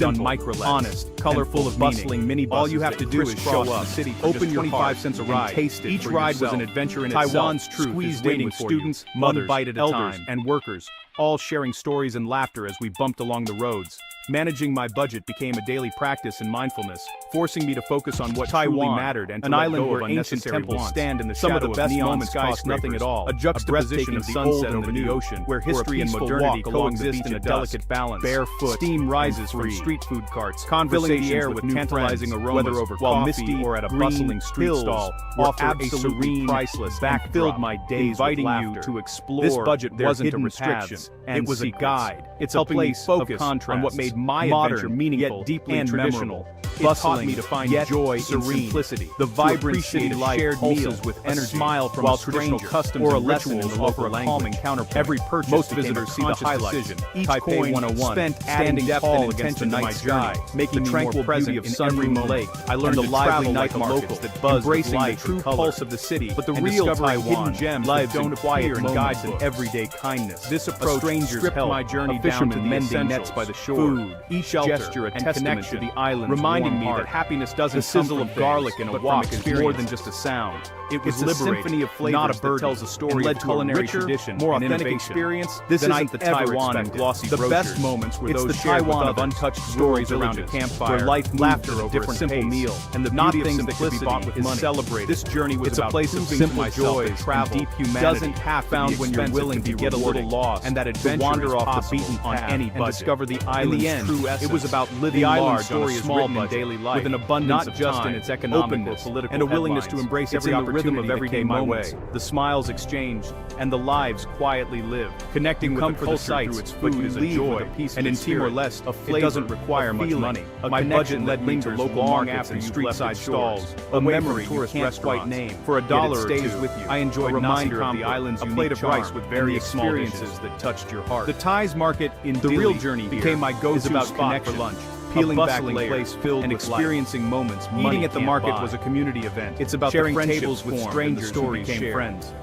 on microlets, honest, colorful, of bustling minibuses. All you have to do is show up, open your 5 cents a ride, taste it. Each ride was an adventure in itself. Taiwan's truth is waiting for students, mothers, elders, and workers, all sharing stories and laughter as we bumped along the roads. Managing my budget became a daily practice in mindfulness, forcing me to focus on what truly mattered and to let go of ancient temples stand in the shadow of neon skyscrapers. Nothing at all. A juxtaposition of the sunset over the ocean, where history and modernity coexist in a delicate balance. Barefoot, steam rises from street food carts, filling the air with tantalizing aromas, whether over while misty or at a bustling street stall, offer a serene, priceless backdrop, filled my days inviting you to explore. This budget wasn't a restriction, it was a guide. It's helping me focus on what made made my adventure meaningful yet deeply and traditional. It taught me to find joy in simplicity, the vibrant city life shared meals with energy, a smile from while traditional customs or a lesson in the local calming counterpoint. Every purchase most visitors see the highlights. Each coin 101 spent standing tall against the night sky, making the tranquil beauty of Sunmoon Lake. I learned the lively night markets that buzz embracing the true pulse of the city, but the real Taiwan gems lives in quiet and guides in everyday kindness. This approach stripped my journey down to mending nets by the shore. Food, each gesture, a testament to the island's reminding me that happiness doesn't the sizzle of garlic in a wok is more than just a sound. It was a symphony of flavors, not a bird, that tells a story of culinary tradition, more authentic experience. This isn't the Taiwan and glossy brochures. The best moments were those shared with others, untouched stories around a campfire, where life laughter over a simple meal, and the beauty of simplicity that could be bought with money. Celebrated. This journey was about a place of simple joys, travel, deep humanity. Doesn't have found when you're willing to get a little lost, and that adventure wander off the beaten on any budget, and discover the island's true essence. It was about living large on a small budget, daily life, with an abundance of just in its economic or political and a willingness to embrace every opportunity rhythm of everyday moments, the smiles exchanged, and the lives quietly lived. Connecting with the culture through its food is a joy, and in Timor-Leste, a flavor, it doesn't require much money. My budget led me to local markets and street-side stalls, a memory you can't quite name. For $1 or stays with you. I enjoyed a reminder of the island's plate of rice with various experiences that touched your heart. The Thai's market in the real journey became my go-to spot for lunch. Peeling back layers filled and experiencing moments. Eating at the market was a community event. It's about sharing tables with strangers who became friends.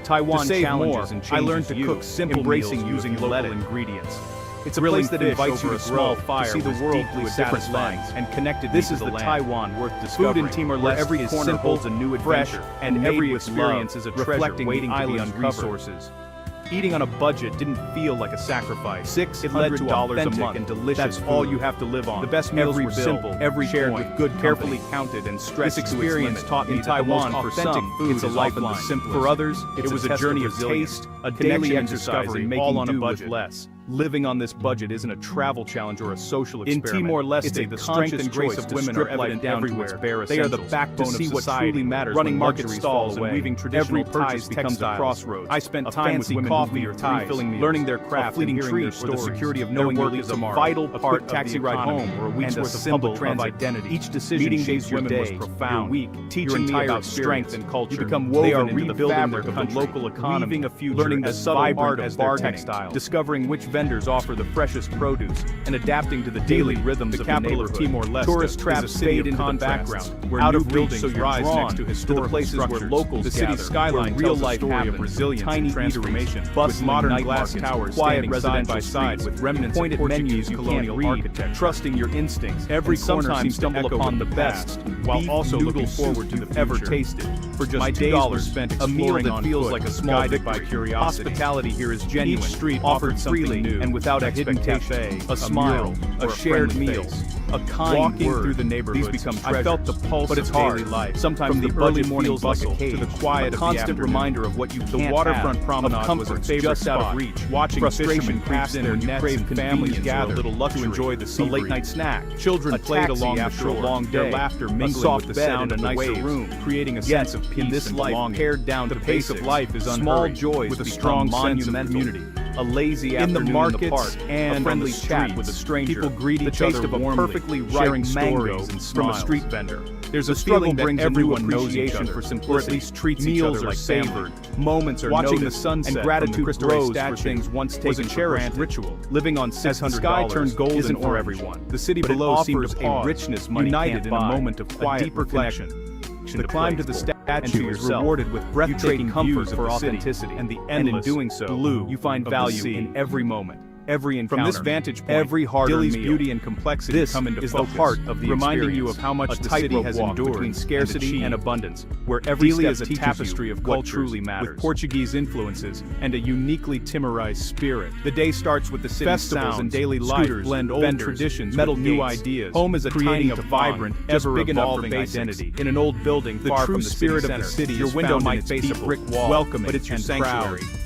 Taiwan challenges and changes. I learned to cook simple embracing using local ingredients. It's a place that invites you to small fire, to see the world through a different lens, and connected. This is the Taiwan worth discovering. Food in Timor-Leste, every corner holds a new adventure, and every experience is a treasure waiting to be uncovered. Eating on a budget didn't feel like a sacrifice. $600 a month and delicious. That's food. All you have to live on. The best meals were simple, every shared with good, carefully counted and stressed. This experience taught me in Taiwan for some food it's a lifeline. For others, it was a journey of taste, a daily exercise, and all on a budget less. Living on this budget isn't a travel challenge or a social experiment. In Timor-Leste, the strength and grace of women are evident everywhere. They are the backbone of society, truly matters running market stalls and weaving traditional ties becomes a crossroads. I spent time with women coffee or ties, learning their craft, fleeting hearing their stories. The security of knowing work is a vital part of taxi ride home or a week's worth of public transit identity. Each decision shapes your day, your week, teaching me about strength and culture. You become woven into the fabric of the local economy, learning the subtle art of bargaining, discovering which vendors offer the freshest produce, and adapting to the daily rhythms of the capital of Timor-Leste. Tourist traps fade into the background, where out of buildings rise next to historical places where locals gather. The city skyline tells a story of resilience, tiny eateries, bustling modern glass towers, quiet residential streets with remnants of Portuguese colonial architecture. Trusting your instincts, every corner seems to stumble upon the best, while also looking forward to the ever tasted. For just $2 spent exploring a meal that feels like a small victory. By curiosity. Hospitality here is genuine. Each street offered something new, and without a hidden cafe, a smile, a shared meal, a kind word through the neighborhood. These become treasures. I felt the pulse but it's of daily life. Sometimes from the early morning bustle like to the quiet, a constant reminder of what you can't have. The waterfront promenade was a favorite just out of reach. Watching frustration creeps in when you crave families gather little luxury to enjoy the sea. A late night snack. Children played along after a long day. Their laughter mingling with the sound of the waves, room, creating a sense of peace. In this life, pared down the pace of life is unhurried, small joys with a strong sense of community. A lazy afternoon in the markets and a friendly chat with a stranger. People greet each other warmly, perfectly ripe stories and from a street vendor. There's a feeling that everyone knows each other, for simplicity, or at least treats each other like savored. Moments are watching the sunset, and gratitude grows for things once taken for granted. Ritual. Living on $600 sky turned golden isn't for everyone. The city below seems a richness money united in a moment of quiet deeper connection. The climb to the statue is rewarded with breathtaking comfort for authenticity, and in doing so, you find value in every moment. Every encounter, from this vantage point, every hard-earned meal, beauty and complexity come into focus, the heart of the reminding you of how much the city has endured between scarcity and abundance, where every step is a tapestry of culture truly matters, with Portuguese influences and a uniquely Timorized spirit. The day starts with the city's festivals and daily life blend old traditions, metal new ideas. Home is creating a vibrant, ever-evolving identity. In an old building, the true spirit of the city, your window might face a brick wall, welcoming, but it's your sanctuary.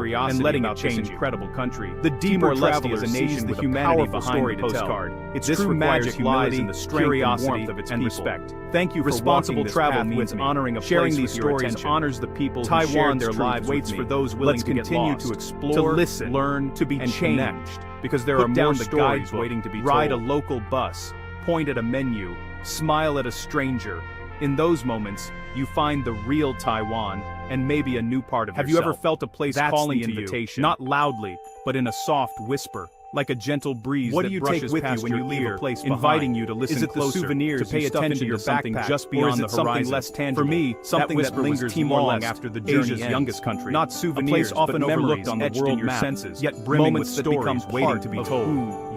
curiosity and letting about it change this incredible country. The deeper Timor-Leste traveler is a sees nation the with a humanity powerful behind story the to tell. postcard. Its This true magic requires lies in humility, the strength and curiosity, warmth of its and people. respect. Thank you for Responsible walking this travel path means with me. honoring a Sharing place these with your stories attention. honors the people who Taiwan's shared their truth lives waits with for me. those willing Let's to get continue lost, to explore, to listen, learn, to be and changed, connect. Because there Put are more down the stories guidebook, waiting to be ride told. a local bus, point at a menu, smile at a stranger. In those moments, you find the real Taiwan and maybe a new part of Have yourself. you ever felt a place That's calling the to invitation. you, not loudly, but in a soft whisper, like a gentle breeze What that do you brushes take with you past when your you leave ear, a place inviting behind? you to listen Is it the closer, souvenirs to pay you stuff attention into to your something backpack, just or beyond is the it something horizon? less tangible? For me, Something that that whisper lingers was Timor-Leste, long after the journey Asia's ends. youngest country. Not A souvenirs, place often but overlooked memories on the etched world in your map, senses, yet brimming with moments that stories become waiting part to be of told. who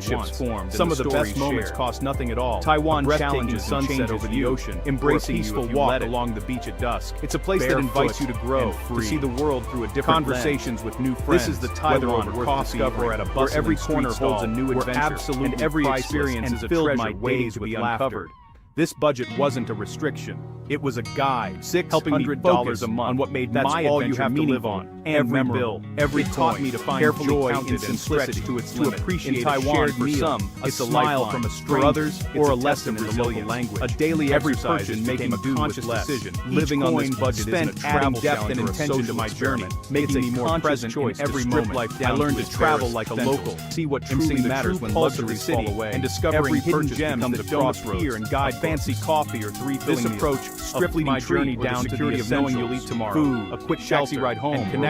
friendships formed. Some of the best moments cost nothing at all. Taiwan Challenges sunset over the ocean, embracing peaceful walk along the beach at dusk. It's a place that invites you to grow, to see the world through a different conversations with new friends. This is the Taiwan whether coffee or at a bus, where every corner holds a new adventure, and every experience is a treasure waiting to be uncovered. This budget wasn't a restriction. It was a guide, $600 a month on what made my all you have to live on, and every bill, every taught me to find joy in simplicity, to appreciate in Taiwan for some, a smile from a stranger, others, or a lesson in the local language, a daily exercise in making a conscious decision, living on this budget isn't adding depth and intention to my journey, making me more present in every moment. I learned to travel like a local, see what truly matters when luxuries fall away, and discovering hidden gems that don't appear and guide fancy coffee or three-filling meals. This approach stripped my journey down to the security of knowing you'll eat tomorrow, food, a quick taxi ride home, and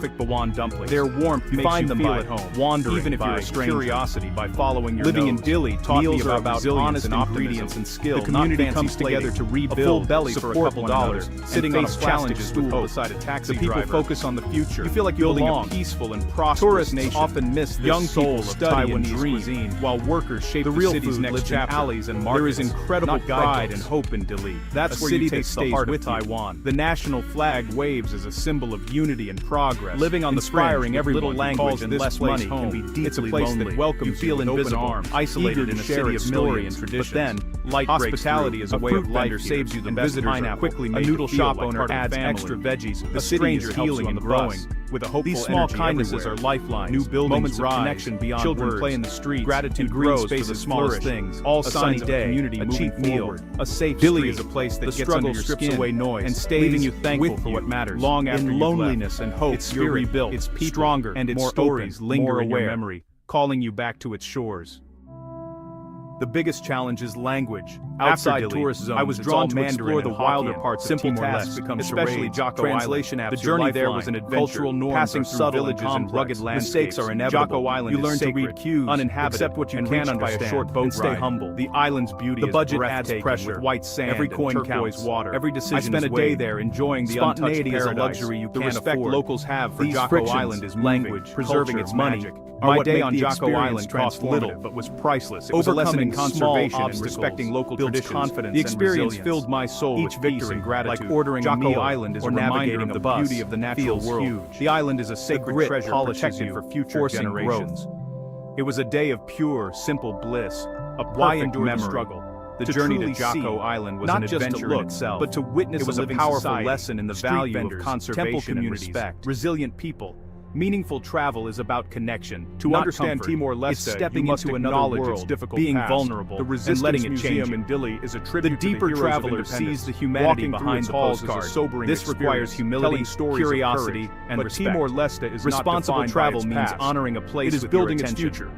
perfect Bawan dumplings. Their warmth makes find you them feel by at home, wandering even if you're by a stranger. curiosity, by following your Living nose. in Dili taught me Meals are about resilience honest and ingredients optimism. and skill. The community not comes fancy together to plating. rebuild, a full belly for a support couple one dollars, another, sitting and on face a plastic challenges stool with hope. beside a taxi The people driver. focus on the future. You feel like you building belong. a peaceful and prosperous Tourists nation. often miss this Young soul people of study and Taiwanese dream, cuisine, while workers shape the real city's food next lives chapter. in alleys and There markets, is incredible not pride guidebooks. and hope in Dili. That's a where city you that take the stays heart with of Taiwan. The national flag waves as a symbol of unity and progress. Living on the inspiring fringe with everyone little who language calls and this less place money home. can be It's a deeply place lonely. that welcomes You feel with open invisible, arms, isolated eager in to a share city its of story millions, and but traditions. then Light hospitality is a way of life saves you the best pineapple. Quickly a noodle shop owner adds extra veggies. A stranger healing and growing. With a hopeful these small kindnesses are lifelines. New buildings moments of connection beyond children words. Play in the streets. Gratitude grows for the smallest things. All signs of a community, a cheap meal, a safe Billy is a place that gets under your skin away noise and stays leaving you thankful for what matters. Long after in loneliness and hope, it's you're rebuilt. It's stronger and its stories linger in your memory, calling you back to its shores. The biggest challenge is language. Outside tourist zones, I was drawn to explore the wilder parts of Timor-Leste, especially Jocko Translation Island. The journey there was an adventure, cultural norms passing through villages and rugged landscapes. Mistakes are inevitable. Jocko Island you learn to read cues, uninhabited, accept what you can by a short boat stay humble. The island's beauty, the budget adds pressure. With white sand, every coin counts. Water, every decision. I spent a day there enjoying the spontaneity is a luxury you can't afford. The respect locals have for Jocko Island is language, preserving its money. My day on Jocko Island cost little, but was priceless. It was a lesson in conservation and respecting local traditions. Confidence the experience filled my soul with peace and gratitude. Like ordering Jocko Island is or navigating the beauty of the natural world. Huge. The island is a sacred treasure protected for future generations. It was a day of pure, simple bliss, a perfect memory. Struggle. The journey to Jocko Island was an adventure in itself, but to witness a powerful lesson in the value of conservation and respect. Resilient people. Meaningful travel is about connection. To understand Timor-Leste, stepping into another world, difficult being vulnerable, the resistance and letting it change. In Dili is a tribute the deeper traveler sees the humanity behind the postcard. This requires humility, curiosity, and respect. Timor-Leste is responsible travel means honoring a place. It is building its future.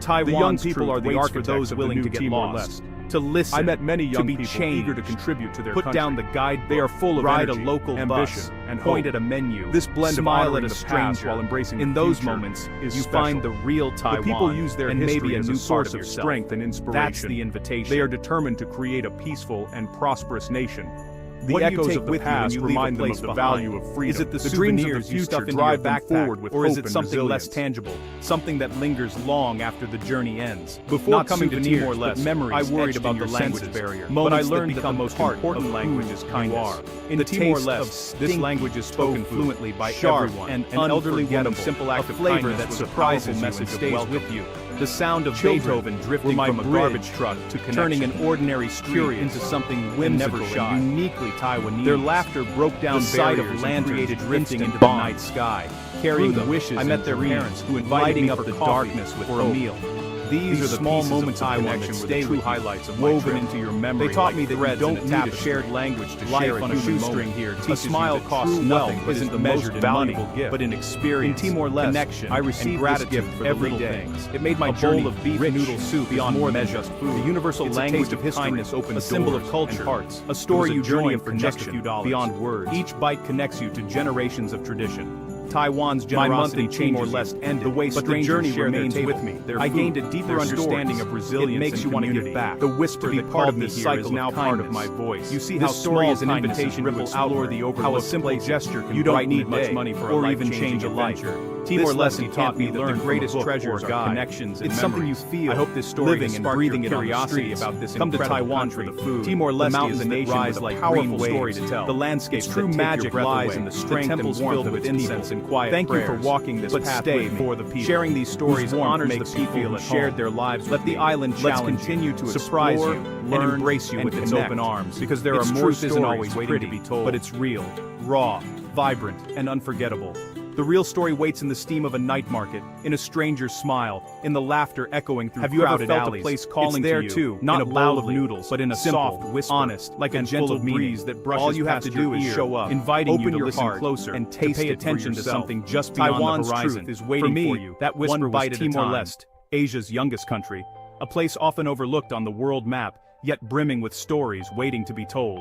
Taiwan's the young people are the architects for those willing to get lost. To listen, I met many young people eager to contribute to their country. Put down the guidebook. They are full of ride energy, a local ambition, and point at a menu. This blend smile at a stranger while embracing in those moments is you special. Find the real Taiwan. The people use their and maybe a new source of strength and inspiration. That's the invitation. They are determined to create a peaceful and prosperous nation. The echoes of the past remind them of the value of freedom. Is it the souvenirs you stuff into your backpack, or is it something less tangible, something that lingers long after the journey ends? Before coming to Timor-Leste, I worried about the language barrier, but I learned that the most important language is kindness. In Timor-Leste, this language is spoken fluently by everyone, and an elderly woman, simple act of flavor that surprises message stays with you. The sound of Beethoven drifting from a garbage truck to turning an ordinary street into something whimsical and uniquely Taiwanese. Their laughter broke down the sight of lanterns drifting into the night sky. Carrying wishes, I met their parents who invited me up the darkness for a meal. These are the small moments of connection that stay true highlights of woven into your memory. They taught me that you don't need a shared language to share on a shoestring here. A smile costs nothing, isn't the measured in money, but in experience. In Timor-Leste, connection, I received this gift for every day. It made my journey of beef noodle soup beyond more than just food. The universal language of kindness opens a symbol of culture, hearts. A story you join for just a few dollars beyond words. Each bite connects you to generations of tradition. Taiwan's generosity Timor-Leste ended, the way but the journey remains with me. I gained a deeper understanding of resilience. It makes you want to give back. The whisper that part of this cycle is now part of my voice. You see how story is an invitation to explore the overlooked. How a simple gesture can you don't need much money for or even change a life. Timor-Leste taught me that the greatest treasures are connections. It's something you feel. I hope this story living and breathing it curiosity about this. Come to Taiwan for the food. Timor-Leste is a nation with a powerful story to tell. The landscape's true magic lies in the strength and warmth of its incense and quiet. Thank you for walking this path for the people. Sharing these stories honors the people who shared their lives. Let the island challenge continue to surprise you, and embrace you with its open arms. Because there are more stories isn't always waiting to be told, but it's real, raw, vibrant, and unforgettable. The real story waits in the steam of a night market, in a stranger's smile, in the laughter echoing through crowded alleys. Have you ever felt a place calling to you, too, not in a bowl of noodles, but in a simple, whisper, honest, like a gentle breeze that brushes all you have to do is show up, inviting you to listen closer and taste pay attention to something just beyond the horizon. Truth is waiting for you. That whisper was Timor-Leste, Asia's youngest country, a place often overlooked on the world map, yet brimming with stories waiting to be told.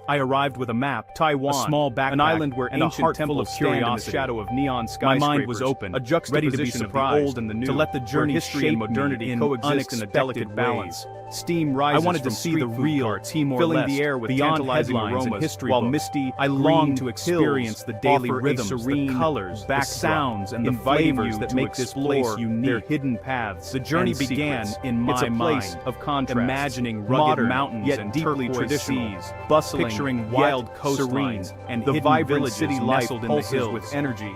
I arrived with a map, Taiwan, a small backpack, an island where ancient temples stand in the shadow of neon skyscrapers. My mind was open, a juxtaposition of the old and the new, to let the journey history and modernity coexist in a delicate balance. Steam rises I wanted to see the real Timor-Leste, filling the air with tantalizing aromas and history while misty, I longed to experience the daily rhythms, the colors, the sounds, and the flavors that make this place unique. Their hidden paths. The journey began in my mind of contrast, imagining rugged mountains yet and deeply traditional seas, bustling, picturing wild coastlines and the vibrant city life nestled in the hills with energy.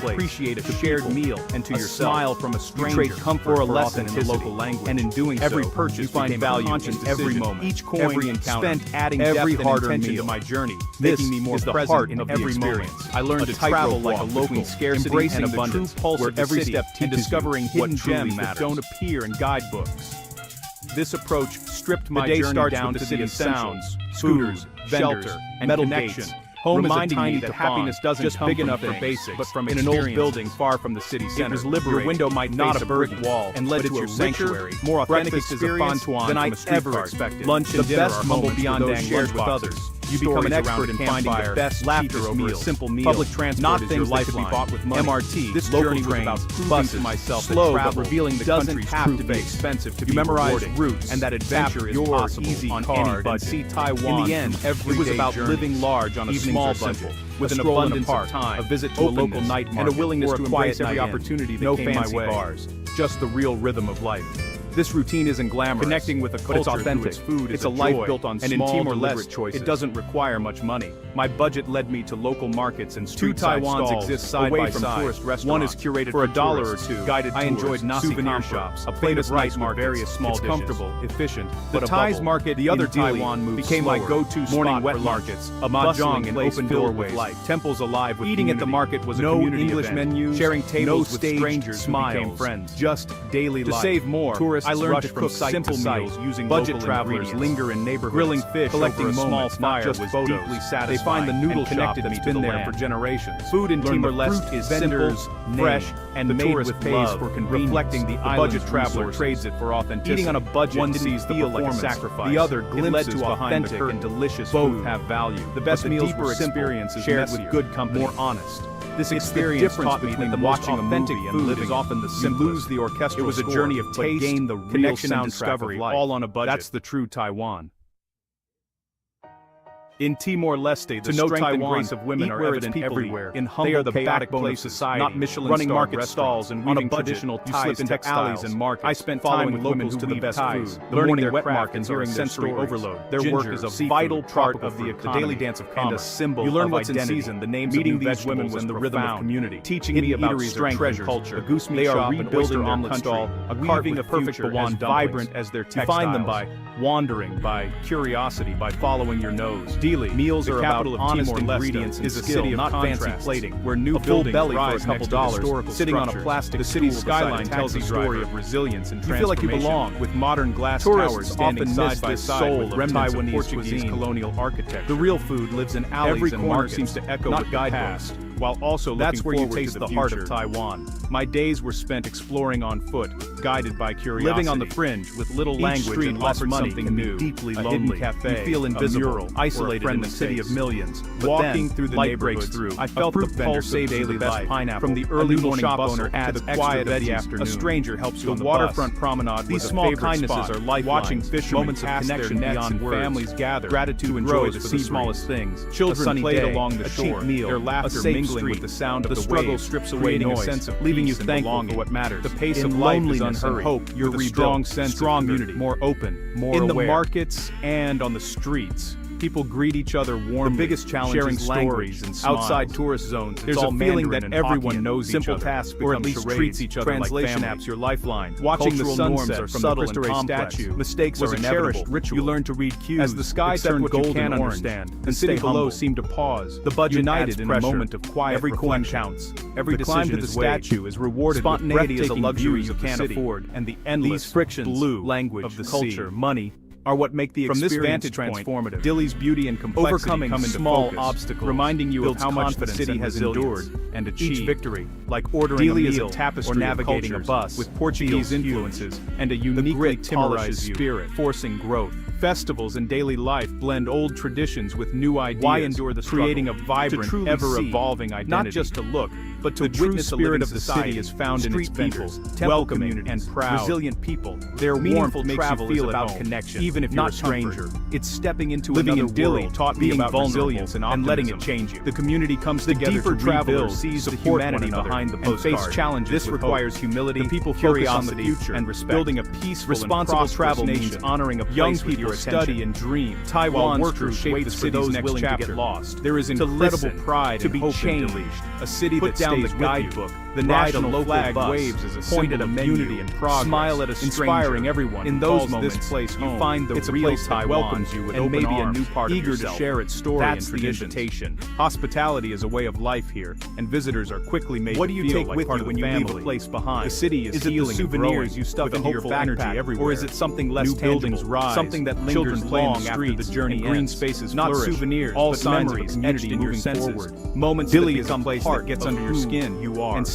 to appreciate a shared meal and to yourself. Smile from a stranger, you trade comfort for a lesson in the local language, and in doing so, every purchase you find value in every moment, each coin, every encounter, spent adding every hard-earned meal to my journey, making me more present in every moment. I learned to travel like a local, embracing the true pulse of every step and discovering hidden gems that don't appear in guidebooks. This approach stripped my journey down to the city sounds, scooters, shelter, and metal connection. Home reminding me that happiness doesn't just big enough for basics, but from in an old building far from the city center. It was liberating. Your window might not a brick wall, and led to a sanctuary, more authentic experience than I ever expected. Lunch and dinner are moments beyond shared with others. You become an expert in finding the best, laughter over a simple meal. Public transport is your lifeline. Bought with money. MRT. This journey was about proving to myself that travel revealing the country's true face. Expensive to be memorize routes, and that adventure is possible easy on any budget. See Taiwan. In the end, it was about living large on a small budget, with an abundance of time, a visit to a local night market, and a willingness to embrace every opportunity that came my way. Bars, just the real rhythm of life. This routine isn't glamorous, connecting with a culture, it's authentic. Its food it's a life built on small, deliberate choices. It doesn't require much money. My budget led me to local markets and street Taiwans exist side by side. Tourist restaurants. One is curated for $1 or $2. Guided I enjoyed souvenir shops, a plate of rice markets, various small dishes. Comfortable, efficient. The Thai's market, the other Taiwan moves became my go-to morning wet markets, a mahjong and open doorways, life. Temples alive with eating community. At the market was a community English menu, sharing tables with strangers, smiles, became friends. Just daily life. To save more, tourists I learned to cook simple meals using budget travelers linger in neighborhoods, grilling fish, collecting small fire was deeply satisfying. They find the noodle shop that's been there for generations. Food in Timor-Leste is simple, fresh, and made with love, for convenience. Reflecting the budget traveler trades it for authenticity. Eating on a budget one sees the like a sacrifice. The other glimpses behind the curtain and delicious food. Both have value. The best meals were experiences shared with good company, more honest. This experience taught me that the watching authentic food is often the simplest. You lose the orchestral. It was a journey of taste, gain the connection and discovery, all on a budget. That's the true Taiwan. In Timor-Leste, the strength and grace of women are evident everywhere. In humble, they are the backbone of society, not Michelin running market stalls and weaving traditional ties into alleys and markets. I spent time with locals to the best food, learning their wet markets during sensory overload. Their work is a vital part of the daily dance of commerce, and a symbol. You learn what's in season, the names of these women and the rhythm of community, teaching me about strength and culture. A goose meat shop, an oyster omelet stall, a carving a perfect Bawan vibrant as their textiles. You find them by wandering, by curiosity, by following your nose. Meals are about honest ingredients and skill, not fancy plating. Where new buildings rise for a couple dollars, sitting on a plastic the city's skyline tells a story of resilience and transformation. You feel like you belong with modern glass towers standing side by side with remnants of Portuguese colonial architecture. The real food lives in alleys and markets, seems to echo not guidebooks, while also looking forward to the future. That's where you taste the heart of Taiwan. My days were spent exploring on foot, guided by curiosity. Living on the fringe with little language and less money something new. Deeply lonely. A hidden cafe, you feel invisible, mural, isolated in a city of millions. Walking through the neighborhood, I felt the pulse of daily life. From the early morning shop owner to the quiet of the afternoon. A stranger helps you on the waterfront promenade. These small kindnesses are lifelines. Watching fishermen moments of connection beyond families gather. Gratitude grows for the smallest things. Children played along the shore. Their laughter mingling with the sound of the struggle strips away noise, sense of leaving you thankful for what matters. The pace of life is unhurried. Hope, you're rebuilt. Strong sense, strong unity, more open, more in aware. The markets and on the streets. People greet each other warmly. The biggest challenge sharing is stories and smiles. Outside tourist zones, there's a feeling that everyone knows simple tasks or at least treats each other translation like apps your lifeline. Watching the sunset from the Cristo Rey statue, mistakes are inevitable. Ritual. You learn to read cues as the sky turned golden and understand. The city below seemed to pause. The budget united in a moment of quiet. Every coin counts. Every climb to the statue is rewarded. Spontaneity is a luxury you can't afford, and the endless frictions, blue language of the culture, money. Are what make the experience from this vantage transformative. Dili's beauty and complexity overcoming come into small focus, obstacles, reminding you of how much the city has endured and achieved. Each victory, like ordering a meal or navigating a bus, with Portuguese influences and a uniquely Timorized spirit, forcing growth. Festivals and daily life blend old traditions with new ideas. Why endure the struggle? Creating a vibrant, ever-evolving identity. Not just to look, but to the witness spirit of the city is found in its people, welcoming and proud, resilient people. Their warmth makes you feel about connection, even if you're a stranger. It's stepping into living in Dili taught me about resilience and letting it change you. The community comes together to rebuild, sees the humanity behind the postcard, and face challenges. This requires humility, the people focus on the future, and respect. Building a peaceful, responsible travel means honoring a young people study and dream. Taiwan's true shape the city's next chapter. There is incredible pride and hope in Dili, a city that stays the guidebook. The national flag waves as a symbol of unity and progress. Smile at a stranger, inspiring everyone. In those moments, this place you find the real Taiwan, welcomes you with open arms, a new part eager to share its story and tradition. Hospitality is a way of life here, and visitors are quickly made to feel like part of the family. What do you take with you when you leave a place behind? The city is healing, souvenirs you stuff into your backpack everywhere, or is it something less tangible? New buildings rise, something that lingers long after the journey ends. Green spaces not souvenirs, all signs of community moving forward. Moments that become a place that gets under your skin, you are. And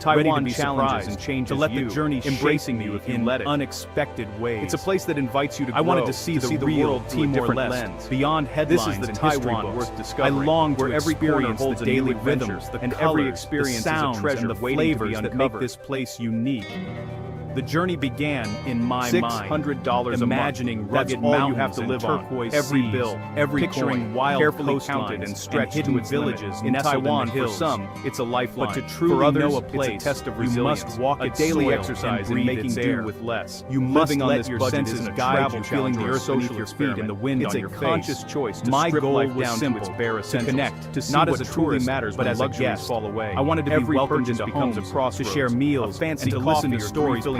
Taiwan be challenges surprised, and changes to let you, the journey embracing shape you you if you in let it. unexpected ways. It's a place that invites you to grow, I wanted to see the real world through a different lens, beyond This headlines is the and Taiwan history worth books. discovering, I long where to every corner experience holds the a new daily adventure, rhythms, the and colors, every experience the is a sounds, treasure and the waiting to be flavors that make uncovered. this place unique. The journey began in my mind, $600 imagining That's rugged all you mountains have to and live on. turquoise Every seas, bill, every picturing coin, wild carefully coastlines counted and stretched hidden to its villages limit. in Taiwan. For hills. some, it's a lifeline. But to truly For others, know a place, it's a test of you resilience. must walk a its daily soil exercise and in breathe making its do air. with less. You must Living on let this your budget senses isn't a guide travel you, feeling challenge the or a earth beneath social your feet and the wind It's on a your face. conscious choice to My strip goal life was down simple, to its bare to essentials. connect, to see not what as a truly tourist, matters but when as a luxuries guest. fall away. I wanted to be Every welcomed purchase into becomes a homes, crossroads, to share meals, a fancy and to coffee listen to or stories three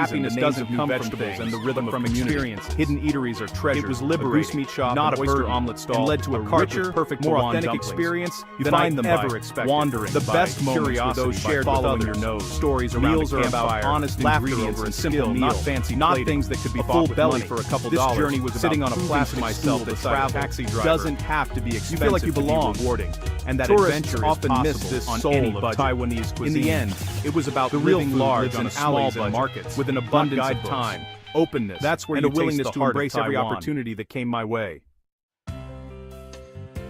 happiness doesn't come from things and the rhythm of experience. Hidden eateries are treasures. It was liberating. A goose meat shop, not a oyster omelet stall, and led to a richer, perfect, more authentic experience you find them ever expected. Wandering, the best moments were those shared with others. Your nose. Stories around meals are about honest ingredients and simple meal, not fancy, not things that could be bought with money. For a couple dollars. This journey was sitting on a plastic myself that travel taxi driver doesn't have to be expensive. You feel like you belong, rewarding, and that adventure often miss this soul of Taiwanese cuisine. In the end, it was about the real large on alleys and markets with an abundance of time, openness, that's where and a willingness to embrace every opportunity that came my way.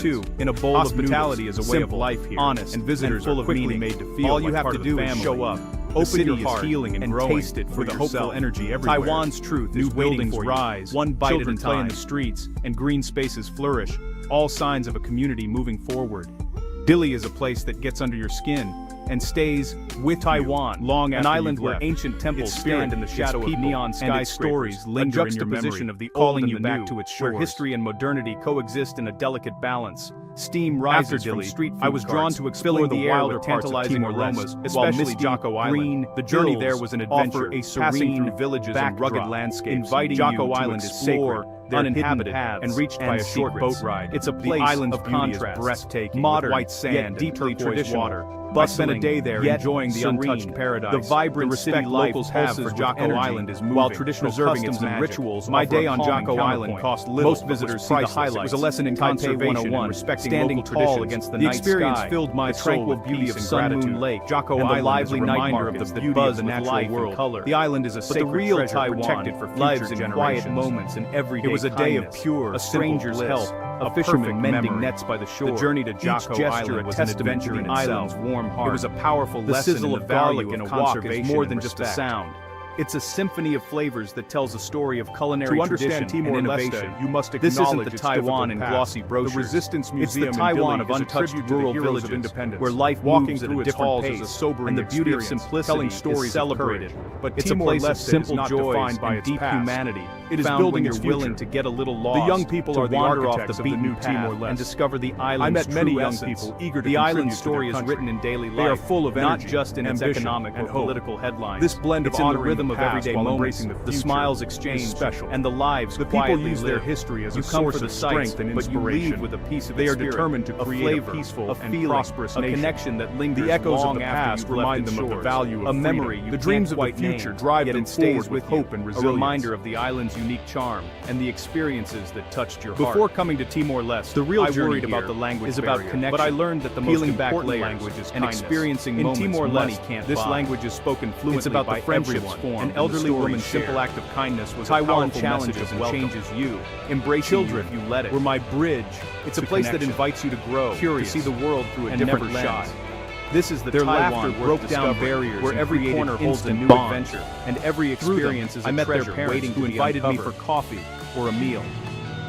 too, in a bowl Hospitality of is noodles, a way of simple, life here, honest, and visitors full are of quickly meaning. made to feel All you like have part to of the do is family. show up. The Open city your is heart healing and and growing taste it for with yourself. hopeful energy everywhere. Taiwan's truth New is waiting buildings for you. rise, One bite children at a play in time. the streets, and green spaces flourish, all signs of a community moving forward. Dili is a place that gets under your skin and stays with Taiwan, you long an after island you've where left. ancient temples Its stand spirit, in the its shadow of people, neon and its skyscrapers, stories a linger in your juxtaposition memory, of the calling old you and the back new, to its where shores. history and modernity coexist in a delicate balance. Steam rises from Dili, street food I was drawn carts, to explore filling the air wilder with parts of tantalizing Timor-Leste, aromas, while especially misty, Jocko Island. green The journey hills there was an offer adventure, a passing serene through villages and backdrop, rugged landscapes. inviting Jocko you to Island is explore sacred, their uninhabited, hidden paths and reached by and a short secrets. boat ride. It's a The place island's of beauty is contrast, breathtaking, modern, with white sand yet and deeply turquoise traditional, water. I spent a day there enjoying the untouched paradise. The vibrant city locals have for Jocko Island is moving, while traditional customs and rituals. My day on Jocko Island cost little. Most visitors see the highlights. It was a lesson in conservation and respecting standing tall against the night sky. The experience filled my tranquil beauty of Sun Moon Lake. Jocko Island, the lively night markets of the beauty of the natural world. The island is a sacred real Taiwan protected for lives in quiet moments and everyday. It was a day of pure, a stranger's help. A fisherman mending nets by the shore. The journey to Jocko Island was an adventure in the island's warm heart. It was a powerful lesson in the value of conservation. More than just a sound. It's a symphony of flavors that tells a story of culinary tradition and innovation. You must acknowledge this isn't the Taiwan in glossy brochures. The Resistance Museum, it's the Taiwan of untouched rural villages, where life moves at a different pace, and the beauty of simplicity is celebrated. But it's a place of simple joys and deep humanity. It is building its future. Willing to get a little lost. The young people are the architects of the new Timor-Leste and discover the island's I met many young people eager to. The island story is written in daily life. They are full of energy, not just in its economic and political headlines. This blend of honor rhythm of everyday moments, the smiles exchanged, special, and the lives the people use their history as a source of strength and inspiration. But you leave with a piece of they are determined to create a peaceful and prosperous nation. A connection that lingers. The echoes of the past remind them of the value of a memory. The dreams of the future drive them forward with hope and resilience. A reminder of the island's unique charm and the experiences that touched your heart. Before coming to Timor-Leste, the real journey about the language is about connection. But I learned that the most important language is and experiencing moments Timor-Leste can't. This language is spoken fluently. It's about the friendships formed. An elderly woman's simple act of kindness was Taiwan challenges and changes you. Embrace children if you let it. Were my bridge. It's a place that invites you to grow, curious, to see the world through a different lens. This is the their Taiwan laughter broke down barriers where every corner holds a new adventure, and every experience is a treasure waiting to invited me for coffee or a meal.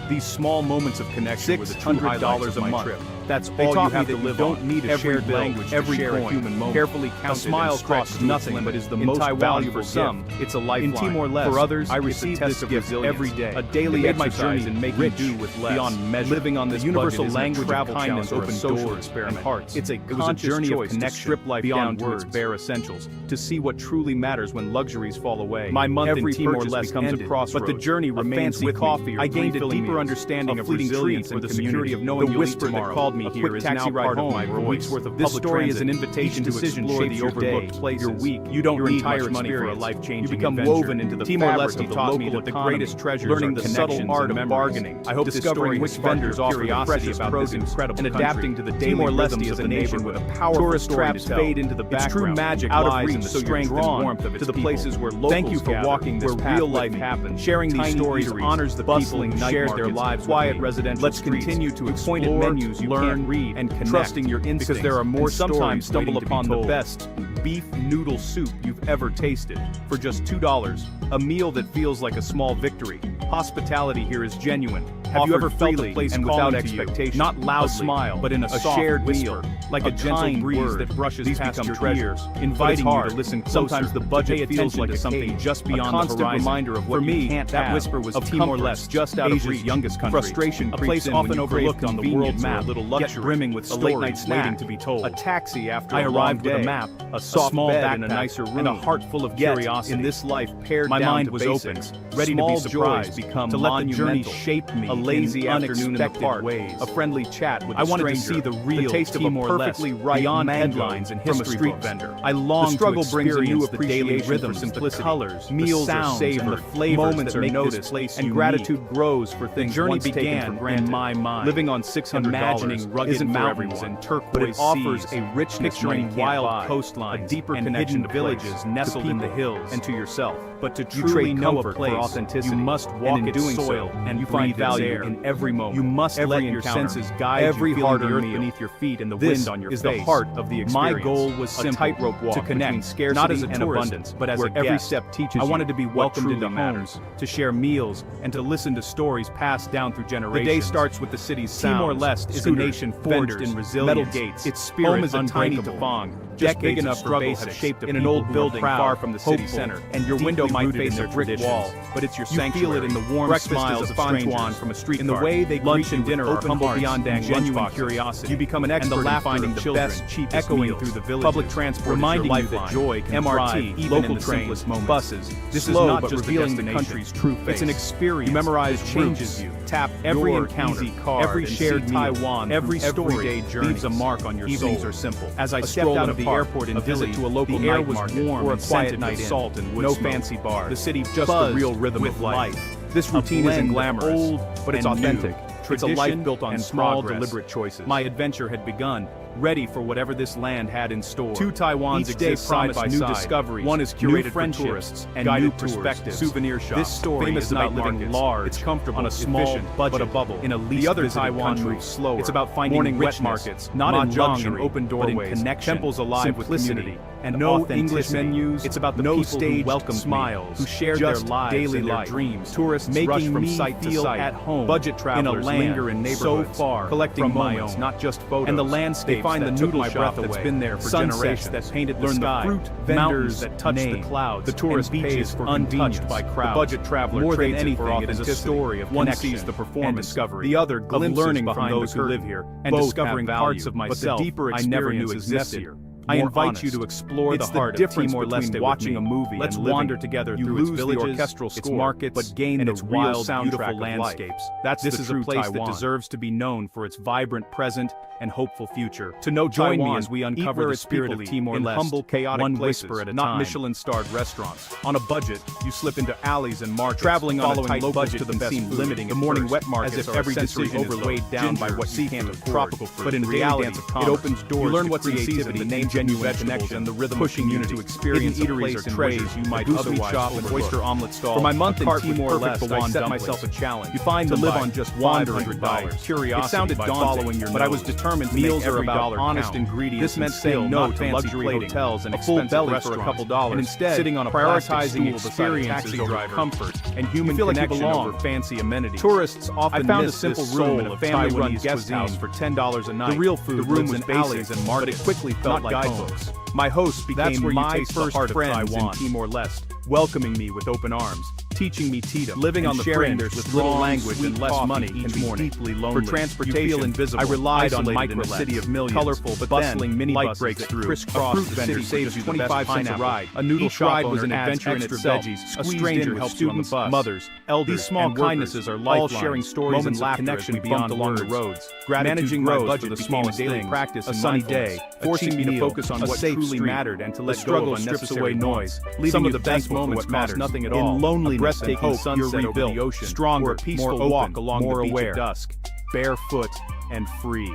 These small moments of connection were the $200 a month. That's all you have to live on. Don't need a shared language every share a human moment. Carefully counted. A smile costs nothing, but is the most valuable for some. It's a lifeline. In Timor-Leste, for others, I receive this gift every day. A daily exercise in making do with less. Beyond measure. Living on this universal language of kindness opens doors and hearts. It was a journey of connection. Strip life down to its bare essentials. To see what truly matters when luxuries fall away. My month in Timor-Leste becomes a crossroads, but the journey remains with coffee. I gained a deeper understanding of resilience and the security of knowing the whisper that called me here is now part of my voice. This story is an invitation to explore the overlooked places, your week. You don't need much money for a life-changing adventure. You become woven into the Timor-Leste taught me that the greatest treasures learning the subtle art of bargaining. I hope discovering which vendors offer the freshest produce and adapting to the daily rhythms of the nation with a powerful tourist traps fade into the background. Its true magic lies in the strength and warmth of its people. To the places where locals thank you for walking this path, real life happens. Sharing these stories honors the people who shared their lives. Quiet residential Let's continue to explore menus you learn, read, and connect. Trusting your instincts, because there are more sometimes stumble upon the best beef noodle soup you've ever tasted for just $2. A meal that feels like a small victory. Hospitality here is genuine. Have you ever felt a place and without expectation? Not loudly, a smile, but in a shared whisper, like a gentle breeze that brushes past your ears, inviting you to listen closer. Sometimes the budget feels like something just beyond the horizon. Reminder of what you can't have. That whisper was Timor-Leste, just out of Asia's youngest country. Frustration, a place often overlooked on the world map, a little luxury, brimming with a late night snack, waiting to be told. A taxi after I arrived with a map, a soft small bed in a nicer room, and a heart full of curiosity. In this life, pared down mind was open, ready to be surprised, become to let the journey shape me. A lazy afternoon in the park, a friendly chat with a stranger. I wanted to see the real taste of a perfectly ripe beyond headlines and history from a street vendor. I long to experience the daily rhythms, the colors, meals are savored, moments are noticed, and gratitude grows for things once taken for granted. In my mind, living on $600 imagining rugged mountains and turquoise but it offers a richness picturing wild coastline, a deeper connection to villages nestled in the hills, and to yourself. But to truly know a place, authenticity, you must walk its soil, and you find value in every moment. You must let your senses guide every hard-earned meal beneath your feet and the wind on your face. This is the heart of the experience. My goal was simple, a tightrope walk to connect scarcity not as a and tourist, abundance, but as where every step teaches. I wanted to be welcomed into homes, to share meals, and to listen to stories passed down through generations. The day starts with the city's sounds. Timor-Leste is a nation forged in resilience. Metal gates, its spirit is a tiny tafong, just big enough for basics, shaped in an old building far from the city center, and your window might face a brick wall, but it's your sanctuary. You feel it in the warm smiles of strangers from a street. In the way they lunch and dinner are humble beyond genuine curiosity. You become an expert in finding finding the best, cheapest echoing through the villages. Public transport reminding you that joy can thrive even in the simplest moments. Buses. This is not just revealing the country's true face. It's an experience. You memorize changes you. Tap every encounter, every shared Taiwan, every everyday journey leaves a mark on your soul. Evenings are simple. As I stepped out of the airport in Dili, to a local night market warm or a quiet night salt and wood. No fancy bars. The city just the real rhythm of life. This routine isn't glamorous, but it's authentic. It's a life built on small, deliberate choices. My adventure had begun, ready for whatever this land had in store. Two Taiwans exist side by side. New discoveries. One is curated for tourists and guided perspectives. Souvenir shops. This story is about living large, it's comfortable, on a small budget, but a bubble. In a least visited Taiwan moves slower. It's about finding wet markets, not in luxury, open doorways, connection, temples alive with community, and no English menus. It's about the people who welcome smiles, who share their lives daily life, dreams. Tourists rush from site to site at home. Budget travelers linger in neighborhoods so far, collecting moments, not just photos. And the landscape find the noodle shop that's been there for generations, that painted the sky, the fruit vendors that touch the clouds, the tourist beaches for untouched by crowds. The budget traveler more than anything, it is a story of one sees the performance discovery, the other glimpses learning behind those who live here, and discovering parts of myself I never knew existed. I invite you to explore the heart of Timor-Leste watching a movie. Let's wander together through its villages, orchestral score, its markets, but gain the wild, beautiful landscapes. This is a place that deserves to be known for its vibrant present and hopeful future. To know Join me as we uncover the spirit of Timor-Leste, in humble, chaotic one whisper at a time, not Michelin-starred restaurants. On a budget, you slip into alleys and markets, traveling on a tight budget to the best food. Limiting the morning wet markets, as if every decision is weighed down by what you can't afford. Tropical fruit. But in reality, it opens doors. You learn what's creativity, the name genuine vegetables, and the rhythm pushing you to experience eateries or treasures you might otherwise shop and oyster omelet stall. For my month in Timor-Leste, I set myself a challenge. You find to live on just $100. Curiosity, it sounded daunting, but I was determined. Meals are about honest ingredients. This meant saying no to luxury hotels and expensive restaurants for a couple dollars, and instead sitting on a prioritizing experiences over comfort and human connection over fancy amenities. Tourists often found a simple room in a family-run guest house for $10 a night. The real food lives in alleys and markets, but it quickly felt like guidebooks. My host became my first friends in Timor-Leste, welcoming me with open arms, teaching me Tita, living on the fringe with little language and less money each morning. Deeply lonely. For transportation, feel invisible, I relied on light in a city of millions, colorful but bustling minibuses breaks through. Crisscross a fruit vendor saves you 25 cents a ride. A noodle shop was an adventure in itself. A stranger helps you on the bus. Mothers, elders, these small kindnesses are lifelines, all sharing stories and laughter connection beyond along the roads. Managing my budget, the smallest daily practice, a sunny day, forcing me to focus on what truly mattered and to let go of unnecessary noise. Some of the best moments cost nothing at all. In loneliness and hope, sunset over the ocean, stronger, peaceful walk along the beach at dusk, barefoot and free.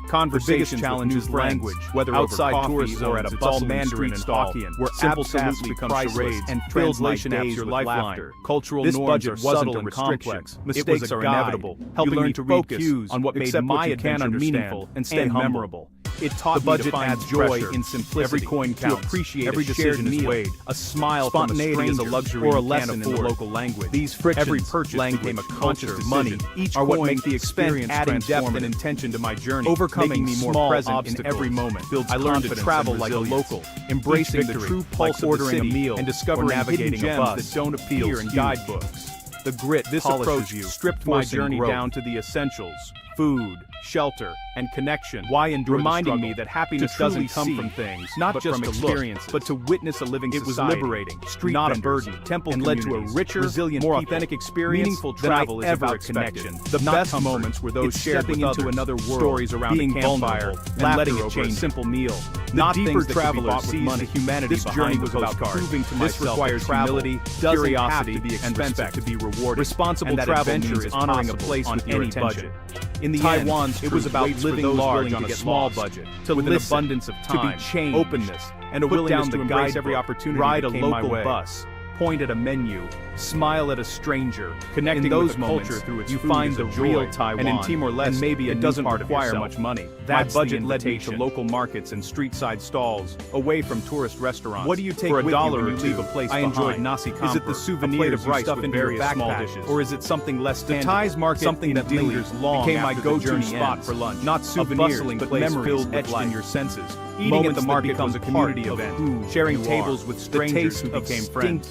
Conversations challenges language, whether outside tourist zones or at a bustling Mandarin and Hokkien, where simple tasks become charades and translation apps your lifeline. Cultural norms are subtle and complex. Mistakes are inevitable, helping me to focus on what made my adventure meaningful and stay memorable. It taught me to find joy in simplicity, every coin counts, to appreciate every decision is weighed, a smile from a stranger is a luxury or a lesson in the local language. These frictions, every purchase became a conscious decision. Money, each are what make the experience adding depth and intention to my journey, overcoming me more present in every moment. I learned to travel like a local, embracing the true pulse of the city and discovering navigating gems that don't appear in guidebooks. The grit this approach stripped my journey down to the essentials: food, shelter, and connection. Why endure reminding me that happiness doesn't come from things, not just from experiences, but to witness a living society. It was liberating, street not vendors, a burden, temple and led to a richer, resilient, more authentic experience. Meaningful travel is about connection. The best moments were those shared with others, into another world, stories around being the campfire, and letting it change a simple meal. Not deeper travelers sees the humanity. This journey was about proving to myself that humility, curiosity, and respect to be rewarded. Responsible travel means honoring a place on any budget. In the Taiwan, it was about living large on a small budget, with an abundance of time, to be changed, openness, and a willingness to embrace every opportunity. Ride a local bus, point at a menu, smile at a stranger, connecting those moments through its you find the real Taiwan. And in Timor-Leste, and maybe it doesn't require much money. That budget led me to local markets and street-side stalls, away from tourist restaurants. What do you take for $1 when you leave a place behind? I enjoyed nasi campur. Is it the souvenir of rice stuffed into various small dishes, or is it something less standard? The Thai's market, something that lingers long, became my go-to spot for lunch. Not souvenirs, but memories etched in your senses. Eating at the market becomes a community event, sharing tables with strangers who became friends.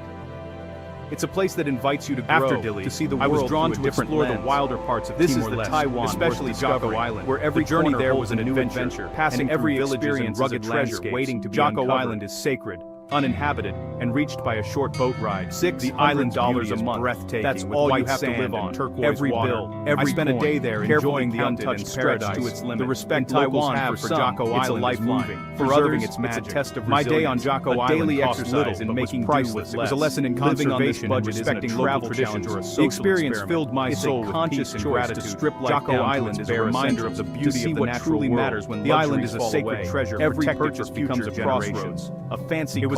it. It's a place that invites you to grow, After Dili, to see the I world was drawn through a to different explore the lens. wilder parts of This is the Timor-Leste, Taiwan especially worth Jocko discovering, Island, where every the journey corner there holds was a a new new adventure, adventure, passing and through every villages experience and is a rugged treasure landscapes. waiting to be Jocko uncovered. Island is sacred, uninhabited, and reached by a short boat ride. $600 $600 a is month. breathtaking. That's with all white you have to sand live and on. turquoise Every water. bill, every I spent a coin, day there carefully enjoying the counted untouched and stretched paradise. to its limit. The respect In Taiwan, locals have for for some, Jocko it's a Island is lifeline. moving. For Preserving others, its it's a magic. test of My day on resilience. Jocko A Island daily cost exercise little, in but making was do priceless. with It was a less. lesson in Living on this conservation and budget isn't a respecting travel local challenge traditions. or a The social experience experiment. filled my It's a soul with conscious peace and choice to gratitude. strip life Jocko down to Island its is a bare reminder essentials, of the to beauty see of the what natural truly world. matters when The island is luxuries a fall sacred away. treasure, Every protected purchase for becomes future a generations. crossroads. A fancy It was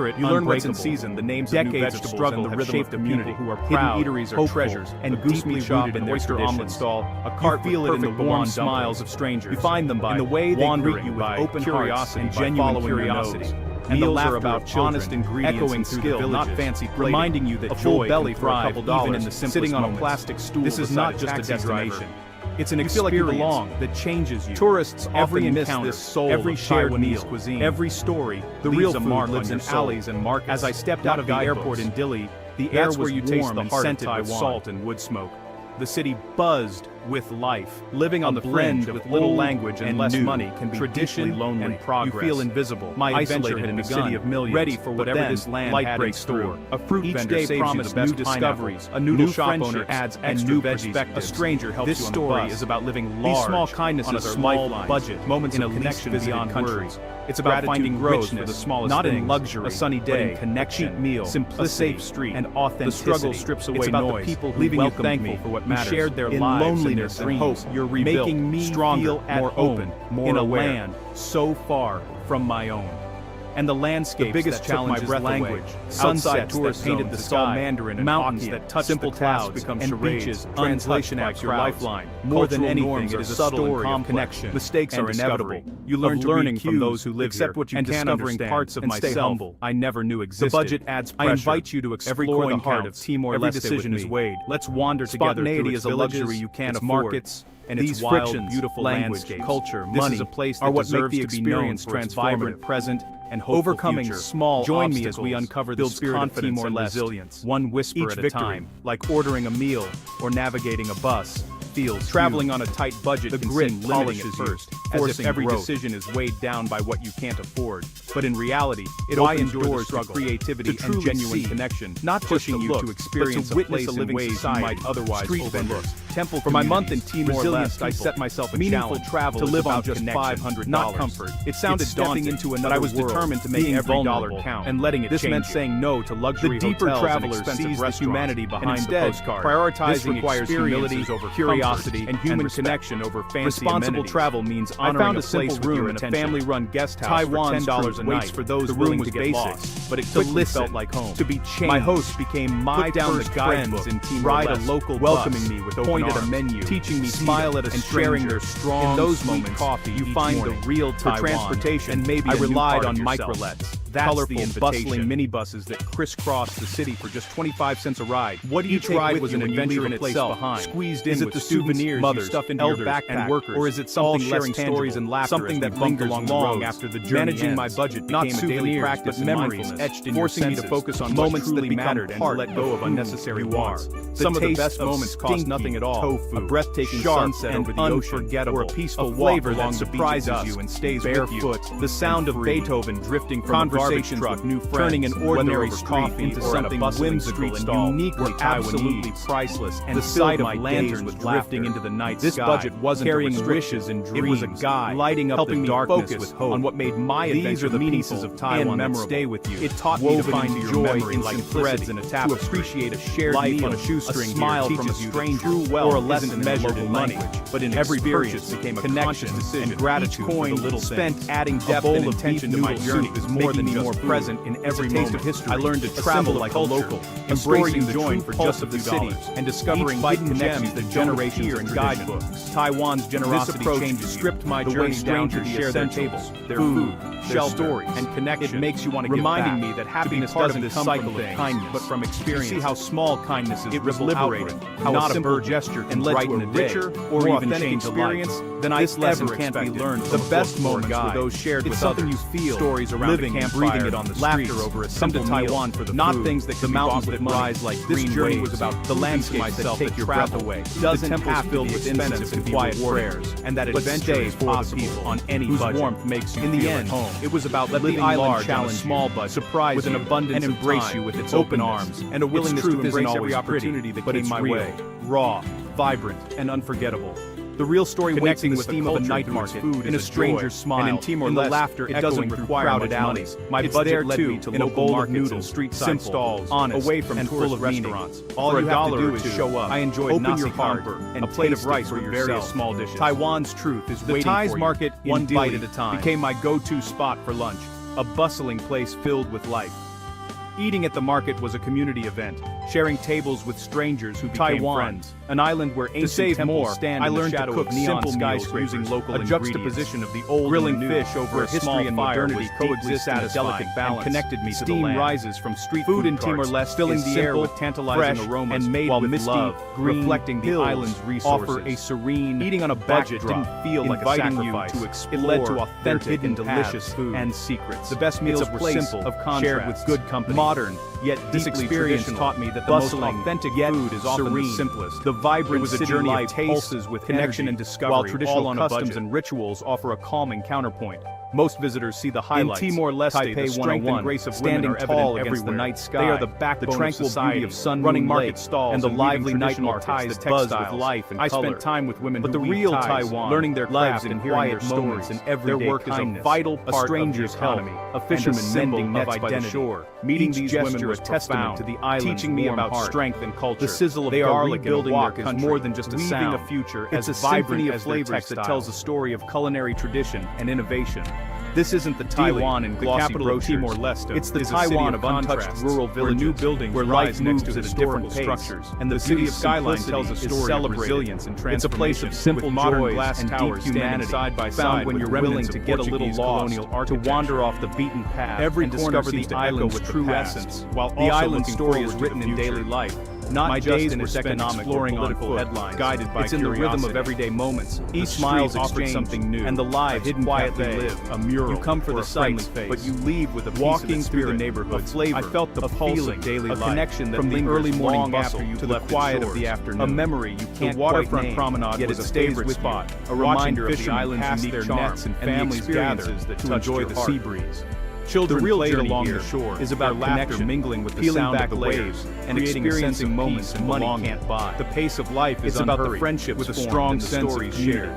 spirit, You learn what's in unbreakable. season, the names of new Decades of vegetables struggle and the have rhythm shaped of a community people who are Hidden proud, eateries are hopeful, treasures, and a goosely deeply shop rooted in an their oyster omelet traditions. stall, a You cart feel with it in the perfect warm blonde smiles dumplings. of strangers. You find them by in the way they wandering greet you with by open curiosity, hearts and by genuine following your curiosity. nose. And the Meals laughter are about of children, honest ingredients echoing and through skill, the not villages, fancy plating. reminding you that a full joy belly can for a thrive couple even dollars, in the simplest sitting on a moments. plastic stool. This is beside not a just a taxi driver. destination. It's an You feel like you experience belong. that changes you. Tourists Every often miss encounter, this soul every of shared Taiwanese meal, cuisine. every story, The leaves real a food mark lives on in your soul. alleys and markets. As I stepped not out of the airport guidebooks. in Dili, the air That's was where you taste warm the and heart of scented with Taiwan. salt and wood smoke. The city buzzed with life. Living on the fringe with little language and less money can be tradition lonely and progress. You feel invisible. My adventure had begun, city of millions, ready for whatever this land had in store. A fruit vendor promised new discoveries. A noodle shop owner adds extra veggies. A stranger helps you on the bus. This story is about living large. These small kindnesses on a small budget. Moments in a connection beyond words. It's about finding richness, the smallest not things, in luxury, a sunny day, a cheap meal, simplicity, a safe street, and authenticity. The struggle strips away noise, the people who leaving you thankful for what matters, shared their lives, loneliness and hope. You're rebuilt, making me stronger, more open, more in a land so far from my own. And the landscape, the biggest challenge is language. Sunsets that painted the sky, Mandarin and mountains that touch simple clouds become and beaches. Translation acts your lifeline. More than anything, it is a story of connection. Mistakes are inevitable. You learn to learning from those who live here, what you and discovering parts of myself I never knew existed. The budget adds pressure. I invite you to explore the heart of Timor-Leste. Every decision is weighed. Let's wander together. Spontaneity is a luxury you can't afford. Markets and these wild, beautiful language, culture, money is a place that are what make the experience transformative, present, and overcoming small join me as we uncover the spirit of Timor-Leste, resilience, one whisper at a time, like ordering a meal or navigating a bus. Feels traveling on a tight budget, the grit polishes first, as if every decision is weighed down by what you can't afford. But in reality, it opens doors to creativity and genuine connection, not pushing you to experience but to witness a living society you might otherwise overlook. Temple for my month in Timor-Leste, I set myself a challenge travel to live on just $500, not comfort. It sounded daunting into another, but I was determined to make every dollar count and letting it change. This meant saying no to luxury hotels. The deeper traveler sees the humanity behind the postcard. Prioritizing humility over curiosity and human connection over fancy responsible travel means honoring a simple room in a family-run guest house Taiwan's for $10 a night for those willing to get lost. But it quickly felt like home. To be changed. My host became my first friends in Timor-Leste. Ride a local welcoming me with open arms, a menu, teaching me smile at a and sharing their strong, in those moments, coffee. You find the real Taiwan. For transportation, and maybe I relied on microlets. Colorful, bustling minibuses that crisscross the city for just 25 cents a ride. What each ride was an adventure in itself. Behind. Squeezed in with the souvenirs, mothers, stuff into your backpack, and workers, or is it something sharing stories and laughter, something that lingers long after the journey managing ends. My budget became not a daily practice, but memories etched in forcing your senses, me to focus on moments that mattered and to let go of unnecessary wants. Some of the best moments cost nothing at all. Tofu, a breathtaking sunset over the ocean, or a peaceful flavor that surprises you and stays barefoot. The sound of Beethoven drifting from a garbage truck, new friends, turning an ordinary street into something whimsical and uniquely absolutely priceless. And the sight of lanterns drifting into the night sky. This budget wasn't carrying wishes and dreams. It was a guide, lighting up the darkness with hope on what made my adventure the pieces of Taiwan that stay with you. It taught me to find joy in like threads in a tapestry, to appreciate a shared life on a shoestring, a smile from a stranger, or a lesson measured in money, but in every purchase became a connection and gratitude for the little spent adding depth and intention to my journey is more than more present in every taste of history. I learned to travel like a local, embracing the joy for just of the city, and discovering hidden gems that generations in guidebooks. Taiwan's generosity changes stripped my journey down to share their tables, their food, shelter, and connection. It makes you want to give back, reminding me that happiness doesn't come from kindness, but from experience. See how small kindness is liberating, how not a simple gesture can brighten a richer or even change experience than I ever can't be learned. The best moments were those shared with others. You feel stories around living and breathing it on the streets, laughter over a simple Taiwan for the not food, things that the mountains that rise like this journey was about the landscape that take your breath away. Doesn't have filled with incense and quiet prayers, and that adventure is possible on any budget. Warmth makes you in the end home. It was about letting the island challenge small budget, surprise with an abundance and embrace you with its open arms and a willingness to embrace every opportunity that came my way. Raw, vibrant, and unforgettable. The real story waits in the steam of a night market, in a stranger's smile, and in Timor-Leste, the laughter it doesn't require crowded alleys. My budget led me to local bowl of noodles, street-side stalls, honest, away from and full of restaurants. All you have to do is show up. I enjoyed nasi campur and a plate of rice for various small dishes. Taiwan's truth is waiting for you. The Thai's market, one bite at a time, became my go-to spot for lunch, a bustling place filled with life. Eating at the market was a community event, sharing tables with strangers who became friends. An island where ancient temples stand in the shadow of neon skyscrapers, using local ingredients. A juxtaposition of the old grilling and new, fish over a history and modernity coexist in a delicate balance, and connected me to the land. Steam rises from street food in Timor-Leste, filling the air with tantalizing aromas, and made while with misty, green, reflecting the island's resources. Offer a serene, eating on a budget didn't feel like a sacrifice. To explore it led to authentic and delicious food and secrets. The best meals were simple, of contrast, shared with good company. modern, yet this experience taught me that the most authentic food is often the simplest. The vibrant city life pulses with connection and discovery, while traditional customs and rituals offer a calming counterpoint. Most visitors see the highlights. In Timor-Leste, the strength and grace of standing tall against the night sky. They are the backbone of society, of sun-running market stalls and the lively night markets that buzz with life and color. I spent time with women who weave real Taiwan, learning their craft and hearing their stories and everyday work is a vital part of the economy. A fisherman mending nets by the shore. Meeting these women was a testament to the island's teaching me about strength and culture. The sizzle of garlic in a wok is more than just a sound. A future it's as vibrant as flavors that tells a story of culinary tradition and innovation. This isn't the Taiwan and glossy brochures. Timor-Leste. It's the Taiwan of untouched rural villages, new buildings where life moves at a different structures, and the city of skyline tells a story of resilience and transformation. It's a place of simple modern glass and towers humanity side by side, when you're willing to get a little lost, to wander off the beaten path, and discover the island's true essence. While the island story is written in daily life, not just in its economic or political headlines. Guided by it's in the rhythm of everyday moments. Each smile offers something new, and the lives hidden quietly live. A mural, you come for the sights, but you leave with a walking through the neighborhood. Flavor, I felt the pulse of daily life, a connection that from the early morning bustle to the quiet of the afternoon. A memory you can't waterfront promenade yet was a favorite spot. A reminder of the island's unique charm, and families gather to enjoy the sea breeze. Children played along the shore is about connection, mingling with the sound of the waves, and experiencing moments money can't buy. The pace of life is about the friendships with a strong sense of shared.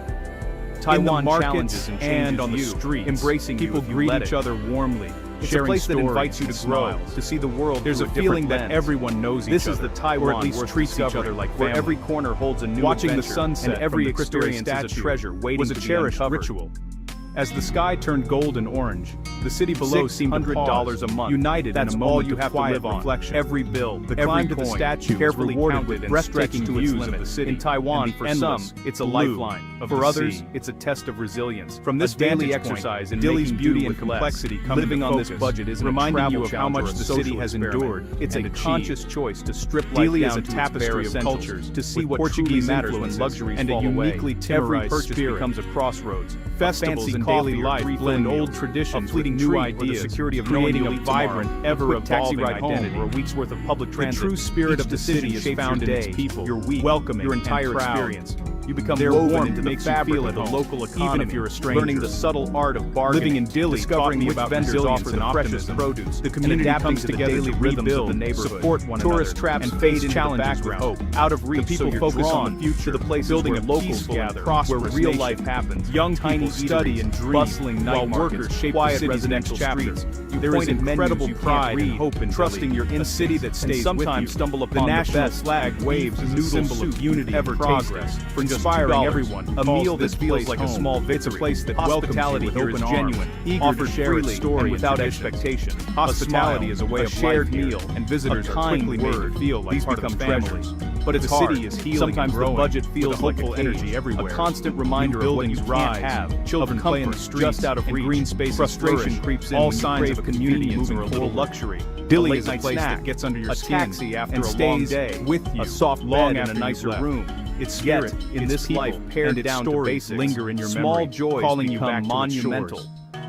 Taiwan challenges and on the streets, embracing people greet each other warmly. It's a place that invites you to grow, to see the world. There's a feeling that everyone knows each other. This is the Taiwan, or at least treats each other like family. Where every corner holds a new adventure, watching the sunset and every experience is a treasure waiting to be cherished ritual. As the sky turned gold and orange, the city below seemed $600 a month. United, that's in a all you have to live on. Reflection. Every bill, the climb to the statue, carefully rewarded with breathtaking views of the city. In Taiwan, for some, it's a lifeline. For others, it's a test of resilience. From this daily exercise in Dili's beauty and complexity, living on this budget is reminding you of how much the city has endured. It's a conscious choice to strip life down to a tapestry of cultures, to see what Portuguese matters when luxuries and a uniquely Timorized purchase becomes a crossroads. Festivals and daily life blend old traditions, fleeting new ideas, the security of creating a vibrant, ever-evolving identity, or a week's worth of public transit. The true spirit of the city is found in its people, your week, welcoming, your entire experience. You become woven into the fabric of the local economy, even if you're a stranger. Learning the subtle art of bargaining, living in Dili, discovering which vendors offer the freshest produce. The community comes together to rebuild the neighborhood, support one another, tourist traps and fade into challenges with hope. Out of reach, the people focus on the future, the place building a locals gather, where real life happens. Young people study and dream, bustling night markets, quiet residential streets. There is incredible pride and hope in trusting you're in a city that stays with you. Sometimes stumble upon the national flag waves as a symbol of unity and progress. Inspiring everyone, a meal that feels like a small victory. It's a place that hospitality here is genuine, eager to share its story without expectation. Hospitality is a way of shared meal, and visitors are quickly made to feel like part of families. But the city is healing. Sometimes the budget feels like a energy everywhere. A constant reminder of what you can't have. Children play in the streets just out of reach. Green space frustration creeps in. All signs of a community or a little luxury. Dili is a place that gets under your skin, taxi after and a long day with you, a soft long and a nicer room. Its spirit in this life pared down to basics linger in your memory. Small joys calling you back monumental.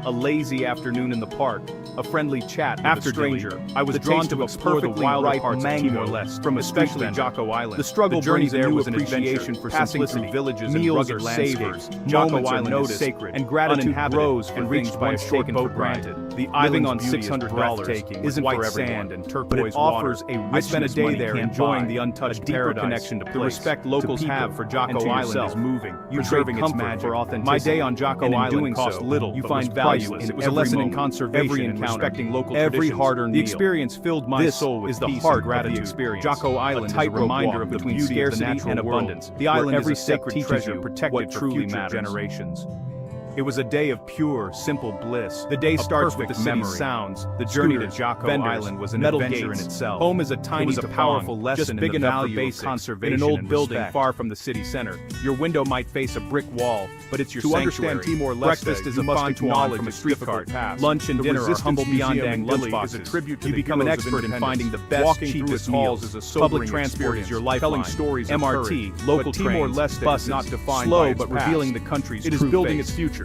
A lazy afternoon in the park, a friendly chat with a stranger. I was drawn to explore the wild parts of Timor-Leste, from especially Jocko Island. The struggle journey there was an appreciation for simplicity. Villages and rugged landscapes. Jocko Island is sacred, and gratitude grows and reached by a short boat granted. The island on $600 isn't for sand and turquoise water. I spent a day there enjoying the untouched paradise. Connection to the respect locals have for Jocko Island is moving. You trade comfort for authenticity. My day on Jocko Island cost little. You find value. It was a lesson in conservation and respecting local traditions. Every hard-earned meal. The experience filled my soul with peace and gratitude. Jocko Island is a reminder of between scarcity and abundance. The island is a sacred treasure protected for future generations. It was a day of pure, simple bliss. The day starts with the city's sounds. The journey to Jocko Island was an adventure in itself. Home is a tiny, powerful lesson in the value of conservation in an old building far from the city center. Your window might face a brick wall, but it's your sanctuary. To understand Timor-Leste, breakfast is a font knowledge from a streetcar path. Lunch and dinner are humble beyond lunchboxes. Is a tribute to you become an expert in finding the best, cheapest halls as a sobering experience. Your life telling stories. MRT, local Timor-Leste bus not defined slow, but revealing the country's. It is building its future.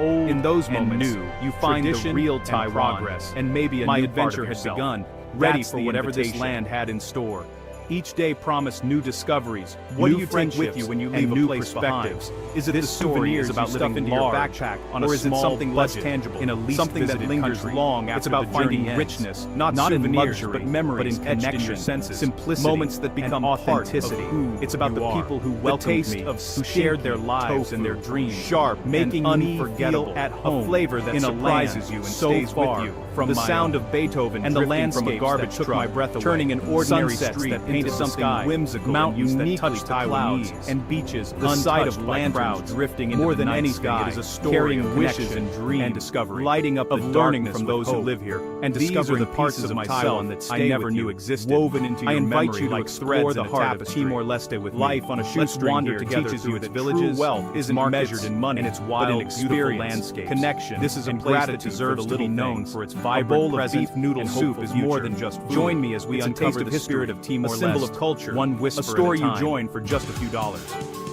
old in those and moments, new, you find the tradition real and Taiwan, progress, and maybe a my new adventure part of had yourself. begun, ready That's for the whatever this invitation. land had in store. Each day promised new discoveries, What new do you take with friendships, you when you and leave a new place perspectives. behind? Is it This the story souvenirs is about you living stuff into your large, backpack on a or is it small something less budget, tangible, in a least something that visited lingers country? long It's after about the journey finding ends? richness, not in in luxury, luxury, but memories but in etched in connection, your senses, simplicity, moments that become and part of authenticity. who It's about you the are. people who The welcomed taste me, of who shared their stinky lives and their tofu, dreams, sharp, making and me unforgettable, feel at home a flavor that in a surprises land you and so stays far with you from the sound of Beethoven and the landscape from a garbage took my breath away, turning an ordinary street that painted something whimsical, mountains that touched the clouds, and beaches the sight of lanterns drifting into more than anything. It is a story of wishes and dreams and discovery, lighting up the darkness from those who live here, and discovering the parts of myself that I never knew existed, woven into your memory. I invite you to explore the heart of Timor-Leste with life on a shoestring here teaches you that its wealth isn't measured in money, and its wild, beautiful landscape, connection. This is a place that deserves to be known for its vibrant bowl of beef noodle soup is more than just food. Join me as we uncover the spirit of Timor-Leste, a symbol of culture, one whisper, a story you join for just a few dollars.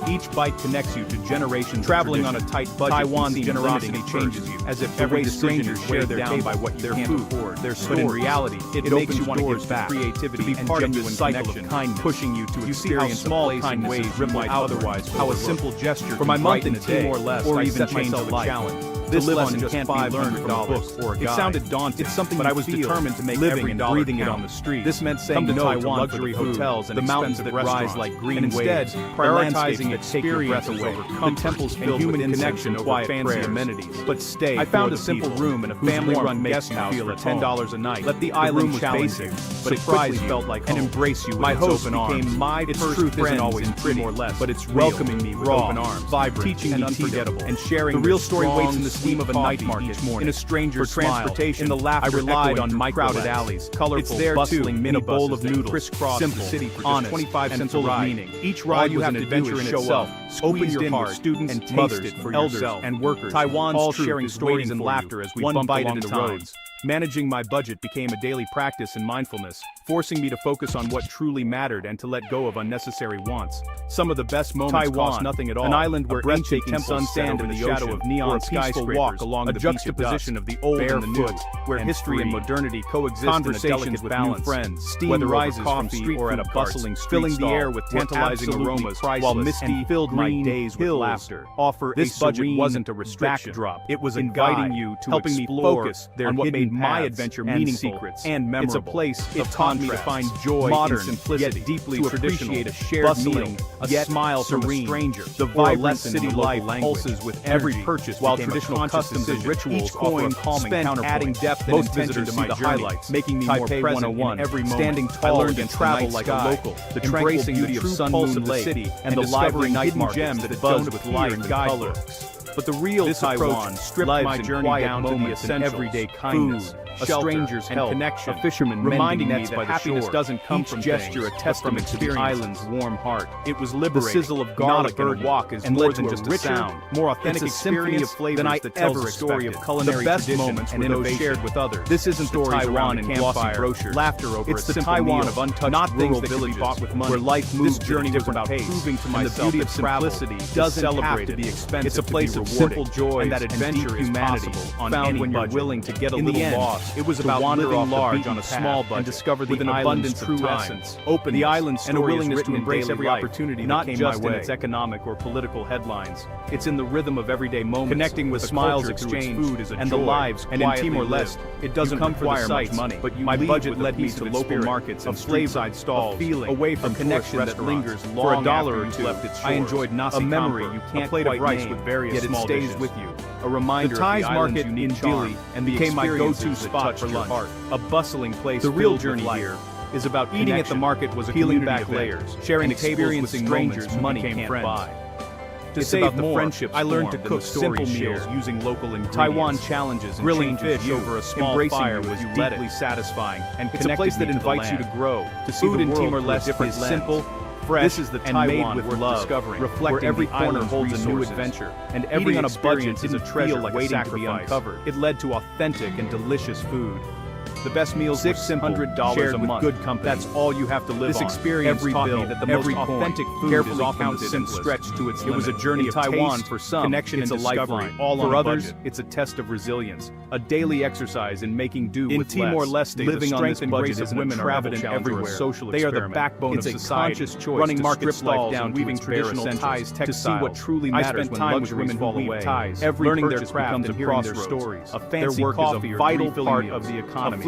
Each bite connects you to generations. Traveling on a tight budget, Taiwan's generosity changes you, as if every strangers share their table by what you can't afford. But in reality, it makes you want to give back, creativity, to be part of the cycle of kindness, pushing you to experience small kind ways ripple otherwise. How a simple gesture for my month in Timor-Leste, or even change a challenge. This lesson can't be learned from a book or a guide. It sounded daunting, but I was determined to make every dollar breathing it on the street. This meant saying no to luxury hotels and the mountains that rise like green waves, prioritizing experience away, the temples filled with connection over fancy amenities. But stay. I found a simple room in a family-run guest house for $10 a night. Let the island challenge you, but it quickly felt like and embrace you. My host became my first friend in Timor-Leste, but it's welcoming me with open arms, vibrant, teaching and unforgettable, and sharing the real story waits in the steam of a night market each morning. In a stranger's transportation, in the laughter, I relied on my crowded alleys, colorful, bustling mini bowl of noodles, crisscross simple, the city for just 25 cents a ride. Meaning. Each ride was an adventure in itself. Open your heart, students and mothers, elders and workers, Taiwan's all sharing stories and laughter as we bumped along the roads. Managing my budget became a daily practice in mindfulness, forcing me to focus on what truly mattered and to let go of unnecessary wants. Some of the best moments cost nothing at all. An island where ancient temples stand in the shadow of neon skyscrapers, walk along a juxtaposition of the old and the new, where history and modernity coexist in a delicate balance. Friends, steam rises from street or at a bustling street filling the air with tantalizing aromas, while misty filled my days with laughter. Offer this budget wasn't a restriction. It was inviting you to helping me focus on what made my adventure meaningful and memorable. It's a place it taught me to find joy in simplicity, yet deeply to appreciate a shared meal, a smile from a stranger. The vibrant city life pulses with every purchase, while traditional customs and rituals offer a calming counterpoint. Adding depth and intention to my highlights, making me more present in every moment. Standing tall against travel like a local, the tranquil beauty of Sun Moon Lake, and the lively hidden gems that buzz with life and color. But the real Taiwan stripped my journey down to the essentials: everyday kindness, a stranger's help, connection, a fisherman reminding me that happiness doesn't come from gesture, a testament to the island's warm heart. It was liberating. The sizzle of garlic and a walk is more than just a sound, more authentic experience of flavors than I that tells a story of culinary tradition and innovation shared with others. This isn't the Taiwan and glossy brochures, laughter over it's the Taiwan of untouched not rural villages bought with money, where life moves. This journey was about proving to myself that simplicity doesn't have to be expensive. It's a place of simple joy, and that adventure is possible found when you're willing to get a little lost. It was about wander off large on a small budget and discover the abundance of time, open the island's and a willingness to embrace every opportunity not that came just my way. In its economic or political headlines. It's in the rhythm of everyday moments, connecting with smiles exchanged food is a and joy. The lives and in Timor-Leste, it doesn't require much money, but my budget led me to local markets and street-side stalls, away from connection that lingers long for $1 or two. I enjoyed nasi memory you can't a plate of rice with various small dishes with you. A reminder the Thais market in Dili and became my go-to spot for lunch. A bustling place. The real journey here is about eating at the market was a peeling back layers, sharing tables with strangers money can't buy. To save more, friendship I learned to cook simple meals using local ingredients. Taiwan challenges and grilling fish over a small fire was deeply satisfying, and it's a place that invites you to grow. To see food in Timor-Leste is simple. Fresh, this is the Taiwan with love, discovering, reflecting where every corner holds a new adventure, and every on a budget is a treasure like waiting to be uncovered. It led to authentic and delicious food. The best meals $600 shared a month. With good company. That's all you have to live on. This experience taught me that the most authentic food is often stretched to its limit. It was a journey of Taiwan for some, connection and discovery. For others, it's a test of resilience, a daily exercise in making do with less. In Timor-Leste, living on this budget as women are evident everywhere. They are the backbone of society, running market stalls and weaving traditional ties to see what truly matters when luxuries fall away. Learning their craft and hearing their stories. A fancy coffee is a vital part of the economy.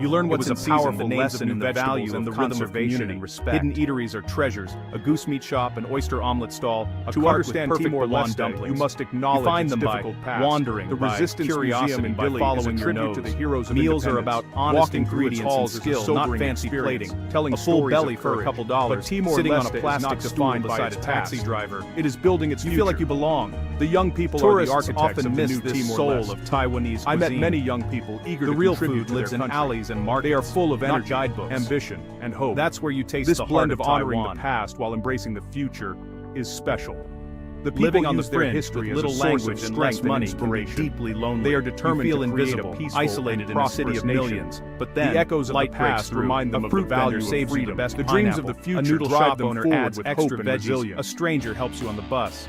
You learn what's It in was a season, powerful the names lesson of in new the vegetables value and the of rhythm of conservation community. and respect. Hidden eateries are treasures, a goose meat shop, an oyster omelet stall, a To cart understand with perfect Timor-Leste, dumplings. you must acknowledge You find its them by difficult past. wandering, The by Resistance curiosity, Museum in by Dili following is a your tribute to nose. the heroes of Meals are independence. about honest Walking through its ingredients and halls is skill, a not sobering fancy experience, plating. telling A full stories belly of for a courage. couple dollars, But Timor-Leste sitting on a is plastic not stool defined by beside its a taxi past. driver. It is building its You future. feel like you belong. The young people Tourists are the architects often of the miss new this Timor-Leste. soul of Taiwanese I met cuisine. many young people eager The to real contribute food to lives their in country. alleys and markets, They are full of not energy, guidebooks. ambition, and hope. That's where you taste This the blend heart of honoring Taiwan. the past while embracing the future is special. The people Living on the use their fringe, history with as little a source of language and strength less and money, can be inspiration. deeply lonely. They are determined You feel to create invisible, a peaceful isolated and in a city of prosperous nation. millions. But then, The echoes of light the breaks past through. remind them A of the fruit value vendor of saves you the freedom. best The dreams of pineapple. the future A noodle drive shop them owner forward adds with extra hope and veggies. resilience. A stranger helps you on the bus.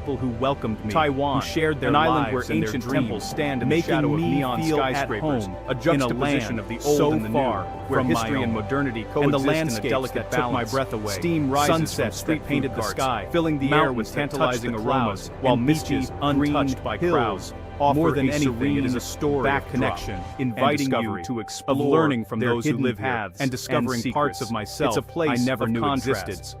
people who welcomed me, Taiwan, who shared their an island lives where and ancient their dreams, temples stand in the making shadow of me neon feel at skyscrapers, home a juxtaposition in a of the land old so and the new, far where from history my and own. modernity And coexist the in a landscapes delicate that took my balance. breath away. Steam rises Sunsets from that street painted food the carts, sky, filling the air with mountains that touched tantalizing the aromas, clouds, while and beaches beaches untouched by green crowds. hills Offer More than a anything, serene it is a story back of connection, drop, inviting and you to discovery, explore of learning from their those who hidden live here, paths and discovering secrets. parts of myself It's a place I never of knew contrasts, existed.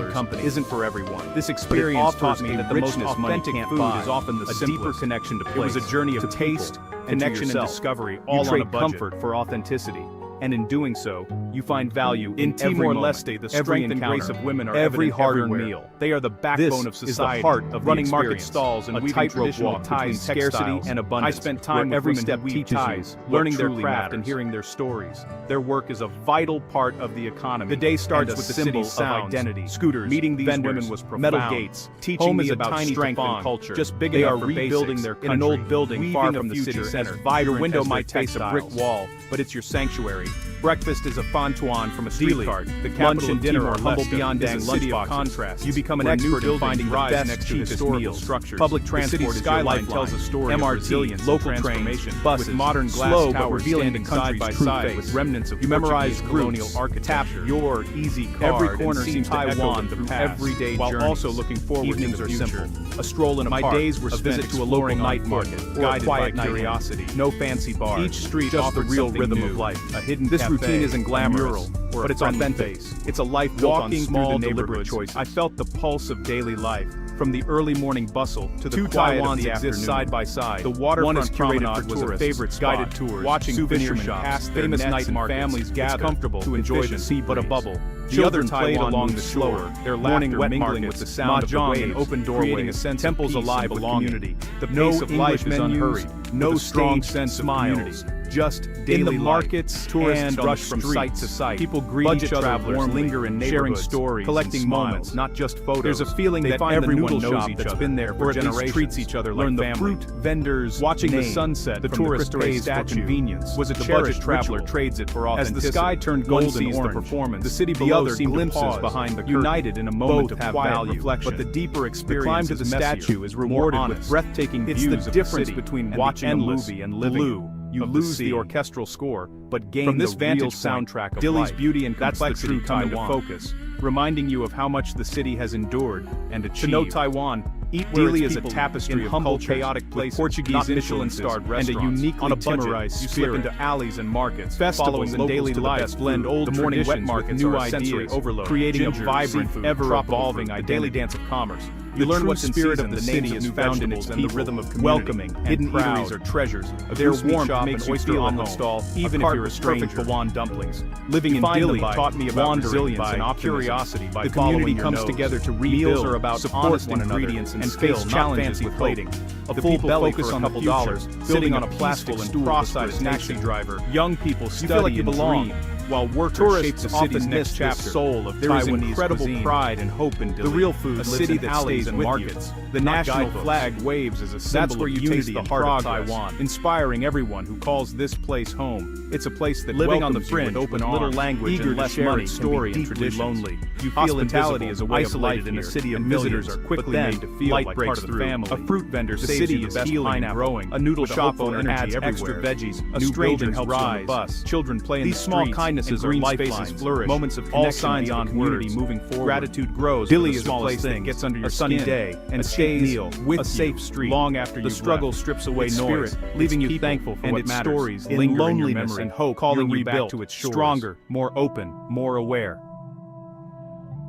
good company isn't for everyone. This experience taught me that the most authentic food is often a deeper connection to place. It was a journey of taste, connection, and discovery, all on a budget. Comfort for authenticity. And in doing so, you find value in Timor-Leste. The strength and grace of women are every hard-earned meal. They are the backbone of society, is the heart of running market stalls and weaving traditional ties, scarcity and abundance. I spent time every step teaches learning their craft and hearing their stories. Their work is a vital part of the economy. The day starts with the symbol of identity. Scooters, meeting these women was profound. Metal gates, teaching me about strength and culture. Just big enough for rebuilding their country. In an old building far from the city center. Your window might face a brick wall, but it's your sanctuary. Breakfast is a fantuan from a street cart. The lunch and dinner are humble beyond dang lunchboxes. Contrast. You become an expert in finding the best next to historical structures. Public transport is your lifeline. Tells a story of resilience, local transformation, buses, with modern glass towers standing side by side with remnants of Portuguese colonial architecture. Tap your easy card. Every corner seems Taiwan through everyday while also looking forward to the future. A stroll in a park. My days were spent visit to a local night market, guided by curiosity. No fancy bars. Each street just the real rhythm of life. A hidden This cafe, routine isn't glamorous, but it's authentic. It's a life built on small, deliberate choices. I felt the pulse of daily life. From the early morning bustle to the quiet of the afternoon. Side by side. The waterfront promenade was a favorite spot. Guided tours, watching souvenir shops, famous night markets, families gather comfortable to enjoy the sea, but a bubble. The other played along the shore, their laughter mingling with the sound of the waves, and open doorways, creating a sense temples of alive with community. The pace of life is unhurried, no strong sense of community. Just daily markets, tourists rush from site to site. People greet each other warmly, linger in sharing stories, collecting moments, not just photos. There's a feeling that everyone knows each other, been there for generations, treats each other like family. Fruit vendors, watching the sunset, the tourist pays for convenience. Was it the budget traveler trades it for authenticity? As the sky turned golden orange, the performance, the city below seemed glimpses behind the curtain, united in a moment of quiet reflection. But the deeper experience, the climb to the statue is rewarded with breathtaking views of the difference between watching a movie and living. You lose the orchestral score, but gain from this vantage soundtrack of Dili's beauty and complexity come into focus, reminding you of how much the city has endured and achieved. To know Taiwan, Dili is a tapestry of humble, chaotic places, Portuguese Michelin-starred restaurants, and a uniquely timberized you slip into alleys and markets, festivals and daily life blend old the morning wet markets new ideas, overload, creating a vibrant, ever-evolving daily dance of commerce. You learn what the spirit of the city is found in its people, and the rhythm of welcoming, hidden eateries or treasures. Their warmth makes you feel at home. Even if you're a stranger, Bawan dumplings. Living in Dili taught me about resilience and curiosity. The community comes together to rebuild, are about honest ingredients and face challenges with plating. A full belly focus on a couple dollars, sitting on a plastic stool beside a taxi driver. Young people study and dream, while workers shape the city's next chapter. Soul of there is incredible pride and hope in Dili. The real food, a city that stays in markets. The national flag waves as a symbol of unity the heart of Taiwan, inspiring everyone who calls this place home. It's a place that living on the fringe, open little language and less money, story and tradition. Lonely. You feel hospitality is a way isolated in a city of visitors are quickly made to feel like part of the family. A fruit vendor saves you the best pineapple, growing. A noodle shop owner adds extra veggies. A stranger helps on the bus. Children play in the streets. These small kindnesses are lifelines, flourish. Moments of all signs beyond community moving forward. Gratitude grows. Dili is a place that gets under your sunny day and stays with a safe street long after the struggle strips away noise, leaving you thankful for what matters. Stories in loneliness and hope, calling you back to its shores. Stronger, more open, more aware.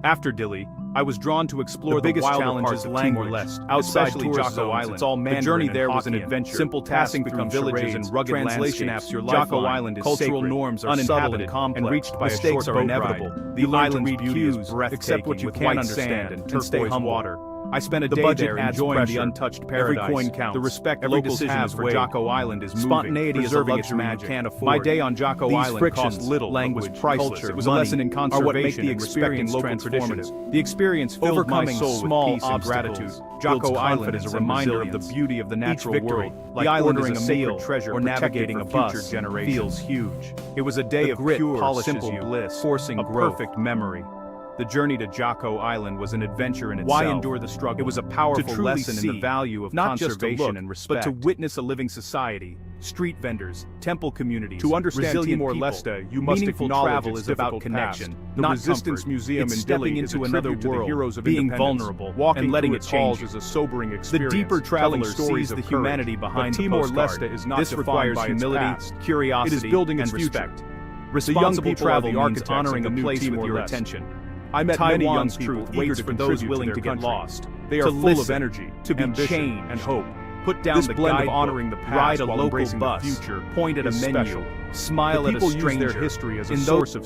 After Dili, I was drawn to explore the biggest challenges of Timor-Leste. Outside Jocko Island, it's all Mandarin. The journey there was an adventure. Simple passing through villages and rugged landscapes. Jocko Island is cultural norms are subtle and complex, and reached by a short boat ride. The island's beauty is breathtaking, except what you can't understand and turquoise water. I spent a day there enjoying the untouched paradise. Every coin counts. The respect locals have for Jocko Island is moving. Spontaneity is a luxury you can't afford. My day on Jocko Island cost little. Language, priceless. It was a lesson in conservation what make the experience local traditions. The experience filled my soul with peace and gratitude. Jocko Island is a reminder of the beauty of the natural world. The island is a sacred treasure or navigating a bus feels huge. It was a day of pure, simple bliss, forcing a perfect memory. The journey to Jocko Island was an adventure in itself. Why endure the struggle? It was a powerful lesson in the value of conservation and respect, but to witness a living society, street vendors, temple communities. To understand Timor-Leste, you must acknowledge travel is about connection. The Resistance Museum in Dili into another world, heroes of being vulnerable, walking and letting it change is a sobering experience. The deeper traveler sees the humanity behind Timor-Leste is not defined by humility, curiosity, it is building and respect. Responsible travel means honoring a place with your attention. I met many young people eager for those willing to get lost. They are full of energy, to be changed and hope. Put down the blend of honoring the past, ride a local bus, future, point at a menu, smile at a stranger. People use their history as a source of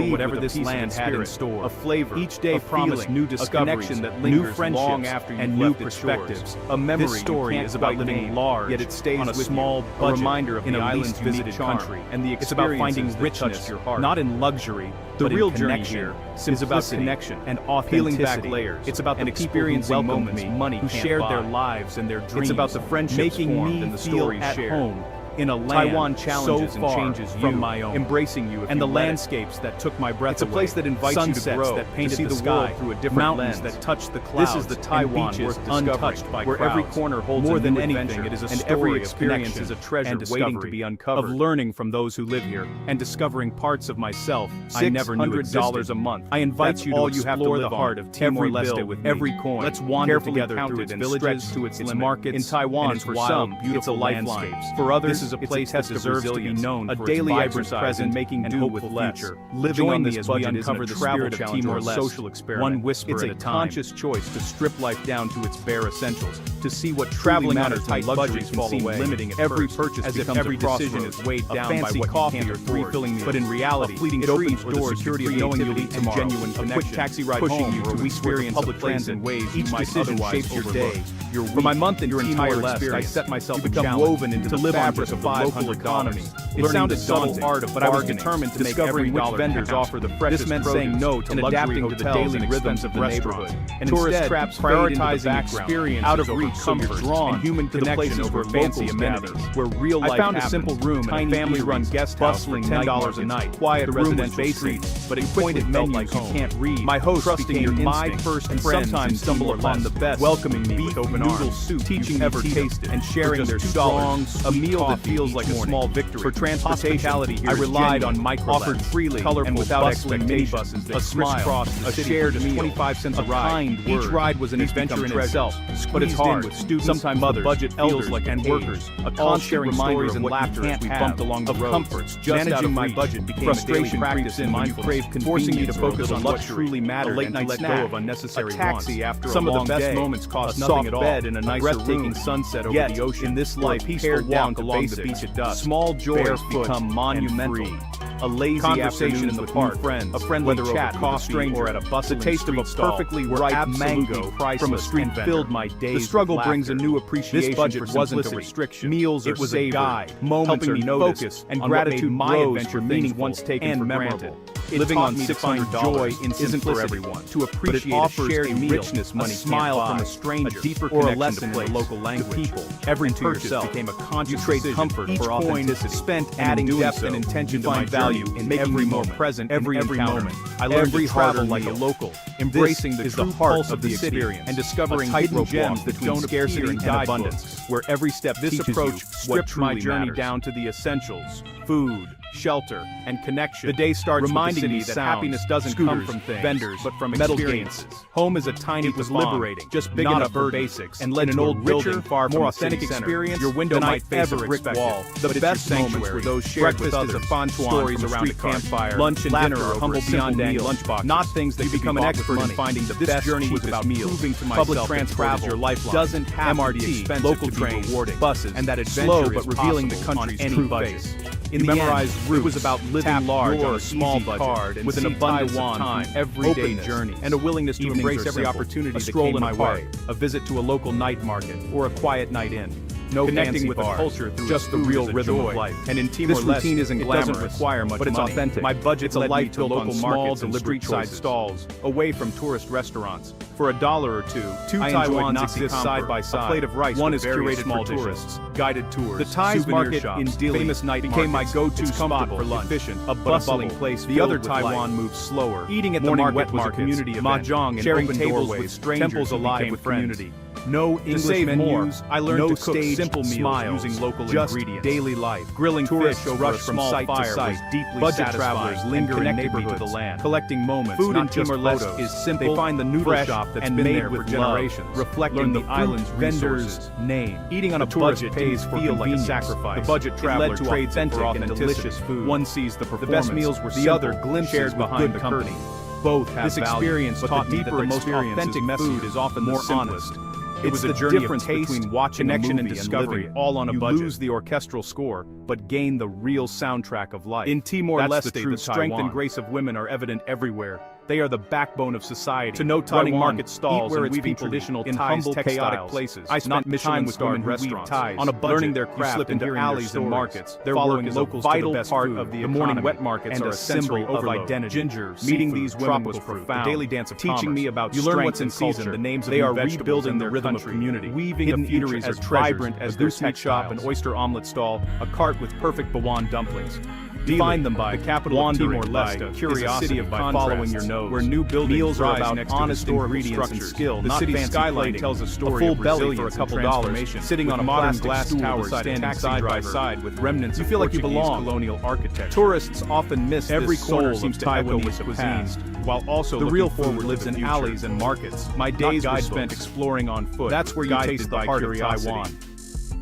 believe whatever with a this piece of land its had in spirit, store. a flavor, Each day a promised feeling, new a discoveries, connection that new lingers friendships, long after you've and new left its shores. perspectives. A memory This story you can't is about quite living name, large, yet it stays on a with small you, budget, a reminder of in the a island's least unique visited charm, country. and the It's about finding experiences that richness, touch your heart. not in luxury, The but real in journey connection, here is about simplicity, connection and peeling back authenticity. layers. It's about the and people who experiencing welcomed moments me, money who can't shared buy. their lives and their dreams. It's about the friendships making formed me and the feel stories at shared. home in a land Taiwan challenges so and far changes you, from my own, embracing you if and you the let it. landscapes that took my breath It's a away, place that invites you to sunsets grow, that painted to see the the sky, world through a different mountains lens. that touched the clouds, This is the and Taiwan beaches worth discovering, untouched by where crowds. every corner holds More a than new anything, adventure, it is a and story every of experience connection is a treasure and waiting to discovery, be uncovered. of learning from those who live here and discovering parts of myself I never knew existed. $600 a month. I invite That's you to all you have to explore live the on. heart of Every Timor-Leste bill, with every me. coin, Let's wander carefully together counted through its and villages, stretched to its limit. markets, In Taiwan, and its for wild, some, beautiful it's a lifeline. landscapes. For others, This is a place that deserves to be known for its vibrant present, making do with less. Living on this budget is a travel challenge or a social experiment. One whisper at a time. It's a conscious choice to strip life down to its bare essentials, to see what traveling on a tight budget can seem limiting at every purchase, as if every decision is weighed down by what coffee or refilling meals. But in reality, it opens doors to creativity and genuine connection. A quick taxi ride pushing you to experience public transit in ways each decision shapes your day. For my month in your entire experience, I set myself a challenge woven into the fabric of the local economy. It sounded daunting, but I was determined to make every dollar vendors offer the freshest. This meant saying no to adapting to the daily rhythms of the neighborhood. And tourist traps prioritizing experience out of reach, comfort, drawn and human connection over fancy amenities. Where real life I found a simple room in a family-run guest house for $10 a night. Quiet residential streets, but it pointed felt like home. Can't read. My host became my first and sometimes stumble upon the best, welcoming me with open arms, soup teaching me ever tasted, and sharing their strong, a meal that feels like a small victory. For transportation, I relied on micro offered freely and without expectations. A smile, a shared 25 cents a ride. Each ride was an adventure in itself, but it's hard. With students, sometimes mothers, budget elders, and workers. A constant reminders and laughter as we bumped along the road. Comforts, just managing my budget became frustration practice in mindfulness, forcing me to focus on what truly mattered and to let go of unnecessary wants. Some of the best moments cost nothing at all. Bed in a nicer breathtaking sunset over the ocean. In this life, pared down along the beach at dusk. Small joys become monumental. A lazy conversation in the park, friends, a friendly chat with a stranger, or at a bustling the taste of a perfectly ripe mango from a street filled my days. The struggle brings a new appreciation. This budget wasn't a restriction. Meals are a guide, moments are focus, and gratitude my adventure meaning once taken for granted. Living on $600 isn't for everyone. To appreciate a shared meal, a smile from a stranger, deeper or a lesson in the local language. People, every purchase became a conscious decision. Comfort for authenticity, spent adding depth and intention to my value in making me more present every moment. I learned to travel like a local, embracing the true pulse of the experience, and discovering hidden gems between scarcity and abundance. Where every step this approach stripped my journey down to the essentials: food, shelter, and connection. The day starts reminding me that happiness doesn't come from things, vendors, but from experiences. Home is a tiny liberating, just big enough for basics, and let an old richer, far more authentic experience. Your window might face a brick wall. The best moments were those shared with others. Breakfast is a fun stories around a campfire. Lunch and dinner are humble beyond lunchbox. Not things that you become an expert in finding the best journey with this meal. Proving to myself public transport is your lifeline. Doesn't have MRT, local trains, buses, and that adventure but revealing the country's true face. In the end, it was about living large on a small budget, with an abundance of time, everyday journey, and a willingness to embrace every opportunity that came my way. A visit to a local night market, or a quiet night inn. No connecting with the culture through just the real rhythm of life. And in Timor-Leste, this routine isn't glamorous, doesn't require much, but it's authentic. My budget's a life built on small, deliberate side stalls, away from tourist restaurants. For $1 or two Taiwans exist side by side. A plate of rice, one is curated for tourists. Guided tours. The Thai market in Dili, famous night became my go-to spot for lunch. Efficient, a bustling place. The other Taiwan moves slower. Eating at the market was a community event. Mahjong and sharing tables with strangers. Temples alive with community. No English menus. I learned to cook simple meals using local ingredients. Daily life. Grilling tourists fish rush from site to site. Deeply budget travelers linger in neighborhoods to the land. Collecting moments. Food in Timor-Leste is simple. They find the noodle shop that's been there for generations, reflecting the island's vendor's name. Eating on a budget pays for feel like a sacrifice. The budget traveler trades authentic and delicious food. One sees the performance. The best meals were the other glimpses behind the company. Both have this experience taught me that the most authentic food is often more honest. It was a journey of taste, between watching connection and discovery, all on a budget. You lose the orchestral score, but gain the real soundtrack of life. In Timor-Leste, the strength and grace of women are evident everywhere. They are the backbone of society. To know Taiwan, running market stalls where it's traditional in humble, chaotic places. I spent time with women restaurants on a budget, learning their craft, slip into alleys and markets. Their work is a vital part of the morning wet markets are a symbol of identity. Ginger, meeting these women was profound. The daily dance of teaching me about you learn what's in season. The names of they are rebuilding the rhythm of community. Weaving hidden eateries as vibrant as their snack shop, an oyster omelet stall, a cart with perfect Bawan dumplings. Define them by the capital of Timor-Leste, curiosity city of following your nose, where new buildings are about honest ingredients and skill. The city's skyline tells a story of resilience for a couple dollars, sitting on a modern glass tower standing side by side with remnants of Portuguese colonial architecture. Tourists often miss every corner seems to echo with the past, while also the real food lives in alleys and markets. My days were spent exploring on foot. That's where you taste the heart of Taiwan.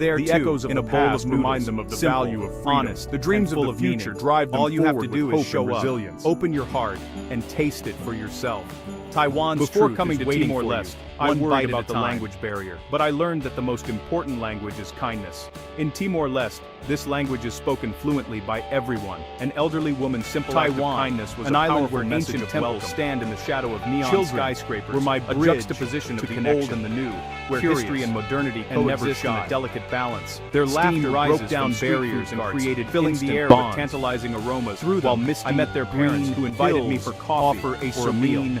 there the too, echoes of in the a bowl past of remind noodles, them of the simple, value of freedom. honest, The dreams and of full the future meaning. drive them All you have to forward do with is hope show and up, resilience. open your heart, and taste it for yourself. Taiwan's Before truth coming is to waiting for Timor-Leste, you, I one worried bite about at a the time. language barrier, but I learned that the most important language is kindness. In Timor-Leste, this language is spoken fluently by everyone. An elderly woman's simple act of Taiwan, kindness was an a island powerful where message ancient of temples welcome. stand in the shadow of neon Children skyscrapers, were my a bridge juxtaposition to of the connection, old and the new, where curious, history and modernity and never coexist in shy. a delicate balance. Their Steam laughter rises broke down from street barriers food and carts, created filling instant the air bonds. with tantalizing aromas. Through while them, misty, I met their parents green who invited me hills for coffee offer a or a meal. serene,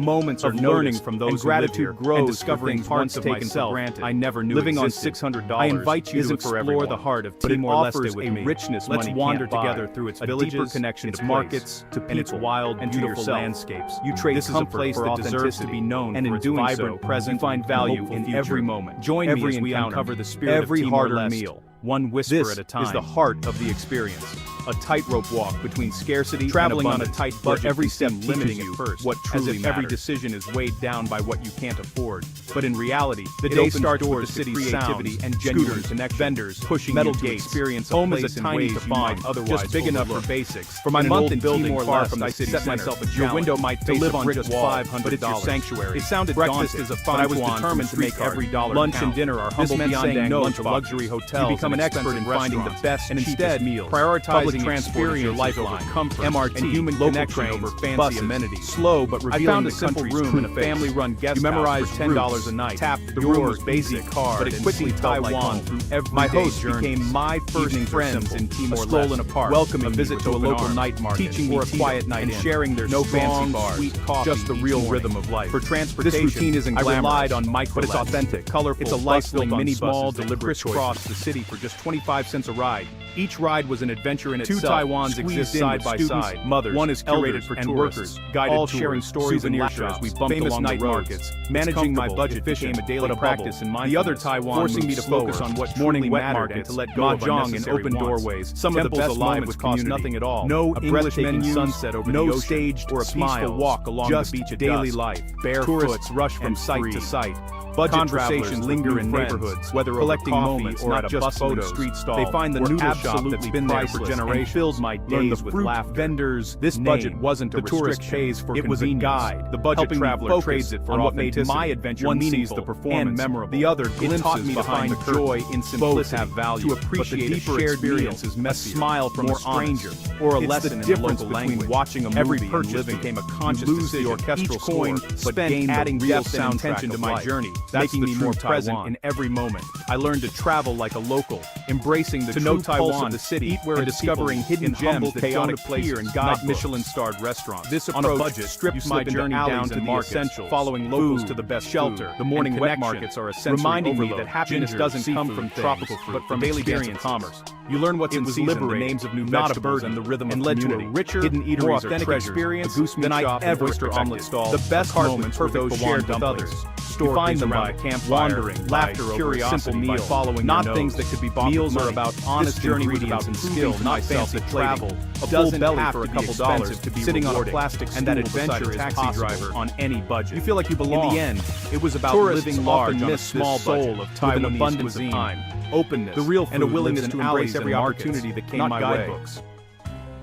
moments of are learning noticed, from those and who live gratitude here, grows and for discovering things parts once of taken for myself granted. I never knew Living existed. on $600 I invite you isn't to for explore everyone, the heart of but it Timor-Leste offers with a me. richness Let's money wander can't buy, together through its a villages, deeper connection its to markets, place, and its people, wild and to beautiful yourself. landscapes. You trade This is a comfort place for that deserves to authenticity, be known and for in its doing vibrant so, present you find and value hopeful in future. every moment. Join me every as we encounter, uncover the spirit every of hard-earned Timor-Leste, meal. one whisper This at a time. is the heart of the experience. A tightrope walk between scarcity Traveling and on a abundance, tight where budget every can step seem teaches limiting you at first, what as truly if every matters. decision is weighed down by what you can't afford. But in reality, The it day opens starts with doors the to city's creativity sounds, and genuine scooters, connection. vendors, pushing metal you to gates. experience a Home is place a in tiny ways you facade, might otherwise just big enough for overlook. basics. For my In an month old in building Timor-Leste, far from the I city set center, myself a your challenge window might to face live a on brick just wall, $500. but it's your sanctuary. It sounded Breakfast daunting, is a but I was fun determined to make every dollar Lunch count. and dinner are This humble meant beyond saying saying no no to luxury hotels. You become an and expert in expensive finding the restaurants, best and and instead cheapest meals. prioritize Public transport is your lifeline. Comfort, MRT, and human connection over fancy amenities. Slow but revealing. I found a simple room in a family-run guest house. You memorize $10 a night. Tap the room basic card, but it quickly Taiwan through every my host became my first friends in Timor-Leste. A stroll in a park, welcoming a visit to a local night market, teaching or a quiet night and sharing their no fancy bars, sweet coffee, just the real rhythm of life. For transportation, this routine isn't glamorous, I relied on micro, but it's authentic, colorful. It's a life built on small, deliberate crisscross the city for just 25 cents a ride. Each ride was an adventure in itself. Two Taiwans exist side by side. Mothers, one is curated for tourists, guided all sharing stories and shops. We bumped famous along night the markets. Managing my budget became a daily practice in mindfulness. The other Taiwan forcing me to focus on what morning mattered and to let go of unnecessary open doorways. Some of the best moments cost nothing at all. No English menus, sunset over no staged or a peaceful walk along the beach. Daily life. Tourists rush from site to site. Budget conversations linger in neighborhoods, whether collecting moments or at a bustling street stall. They find the noodle shop that's been there for generations. Filled my days with laughter. Vendors. This budget wasn't a tourist pays for. It was a guide. The budget traveler trades it for what made my adventure meaningful the performance and memorable. The other taught me to find joy in simplicity, have value, to appreciate a shared experience is a smile from a stranger, or a lesson in the local language. Watching a movie every purchase became a conscious decision. The orchestral coin, but gained adding depth and intention to my journey. That's making me more present in every moment. I learned to travel like a local, embracing the true pulse of the city, eat where and discovering hidden gems that don't appear in not Michelin-starred restaurants. This approach on a budget stripped my journey down to the essentials, following locals to the best shelter. The morning wet markets are essential, reminding me that happiness doesn't come from tropical fruit, but from daily daily commerce. You learn what's in season, the names of new vegetables and the rhythm of community. Led to a richer, hidden eateries, more authentic experience than I've ever omelet stall. The best moments were those shared with others. You find them by camp wandering, laughter over a simple meal, following not things that could be bought. Meals are about honest ingredients and skill, not fancy travel. A full belly for a couple dollars to be sitting on a plastic stool, and that adventure is taxi driver on any budget. You feel like you belong. In the end, it was about living large on a small soul of Taiwanese with an abundance of time, openness, the real food, and a willingness to embrace every opportunity that came my way.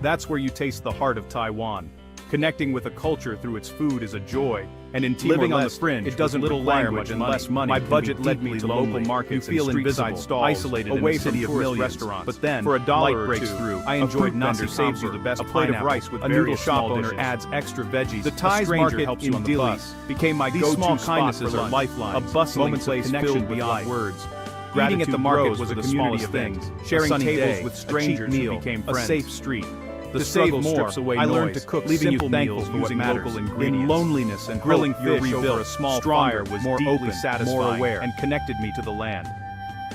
That's where you taste the heart of Taiwan. Connecting with a culture through its food is a joy, and in living on the fringe, it doesn't require much and less money. My budget led me to local markets and street stalls, isolated away from tourist restaurants. But then, for $1 or two, I enjoyed nasi saves you the best. A plate of rice with a noodle shop owner adds extra veggies. The Thai's market helps you on the bus became my go-to spot for lunch. Lifeline, a bustling place filled beyond words. Eating at the market was a community of things, sharing tables with strangers who became friends. A safe street. The struggle strips away noise, I learned to cook leaving you thankful for using local ingredients. In loneliness and grilling fish over a small fire was more open, more aware, and connected me to the land.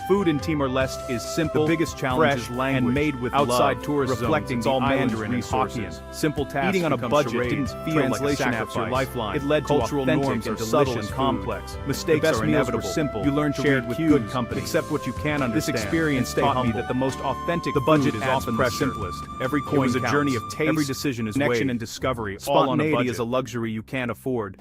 Food in Timor-Leste is simple, the biggest challenge is language, and made with outside love, tourist reflecting zones, all Mandarin and Hokkien. Simple tasks eating on a budget didn't feel like a sacrifice. Lifeline. It led cultural to norms are subtle and complex. Mistakes are inevitable. Simple. You learn to read with good company. Accept what you can understand. This experience taught me that the most authentic budget is often the simplest. Every coin is a journey of taste. Every decision is connection and discovery. Spontaneity is a luxury you can't afford.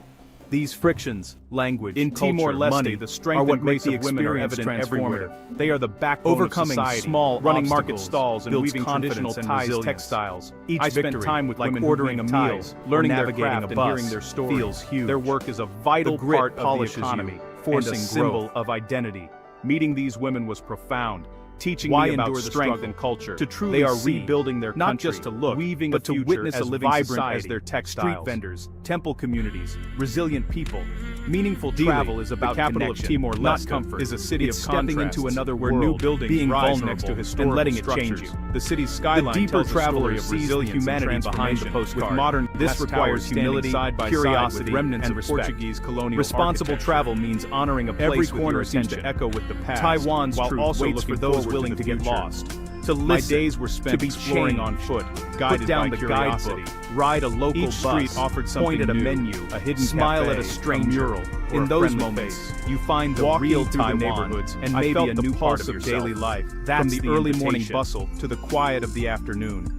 These frictions, language, in Timor-Leste, the strength and grace of women are evident everywhere. They are the backbone of society, small running market stalls and weaving traditional ties textiles. I spent time with women ordering a meal, learning their craft and hearing their stories. Feels huge. Their work is a vital part of the economy, forcing symbol of identity. Meeting these women was profound. Teaching me about strength and culture. To truly they are rebuilding their country, not just to look, weaving but to witness a living vibrant as their textiles. Street vendors, temple communities, resilient people. Meaningful travel is about the capital of Timor-Leste, not comfort. Is a city of stepping into another where new buildings being rise next to historical and letting it change you. The city's skyline tells a story of resilience humanity behind the postcard. With modern, this requires humility, side by curiosity, with remnants of Portuguese colonial responsible travel means honoring a place every corner seems to echo with the past. Taiwan's while also look for those willing to get lost. To listen, my days were spent to be exploring on foot, guided down the guidebook, ride a local bus, street offered point at a menu, a hidden smile cafe, at a strange mural. In those moments, you find the real Taiwan, neighborhoods, and maybe a new part of your daily life. That's from the early morning bustle to the quiet of the afternoon.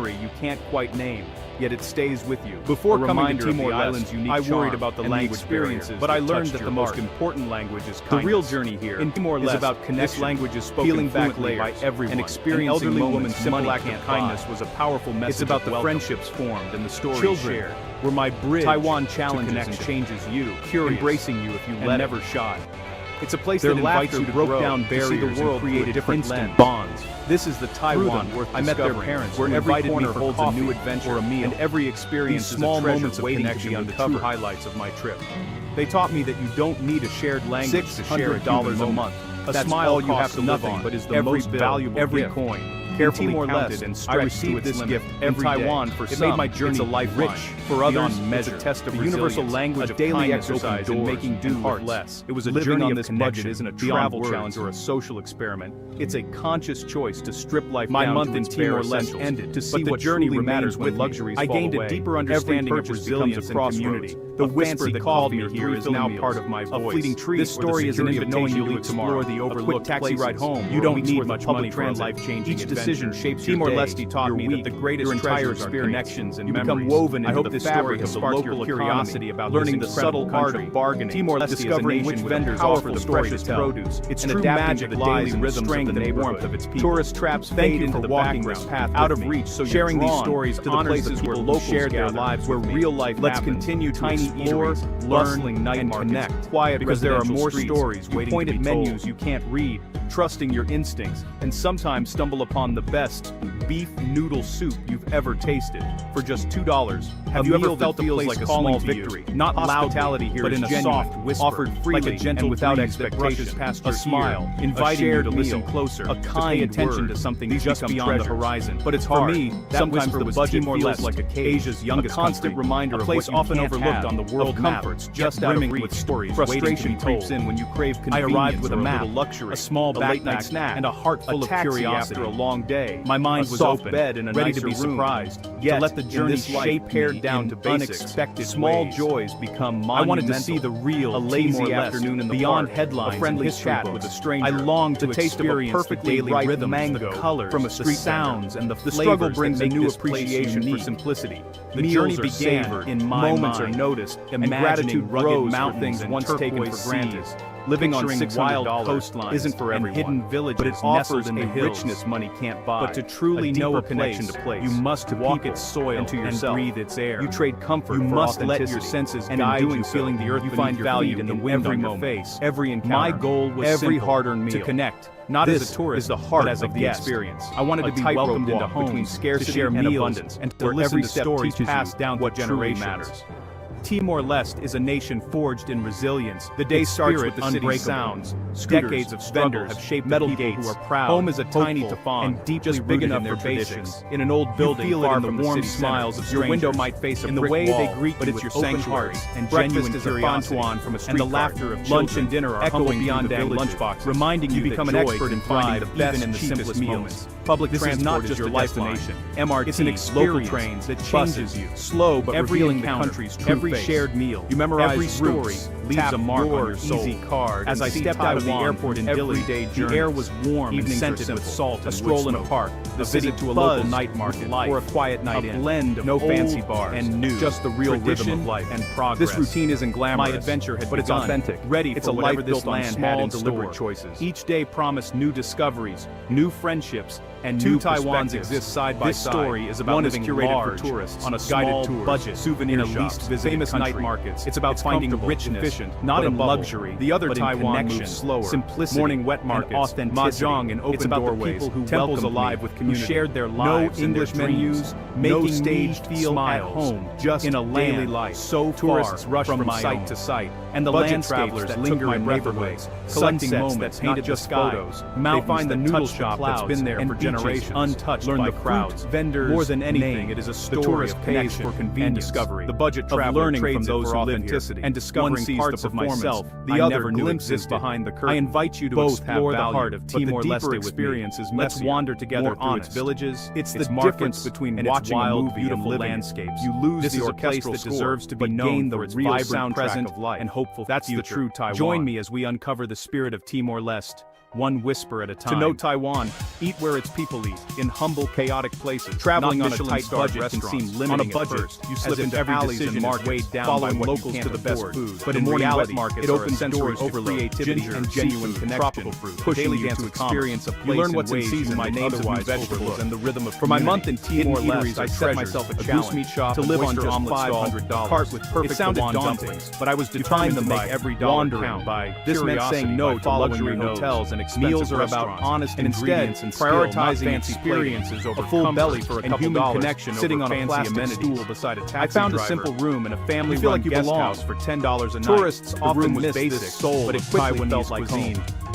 memory you can't quite name, yet it stays with you. Before A coming reminder to of the Timor-Leste, island's unique I worried charm about the and language experiences, barrier, but I learned touched that the your most heart. important language is The kindness. real journey here in Timor-Leste is about connection, this language is spoken peeling back fluently by layers, everyone. and experiencing An elderly moments woman's simple money act can't of kindness buy. was a powerful message. It's about of the welcome. friendships formed and the stories Children shared. were my bridge. Taiwan to challenges and connection. changes you, Curious, embracing you if you and let never it. shy. It's a place Their that invites laughter you to broke grow, down to see barriers the world and created through a different instant lens. bonds. This is the Taiwan them, worth I met their discovering, parents, where who every invited corner me for holds coffee a new adventure or a meal. and every experience These is small a treasure moments of waiting to connection be are the true uncovered. highlights of my trip. They taught me that you don't need a shared language to share a $600 human a moment. month. A That's smile all you have costs to live nothing, on, but is the every most bill, valuable every gift. coin. carefully counted and stretched. I received this gift every day. Taiwan, for some, it made my journey rich. For others, it's a test of the universal language of daily exercise in making do with less. It was a journey on this budget isn't a travel challenge or a social experiment. It's a conscious choice to strip life down to its bare essentials. My month in Timor-Leste ended to see what journey matters when luxuries fall away. I gained a deeper understanding of resilience and community. The whisper that called me here is now part of my voice. This story is an invitation to explore the overlooked taxi ride home. You don't need much money for a life-changing adventure. Each decision shapes your day. Timor-Leste taught me that the greatest treasures are connections and memories. You become woven into the fabric of the local curiosity about learning the subtle art of bargaining. Timor-Leste discovering which vendors offer the precious produce. Its true magic lies in the strength and warmth of its people. Tourist traps fade into the background, out of reach, so sharing these stories to the places where locals shared their lives, where real life happens. Let's continue to explore, learn, and connect. Quiet because there are more stories waiting to be told. Menus you can't read, trusting your instincts, and sometimes stumble upon the best beef noodle soup you've ever tasted for just $2. Have you ever felt a place like a small victory? Not hospitality here, but in a soft whisper, offered freely, like a gentle and without expectation. Past a smile, inviting you to listen closer, a kind attention to something just beyond the horizon. But it's hard. For me, sometimes the budget feels like a cave, Asia's youngest constant reminder of a place often overlooked on the world comforts, just out of reach with stories. Frustration creeps in when you crave convenience. I arrived with a map, luxury, a small backpack snack, and a heart full of curiosity. After a long day, my mind was open, bed and ready to be surprised. Yet, to let the journey shape pared down to unexpected small joys become monumental. I wanted to see the real, a lazy afternoon in the beyond headlines, a friendly chat with a stranger. I longed to taste of a perfectly ripe mango, the colors from a street sounds, and the struggle brings a new appreciation for simplicity. The journey began in my moments are noticed, and gratitude grows for things once taken for granted. Living on 600 coastlines isn't for everyone. Hidden villages, but it offers a richness money can't buy. But to truly know a connection to place, you must walk its soil and to yourself, and breathe its air. You trade comfort. You must let your senses guide you, feeling the earth. You find your value in the wind on your face. Every encounter. My goal was every hard-earned meal to connect. Not as a tourist, is the heart as of the experience. I wanted to be welcomed into homes between scarcity and abundance, and to listen to stories passed down what generations matters. Timor-Leste is a nation forged in resilience. The day starts with the city's sounds. Decades of struggle have shaped metal gates. Who are proud. Home is a tiny tafan, and deeply just big enough for basics. In an old building, you feel far it in the warm smiles of strangers. Your window might face a in the way wall, they greet, but it's your sanctuary and genuine curiosity. From a street and the laughter of lunch and dinner are echoing beyond the lunchbox, reminding you become an expert in finding the best and the simplest moments. Public transport is your destination. MRT, it's an experience, local trains that changes you. Slow but revealing the country's true face. Every shared meal, you memorize every story, leaves a mark on your soul. Easy card. As I stepped out of the airport in Dili, the air was warm and scented with salt. A stroll in a park, a visit to a local night market, or a quiet night in. A blend of no fancy bars and new, just the real rhythm of life and progress. This routine isn't glamorous. My adventure had begun, it's authentic, ready for whatever this land had in store. Choices. Each day promised new discoveries, new friendships, and two Taiwans exist side by side. This story is about living curated for tourists on a guided tour, budget, souvenir least visited famous night markets. It's about finding richness, not in luxury. The other Taiwan moves slower, simplicity, morning wet markets, authenticity, mahjong and open doorways, temples alive with community, who shared their lives, no English menus, making staged feel at home, just in a daily life. So tourists rush from site to site, and the landscapes that linger in neighborhoods, sunsets that painted the photos, they find the noodle shop that's been there for generations, untouched by crowds, vendors. More than anything, it is a story of connection for convenience, discovery. The budget traveler learning from those who live here, and discovering parts of myself. The other glimpses behind the curtain. I invite you to explore the heart of Timor-Leste experiences. Let's wander together through its villages. It's the difference between watching a movie and living landscapes. You lose the orchestral that deserves to be known for its vibrant present of life and hopeful. That's the true Taiwan. Join me as we uncover the spirit of Timor-Leste, one whisper at a time. To know Taiwan, eat where its people eat, in humble, chaotic places. Traveling on a tight budget can seem limiting. On a budget, you slip into every decision market weighed down by what locals to the best food. But in reality, it opens doors to creativity and genuine connection. Pushing you to experience a place. You learn what's in season by names of new vegetables and the rhythm of. For my month in Timor-Leste, I set myself a challenge to live on just $500. Cart with perfect Taiwan dumplings, but I was determined to make every dollar count. This meant saying no to luxury hotels and meals are about honest and ingredients and prioritizing fancy experiences over a full belly for a couple dollars, connection sitting on a plastic stool beside a taxi driver. I found a simple room in a family-run guest house for $10 a night. Tourists often miss this soul, but it quickly felt like home.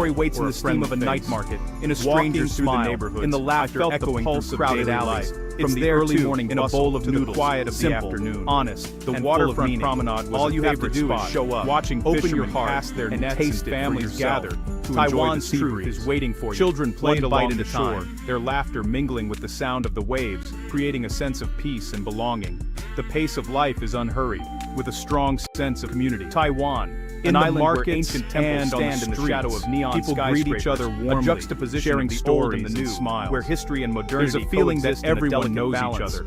story waits in the steam of a night market, in a stranger's smile, in the laughter echoing through crowded alleys. It's the early morning in a bowl of noodles, quiet of the afternoon, honest, the waterfront promenade was all you have to do is show up, watching open your heart, pass their nets and families gather. Taiwan's truth is waiting for you. Children played along the shore, their laughter mingling with the sound of the waves, creating a sense of peace and belonging. The pace of life is unhurried, with a strong sense of community. Taiwan, an island where ancient temples stand in the shadow of neon skyscrapers, people greet each other warmly, a juxtaposition sharing stories and the new, where history and modernity. There's a feeling that everyone knows each other,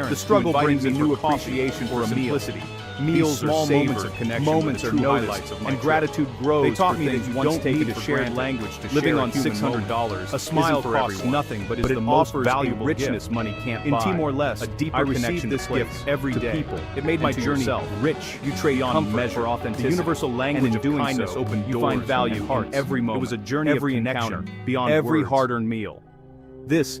parents. The struggle who brings a invited me new for coffee appreciation for or a meal. simplicity. Meals Small are moments savored, of connection moments were are the true noticed, highlights of my and trip. gratitude grows. They taught for me that things you once don't taken need to a share shared language to Living share on a human $600, a smile costs nothing, but is the most valuable richness gift. money can't In buy. Timor-Leste, a deeper I connection received this place, gift every to day. people. It made my and to journey yourself. rich. You trade beyond comfort measure for authenticity. The universal language and in of doing kindness so, opened you doors find value and in hearts. every moment. It was a journey every of encounter connection beyond every words. hard-earned meal. This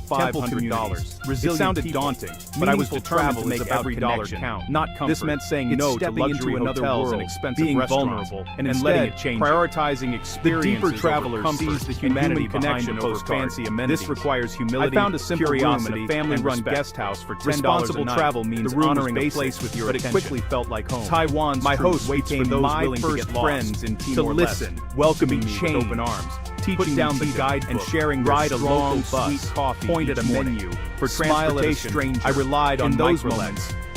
$500. It sounded daunting, but I was determined to make every dollar count. Not comfort. This meant saying no to luxury hotels and expensive being restaurants, vulnerable, and letting instead it change. prioritizing experiences. The deeper traveler sees the humanity connection behind over a fancy postcard. amenities. This requires humility, I found a simple curiosity, room in a family-run and respect. guest house for $10 Responsible a night. travel means the room honoring was a basic, place with your but attention. it quickly felt like home. Taiwan's My truth host waits for became those my willing to first get lost, friends in to Timor-Leste, listen, welcoming to me be with changed, open arms, teaching put down the music, guidebook, and sharing ride a strong, local bus, sweet coffee point at a each morning. menu, For smile at a transportation, stranger. I relied on In those microlens, moments,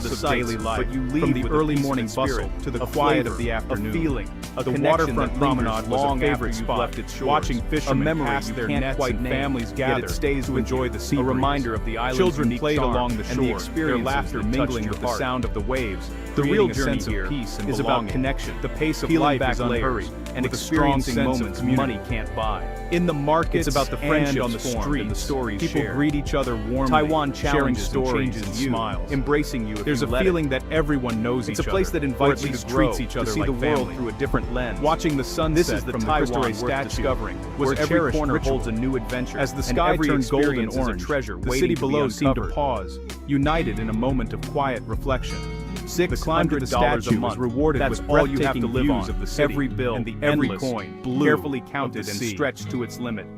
pulse of daily life, from the early morning bustle to the quiet of the afternoon. A feeling, the waterfront promenade was a favorite spot, watching fishermen pass their nets and families gather it stays to enjoy the sea breeze. A reminder of the island's children played along the shore, and the experience, their laughter mingling with the sound of the waves. The real journey here is about connection. The pace of life is unhurried, and experiencing moments money can't buy. In the markets, it's about the friendships on the street and the stories people shared. Greet each other warmly. Taiwan sharing stories and smiles, embracing you. There's a feeling that everyone knows each other. It's a place that invites you to grow, each other to see the world through a different lens. Watching the sunset from the Taiwan statue discovering, where every corner holds a new adventure. As the sky turned golden and orange, the city below seemed to pause, united in a moment of quiet reflection. $600 a month rewarded with all you have to live on of the city, every bill and every coin carefully counted and stretched to its limit.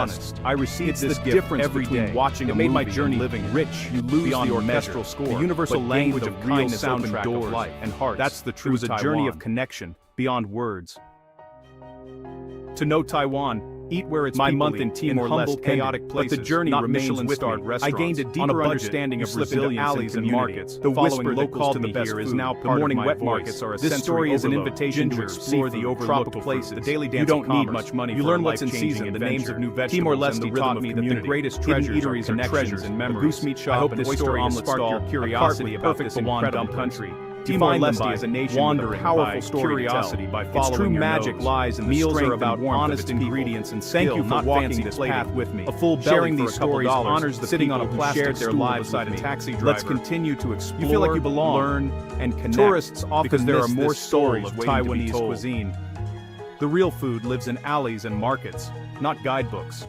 honest. I received this gift every day. Watching it made my journey living rich. You lose beyond the orchestral score. The universal language of kindness soundtrack of life and hearts. That's the truth. It was a journey of connection beyond words. To know Taiwan, eat where it's my month in Timor-Leste chaotic places, but the journey remains with me. I gained a deeper understanding of resilience alleys and markets. The whisper that called me here is now part of my wet markets are a this story is an invitation to explore the overlooked places. The daily dance. You don't need much money. You learn what's in season. The names of new vegetables. Timor-Leste taught me that the greatest treasures are connections and memories. A goose meat shop, an oyster omelet stall, curiosity about this incredible country. Timor-Leste is a nation wandering powerful curiosity by following its true magic lies in the meals are about honest ingredients and skill. Thank you for walking this path with me. A full belly sharing these stories honors the sitting on a plastic shared their lives beside a taxi driver. Let's continue to explore, you feel like you belong, learn, and connect. Tourists often because there are more stories of Taiwanese cuisine. The real food lives in alleys and markets, not guidebooks.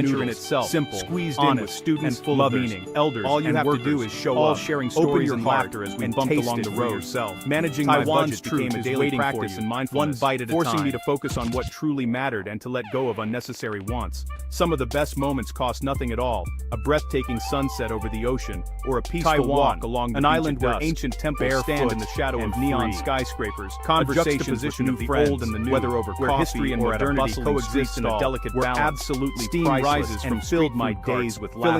adventure in itself, simple, squeezed honest, in with students, and full of meaning. Elders, all you have to do is show up, sharing stories and laughter as we bumped along the road. Managing my budget became a daily practice in mindfulness, one bite at a time, forcing me to focus on what truly mattered and to let go of unnecessary wants. Some of the best moments cost nothing at all: a breathtaking sunset over the ocean, or a peaceful walk along an island where ancient temples stand in the shadow of neon skyscrapers. Conversations with new friends, and the new, whether over where history and modernity coexist in a delicate balance. Absolutely steam rises from filled my days with laughter,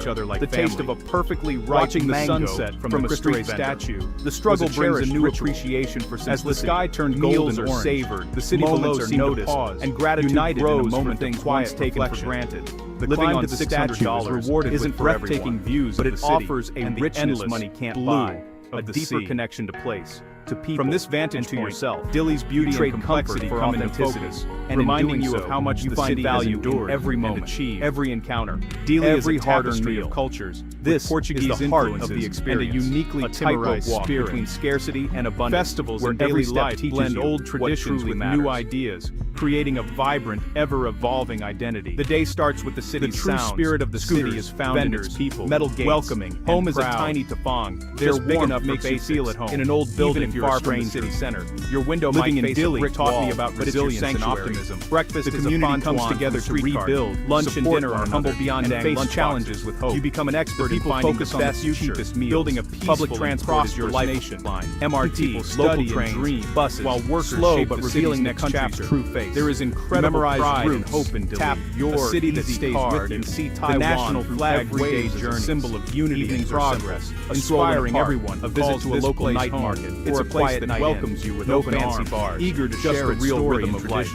each other like the family. taste of a perfectly ripe Watching the mango sunset from a a street street statue. vendor. The struggle Was a brings a cherished new ritual. appreciation for simplicity. As the sky turned Meals golden are orange, savored, the city moments below are seemed to noticed, pause, and gratitude united in a grows moment for things of once quiet taken for reflection. granted. The Living climb on to the statue is $600 rewarded isn't with breathtaking everyone, views but of it the city offers a and the richness endless money can't blue buy of the deeper sea. connection to place, to people. From this vantage and to point, yourself. Dilly's beauty trade and complexity complexity for come into authenticity, focus, and reminding in you doing of so, how much you the find city has value endured in every and moment, achieved. every encounter. Dilly is every a hard-earned tapestry meal. of cultures. This Portuguese is the heart of influences the experience, and a uniquely tightrope tightrope walk spirit. between scarcity and abundance. Festivals where and every daily step life teaches blend you old what traditions truly with matters. new ideas, creating a vibrant, ever-evolving identity. The day starts with the city's true sounds. spirit of the city Scooters, is found in vendors, its people, metal gates, welcoming, and home is a proud. tiny tafong. Their Just big warmth enough makes you makes feel you at home, in an old building even if you're far a from the stranger. city center. Your window Living might in face Dilly a brick taught wall, me about but it's your resilience and sanctuary. optimism. Breakfast The is a community fond comes swan together from to streetcars, rebuild, lunch and support dinner one are humble another, beyond and and face face challenges challenges with hope. You become an expert expert in finding the best, cheapest meals. Building a peaceful public transport is your lifeline. MRT, local trains, buses, while workers shape but revealing next chapter. True face. There is incredible pride and hope in Dili. Tap your city that stays with you and see Taiwan. The national flag waves as a symbol of unity and progress, inspiring everyone. A visit to a local night market. It's a place that welcomes you with open arms, eager to share its real rhythm of life.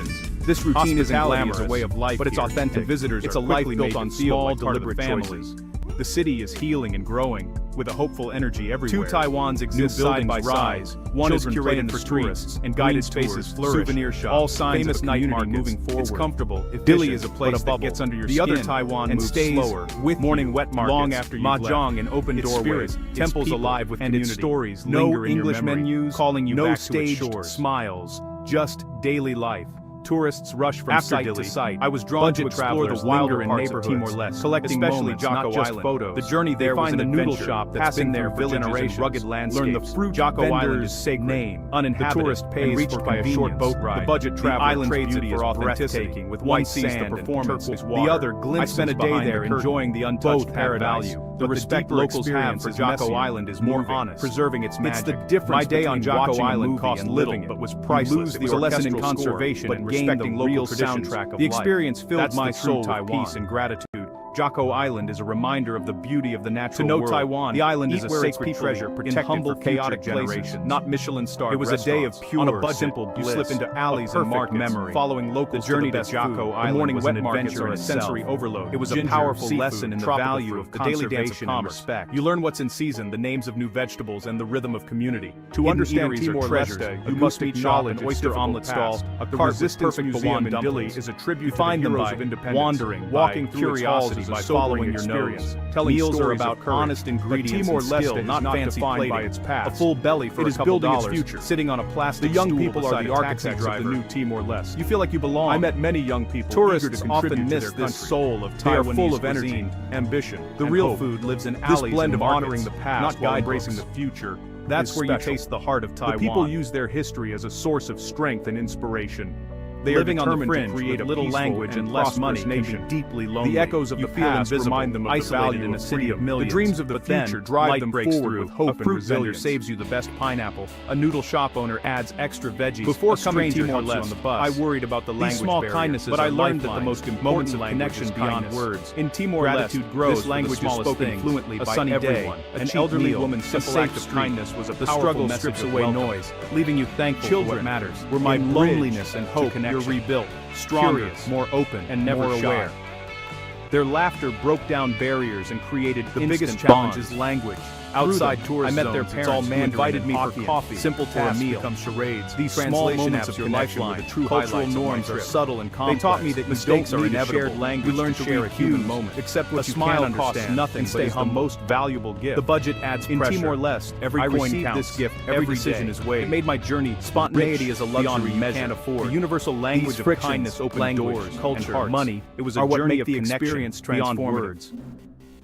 This routine isn't glamorous, a way of life, but it's authentic. And visitors it's a life built on small, deliberate families. The city is healing and growing, with a hopeful energy everywhere. Two Taiwans exist side by side. One is curated for tourists, and guided spaces flourish. Souvenir shops, all signs of night market moving forward. It's comfortable. Dili is a place that gets under your skin. The other Taiwan moves slower, with morning wet markets, long after you've mahjong and open doorways, temples alive with community, and its stories linger in your memory. No English menus, calling you back to its shores. Smiles, just daily life. Tourists rush from site to site. I was drawn to explore the wilder neighborhoods, Timor-Leste, collecting especially Jocko Island. Photos. The journey there was an noodle shop that's been there for generations. Rugged landscapes. Learn the fruit Jocko Island is sacred. Name, uninhabited, the tourist pays reached by a short boat ride. The budget traveler trades it for authenticity, with white sand and turquoise water. The other glimpses I spent a day there enjoying the untouched paradise. The respect locals have for Jocko Island is more honest, preserving its magic. It's the difference. My day on Jocko Island cost little, but was priceless. It was a lesson in conservation and respecting the real soundtrack of life. The experience filled my soul with peace and gratitude. Jocko Island is a reminder of the beauty of the natural world. To know Taiwan, the island is a sacred treasure protected for chaotic generations, not Michelin-starred It was a day of pure, on a budget, simple bliss. You slip into alleys and markets, memory. Following locals the journey to Jocko Island. The morning wet markets are a sensory overload. It was a powerful lesson in the value of the daily dance of respect. You learn what's in season, the names of new vegetables, and the rhythm of community. To understand Timor-Leste, you must acknowledge an oyster omelet stall, a Resistance Museum in Dili is a tribute to the heroes of independence. Wandering, walking through curiosity by following your nose. Telling meals are about honest ingredients and skill, not fancy plating. By its past. A full belly for a couple dollars. Its future. Sitting on a plastic stool. The young people are the architects of the new Timor-Leste. You feel like you belong. I met many young people. Tourists often miss this soul of Taiwanese They are full of energy, ambition. The real food lives in alleys. This blend of honoring the past, not embracing the future. That's where you taste the heart of Taiwan. The people use their history as a source of strength and inspiration. They are living on the fringe to create a little language and less money nation. Deeply lonely. The echoes of the past remind them of isolated in a city of millions. The dreams of the future drive them forward with hope and resilience. Saves you the best pineapple. A noodle shop owner adds extra veggies. Before coming to Timor-Leste on the bus, I worried about the language barrier, but I learned that the most important of connection beyond words. In Timor-Leste, grows the language is spoken fluently by everyone. An elderly woman's simple act of kindness was a powerful message away noise, leaving you thankful for what matters. Were my loneliness and hope connect. You're rebuilt, stronger, curious, more open, and never aware. Their laughter broke down barriers and created the biggest challenge is language. Outside tourist I met their parents all invited me for coffee, simple for a meal. Become charades. These small moments of your lifeline, the true cultural norms are subtle and complex. They taught me that mistakes are inevitable. Shared language. We learn to share a human moment. Accept what a smile costs nothing, but is the most valuable gift. The budget adds pressure. In Timor-Leste, every coin counts. This gift, every decision is weighed. It made my journey spontaneity is a luxury you can't afford. The universal language of kindness opened doors, culture, money. It was a journey of connection beyond words.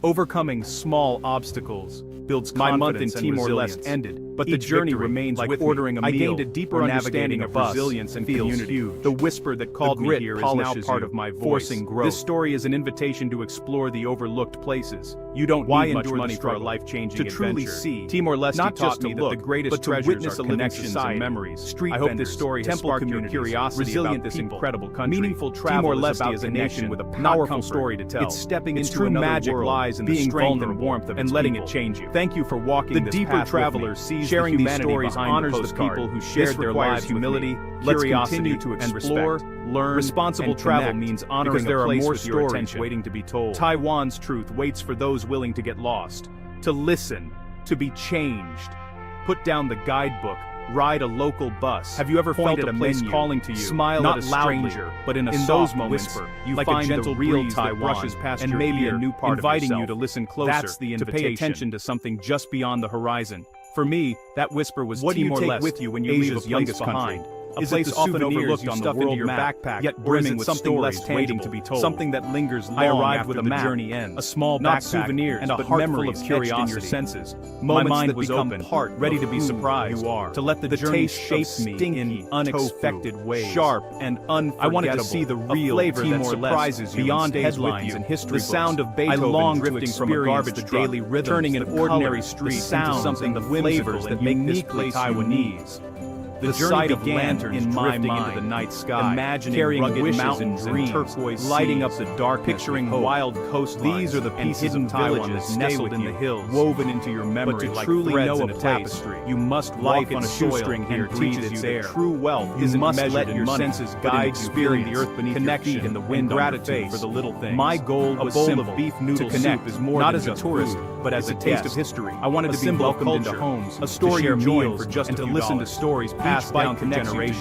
Overcoming small obstacles builds confidence. My month in Timor-Leste ended, but the journey remains like ordering a meal. I gained a deeper understanding of resilience and community. The whisper that called me here is now part of my voice. Forcing growth. This story is an invitation to explore the overlooked places. You don't need much money for a life-changing adventure. To truly see, Timor-Leste taught me that the greatest treasures are connections and memories. Street vendors, I hope this story has sparked your curiosity about this incredible country. Meaningful travel Timor-Leste is a nation with a powerful story to tell. It's stepping into another world. In the strength and warmth of and letting it change you. Thank you for walking this deeper traveler sees sharing these stories honors the people who shared their lives humility, curiosity, to explore, learn. Responsible travel means honoring because there are more stories waiting to be told. Taiwan's truth waits for those willing to get lost, to listen, to be changed. Put down the guidebook. Ride a local bus. Have you ever felt a place calling to you? Smile not at a stranger, but in those moments, whisper, you like find a gentle breeze that brushes past and maybe a new part inviting you to listen closer. That's the invitation. To pay attention to something just beyond the horizon. For me, that whisper was what Timor-Leste. What do you take with you when you leave a place behind? A place often overlooked on the world map, yet brimming with something less waiting to be told. Something that lingers long after the journey ends. A small backpack, souvenirs, and a heart full of curiosity. In your senses. My mind was open, ready to be surprised. To let the journey shape me in unexpected ways. Sharp and unforgettable. I wanted to see the real flavor that surprises you beyond headlines and history books. The sound of Beethoven drifting from a garbage daily rhythm, turning an ordinary street into something flavorful that make this place Taiwanese. The journey began in my mind, into the night sky, imagining carrying rugged mountains and turquoise lighting up the dark, picturing wild coastlines. These are the pieces of Taiwan nestled in the hills, woven into your memory like threads in a tapestry. You must walk on a shoestring here and breathe its air. True wealth isn't measured in money, senses guide you feeling the earth beneath your feet and the wind, gratitude for the little things. My goal was simple: of beef noodle to connect is more not as a tourist, but as a taste of history. I wanted to be welcomed into homes, a story of meals, and to listen to stories passed down through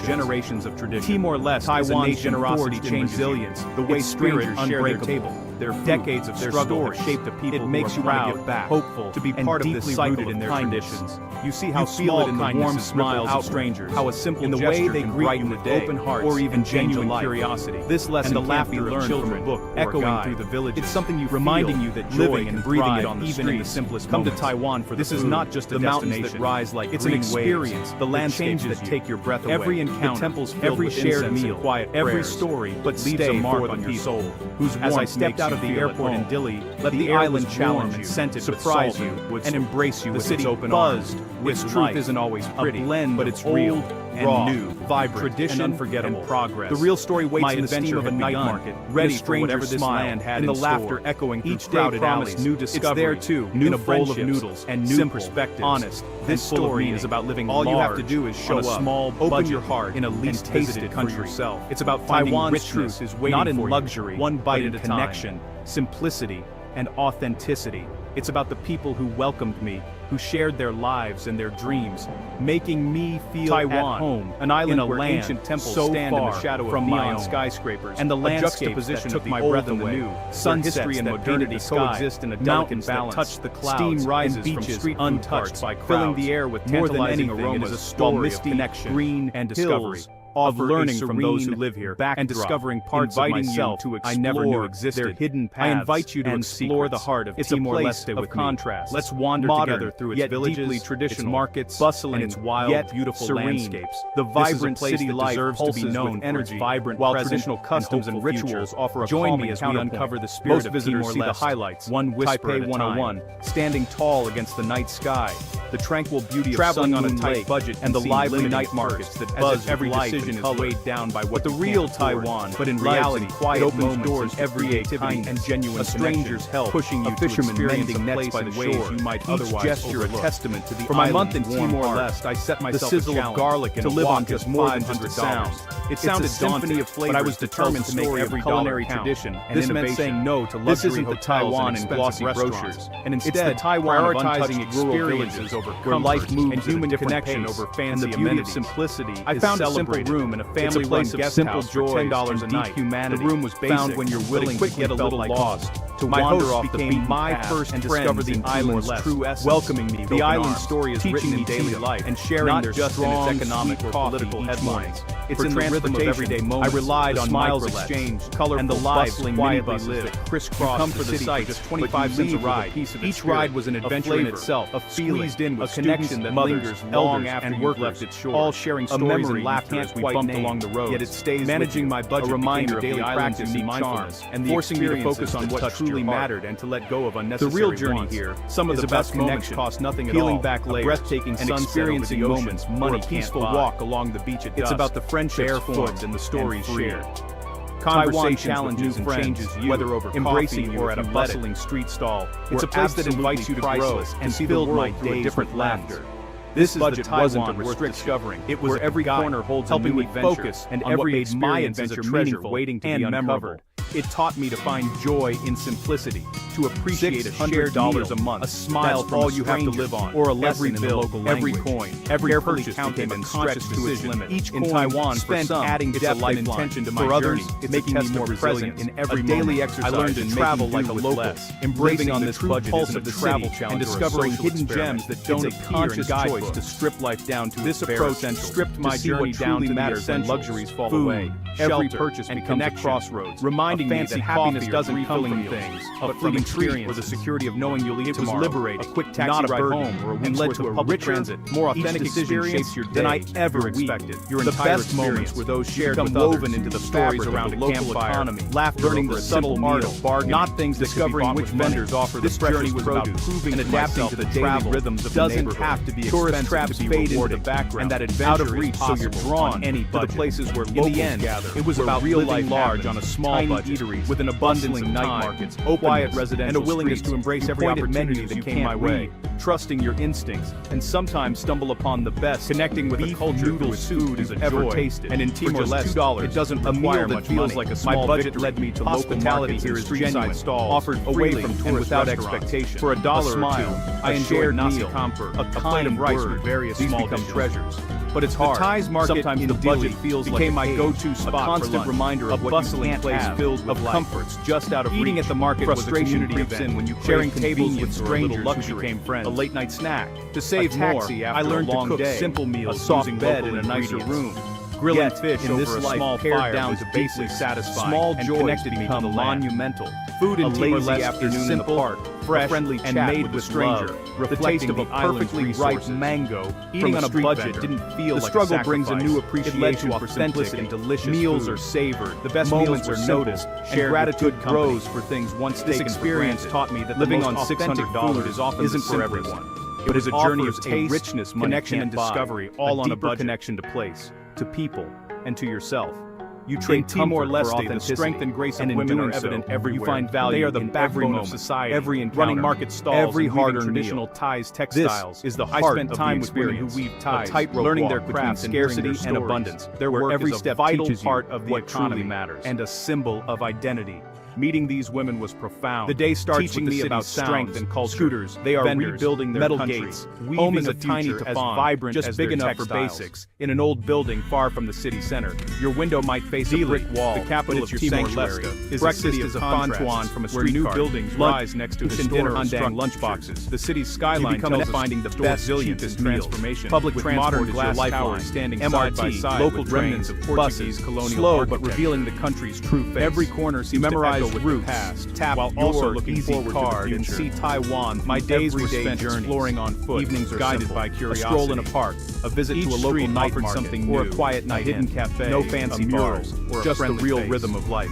generations of tradition. Timor-Leste, Taiwan's generosity changed resilience, the way strangers share their table. Their decades of struggle have shaped a people. It makes you proud, hopeful, to be part of this cycle in their traditions. You see how small in the warm smiles of strangers, how a simple in the way they greet you with open hearts, or even genuine curiosity. This lesson and the laughter of children, book, echoing through the villages. It's something you reminding you that living and breathing it on the even in the simplest moments. Come to Taiwan for this is not just a destination that rise like it's an experience. The landscapes that take your breath away. Every encounter, the temples, every shared meal, quiet every story, but leaves a mark on your soul. Whose as I stepped out of the airport in Dili, let the island challenge you, scented, surprise you, and embrace you with its open arms. Its truth isn't always pretty, but it's real and new, vibrant, tradition and unforgettable, and progress. The real story waits in the steam of a night market, ready for whatever this land had in the laughter echoing each day promised new discovery. It's there too, in a bowl of noodles and new perspectives. Honest, this story is about living all you have to do is show up, small, open your heart in a least tasted country. It's about Taiwan's truth is waiting not in luxury, one bite at a time. Connection, simplicity, and authenticity. It's about the people who welcomed me, who shared their lives and their dreams, making me feel Taiwan, at home, an island in a where land ancient temples so stand in the shadow from of neon skyscrapers, and the landscape that took my breath away. Sunsets history and modernity coexist in a delicate balance. Touch the clouds, steam rises and beaches from street untouched by crowds, filling the air with more than any aromas. It is a story of connection, green and discovery. Of learning from those who live here, and discovering parts of myself to explore I never knew existed. Their hidden paths. I invite you to explore the heart of Timor-Leste with contrast. Let's wander together through its villages, traditional, its markets, bustling, and its wild, yet beautiful landscapes. The vibrant city life deserves to be known energy, vibrant, while traditional customs and rituals offer a join me as we uncover the spirit of Timor-Leste. See the highlights. One whisper Taipei 101, standing tall against the night sky. The tranquil beauty of traveling on a tight budget and the lively night markets that buzz every decision is weighed down by what the real Taiwan, but in reality, quiet opens doors every kind and genuine. A stranger's help, pushing you a fisherman mending nets by the shore. You might otherwise gesture a testament to the for my month in Timor-Leste, I set myself the sizzle of garlic and to live on just more than just a sound. It sounded symphony of flavors, but I was determined to make every culinary tradition and this meant saying no to luxury this isn't the Taiwan and glossy brochures, and instead it's the Taiwan prioritizing experiences over where life moves and human connection over fancy and the beauty of simplicity. I found a simple room in a family-run guest house for $10 a night. The room was basic, found when you're willing to get a little lost. To wander off the beaten path first and discover the island's true essence. Welcoming me, the island story is written in daily life and sharing their strong economic or political headlines. It's in the rhythm of everyday moments. I relied on miles exchanged, colorful, and the lives quietly lived that crisscross come for the site, just 25 cents a ride. Each ride was an adventure in itself, a feeling, a connection that lingers long after you've left its shore. All sharing stories and laughter as we bumped along the road. Yet it stays managing my budget, a reminder of daily practice and mindfulness, and forcing me to focus on what truly mattered and to let go of unnecessary. The real journey here, some of the best moments cost nothing at all. Peeling back layers, breathtaking and experiencing moments, money can't buy. A peaceful walk along the beach at dusk. It's about the friendships formed and the stories shared. Taiwan challenges and changes you, whether over embracing you or at a bustling street stall. It's a place that invites you to grow and see the world through a different laughter. This budget wasn't a restrict discovering. It was where every corner holds helping me focus, and every experience is a treasure waiting to be uncovered. It taught me to find joy in simplicity, to appreciate $600 a month, a smile from all you have to live on, or a lesson in the local language. Every coin, every purchase became a conscious decision. Each in Taiwan spent adding depth and intention to my journey. It's making me more present in every daily exercise. I learned to travel like a local, embracing on this budget of the travel challenge and discovering hidden gems that don't appear in guidebooks. To strip life down to this approach stripped my journey down to the essentials. Luxuries fall away. Every purchase becomes a crossroads, reminding me that happiness doesn't come from things, but from experience or the security of knowing you'll eat tomorrow. It was liberating, a quick taxi ride home, or and led to a richer, transit, more authentic experience shapes your day than I ever expected. The best moments were those shared with others, woven into the stories around a local economy, laughter learning the subtle art of bargaining, not things discovering which vendors offer the freshest produce, and adapting to the daily rhythms of the neighborhood. Doesn't have to be tourist traps fade into the background, and that adventure out of reach, so you're drawn to the places where locals gather. It was about real life large on a small budget, eateries with an abundance of night markets, quiet residential and a willingness to embrace every opportunity that came my way, trusting your instincts, and sometimes stumble upon the best. Connecting with a culture whose food is ever tasted, and in Timor-Leste, $2, it doesn't require much money. Like a small budget led me to hospitality here is genuine stalls, offered away from and without expectation. For $1 or $2, I enjoyed nasi campur, a plate of rice with various small treasures. But it's hard. The Thai's market sometimes the budget feels became like my go-to spot, a constant reminder of a bustling place filled with comforts just out of eating reach. At the market frustration creeps in when you sharing tables with strangers who became friends. A late-night snack. To save more, I learned to cook simple meals, a soft bed in a nicer room. Grilling fish in this small fire down to basic satisfying, small joy connected me to the monumental. Food in Timor-Leste afternoon in the park, fresh, friendly and made with stranger. The taste of a perfectly ripe mango. Eating on a budget didn't feel like a sacrifice. The struggle brings a new appreciation for simplicity. Delicious meals are savored. The best moments are noticed. And gratitude grows for things once taken. This experience taught me that living on $600 is often isn't for everyone. It was a journey of taste, richness, connection, and discovery, all on a budget. Connection to place, to people, and to yourself. You trade Timor-Leste, the strength and grace of women are evident everywhere. You find value. They are the backbone of society. Every encounter, running market stalls, every hard-earned traditional ties, textiles. This is the heart of the experience. With women who weave ties, learning their craft, scarcity and abundance. Their work every is a vital part of the economy matters, and a symbol of identity. Meeting these women was profound. The day starts teaching me about strength and culture. Scooters, they are rebuilding their metal gates. Home is a tiny as vibrant just as big enough for basics. In an old building far from the city center, your window might face a brick wall. The capital of Timor-Leste is a city of contrast, from a street new buildings rise next to historic lunchboxes. The city's skyline tells us finding the best, cheapest transformation. Public transport is glass towers standing side by side, local remnants of Portuguese colonial slow but revealing the country's true face. Every corner seems to echo with the past, tap while also looking forward to the future. And see Taiwan. My days were spent exploring on foot. Evenings are guided by curiosity. A stroll in a park, a visit to a local night market, or a quiet night hidden cafe. No fancy bars, or just the real rhythm of life.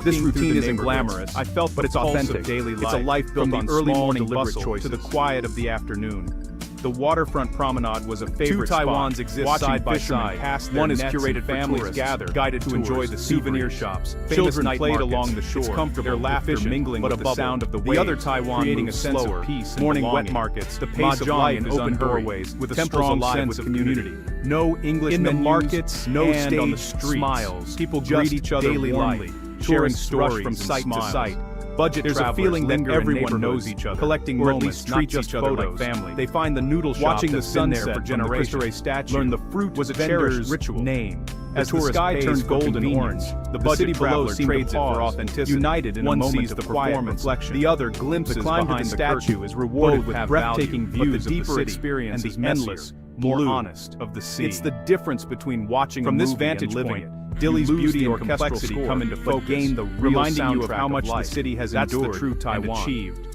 This routine isn't glamorous, I felt, but it's authentic. Daily life. It's a life built on early morning bustle to the quiet of the afternoon. The waterfront promenade was a favorite spot. Two Taiwans exist side by side. One is curated families gather, guided to enjoy the souvenir shops. Children played along the shore, their laughter mingling with the sound of the waves. The other Taiwan creating a sense of peace. Morning wet markets, the pace of life in open doorways, with a strong sense of community. No English in the markets, no stage on the streets. Smiles. People greet each other warmly, sharing stories from site to site. Budget There's a feeling that everyone knows each other, collecting or moments, at least treat each other like family. They find the noodle shop watching the sunset for generations. Statue learn the fruit was a cherished ritual name. As the sky turns gold and orange, the city below trades it for authenticity. United in a moment of quiet reflection, the other glimpses behind the statue is rewarded with breathtaking views of the deeper experience and the endless, more honest of the sea. It's the difference between watching from this vantage point. Dili's beauty and complexity come into focus, reminding you of how much the city has endured and achieved.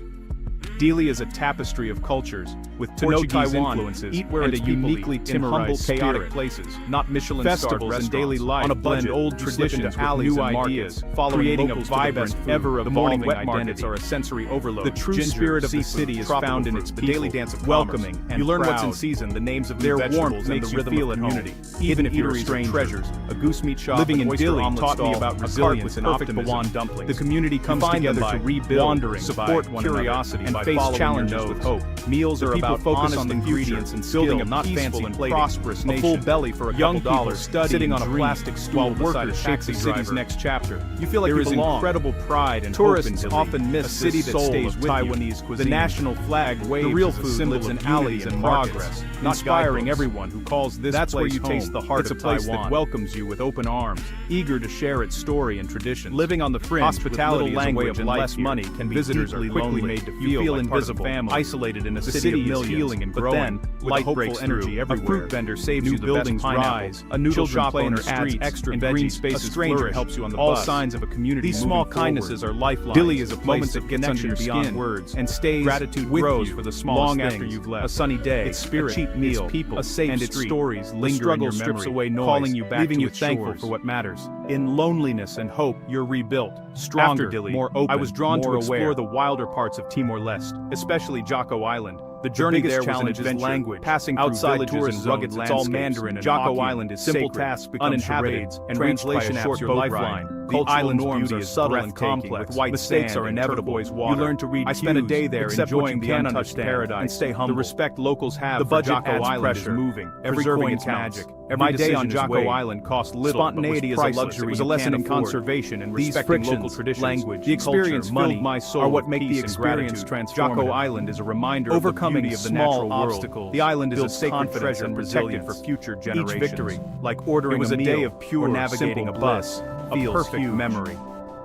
Dili is a tapestry of cultures, with Portuguese influences, and a uniquely Timorized chaotic places, not Michelin festivals and daily life on a blend old traditions with new ideas, creating a vibrant, ever-evolving wet markets are a sensory overload. The true spirit of the city is found in its daily dance of welcoming and you learn what's in season, the names of their warmth makes you feel at home. Even if you're treasures, a goose meat shop living in Dili taught me about resilience and optimism. The community comes together to rebuild, support one another, and face challenges with hope. Meals are about about focus on the ingredients and building a not fancy and prosperous nation. A full belly for a young dollars, sitting on a plastic stool beside a taxi driver. Next chapter, you feel like there is incredible pride and tourists often miss a city that stays with Taiwanese cuisine. The national flag waves. The real food lives in alleys and progress, inspiring everyone who calls this place home. That's where you taste the heart of Taiwan. It's a place that welcomes you with open arms, eager to share its story and traditions. Living on the fringe, hospitality with little language and less money can be visitors are quickly made to feel like invisible, isolated in a city of millions. Healing and growing, light breaks through. A fruit vendor saves you the buildings rise. A noodle shop owner adds extra green spaces. A stranger helps you on the bus. All signs of a community. These small kindnesses are lifelines. Dili is a place that gets under your skin words and stays. Gratitude grows for the smallest things. Long after you've left. A sunny day, its spirit, a cheap meal, its people, a safe and its stories linger in your memory, strips away noise, calling you back, leaving you thankful for what matters. In loneliness and hope, you're rebuilt, stronger, after Dili, more open. I was drawn to explore the wilder parts of Timor-Leste, especially Jocko Island. The journey there was an adventure, language, passing outside tourist rugged landscapes. It's all Mandarin and Jocko Island is simple tasks become uninhabited, and translation apps your lifeline. The island's beauty is subtle and complex. Mistakes are inevitable. You learn to read. I spent a day there enjoying the untouched paradise and stay humble. The respect locals have. The budget for Jocko Island is moving, preserving its magic. My day on Jocko Island cost little. Spontaneity is a luxury. It was a lesson in conservation and respecting local traditions. Language, the experience, money, my soul are what make the experience transformative. Jocko Island is a reminder of the beauty of the natural obstacle. The island is a sacred treasure and protected for future generations. Each victory, like ordering a day of pure navigating a bus, a perfect memory.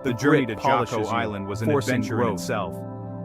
The journey to Jocko Island was an adventure in itself.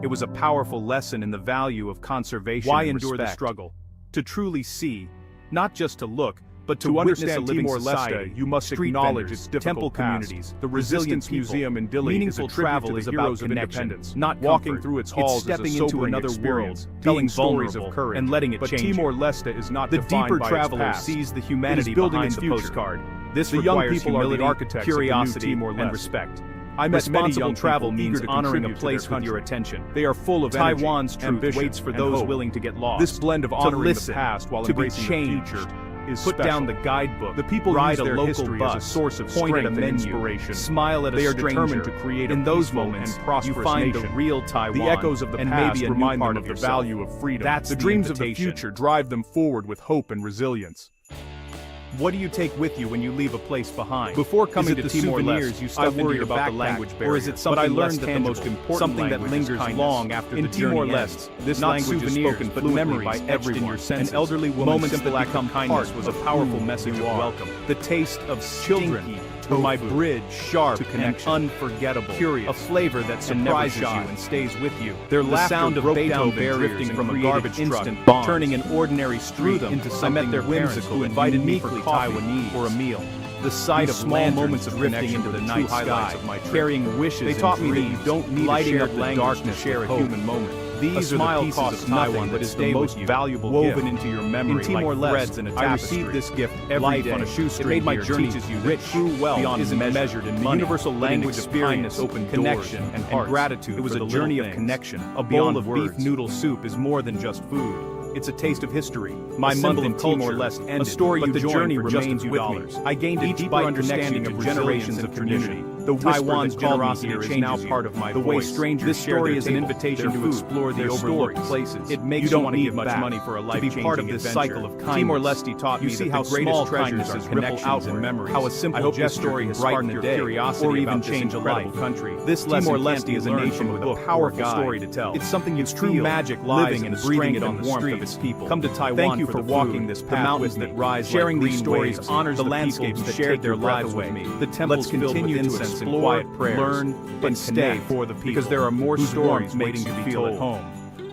It was a powerful lesson in the value of conservation. Why endure the struggle? To truly see, not just to look, but to understand Timor-Leste, you must acknowledge its difficult communities. The Resistance Museum in Dili. Meaningful travel is about independence, not walking through its halls, stepping into another world, telling stories of courage, and letting it change. But Timor-Leste is not defined by its past. The deeper traveler sees the humanity behind the postcard. This requires humility, curiosity, and respect. I met many young travel means honoring a place with your attention. They are full of Taiwan's truth waits for those willing to get lost. This blend of honoring the past while embracing the future is put down the guidebook. The people ride a local bus, a source of strength and inspiration. Smile at a stranger. They are determined to create in those moments and prosperous you find nation. The real Taiwan. The echoes of the past remind them of the value of freedom. That's the dreams of the future drive them forward with hope and resilience. What do you take with you when you leave a place behind? Before coming to Timor-Leste, I worried about the language barrier, or is it something but I learned that the most important something that lingers long after in the Timor-Leste, this language is spoken but memory by everyone. An elderly woman's simple act of kindness was a powerful message of welcome. The taste of children. My bridge, sharp and unforgettable, curious, a flavor that surprises you and stays with you. Their sound of Beethoven drifting from a garbage truck, turning an ordinary street into something whimsical who invited me for Taiwanese or a meal. The sight of small moments of drifting into the night sky, carrying wishes. They taught me that you don't need lighting up the darkness to share a human moment. These are the pieces of Taiwan that is the most valuable woven into your memory. In Timor-Leste, I received this gift every day. On a shoestring. It made my journey teaches you rich, true wealth beyond measured in money. The universal language of kindness, open connection, and gratitude. It was a journey of connection. A bowl of beef noodle soup is more than just food. It's a taste of history. My month in Timor-Leste ended, a story but the journey remains with me. I gained a deeper understanding of generations of community. The Taiwan's generosity is now part of my voice. The way strangers this story is an invitation to explore the overlooked places. It makes you want to give much money for a life-changing adventure. To be part of this cycle of kindness. Timor-Leste taught me that the greatest treasures are connections and memories. How a simple gesture has sparked your curiosity or even change a life. Country. This Timor-Leste is a nation with a powerful story to tell. It's something you true magic living and breathing it on the warmth of its people. Come to Taiwan. Thank you for walking this path. The mountains that rise, sharing these stories honors the landscapes that shared their lives with me. The temples continue to explore, learn, and stay for the people because there are more stories waiting to be told at home.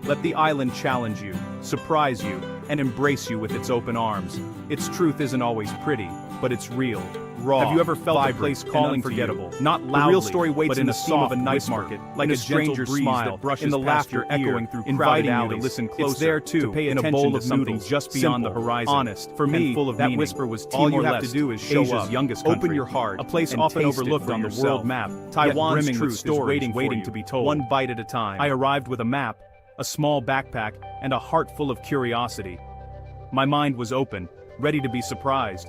Let the island challenge you, surprise you, and embrace you with its open arms. Its truth isn't always pretty, but it's real. Raw, have you ever felt a place calling for you? Not loudly, the real story waits in the steam of a night market, like a gentle smile that brushes in the laughter echoing through inviting you to listen closer. It's there too, to pay in a bowl of noodles just beyond the horizon. Honest, for me, full of that whisper was all you have to do is show up, youngest country. Open your heart, a place often overlooked on the world map. Taiwan's truth is waiting to be told, one bite at a time. I arrived with a map, a small backpack, and a heart full of curiosity. My mind was open, ready to be surprised.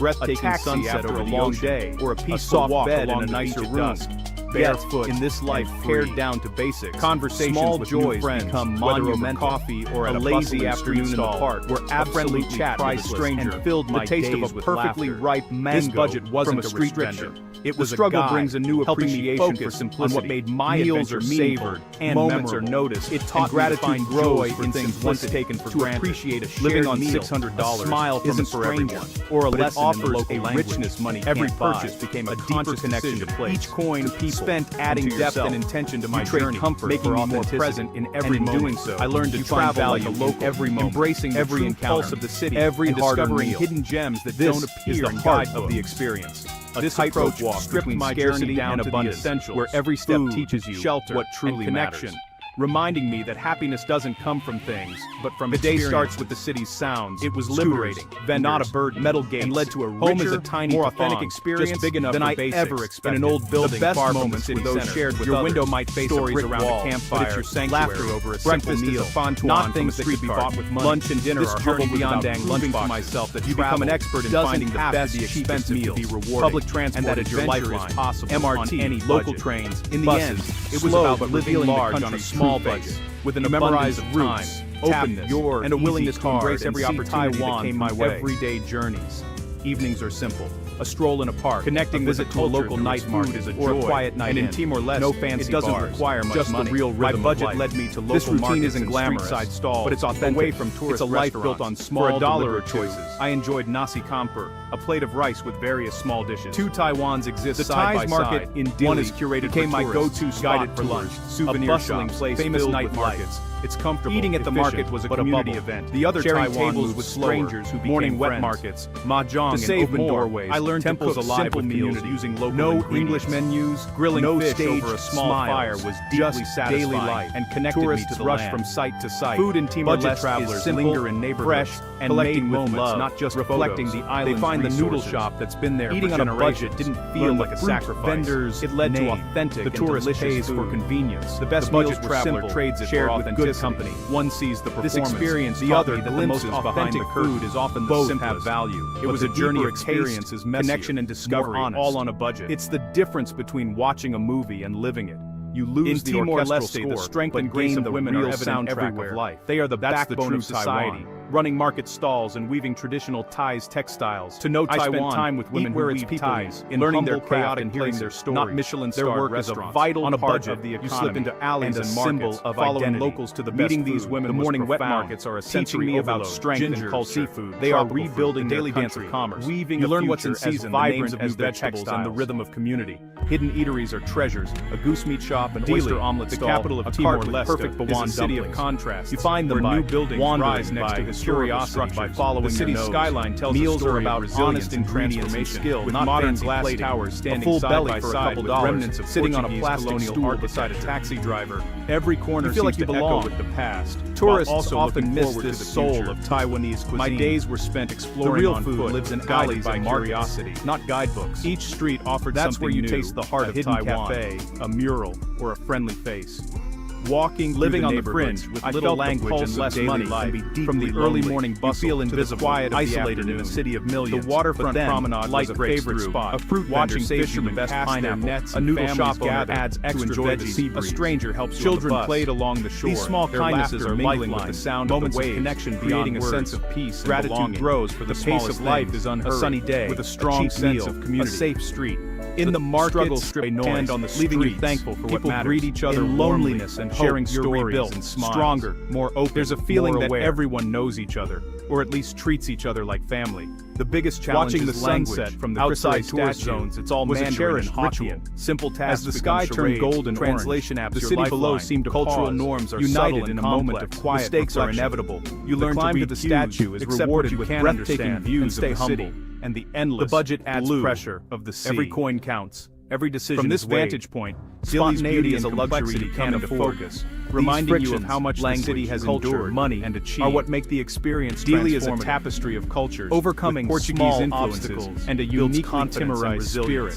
breathtaking sunset after a long day, or a peaceful walk bed in a nicer room. Barefoot in this life, pared down to basics. Conversations small with joys new friends become monumental. Coffee or at a lazy afternoon in the park, where absolutely chat with a stranger and filled my taste of a perfectly ripe mango. This budget wasn't from a street vendor. It was struggle brings a new appreciation for simplicity. On what made my meals are savored and moments are noticed. It taught gratitude grows for things once taken for granted. Appreciate a living on $600 smile isn't for everyone, or a lesson in the local language. Richness money every purchase became a deeper connection to place. Each coin spent adding depth and intention to my journey, making me more present in every moment. Doing so, I learned to travel like a local, every moment, embracing every encounter of the city, every discovering hidden gems that don't appear in the heart of the experience. This approach stripped my journey down to abundance, where every step teaches you shelter, what truly matters. reminding me that happiness doesn't come from things, but from experience. The day starts with the city's sounds. It was liberating, vendors, not a burden, metal gates, and led to a richer, more authentic experience just big enough than I ever expected. In an old building, the best moments were those shared with your window might face stories around a campfire, but it's your laughter over a simple meal, not things that could be bought with money. Lunch and dinner are humble beyond proving to myself that you become an expert in finding the best, cheapest meal, public transport, and that is your lifeline. MRT, any local trains, in the end, it was about living large on a small budget, with an abundance of time, openness, and a willingness to embrace every opportunity that came my way. Everyday journeys. Evenings are simple. A stroll in a park, connecting with a local night market is a joy, or a quiet night in Timor-Leste. No fancy it doesn't bars, require much just money. The real rhythm. My budget led me to local this routine isn't glamorous, stalls, but it's authentic. Away from tourist it's a life built on small $1 choices. I enjoyed nasi campur, a plate of rice with various small dishes. Two Taiwans exist the side by market side. In Dili, one is curated became my go-to guided for lunch. Souvenir shops, famous night markets. It's comfortable. Eating at the market was a community event. The other Taiwan tables with strangers who became morning wet markets, mahjong and open doorways. I learned temples to cook alive simple meals using local English menus, grilling fish over a small fire was deeply satisfying daily life and connected me to the rush from site to site. Food in Timor-Leste travelers linger in neighborhoods, fresh and made with love, not just reflecting the island's They find the noodle shop that's been there eating on a budget didn't feel like a sacrifice. Vendors, it led to authentic. The tourist pays for convenience. The best budget traveler trades it shared with good company. One sees the performance. This experience, the other, the most authentic food is often the simplest. Have value. It was a journey of experiences, connection and discovery, all on a budget. It's the difference between watching a movie and living it. You lose the orchestral score, the strength and grace of women are evident everywhere. Life. They are the backbone of society. Running market stalls and weaving traditional Thais textiles. To know Taiwan, I spent time with women who weave ties, in learning their chaotic and hearing their story. Not Michelin-starred restaurants. A vital on a budget of the economy. You slip into alleys and markets, of following locals to the best meeting these women. The morning wet markets are a sensory me about strength and culture. Seafood. They are rebuilding the daily dance of commerce. Weaving you learn what's in season, vibrant as vegetables and the rhythm of community. Hidden eateries are treasures. A goose meat shop, an oyster omelet stall, the capital of Timor-Leste, perfect Bawan city of contrast. You find them by new buildings rise next to curiosity by following the city skyline tells meals are about honest ingredients and skill, with not modern glass towers standing side by side with remnants of sitting on a plastic stool beside a taxi driver. Every corner seems to echo with the past. Tourists often miss this soul of Taiwanese cuisine. My days were spent exploring. The real food lives in alleys by curiosity, not guidebooks. Each street offered something new. That's where you taste the heart of Taiwan. Cafe, a mural, or a friendly face. Walking, living on the fringe with little language and less money can be from the early morning bustle to the quiet, isolated in a city of millions. The waterfront promenade was a favorite spot. A fruit watching fishermen cast their nets. A noodle shop owner adds extra veggies. A stranger helps children played along the shore. These small kindnesses are mingling with the sound of the waves, connection creating a sense of peace. Gratitude grows for the pace of life is unhurried. A sunny day with a strong sense of community. A safe street. In the market, strip noise, on the streets, leaving you thankful for what matters. Greet each other in loneliness and sharing stories and smiles. Stronger, more open. There's a feeling that everyone knows each other, or at least treats each other like family. The biggest challenge watching the sunset from the outside tourist zones. It's all Mandarin and Hokkien. Simple tasks. As the sky turned gold and translation apps, the city below seemed to cultural norms are united in a moment of quiet. Mistakes are inevitable. You learn to read the statue is rewarded with breathtaking views of the city. And the budget adds pressure of the sea. Every coin counts. Every decision from this vantage point, spontaneity is a luxury come into focus, reminding you of how much the city has endured, money, and achieved are what make the experience Dili is a tapestry of cultures, overcoming Portuguese influences and a unique Timorese spirit.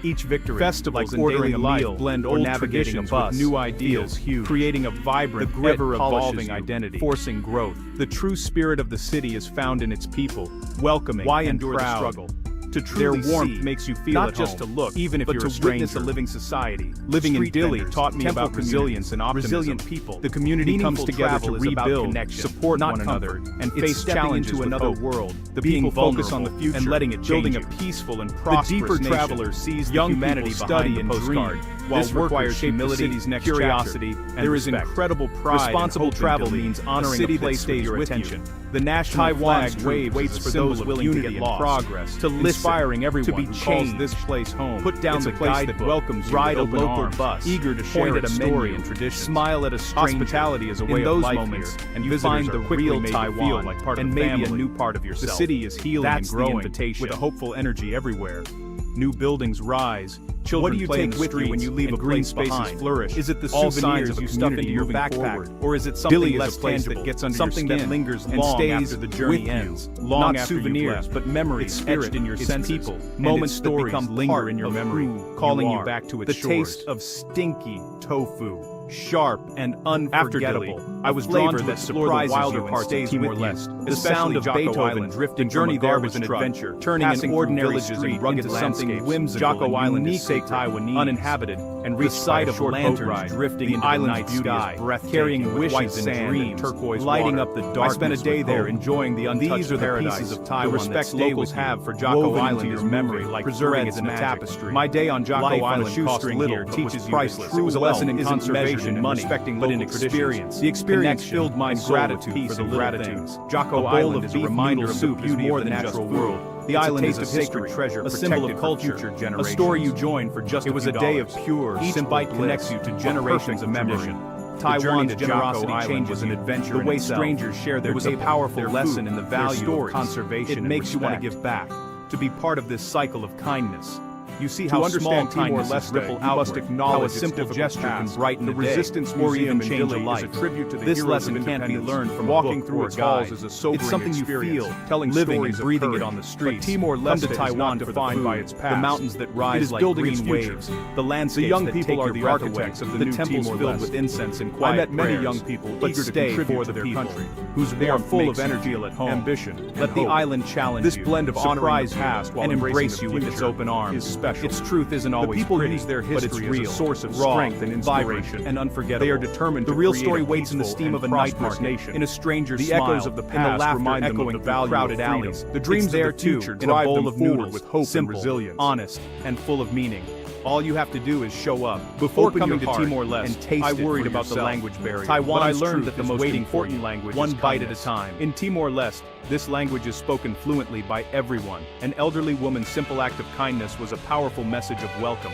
Each victory, festivals like ordering a meal, blend old navigating a bus, with new ideals, creating a vibrant, ever-evolving identity, forcing growth. The true spirit of the city is found in its people, welcoming and proud. The struggle? To truly their warmth makes you feel not just to look, even if you're a stranger. Witness a living society. Living in Dili taught me about resilience and optimism. Resilient people. The community comes together to rebuild, support one another, and face challenges into another world. The people focus on the future and letting it building a peaceful and prosperous nation. The deeper traveler sees the humanity behind the postcard. While this requires humility, curiosity, and there is incredible pride. Responsible travel means honoring a place with your attention. The national flag waits for those willing to get progress, to inspiring everyone to be changed. This place home. Put down the place that welcomes you. Ride a local bus, eager to share a story and tradition. Smile at a stranger. Hospitality is a way of life here, and you find the real Taiwan like part of and maybe a new part of yourself. The city is healing and growing with a hopeful energy everywhere. new buildings rise, children What do you play in take the with you when streets, you leave and a green place spaces behind? flourish? Is it the all souvenirs signs of you a stuff into community your moving backpack? forward? Or is it something Dilly is less a place tangible that gets under something your that skin lingers and long stays after the journey with you, ends, long not after you've souvenirs, left. but memories It's spirit, etched in your it's senses, people, moments and that stories become linger part in your of memory, who calling you you are. back to The its shores. taste of stinky tofu, sharp and unforgettable. After Dili, I was A drawn flavor to that explore the surprises wilder you and parts of stays Timor-Leste, with you. The sound of Jocko Beethoven Island. drifting The journey from a there garbage was an truck, adventure, turning passing an through ordinary villages street and rugged into something landscapes. whimsical Jocko and Island is uniquely sacred, Taiwanese, uninhabited, and the reached sight by a of short lanterns boat ride drifting the into the island's night beauty sky, is breathtaking, carrying with wishes white and sand dreams, turquoise lighting water. up the I darkness spent a day with there hope. enjoying the untouched These are the paradise, pieces of the Taiwan respect that stay locals with you, have for Jocko woven Island into is your memory, memory, like preserving threads its in a magic. tapestry. My day on Jocko Life on a Island cost shoestring little, here but teaches was you priceless. that true It was a lesson in wealth isn't conservation measured in and money, respecting but in local experience. traditions. The experience Connection filled my and soul with gratitude peace for the and little gratitude. things. Jocko A bowl Island of is a beef reminder noodle of the soup is beauty more of the than just natural food. world. The It's island a is taste a of sacred history, treasure, a symbol of protected for culture, future a generations. story you join for just It was a day of pure, Each simple bite bliss, connects you to a generations perfect of memory. tradition. Taiwan's to Jocko generosity Island changes was an you. adventure The in way itself. strangers share their It was a table, powerful their lesson food, in the their value of stories. conservation It and makes you want to respect. give back, to be part of this cycle of kindness. You see To how understand small kindnesses Timor-Leste, ripple you outward, must acknowledge how a its simple difficult gesture can past. brighten The a day, Resistance or even Museum in change a Dili life. is a tribute to the This heroes lesson of can't be independence. learned from Walking a book through or its a halls guide. is a sobering It's something experience, you feel, telling living stories and of breathing courage. it on the streets. But Timor-Leste Come to is Taiwan not for defined the by food, its the past. mountains that It rise is like building green its future. waves, the landscapes young that people take are your the breath architects away, of the new temples filled Timor-Leste. with incense and I quiet met many prayers young people but eager to stay contribute for to their their country, people, whose They are warmth full makes of you energy, feel at home. ambition, Let and the hope. island challenge This you, blend of honoring surprise the you, past while and embracing embrace the you with its future open arms. is special. Its truth isn't The always people pretty, use their but it's history as a real, source of raw, strength and vibrant, inspiration. and unforgettable. They are determined The to real create story a waits in the peaceful steam and of a night prosperous market, nation. in a stranger's The smile, echoes of the and past the laughter remind them echoing of the through value crowded of freedom. alleys. The dreams It's of there the too, future in a drive bowl them of forward noodles, with hope and simple, resilience. honest, and full of meaning. All you have to do is show up. Before Open coming your to heart Timor-Leste, and taste I it worried for about the yourself. language barrier. Taiwan's But I learned truth that the is most waiting for important you, language one is bite at a kindness. time. In Timor-Leste, this language is spoken fluently by everyone. An elderly woman's simple act of kindness was a powerful message of welcome.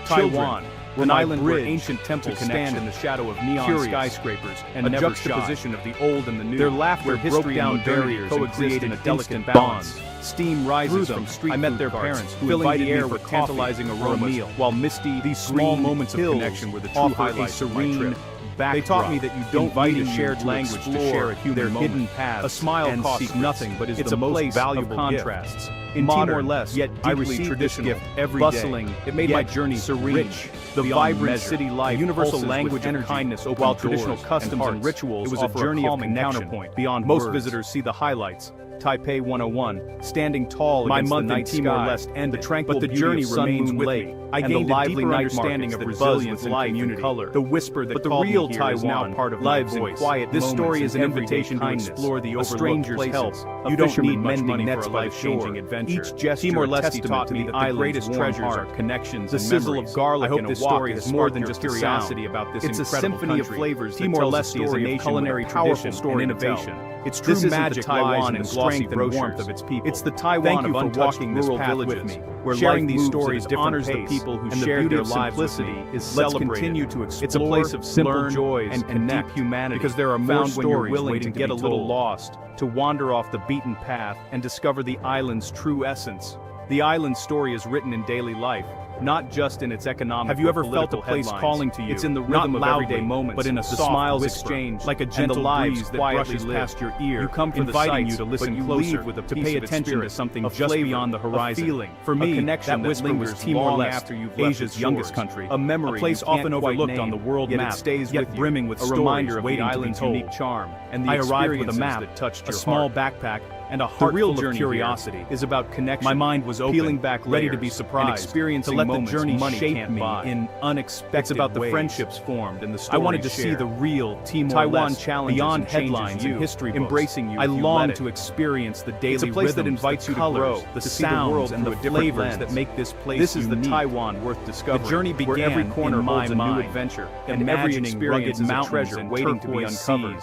Taiwan, an island where ancient temples stand in the shadow of neon skyscrapers and a juxtaposition of the old and the new. Their laughter broke down barriers and created a delicate balance. Steam rises from street I met their parents, who invited me for tantalizing aromas, while misty, these small moments of connection were the true highlights of my trip. They taught me that you don't need a shared language to share a human hidden paths. A smile costs nothing, but is the most valuable contrasts. In Timor-Leste, yet I received this gift every bustling, day. It made my journey serene. Rich, the vibrant city life, universal language of kindness, while traditional customs and rituals. It was a journey of counterpoint beyond most visitors see the highlights. Taipei 101, standing tall against the night Timor-Leste and the tranquil but the journey remains with me. I gained a lively understanding of resilience, life, and color. The whisper that the real Taiwan is now part of lives in quiet. This story is an invitation to explore the overlooked places. You don't need mending nets by the shore. Each gesture Timor-Leste taught me that the greatest treasures are connections. The sizzle of garlic. I hope this story is more than just curiosity about this incredible country. It's a symphony of flavors. Timor-Leste is a nation culinary powerful story and innovation. Its true magic lies in the strength and warmth of its people. It's the Taiwan of untouched rural villages, with me, where sharing these stories honors the people who shared their lives with me. Let's continue to explore. It's a place of simple joys and connect humanity, because there are more stories waiting to get a little lost, to wander off the beaten path and discover the island's true essence. The island's story is written in daily life, not just in its economic. Have you ever felt a place calling to you? It's in the rhythm of everyday moments, but in a soft smiles exchange, like a gentle breeze that brushes past your ear. You come for inviting you to listen closer, with to pay attention to something just beyond the horizon. Feeling, for me, a connection that lingers Timor-Leste, after you've left Asia's youngest country. A memory, a place often overlooked on the world map, stays with you, brimming with a reminder of the island's unique charm. And I arrived with a map that touched your small backpack. And a heart full of curiosity is about connection. My mind was open, peeling back, ready to be surprised, and experiencing to let the journey shape me in unexpected ways. It's about the friendships formed and the stories I wanted to see the real Taiwan challenge beyond headlines and history books. Embracing you, I longed to experience the daily rhythms, it's a place that invites you to grow, the sounds and the flavors that make this place unique. This is the Taiwan worth discovering. The journey began where every corner holds a new adventure, and every experience is a treasure waiting to be uncovered.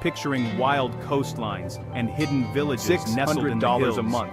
Picturing wild coastlines and hidden villages nestled in the hills. $600 a month.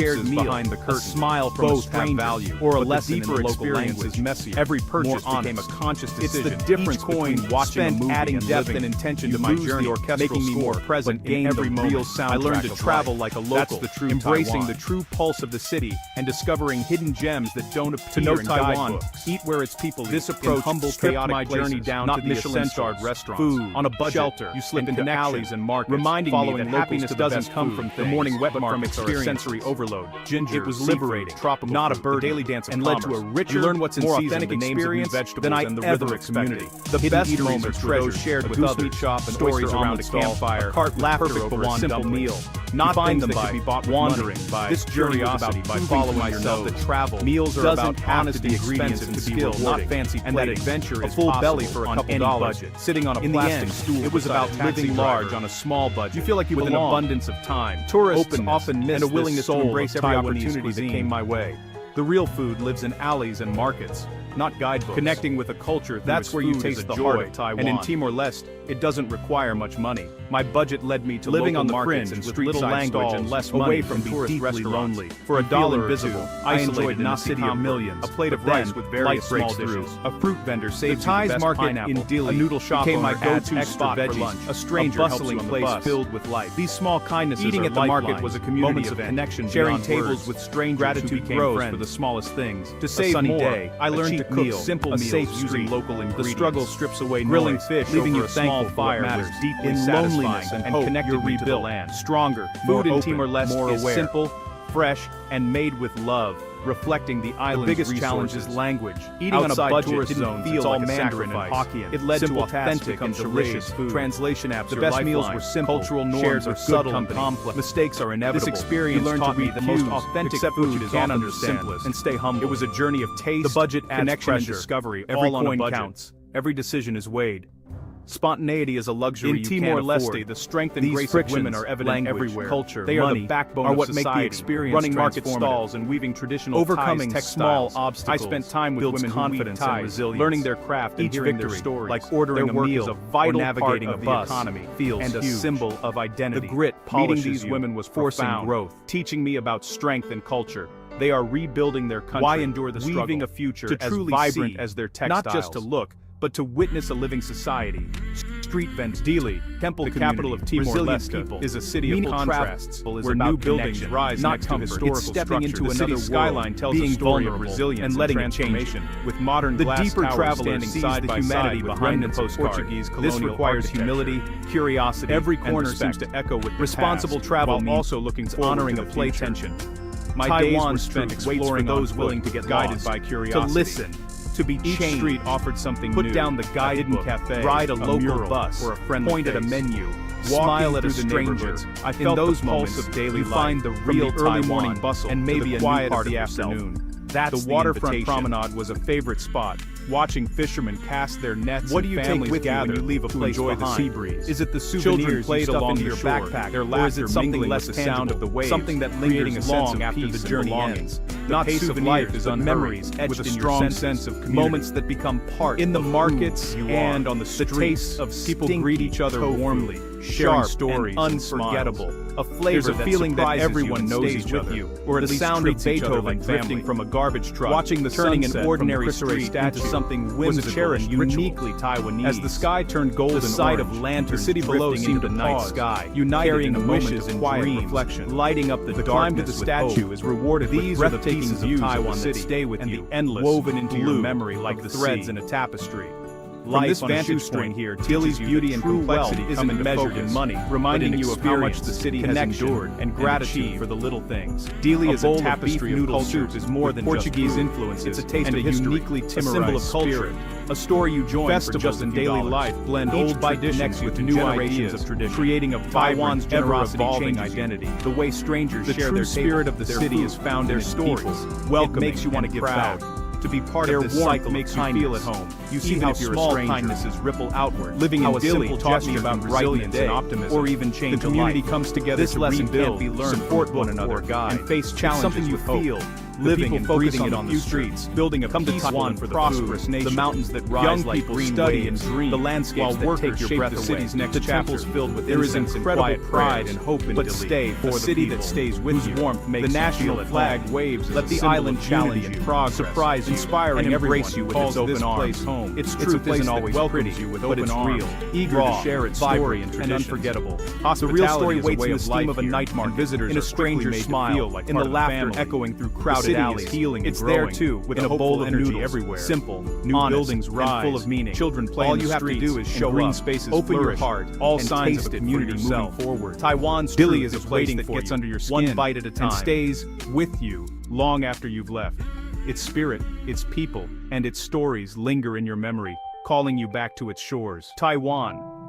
shared meal, behind the curtain, a smile from a stranger, or a lesson in the local language. Messier, every purchase became a conscious decision. It's the difference between watching a movie adding depth and intention to my journey, making me more present in every real soundtrack. I learned to travel like a local, embracing the true pulse of the city and discovering hidden gems that don't appear in guidebooks. Eat where its people eat. This approach humble, chaotic my journey down to the Michelin-starred restaurants. Food, on a budget, shelter, you slip into alleys and markets, reminding me that happiness doesn't come from the morning wet markets or sensory overload. Ginger, it was liberating, tropical, not a burden, daily dance of and led to a richer, learn what's in more authentic experience than I ever expected. The best moments were those shared with others, shop and stories around a campfire, cart laughter over a simple meal. Not find them by wandering by this journey was about by following myself that travel meals are about honesty, ingredients and skill, not fancy, and that adventure is full belly for a couple dollars. Sitting on a plastic stool, it was about living large on a small budget. You feel like you with an abundance of time. Tourists often miss and a willingness to embrace every opportunity that came my way. The real food lives in alleys and markets, not guidebooks. Connecting with a culture, that's where you taste the heart of Taiwan. And in Timor-Leste, it doesn't require much money. My budget led me to living on the fringe with little language and less money, away from tourist restaurants. Lonely. For $1 invisible, I enjoyed in a city of millions, a plate of rice with various small dishes. A fruit vendor saved the best market in Dili, a noodle shop became my go-to spot for lunch. A stranger, bustling place filled with life. These small kindnesses eating at the market was a community of connection, sharing tables with strangers. Gratitude grows for the smallest things. To save a day, I learned to cook simple meals using local ingredients. The struggle strips away grilling fish, leaving you thankful fire matters deeply in loneliness and hope. Connected you rebuild to the land. Stronger. Food in Timor-Leste is simple, fresh, and made with love, reflecting the island's biggest challenge is language. Eating outside on a budget didn't feel like a Mandarin and Hokkien. It led to authentic and delicious food. Translation apps. The best meals were simple. Cultural norms are subtle and complex. Mistakes are inevitable. This experience taught me the most authentic food is often the simplest. And stay humble. It was a journey of taste, the budget, connection, and discovery. Every coin counts. Every decision is weighed. Spontaneity is a luxury you can't afford. In Timor-Leste, the strength and grace of women are evident everywhere. Culture, they are the backbone of society, make the experience running market stalls and weaving traditional overcoming small obstacles. I spent time with women confidence and resilience, learning their craft and hearing their stories. Like ordering a meal, is a vital navigating part of the economy, feels and a symbol of identity. The grit meeting these women was forcing growth, teaching me about strength and culture. They are rebuilding their country. Why endure the struggle? Weaving a future to truly as vibrant as their textiles. Not just to look, but to witness a living society. Street vendors, Dili, temple, the capital of Timor-Leste, is a city of contrasts, where new buildings rise next to historical stepping into another skyline tells a story of resilience and letting it change. With modern glass deeper travelers sees the humanity behind the Portuguese colonial. This requires humility, curiosity, every corner seems to echo with responsible travel, while also looking to honoring a play tension. My days were spent exploring those willing to get guided by curiosity, to listen, to be changed. Each street offered something new. Put down the guidebook, cafe, ride a local bus, or a friendly point at a menu, smile at a stranger. I felt those moments of daily life. Find the real early morning bustle and maybe a quiet part of the afternoon. That's the waterfront promenade was a favorite spot. Watching fishermen cast their nets. What do you take with you when you leave a place to enjoy the sea breeze? Is it the souvenirs played along your backpack, or is it something less the sound of the waves, something that lingers long after the journey ends? Not pace of life is memories etched with a strong sense of community. Moments that become part in the markets and on the streets of people greet each other warmly, sharing stories, unforgettable. A flavor, a feeling that everyone knows each other, or at least sound of Beethoven drifting from a garbage truck. Watching the turning an ordinary street into something whimsical and uniquely Taiwanese. As the sky turned golden, the sight of lanterns, the city below seemed a night sky, uniting in wishes and quiet reflection, lighting up the climb to the statue is rewarded with breathtaking views of Taiwan that stay with you, endless, woven into your memory like the threads in a tapestry. From this vantage point here, Dili's beauty and complexity isn't measured in money, reminding you of how much the city has endured and gratitude for the little things. Dili is a tapestry of culture, is more than Portuguese influences. It's a taste of uniquely Timorized of culture. A story you join festivals for just in daily life blend old traditions with new generations of tradition, creating a Taiwan's ever-evolving identity. The way strangers share their spirit of the city is found in their stories. Welcome makes you want to give back. To be part of this cycle makes you feel at home. You see how small kindnesses ripple outward. Living in Dili taught me about resilience and optimism, or even change. The community comes together. This lesson can't be learned. Support one another, and face challenges. Something you feel. Living and breathing it on the streets, building a peaceful for the prosperous nation. The mountains that rise young like people study and dream. The landscapes that take your breath away. The city's next temples filled with there is incredible pride and hope in Dili. But stay for the city that stays with you. Warmth makes the national flag waves. Let the island challenge you, surprise you, inspiring and embrace you with its open arms. Home. Its truth isn't always pretty, but it's real, eager to share its story and unforgettable. The real story waits in the steam of a night market, visitors in a stranger's smile, in the laughter echoing through crowded alleys. Healing it's there too, with a bowl of energy everywhere. Simple, new buildings rise, full of meaning. Children play all in the you streets, have to do is show green up, spaces open your heart, all signs of a community moving forward. Taiwan's Dili is a place that gets under your skin, one bite at a time, and stays with you long after you've left. Its spirit, its people, and its stories linger in your memory, calling you back to its shores. Taiwan,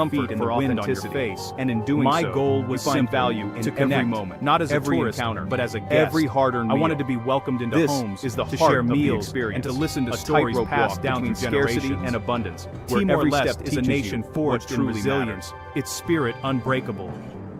comfort feet for and the wind on your authenticity. face. And in doing My so, goal was you find simple, value in to every connect, moment, not as every a tourist, encounter, but as a guest. every hard-earned I meal. wanted to be welcomed into This homes, is the to heart share of the meals, experience. and to listen to A stories tightrope passed walk down through between scarcity generations. and abundance, where where every Timor-Leste step is a teaches nation you forged what in truly resilience, matters. its spirit unbreakable.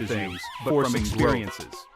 nourishes you, but from experiences.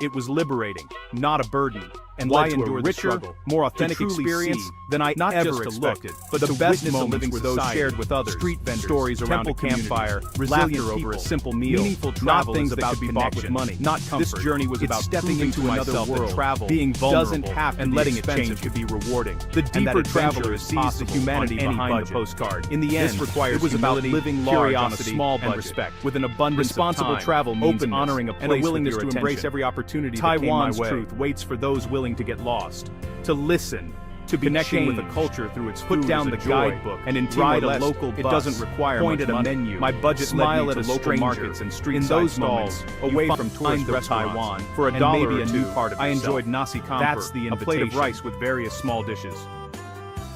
It was liberating, not a burden, and Why led to endure a the richer, struggle? more authentic To truly experience see, than I not ever just to expected. look, But but the to best witness a moments living were those society, shared with others. street vendors, Stories around a temple communities, campfire, resilient laughter over people, a simple meal, meaningful not travel things is that about could be bought with connection, money. not This comfort. journey was It's about stepping proving into to another myself that world, travel being doesn't vulnerable, have to and be letting expensive it change to be rewarding. The And that deeper adventure traveler is sees the possible humanity on any behind the budget. postcard. In the This end, requires it was about humility, living large on a curiosity, small and budget, respect. with an abundance Responsible of time, travel means openness, honoring a and a place willingness with to your embrace attention. every opportunity that came my Taiwan's way. truth Waits for those willing to get lost, to listen, to be Connecting changed. with a culture through its Put food down is the a joy, guidebook and in ride a Timor-Leste, local it bus, doesn't require point much at a money. menu, My budget smile led at me a to local stranger. markets and street In size those moments, stalls, away you from find tourist the restaurants, Taiwan for a and dollar maybe or a new two, part of I yourself. enjoyed nasi campur, That's the a plate of invitation. rice with various small dishes.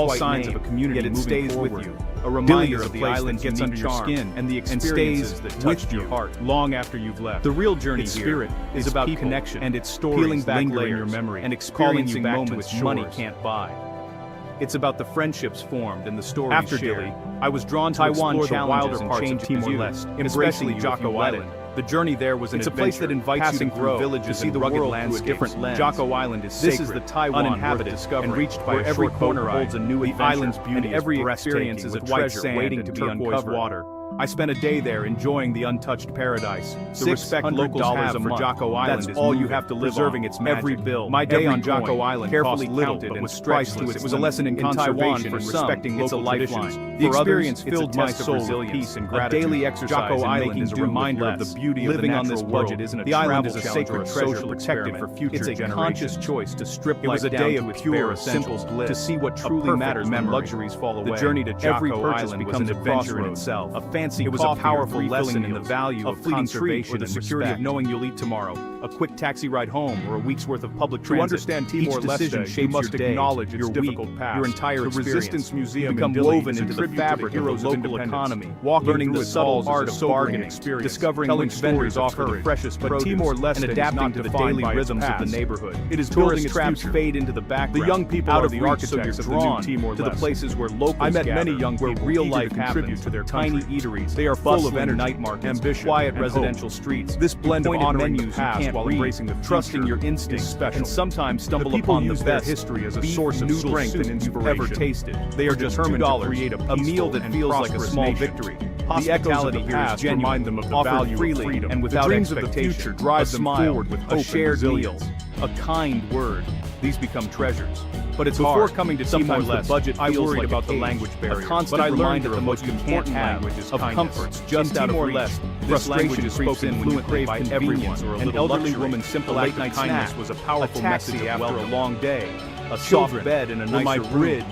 all quite signs named, of a community yet it moving stays forward. with you. A Dili reminder is a of the place that island's gets under unique your charm skin and the and experiences stays that with touched you your heart. long after you've left. The real journey Its here spirit is is about people connection and its stories peeling back linger in layers your memory, and calling you experiencing back to moments its money shores. can't buy. It's about the friendships formed and the stories After shared. Dili, I was drawn to Taiwan explore the challenges wilder and parts of changes Timor-Leste, you, especially embracing Jocko Island. The journey there was an It's a place that adventure, invites you passing to through grow, villages to see and the rugged world landscapes. through a different lens. Jocko Island is This sacred, is the Taiwan uninhabited, worth discovering, and reached by where every every corner boat holds a new the adventure, island's beauty and every is experience breathtaking is a with white treasure sand waiting and to be turquoise uncovered. water. I spent a day there enjoying the untouched paradise. The respect locals have for Jocko Island is all you have to live on. Its every bill. My day on Jocko Island carefully counted and was priceless. It was a lesson in conservation and respecting local traditions. The experience filled my soul with peace and gratitude. A daily exercise Jocko Island is a reminder of the beauty of living on this budget isn't a travel challenge. The island is a sacred treasure protected for future generations. It's a conscious choice to strip life down. It was a day of pure, simple bliss. To see what truly matters when luxuries fall away. The journey to Jocko Island was an adventure in itself. A fancy coffee, a powerful lesson in the value of conservation and the security of knowing you'll eat tomorrow. A quick taxi ride home or a week's worth of public transit. To understand Timor-Leste, you must acknowledge its difficult past. Your entire Resistance Museum become woven into the fabric of the local economy. Learning the subtle art of bargaining, discovering which vendors offer the freshest produce, and adapting to the daily rhythms of the neighborhood. It is building traps fade into the background. The young people out of the architects of the new Timor-Leste to the places where locals I met many young people where real life happens to their tiny eateries. They are full of energy, night markets, ambition, quiet residential streets. This blend of honoring menus you can't while embracing the trusting your instincts, and sometimes stumble upon the best history as a source of strength and inspiration you've ever tasted. They are determined to create a meal that feels like a small victory. Hospitality here is genuine, them of the value freely of freedom, and without dreams of the future drive them forward with hope, shared meals, a kind word. These become treasures. But it's before hard. Coming to Timor-Leste, budget I worried about the language barrier. But I learned that the most important language is of comforts just out of Timor-Leste. This language is spoken fluently by everyone. An elderly woman's simple act of kindness was a powerful message after a long day. A soft bed and a nicer bridge.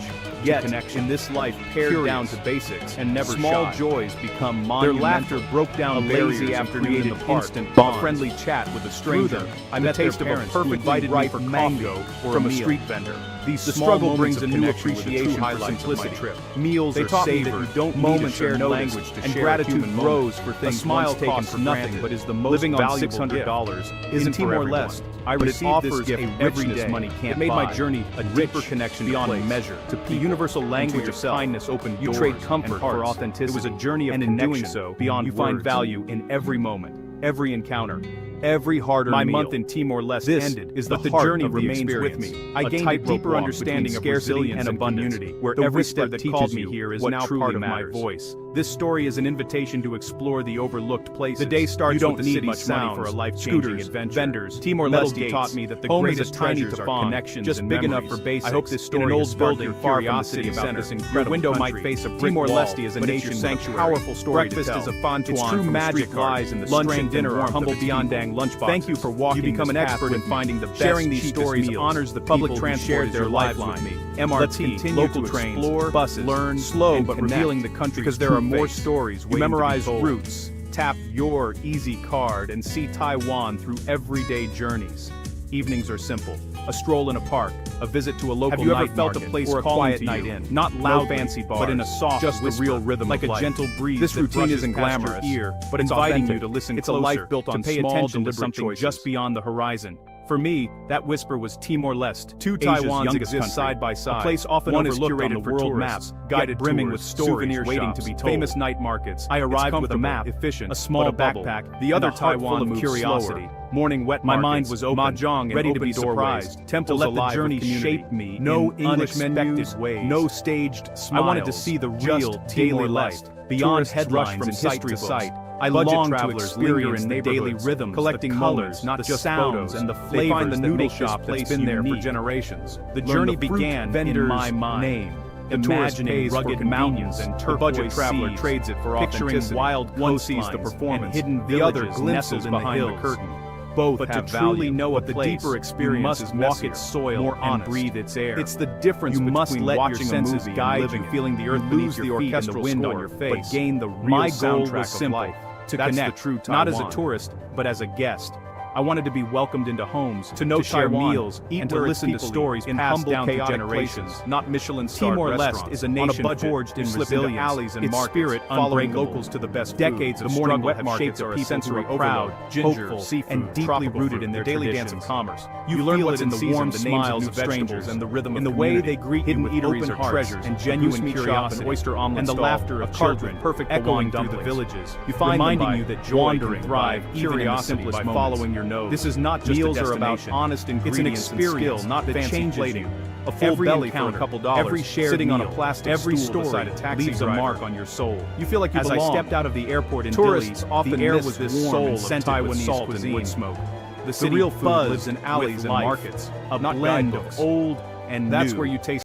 Yet, in this life, pared down to basics and never small joys become monumental. Their laughter broke down lazy afternoon in the park. Instant bond. A friendly chat with a stranger. I met taste of a perfect ripe mango from a street vendor. The struggle brings a new appreciation for simplicity. Meals they taught me that you don't need a shared language to and share gratitude grows for things. A smile taken for nothing, but is the most living on $600 isn't Timor-Leste. I received this gift every day. Money can't it made my journey a deeper connection beyond measure. To the universal language of kindness opened doors. You trade comfort for authenticity. It was a journey of and in doing so, beyond you find value in every moment, every encounter. Every hard-earned meal. My month in Timor-Leste ended is the journey remains with me. I gained a deeper understanding of resilience and abundance, where every step that teaches me here is now part of my voice. This story is an invitation to explore the overlooked places. The day starts with the city's sounds, for a life-changing adventure. Vendors, Timor-Leste taught me that the greatest treasures are connections just big enough for basics. I hope this story in an old building far from the city center. Your window might face a brick wall, Timor-Leste is a nation sanctuary. Powerful story to tell. Breakfast is a fun its true magic lies in the lunch and dinner are humble Biandang lunchboxes. Thank you for walking. You become an expert in finding the best. Sharing these stories honors the public transport their lifeline. MRT, local trains, buses, learn, slow but revealing the country because there are more stories. You memorize routes, tap your Easy card, and see Taiwan through everyday journeys. Evenings are simple. A stroll in a park, a visit to a local night market. Have you ever felt a place or a quiet night in? Not loud fancy bars, but in a soft, just the real rhythm like of life. A gentle breeze. This routine isn't glamorous, but it's inviting you to listen closer. It's a life built on pay attention to something just beyond the horizon. For me, that whisper was Timor-Leste. Two Taiwans exist side by side. A place often overlooked on the world maps, guided brimming with stories waiting to be told. Famous night markets. I arrived with a map, efficient, a small backpack. The other Taiwan moved curiosity. Morning wet my mind was open, mahjong ready to be surprised. Temples to let the journey shape me. No English menus, no staged smiles. I wanted to see the real Timor-Leste, beyond headlines and history books. I long to experience the daily rhythms, collecting colors, not just sounds, and the flavors that make this place been there for generations. The journey began in my mind. Imagining rugged mountains and turquoise traveler trades it for picturing wild coastlines the performance and hidden the other glimpses behind the curtain. Both but to truly know a place, deeper experience must walk its soil and breathe its air. It's the difference you must let your senses guide you, feeling the earth beneath your feet and the wind on your face. But gain the real soundtrack of life. To connect, not as a tourist, but as a guest. I wanted to be welcomed into homes, to know share meals, and to listen to stories passed down through generations. Not Michelin-starred Timor-Leste is a nation forged in resilience. Alleys and its spirit following locals to the best. Decades of morning wet markets are a sensory proud, hopeful, and deeply rooted in their daily dance of commerce. You learn what's in the warm smiles of strangers and the rhythm of the way they greet you with open treasures and genuine curiosity, oyster omelet and the laughter of children, perfect echoing through the villages. You find reminding you that joy can thrive even in the simplest by following your nose. This is not just meals a destination. Are about honest ingredients and skill, not fancy plating. A full Every belly encounter, for a couple dollars, every shared sitting on a meal, plastic every stool story beside a taxi leaves a driver. mark on your soul. You feel like you As belong. I stepped out of the airport in Tourists Dili, often the air miss was this warm soul and of scented with Taiwanese salt cuisine. and wood smoke. The The city real food buzz lives in with alleys and life. markets, A not blend guidebooks. of old and That's new. where you taste